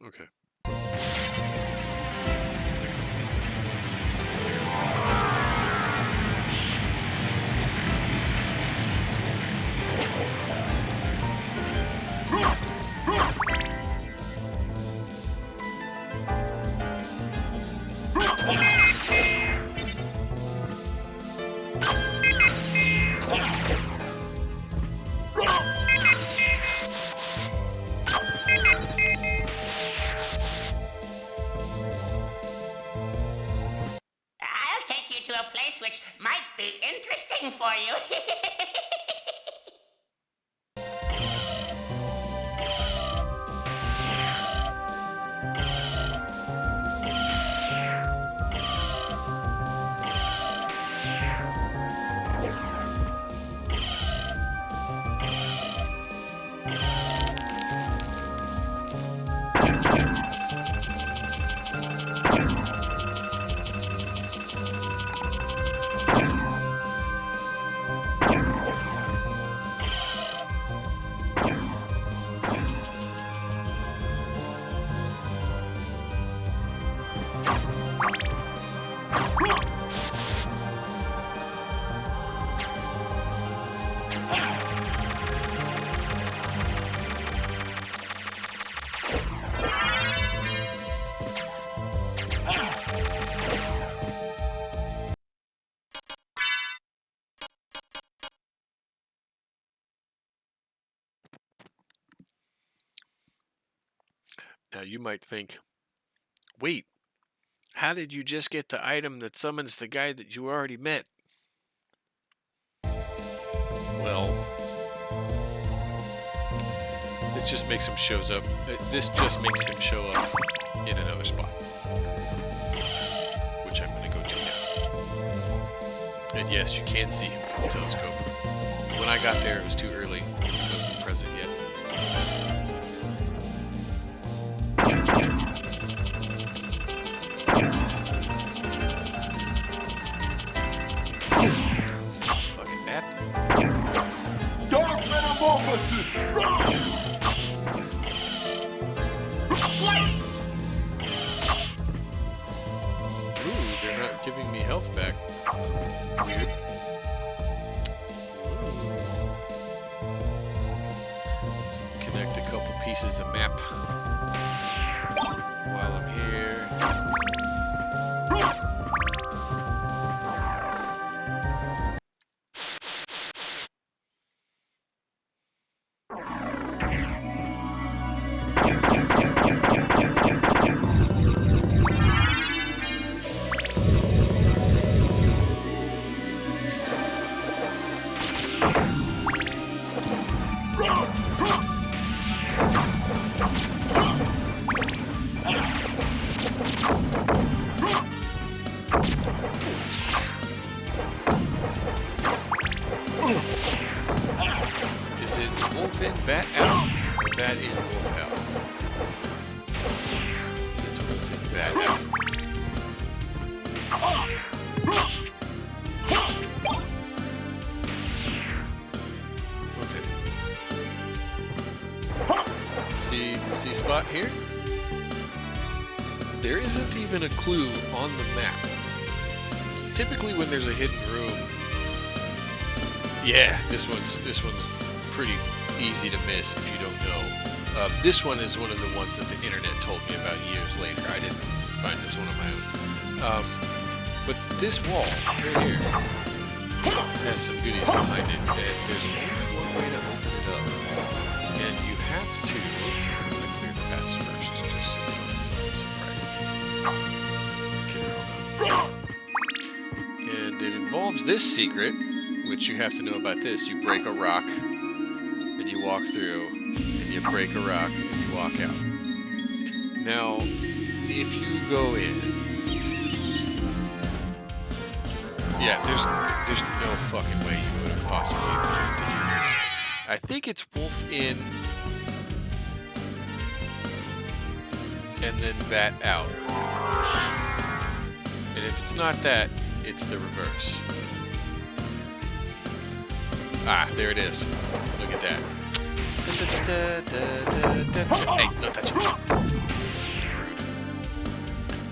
Okay. I'll take you to a place which might be interesting for you. you might think, wait, how did you just get the item that summons the guy that you already met? Well, this just makes him shows up. This just makes him show up in another spot, which I'm going to go to now. And yes, you can see him through the telescope. When I got there, it was too early. It wasn't present yet. Fucking bat. Dark Metamorphosis! Ooh, they're not giving me health back. That's weird. Let's connect a couple pieces of map while I'm here. Is it wolf in, bat out, or bat in, wolf out? It's wolf in, bat out. Okay. See spot here? There isn't even a clue on the map. Typically when there's a hidden room, yeah, this one's pretty easy to miss if you don't know. This one is one of the ones that the internet told me about years later. I didn't find this one on my own. But this wall right here has some goodies behind it. There's only one way to open it up, and you have to. I'm gonna clear the paths first, just so you don't surprise me. And it involves this secret, which you have to know about this. You break a rock, and you walk through, and you break a rock, and you walk out. Now, if you go in, yeah, there's no fucking way you would have possibly learned to do this. I think it's wolf in, and then bat out. And if it's not that, it's the reverse. Ah, there it is. Look at that. Hey, no touching. Rude.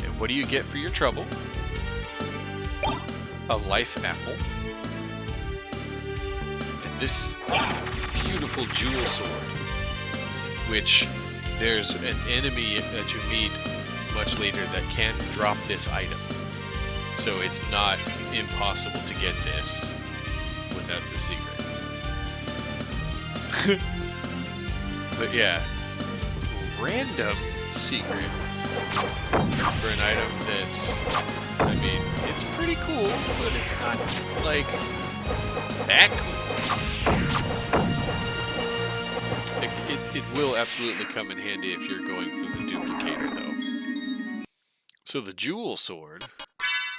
And what do you get for your trouble? A life apple. And this beautiful jewel sword, which there's an enemy that you meet much later that can drop this item. So it's not impossible to get this without the secret. But yeah, random secret for an item that's, I mean, it's pretty cool, but it's not like that cool. It will absolutely come in handy if you're going for the duplicator, though. So the jewel sword,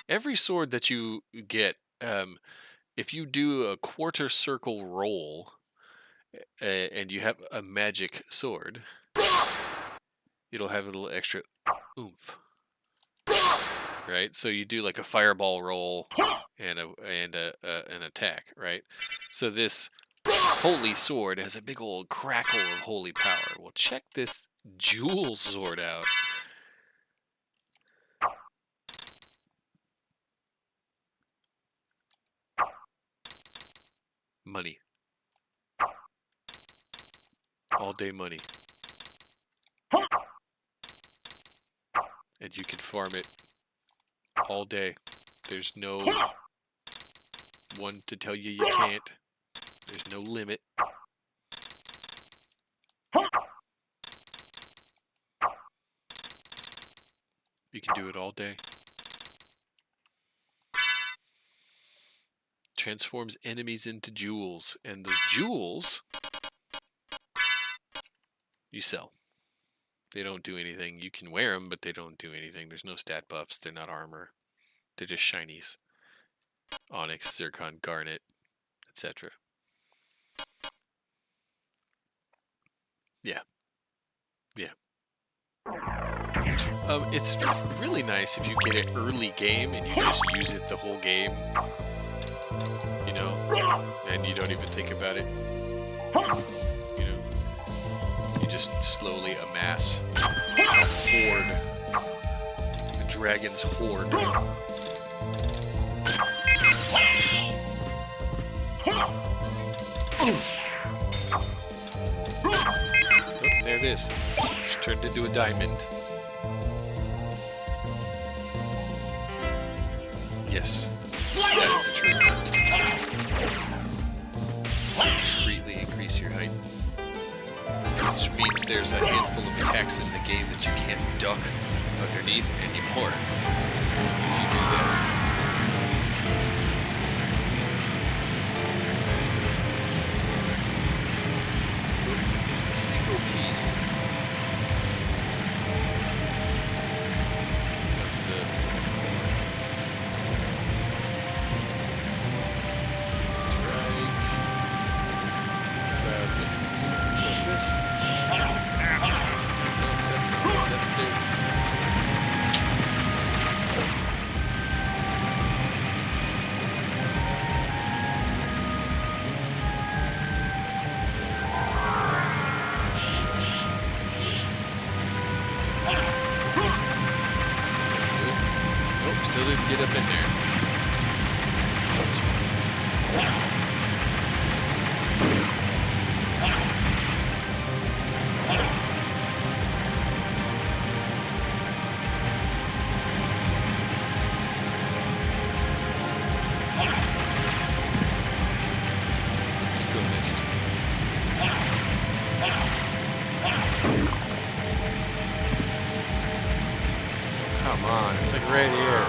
every sword that you get, if you do a quarter circle roll, and you have a magic sword, it'll have a little extra oomph, right? So you do like a fireball roll and an attack, right? So this holy sword has a big old crackle of holy power. Well, check this jewel sword out. Money. All day money. And you can farm it all day. There's no one to tell you you can't. There's no limit. You can do it all day. Transforms enemies into jewels, and those jewels you sell. They don't do anything. You can wear them, but they don't do anything. There's no stat buffs. They're not armor. They're just shinies. Onyx, zircon, garnet, etc. Yeah. Yeah. It's really nice if you get it early game and you just use it the whole game. You know, and you don't even think about it. You know, you just slowly amass a horde, a dragon's horde. Oh, there it is. She turned into a diamond. Yes, that is the truth. Discreetly increase your height. Which means there's a handful of attacks in the game that you can't duck underneath anymore. If you do that. Oh, missed a single piece. Still didn't get up in there. Still missed. Come on, it's like right here.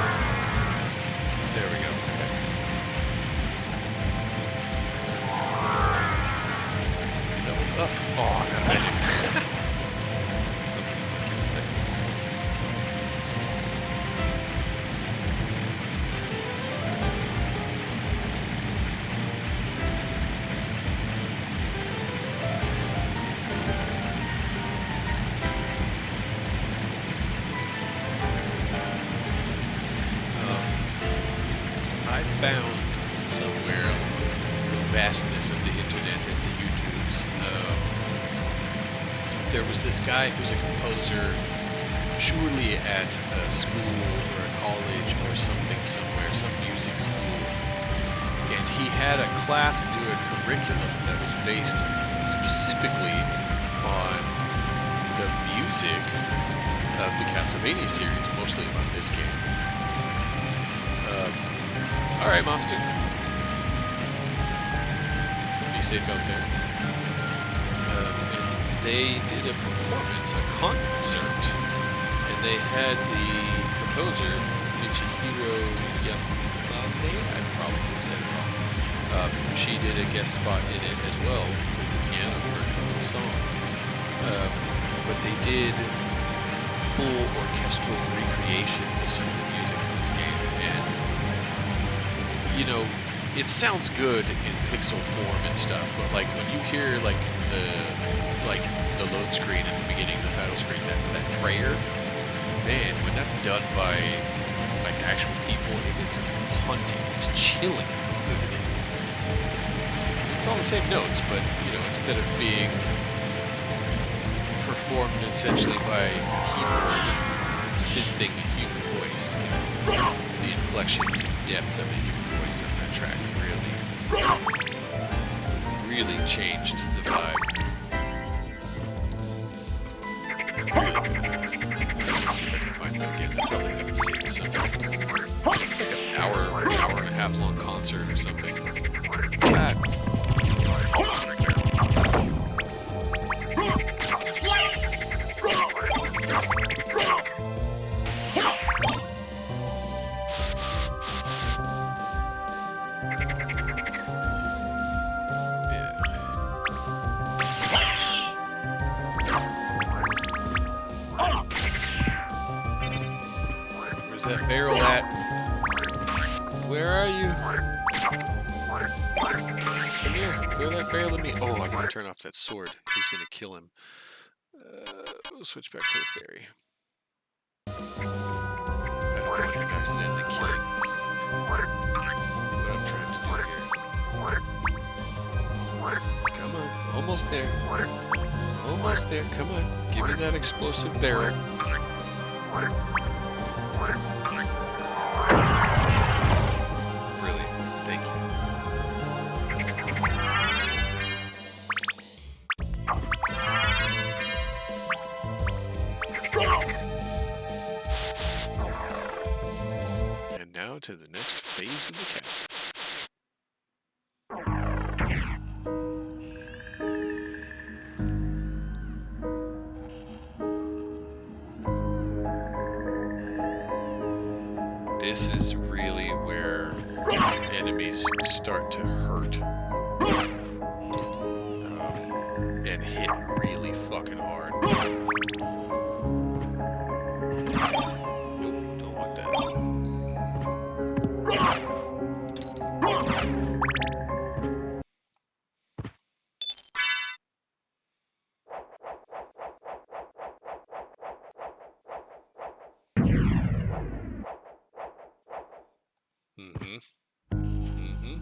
There we go. Okay. Double up. Oh, I got magic. Okay, give me a second. I found somewhere the vastness of the internet and the YouTubes. There was this guy who's a composer, surely at a school or a college or something somewhere, some music school. And he had a class do a curriculum that was based specifically on the music of the Castlevania series, mostly about this game. Alright, monster. Be safe out there. And they did a performance, a concert, and they had the composer, Michihiro Yamane, I probably said it wrong. She did a guest spot in it as well, with the piano for a couple of songs. But they did full orchestral recreations of some of the music in this game, and you know, it sounds good in pixel form and stuff, but like when you hear like the load screen at the beginning, the title screen, that prayer, man, when that's done by like actual people, it is haunting. It's chilling how good it is. It's all the same notes, but you know, instead of being performed essentially by keyboard synthing a human voice, the inflections and depth of a human voice on that track really changed the vibe. Let's see if I can find that again. I probably haven't seen it somewhere. It's like an hour and a half long concert or something. that barrel at? Where are you? Come here, throw that barrel at me. Oh, I'm gonna turn off that sword. He's gonna kill him. We'll switch back to the ferry. I don't want him accidentally killing what I'm trying to do here. Come on, almost there. Almost there, come on. Give me that explosive barrel. Brilliant, thank you. And now to the next phase of the castle. This is really where enemies start to hurt and hit really fucking hard. Nope, don't want that.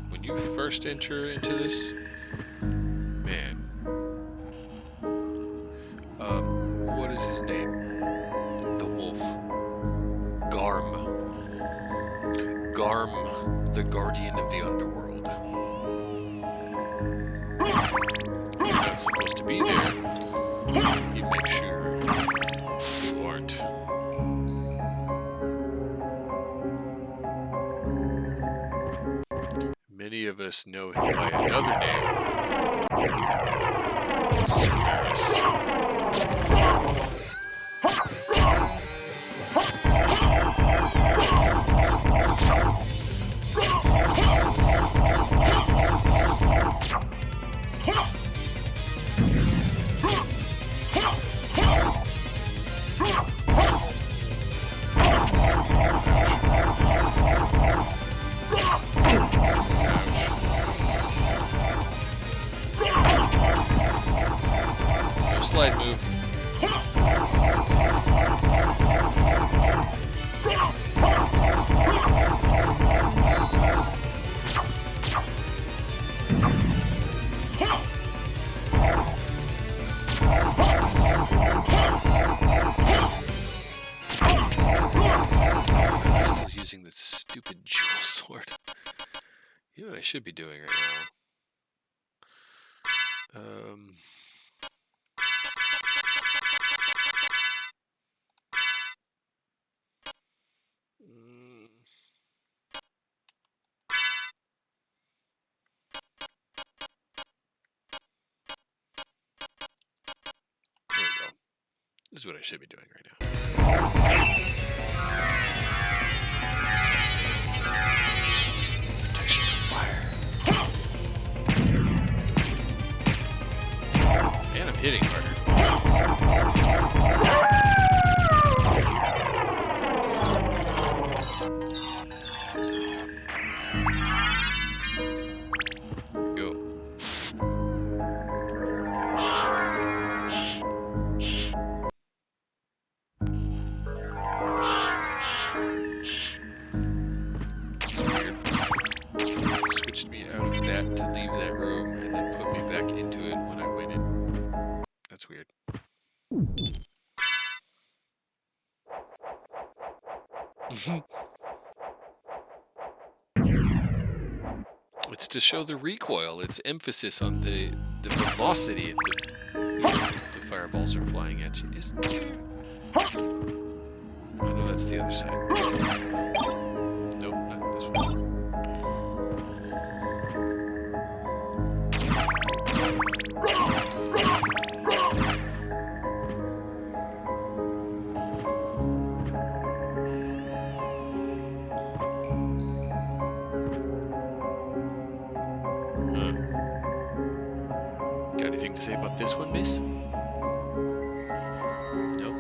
When you first enter into this, man, what is his name? The wolf. Garm, the guardian of the underworld. You're not supposed to be there. You make sure you aren't. Many of us know him by another name. Cerberus. Slide move. I'm still using the stupid jewel sword. You know what I should be doing right now? There we go. This is what I should be doing right now. Protection from fire. And I'm hitting harder. Switched me out of that to leave that room and then put me back into it when I went in. That's weird. It's to show the recoil. It's emphasis on the velocity the fireballs are flying at you, isn't it? Oh no, that's the other side. Nope, not this one. Got anything to say about this one, miss? Nope.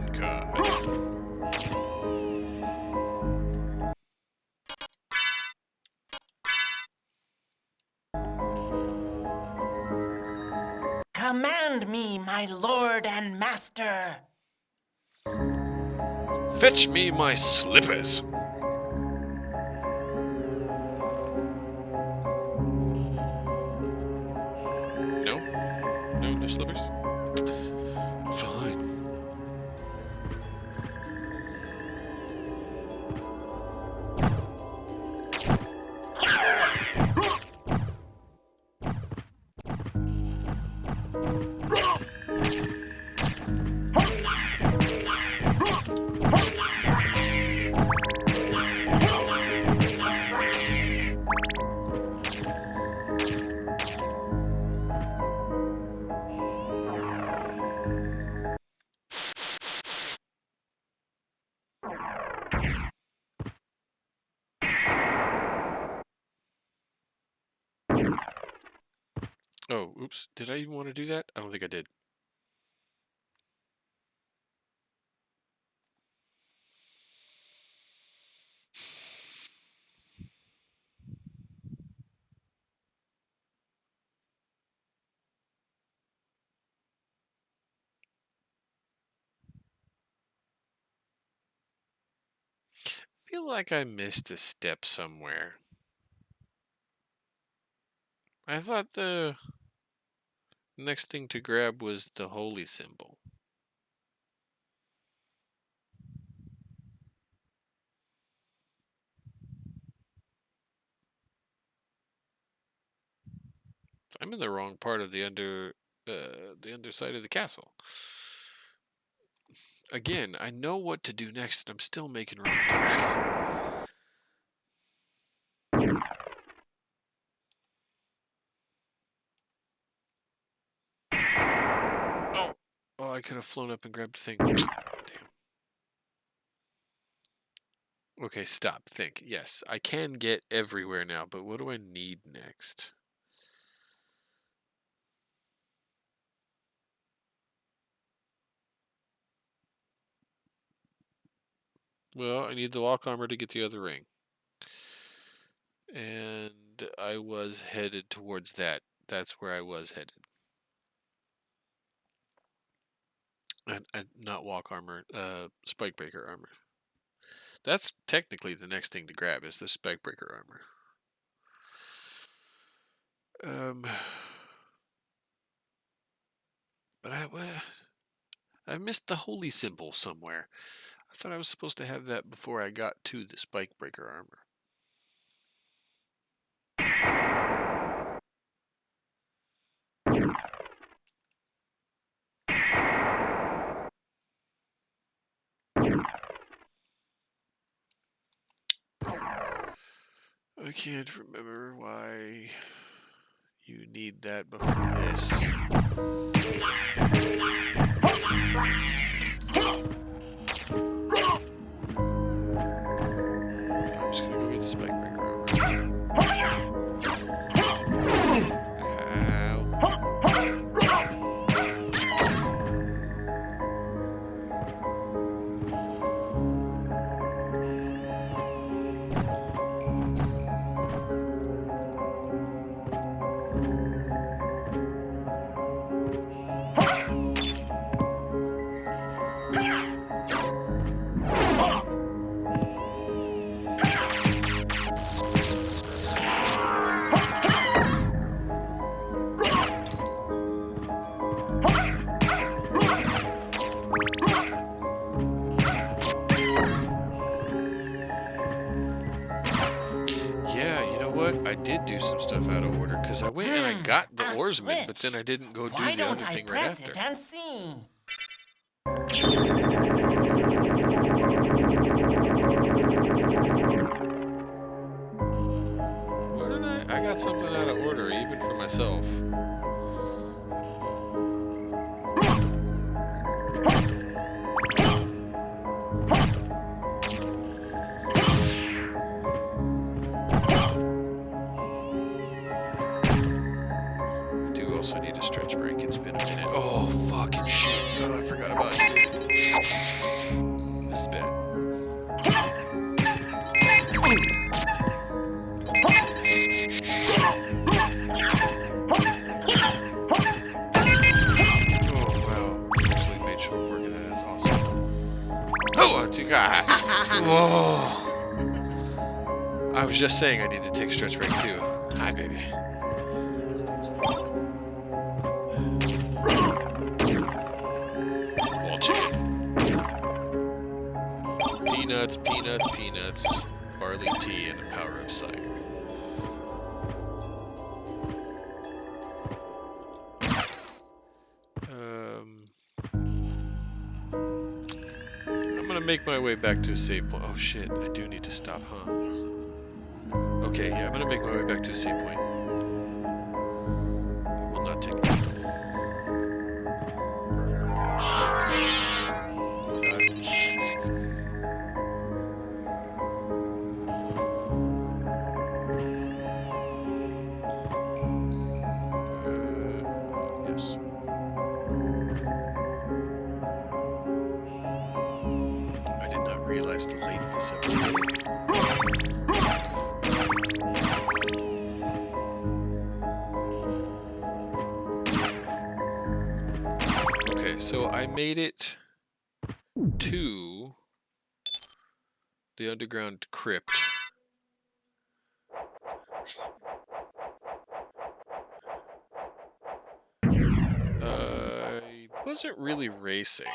Summon card. Command me, my lord and master. Fetch me my slippers. No? No slippers? Fine. Oh, oops. Did I even want to do that? I don't think I did. I feel like I missed a step somewhere. I thought the next thing to grab was the holy symbol. I'm in the wrong part of the underside of the castle. Again, I know what to do next, and I'm still making wrong turns. Oh, I could have flown up and grabbed the thing. Damn. Okay, stop. Think. Yes, I can get everywhere now, but what do I need next? Well, I need the lock armor to get the other ring. And I was headed towards that. That's where I was headed. And not walk armor, spike breaker armor. That's technically the next thing to grab is the spike breaker armor. But I missed the holy symbol somewhere. I thought I was supposed to have that before I got to the spike breaker armor. I can't remember why you need that before this. I'm just gonna go get the spike breaker armor. I did do some stuff out of order because I went and I got the oarsman, but then I didn't go do the other thing right after. Why don't I press it and see? What did I got something out of order even for myself. I do also need a stretch break. It's been a minute. Oh, Oh, fucking shit. Oh, I forgot about it. This is bad. Oh, wow. Actually made short work of that. That's awesome. Oh, God. Whoa. I was just saying I need to take a stretch break, too. Hi, baby. Wall chicken. Peanuts, peanuts, peanuts. Barley tea and a power-up cider. I'm gonna make my way back to a save point. Oh shit, I do need to stop, huh? Okay, yeah, I'm gonna make my way back to a save point. It will not take long. Yes. I did not realize the lateness of it. Okay, so I made it to the underground crypt. I wasn't really racing.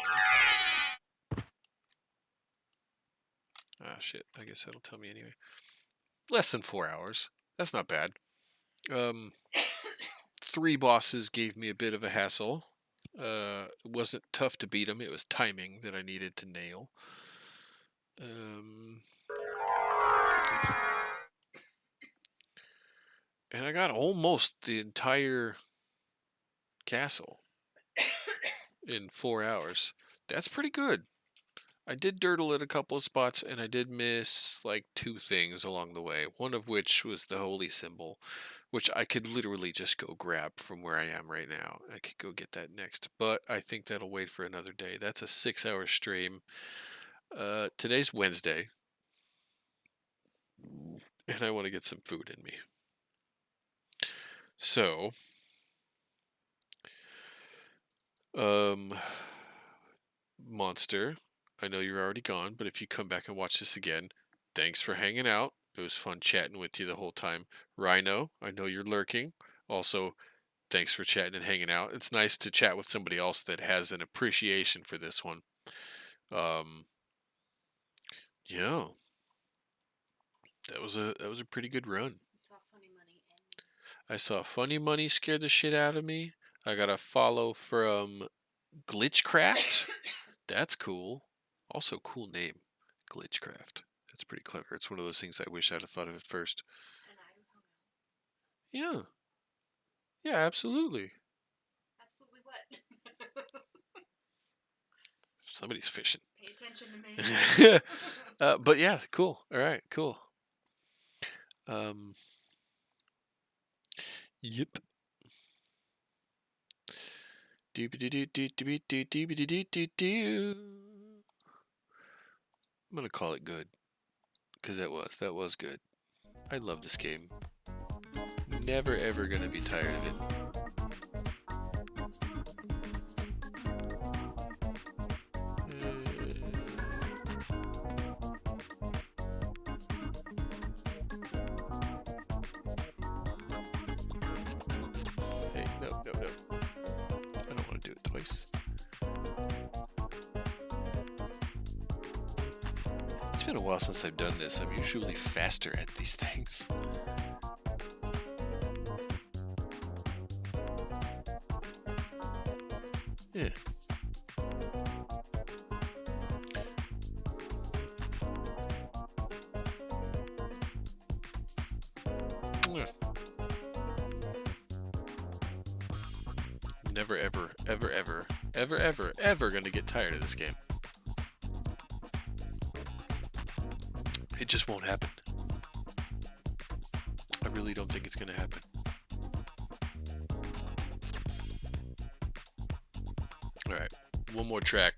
Ah, shit. I guess that'll tell me anyway. Less than 4 hours. That's not bad. 3 bosses gave me a bit of a hassle. It wasn't tough to beat them. It was timing that I needed to nail. And I got almost the entire castle in 4 hours. That's pretty good. I did dirtle at a couple of spots, and I did miss like 2 things along the way. One of which was the holy symbol, which I could literally just go grab from where I am right now. I could go get that next, but I think that'll wait for another day. That's a 6-hour stream. Today's Wednesday, and I want to get some food in me. So, Monster, I know you're already gone, but if you come back and watch this again, thanks for hanging out. It was fun chatting with you the whole time. Rhino, I know you're lurking. Also, thanks for chatting and hanging out. It's nice to chat with somebody else that has an appreciation for this one. Yeah. That was a pretty good run. I saw Funny Money scared the shit out of me. I got a follow from Glitchcraft. That's cool. Also, cool name, Glitchcraft. That's pretty clever. It's one of those things I wish I'd have thought of at first. Yeah. Yeah, absolutely. Absolutely what? Somebody's fishing. Pay attention to me. But yeah, cool. All right, cool. Yep. I'm gonna call it good, because that was good. I love this game. Never ever gonna be tired of it. Hey, no. I don't want to do it twice. It's been a while since I've done this. I'm usually faster at these things. Yeah. Never, ever gonna get tired of this game. It just won't happen. I really don't think it's gonna happen. Alright, one more track.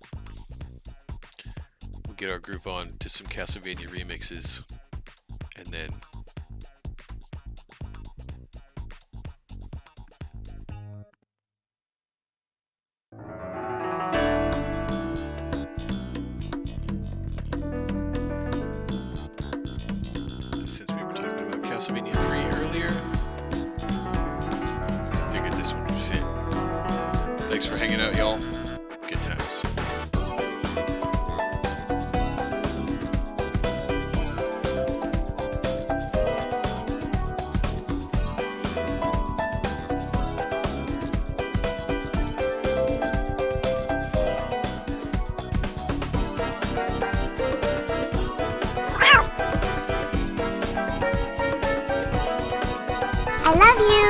We'll get our group on to some Castlevania remixes. And then... since we were talking about Castlevania 3 earlier, I figured this one would fit. Thanks for hanging out, y'all. Good times. I love you.